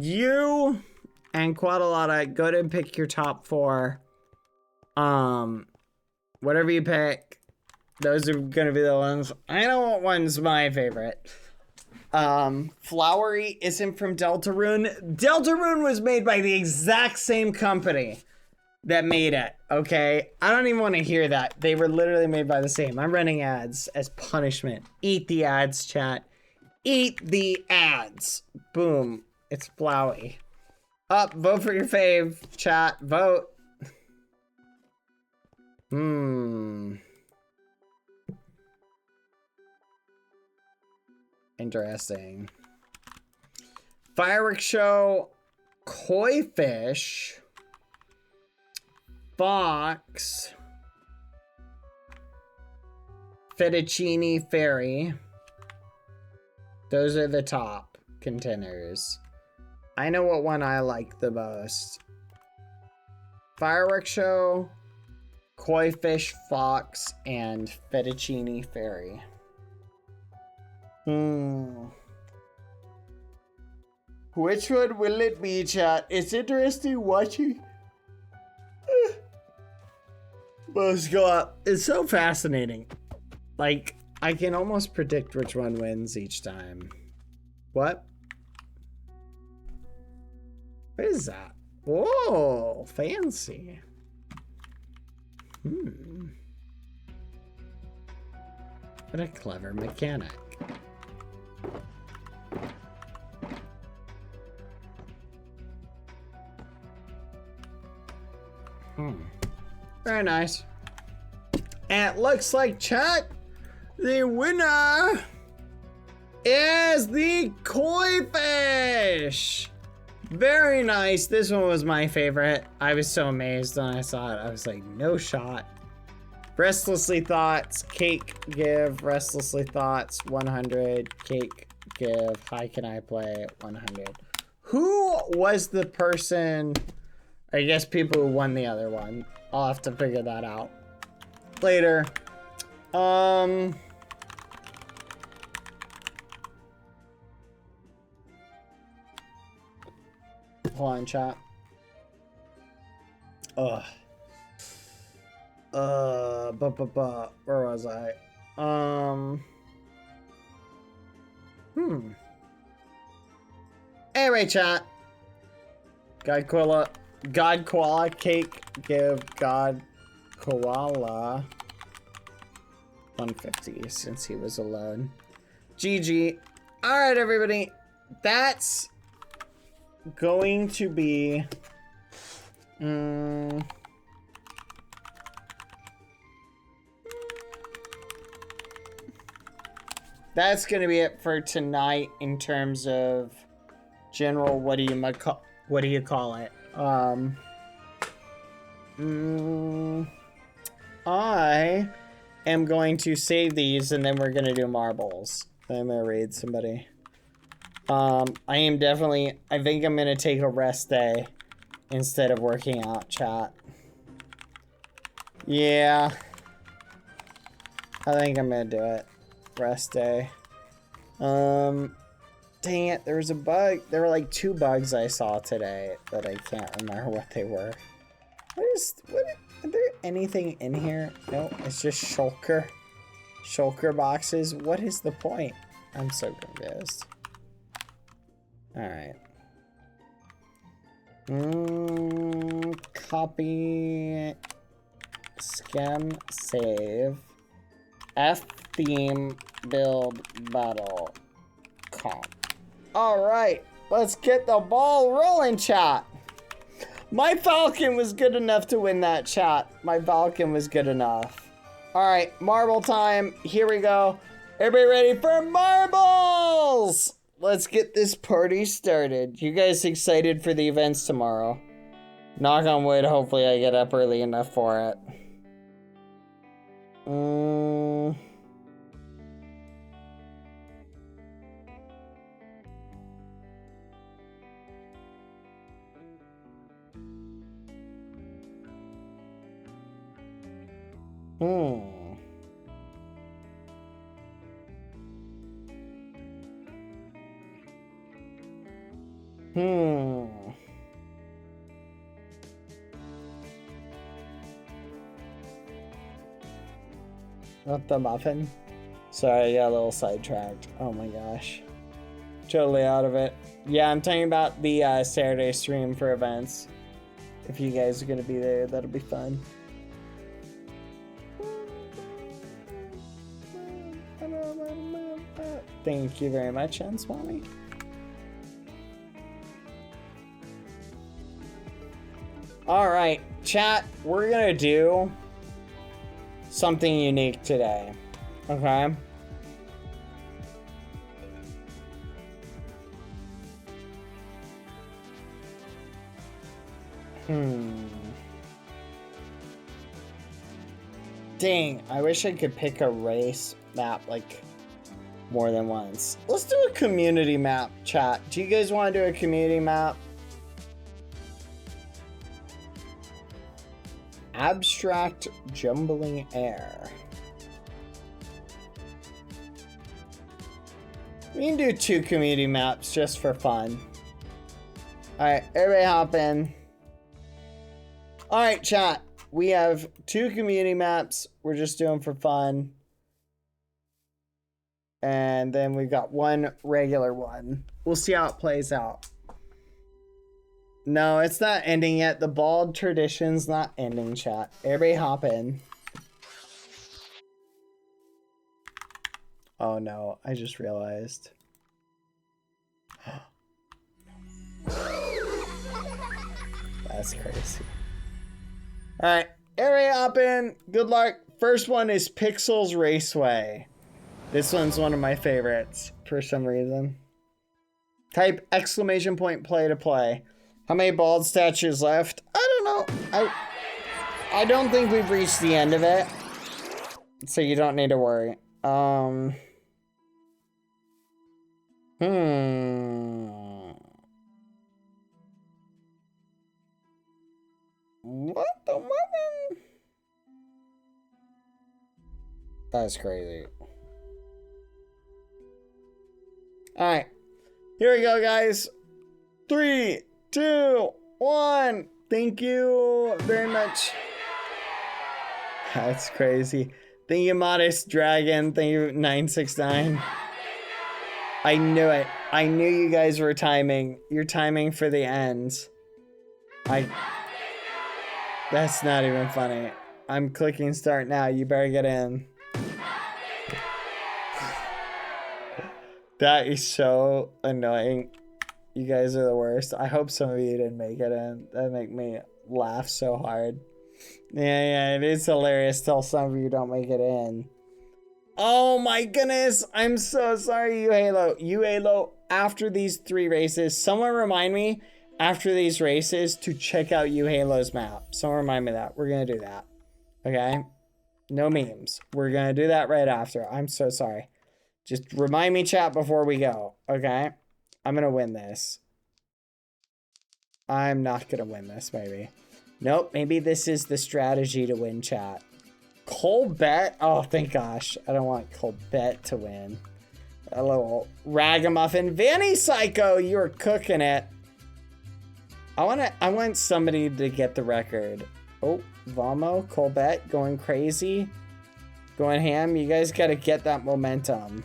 you and Quadalata, go ahead and pick your top 4. Whatever you pick, those are gonna be the ones. I know what one's my favorite. Flowery isn't from Deltarune. Deltarune was made by the exact same company that made it, okay? I don't even want to hear that. They were literally made by the same. I'm running ads as punishment. Eat the ads, chat. Eat the ads. Boom. It's Flowey. Up, vote for your fave, chat. Vote. Interesting. Fireworks show. Koi fish. Fox. Fettuccine Fairy. Those are the top contenders. I know what one I like the most. Fireworks show, Koi Fish, Fox, and Fettuccine Fairy. Which one will it be, chat? It's interesting watching. Let's go up. It's so fascinating. Like, I can almost predict which one wins each time. What? What is that? Whoa, fancy. What a clever mechanic. Very nice. And it looks like, chat, the winner is the Koi Fish. Very nice. This one was my favorite. I was so amazed when I saw it. I was like, no shot. Restlessly Thoughts, Cake, give. Restlessly Thoughts, 100. Cake, give. Hi, can I play? 100. Who was the person, I guess people who won the other one? I'll have to figure that out later. Hold on, chat. Where was I? Anyway, chat. God Koala Cake, give God Koala 150 since he was alone. GG. Alright, everybody. That's going to be that's gonna be it for tonight in terms of general what do you call it? I am going to save these and then we're gonna do marbles. I'm gonna raid somebody. I think I'm gonna take a rest day instead of working out, chat. Yeah. I think I'm gonna do it. Rest day. Dang it, there was a bug. There were like 2 bugs I saw today, but I can't remember what they were. Is there anything in here? No, it's just shulker. Shulker boxes. What is the point? I'm so confused. Alright. Copy. Scam. Save. F theme build battle comp. Alright. Let's get the ball rolling, chat. My Falcon was good enough to win that, chat. My Falcon was good enough. All right, marble time. Here we go. Everybody ready for marbles? Let's get this party started. You guys excited for the events tomorrow? Knock on wood, hopefully I get up early enough for it. Not the muffin. Sorry, I got a little sidetracked. Oh my gosh. Totally out of it. Yeah, I'm talking about the Saturday stream for events. If you guys are gonna be there, that'll be fun. Thank you very much, Answami. Alright, chat, we're gonna do something unique today. Okay? Dang, I wish I could pick a race map like more than once. Let's do a community map, chat. Do you guys want to do a community map? Abstract jumbling air. We can do 2 community maps just for fun. Alright, everybody hop in. Alright, chat. We have 2 community maps. We're just doing for fun. And then we've got 1 regular one. We'll see how it plays out. No, it's not ending yet. The bald tradition's not ending, chat. Everybody hop in. Oh no, I just realized. That's crazy. Alright, everybody hop in. Good luck. First one is Pixels Raceway. This one's one of my favorites for some reason. Type exclamation point play to play. How many bald statues left? I don't know. I don't think we've reached the end of it. So you don't need to worry. What the muffin? That's crazy. Alright. Here we go, guys. 3, 2, 1. Thank you very much. That's crazy. Thank you, Modest Dragon. Thank you, 969. I knew it. I knew you guys were timing. You're timing for the ends. That's not even funny. I'm clicking start now. You better get in. That is so annoying. You guys are the worst. I hope some of you didn't make it in. That make me laugh so hard. Yeah, it is hilarious till some of you don't make it in. Oh my goodness. I'm so sorry, you Halo. After these 3 races, someone remind me after these races to check out you Halo's map. Someone remind me that. We're going to do that. Okay? No memes. We're going to do that right after. I'm so sorry. Just remind me, chat, before we go. Okay? I'm going to win this. I'm not going to win this, maybe. Nope, maybe this is the strategy to win, chat. Colbet? Oh, thank gosh. I don't want Colbet to win. A little ragamuffin. Vanny Psycho, you're cooking it. I want somebody to get the record. Oh, Vamo, Colbet, going crazy. Going ham. You guys got to get that momentum.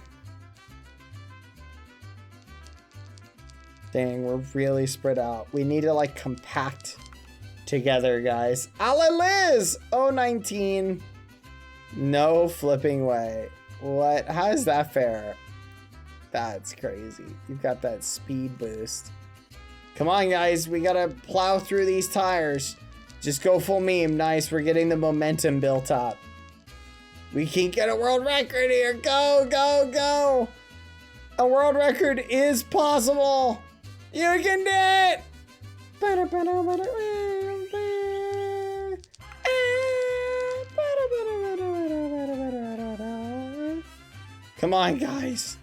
Dang, we're really spread out. We need to, like, compact together, guys. Ala Liz! 019. No flipping way. What? How is that fair? That's crazy. You've got that speed boost. Come on, guys. We gotta plow through these tires. Just go full meme. Nice. We're getting the momentum built up. We can get a world record here. Go, go, go. A world record is possible. You can do it. Come on, guys.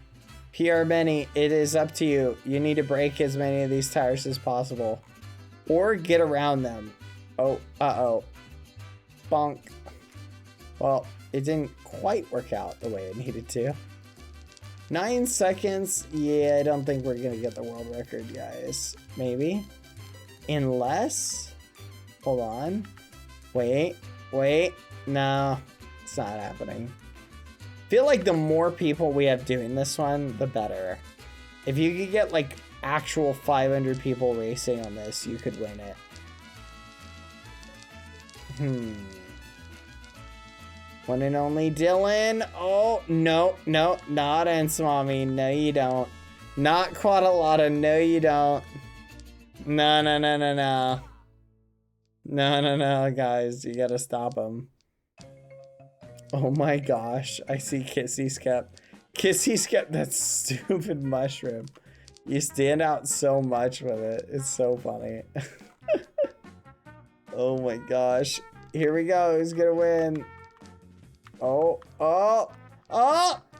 Pierre Benny, it is up to you. You need to break as many of these tires as possible. Or get around them. Oh, uh-oh. Bonk. Well, it didn't quite work out the way it needed to. 9 seconds. Yeah, I don't think we're gonna get the world record, guys. Maybe. Unless... Hold on. Wait. No, it's not happening. Feel like the more people we have doing this one, the better. If you could get like actual 500 people racing on this, you could win it. One and only Dylan. Oh, no, not Ensmami. No, you don't. Not Quadalata. No, you don't. No, guys. You gotta stop him. Oh my gosh, I see Kissy Skep. Kissy Skep, that stupid mushroom. You stand out so much with it. It's so funny. Oh my gosh. Here we go. Who's gonna win? Oh!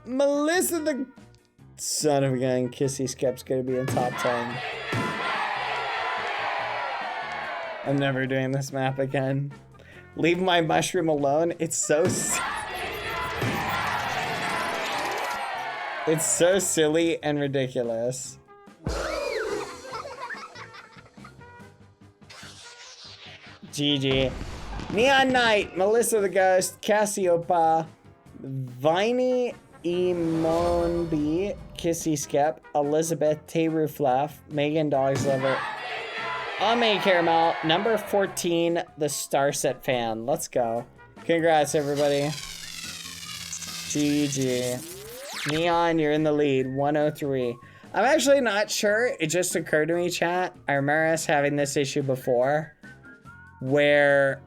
Melissa the son of a gun. Kissy Skep's gonna be in top 10. I'm never doing this map again. Leave my mushroom alone. It's so it's so silly and ridiculous. GG. Neon Knight, Melissa the Ghost, Cassiopa, Viney Emonbi, Kissy Skep, Elizabeth Teru Fluff, Megan Dogs Lover, Ame Caramel, number 14, the Starset fan. Let's go. Congrats, everybody. GG. Neon, you're in the lead, 103. I'm actually not sure. It just occurred to me, chat. I remember us having this issue before where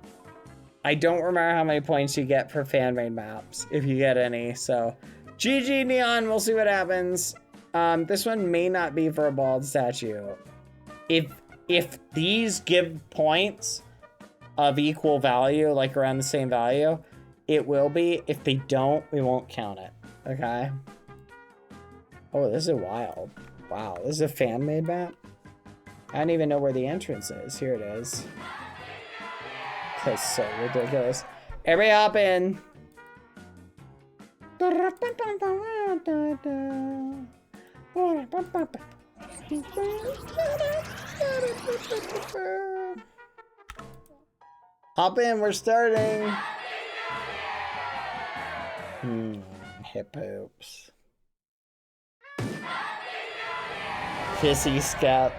I don't remember how many points you get for fan-made maps, if you get any. So, GG, Neon. We'll see what happens. This one may not be for a bald statue. If these give points of equal value, like around the same value, it will be. If they don't, we won't count it. Okay? Oh, this is wild. Wow, this is a fan-made map? I don't even know where the entrance is. Here it is. That's so ridiculous. Everybody hop in. Hop in, we're starting. Hip hoops. Kissy Scout.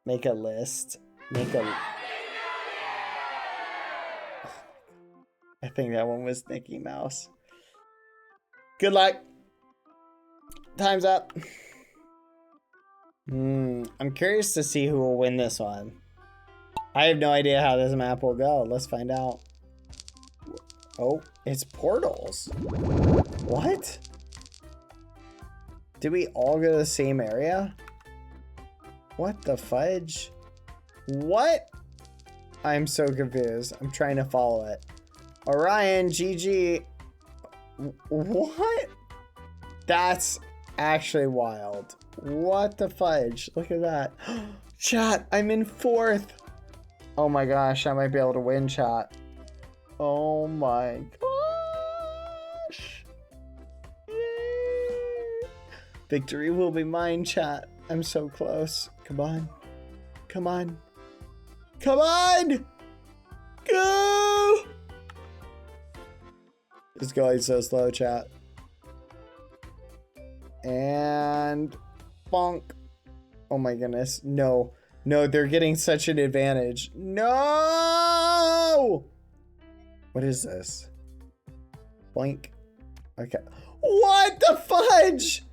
Make a list. I think that one was Mickey Mouse. Good luck. Time's up. I'm curious to see who will win this one. I have no idea how this map will go. Let's find out. Oh, it's portals. What? Did we all go to the same area? What the fudge? What? I'm so confused. I'm trying to follow it. Orion, GG. What? That's actually wild. What the fudge? Look at that. Chat, I'm in 4th. Oh my gosh, I might be able to win, chat. Oh my gosh. Yay. Victory will be mine, chat. I'm so close. Come on. Come on. Come on! Go! It's going so slow, chat. And bonk. Oh my goodness. No. No, they're getting such an advantage. No! What is this? Boink. Okay. What the fudge?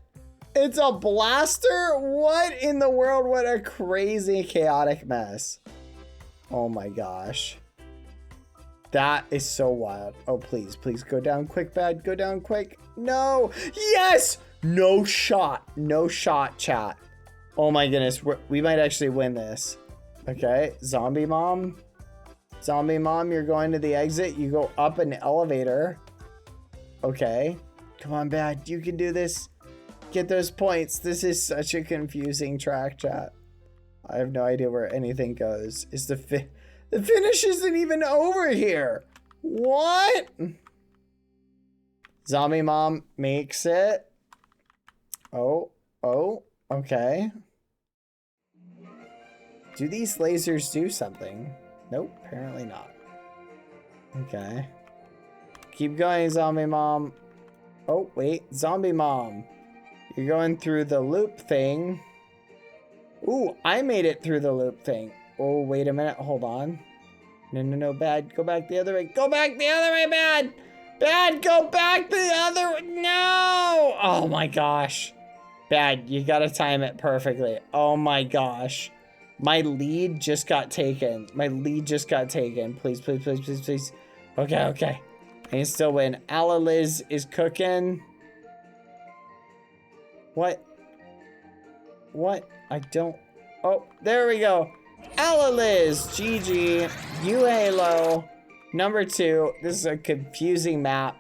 It's a blaster? What in the world? What a crazy, chaotic mess. Oh my gosh. That is so wild. Oh, please, please go down quick, bad. Go down quick. No. Yes. No shot. No shot, chat. Oh my goodness. We might actually win this. Okay. Zombie mom. Zombie mom, you're going to the exit. You go up an elevator. Okay. Come on, bad. You can do this. Get those points. This is such a confusing track, chat. I have no idea where anything goes. Is the finish isn't even over here. What? Zombie mom makes it. Oh, okay. Do these lasers do something? Nope, apparently not. Okay. Keep going, zombie mom. Oh, wait, zombie mom. You're going through the loop thing. Ooh, I made it through the loop thing. Oh, wait a minute. Hold on. No, bad. Go back the other way. Go back the other way, bad. Bad, go back the other way. No. Oh, my gosh. Bad, you got to time it perfectly. Oh, my gosh. My lead just got taken. My lead just got taken. Please, please, please, please, please. Okay. I can still win. Alla Liz is cooking. What? I don't... Oh, there we go. Alla Liz, GG, you Halo, number 2. This is a confusing map,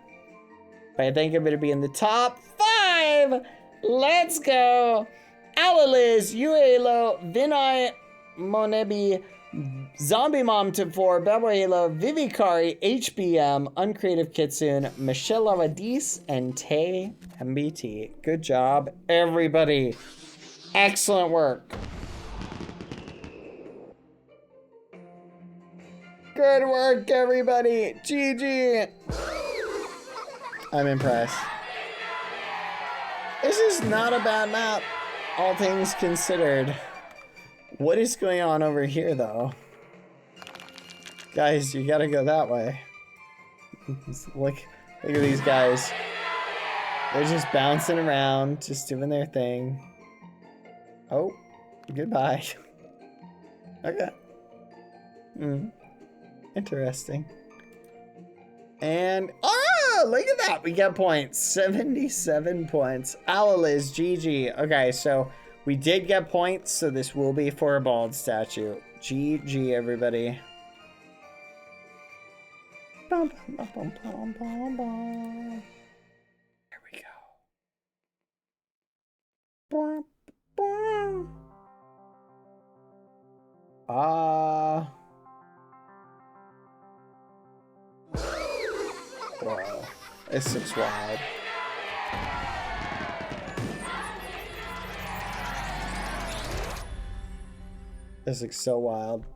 but I think I'm gonna be in the top 5. Let's go. Alla Liz, you Halo, Vinay Monebi, Zombie Mom Tip 4, Bebo Halo, Vivikari, HBM, Uncreative Kitsune, Michelle Lavadis, and Tay MBT. Good job, everybody. Excellent work. Good work, everybody. GG. I'm impressed. This is not a bad map, all things considered. What is going on over here, though? Guys, you gotta go that way. Look at these guys. They're just bouncing around, just doing their thing. Oh, goodbye. Okay. Interesting. And, look at that. We get points. 77 points. Alla Liz, GG. Okay, so we did get points, so this will be for a bald statue. GG, everybody. There we go. Wow, this looks wild. This looks so wild.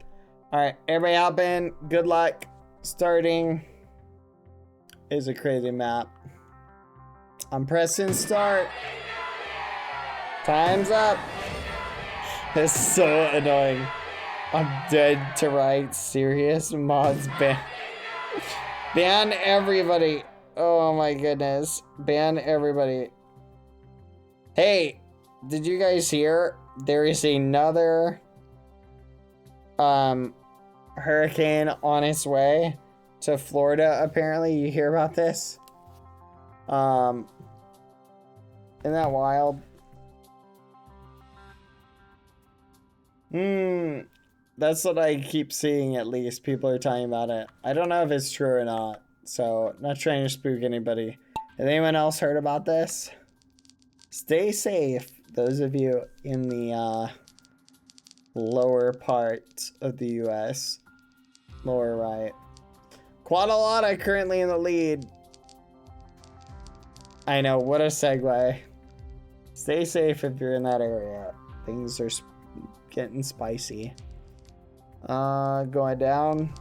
All right, everybody hop in. Good luck. Starting is a crazy map. I'm pressing start. Time's up. This is so annoying. I'm dead to rights. Serious mods ban. Ban everybody. Oh my goodness. Ban everybody. Hey, did you guys hear? There is another hurricane on its way to Florida, apparently. You hear about this? Isn't that wild? That's what I keep seeing, at least. People are talking about it. I don't know if it's true or not, so not trying to spook anybody. Has anyone else heard about this? Stay safe, those of you in the lower part of the US. Lower right. Quadalata currently in the lead. I know, what a segue. Stay safe if you're in that area. Things are getting spicy. Going down.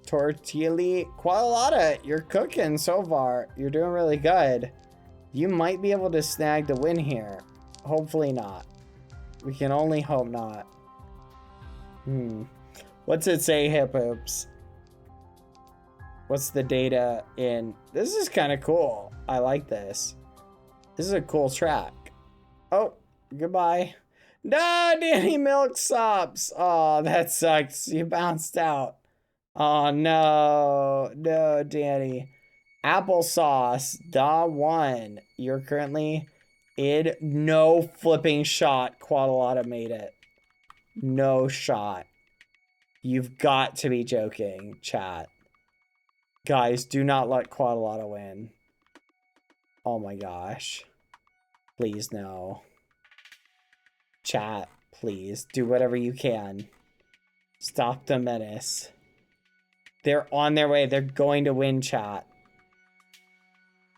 Tortilli. Quadalata, you're cooking so far. You're doing really good. You might be able to snag the win here. Hopefully not. We can only hope not. What's it say, Hip Hoops? What's the data in? This is kind of cool. I like this. This is a cool track. Oh, goodbye. No, Danny Milksops. Oh, that sucks. You bounced out. Oh, no. No, Danny. Applesauce. Da1. You're currently in. No flipping shot. Quadalata made it. No shot. You've got to be joking, chat. Guys, do not let Quadalata win. Oh my gosh. Please, no. Chat, please. Do whatever you can. Stop the menace. They're on their way. They're going to win, chat.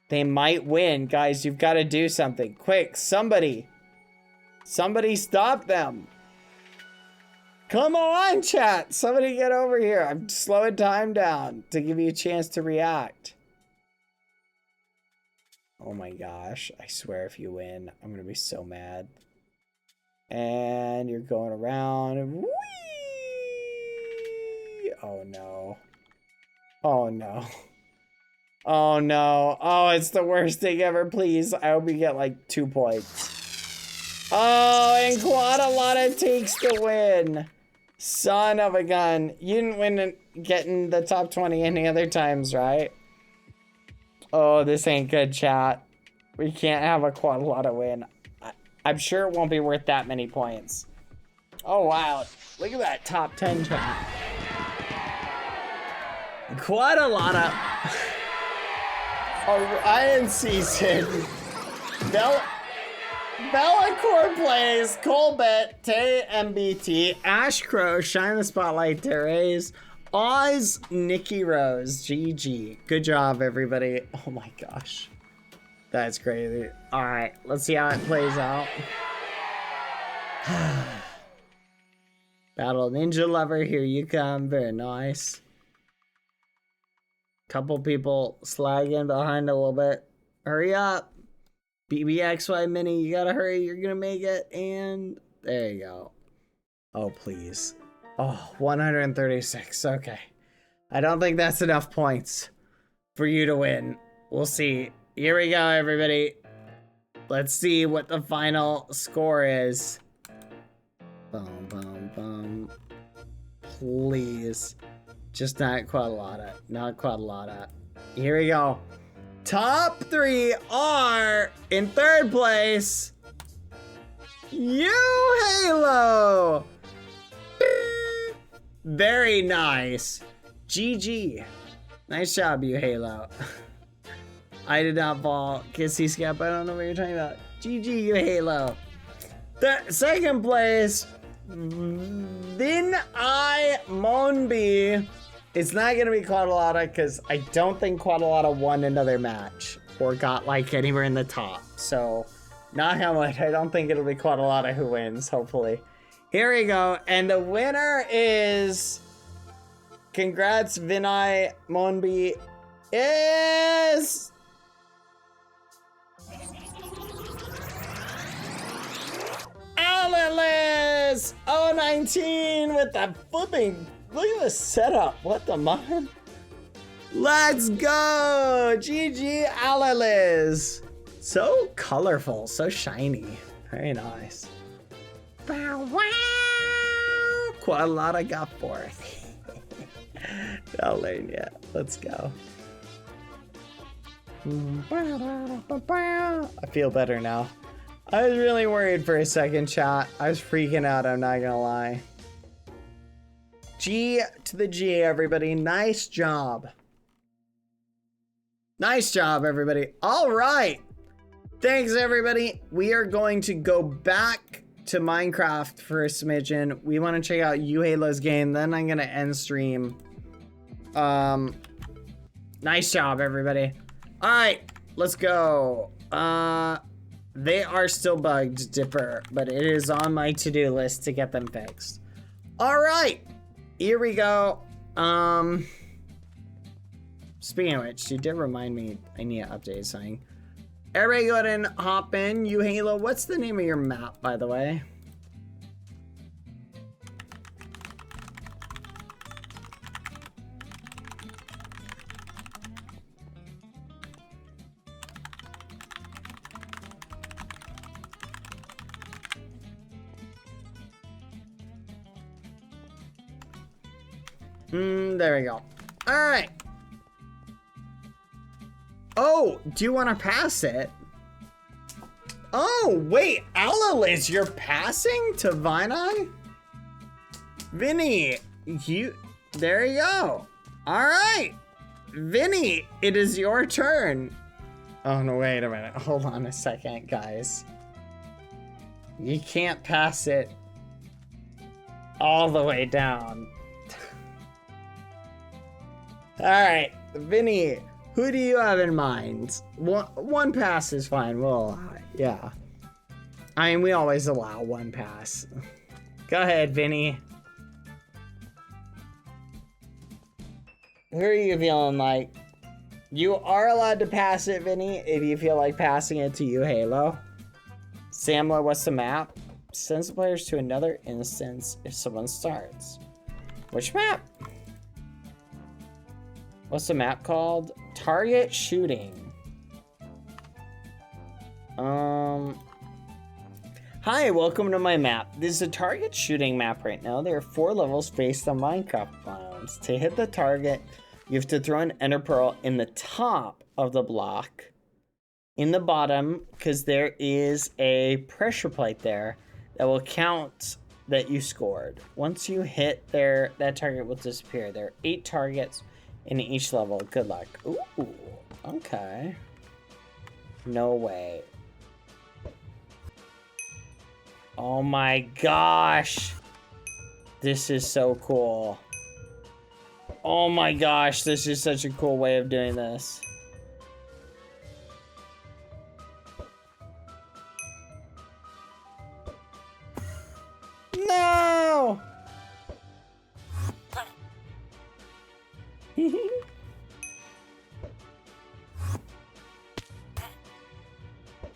They might win. Guys, you've got to do something. Quick, somebody. Somebody stop them. Come on, chat. Somebody get over here. I'm slowing time down to give you a chance to react. Oh my gosh. I swear if you win, I'm going to be so mad. And you're going around. Whee! Oh no. Oh no. Oh no. Oh, it's the worst thing ever. Please. I hope you get like 2 points. Oh, and Quadalata takes the win. Son of a gun. You didn't win getting the top 20 any other times, right? Oh, this ain't good, chat. We can't have a Quadalata win. I'm sure it won't be worth that many points. Oh, wow. Look at that top 10 chat. Quadalata. Orion season. Bellacore plays, Colbet, Tay MBT, Ash Crow, Shine the Spotlight, Therese, Oz, Nikki Rose, GG. Good job, everybody. Oh my gosh. That's crazy. Alright, let's see how it plays out. Battle Ninja Lover, here you come. Very nice. Couple people slagging behind a little bit. Hurry up. BBXY Mini, you gotta hurry, you're gonna make it, and there you go. Oh, please. Oh, 136, okay. I don't think that's enough points for you to win. We'll see. Here we go, everybody. Let's see what the final score is. Boom, boom, boom. Please. Just not Quadalata. Not Quadalata. Here we go. Top 3 are in 3rd place. You Halo. Very nice. GG. Nice job, you Halo. I did not fall. Kissy Scap, I don't know what you're talking about. GG, you Halo. The 2nd place, Vin I Monbi. It's not going to be Quadalata because I don't think Quadalata won another match or got like anywhere in the top. So, not how much. I don't think it'll be Quadalata who wins, hopefully. Here we go. And the winner is... Congrats, Vinay Monbi. Is... Alilis 019 with the flipping... Look at the setup. What the man? Let's go. GG Alilis. So colorful. So shiny. Very nice. Bow wow. Quadalata got 4th. Not lane yet. Let's go. I feel better now. I was really worried for a second, chat. I was freaking out. I'm not gonna lie. G to the G, everybody. Nice job. Nice job, everybody. All right. Thanks, everybody. We are going to go back to Minecraft for a smidgen. We want to check out UHalo's game. Then I'm going to end stream. Nice job, everybody. All right. Let's go. They are still bugged, Dipper. But it is on my to-do list to get them fixed. All right. Here we go. Speaking of which, you did remind me I need to update something. Everybody go ahead and hop in. You Halo, what's the name of your map, by the way? There we go. All right. Oh, do you want to pass it? Oh, wait, Alaliz, you're passing to Vineye? Vinny, there you go. All right, Vinny, it is your turn. Oh, no, wait a minute. Hold on a second, guys. You can't pass it all the way down. All right, Vinny, who do you have in mind? One pass is fine. We'll allow it. Yeah. I mean, we always allow one pass. Go ahead, Vinny. Who are you feeling like? You are allowed to pass it, Vinny, if you feel like passing it to you, Halo. Samla, what's the map? Sends the players to another instance if someone starts. Which map? What's the map called? Target shooting. Hi, welcome to my map. This is a target shooting map right now. There are 4 levels based on Minecraft biomes. To hit the target, you have to throw an ender pearl in the top of the block. In the bottom, because there is a pressure plate there that will count that you scored. Once you hit there, that target will disappear. There are 8 targets in each level. Good luck. Ooh, okay. No way. Oh my gosh. This is so cool. Oh my gosh, this is such a cool way of doing this. No!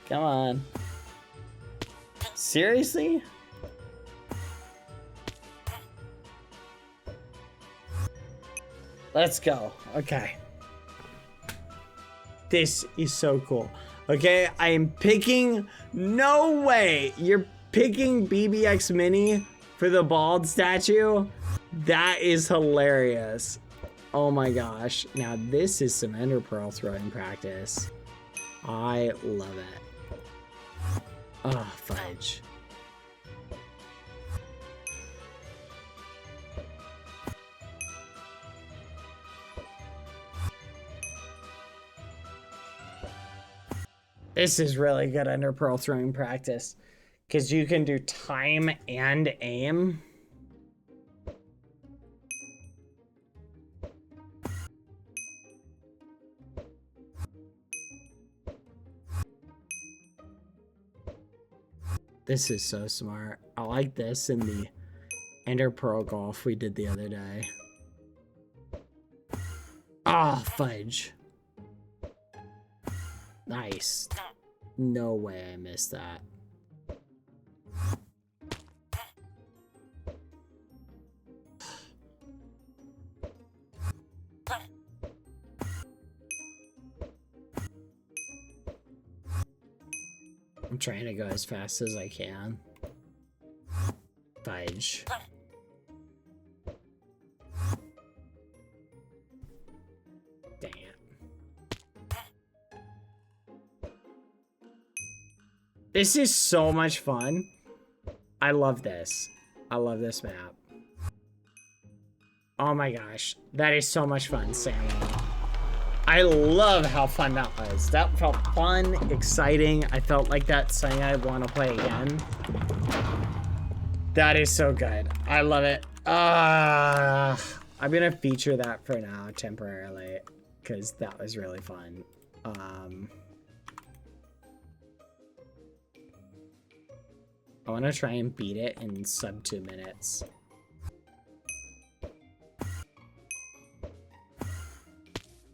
Come on. Seriously? Let's go. Okay. This is so cool. Okay, I am picking... No way! You're picking BBX Mini for the bald statue? That is hilarious. Oh my gosh. Now this is some ender pearl throwing practice. I love it. Oh, fudge. This is really good ender pearl throwing practice because you can do time and aim. This is so smart. I like this in the ender pearl golf we did the other day. Ah, oh, fudge. Nice. No way I missed that. I'm trying to go as fast as I can. Fudge. Dang it. This is so much fun. I love this. I love this map. Oh my gosh. That is so much fun, Sammy. I love how fun that was. That felt fun, exciting. I felt like that's something I'd want to play again. That is so good. I love it. I'm gonna feature that for now temporarily because that was really fun. I want to try and beat it in sub 2 minutes.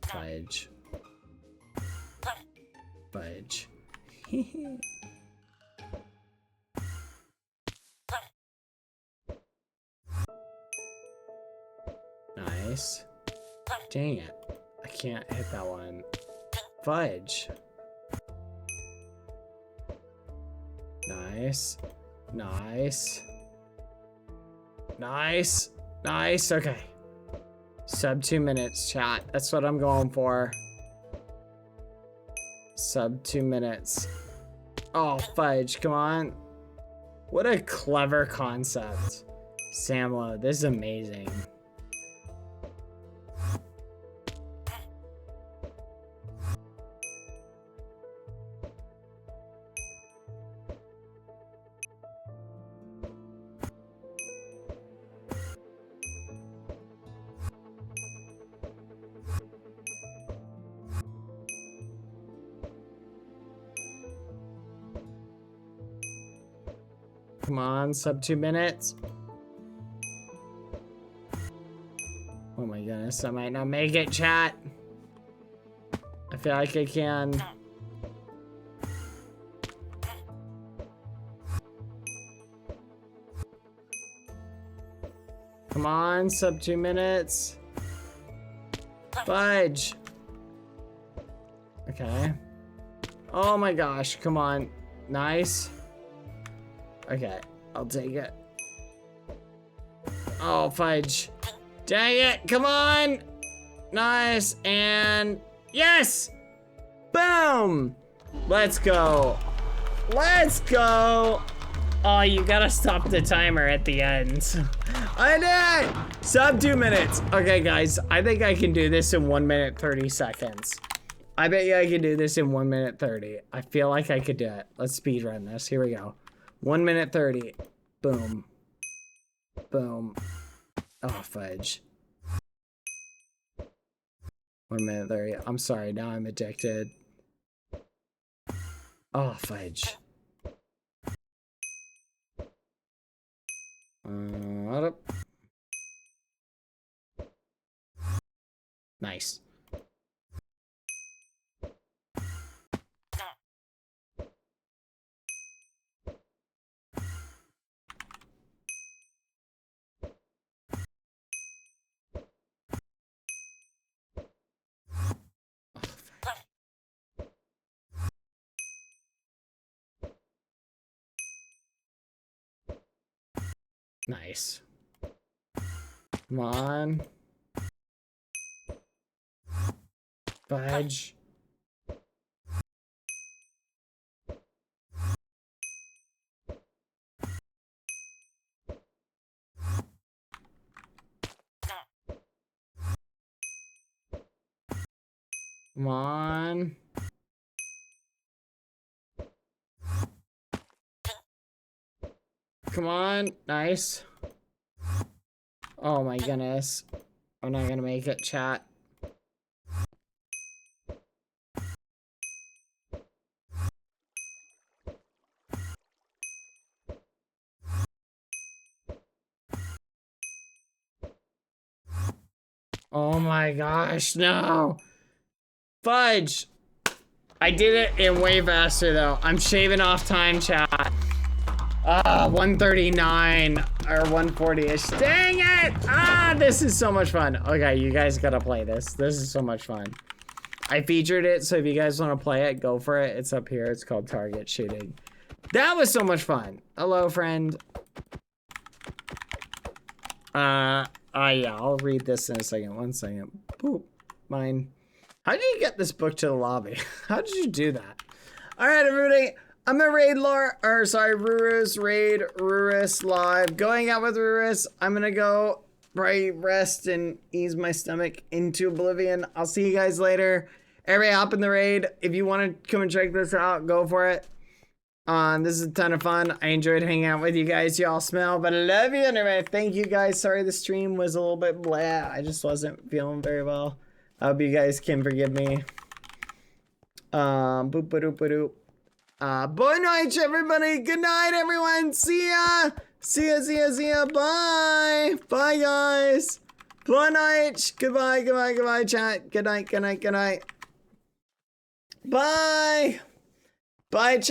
Fudge. Fudge. Nice. Dang it. I can't hit that one. Fudge. Nice. Nice. Nice. Nice. Okay. Sub 2 minutes, chat. That's what I'm going for. Sub 2 minutes. Oh, fudge, come on. What a clever concept. Samlo, this is amazing. Come on, sub 2 minutes. Oh my goodness, I might not make it, chat. I feel like I can. Come on, sub 2 minutes. Fudge. Okay. Oh my gosh, come on. Nice. Okay, I'll take it. Oh, fudge. Dang it, come on! Nice, and yes! Boom! Let's go. Let's go! Oh, you gotta stop the timer at the end. I did! Sub 2 minutes. Okay, guys, I think I can do this in 1 minute 30 seconds. I bet you I can do this in 1 minute 30. I feel like I could do it. Let's speed run this. Here we go. 1 minute 30. Boom. Boom. Oh, fudge. 1 minute 30. I'm sorry, now I'm addicted. Oh, fudge. Nice. Nice. Come on. Fudge. Come on. Come on. Nice. Oh my goodness. I'm not gonna make it, chat. Oh my gosh, no. Fudge. I did it in way faster though. I'm shaving off time, chat. 139 or 140-ish. Dang it! Ah, this is so much fun. Okay, you guys gotta play this. This is so much fun. I featured it, so if you guys want to play it, go for it. It's up here. It's called Target Shooting. That was so much fun. Hello, friend. Yeah, I'll read this in a second. 1 second. Boop. Mine. How did you get this book to the lobby? How did you do that? All right, everybody. I'm gonna raid Rurus, raid Rurus live. Going out with Rurus. I'm gonna go probably rest and ease my stomach into oblivion. I'll see you guys later. Everybody hop in the raid. If you want to come and check this out, go for it. This is a ton of fun. I enjoyed hanging out with you guys. Y'all smell, but I love you. Anyway, thank you guys. Sorry the stream was a little bit blah. I just wasn't feeling very well. I hope you guys can forgive me. Boop ba doop ba doop. Boa noite, everybody. Good night, everyone. See ya. See ya, see ya, see ya. Bye. Bye, guys. Boa noite. Goodbye, goodbye, goodbye, chat. Good night, good night, good night. Bye. Bye, chat.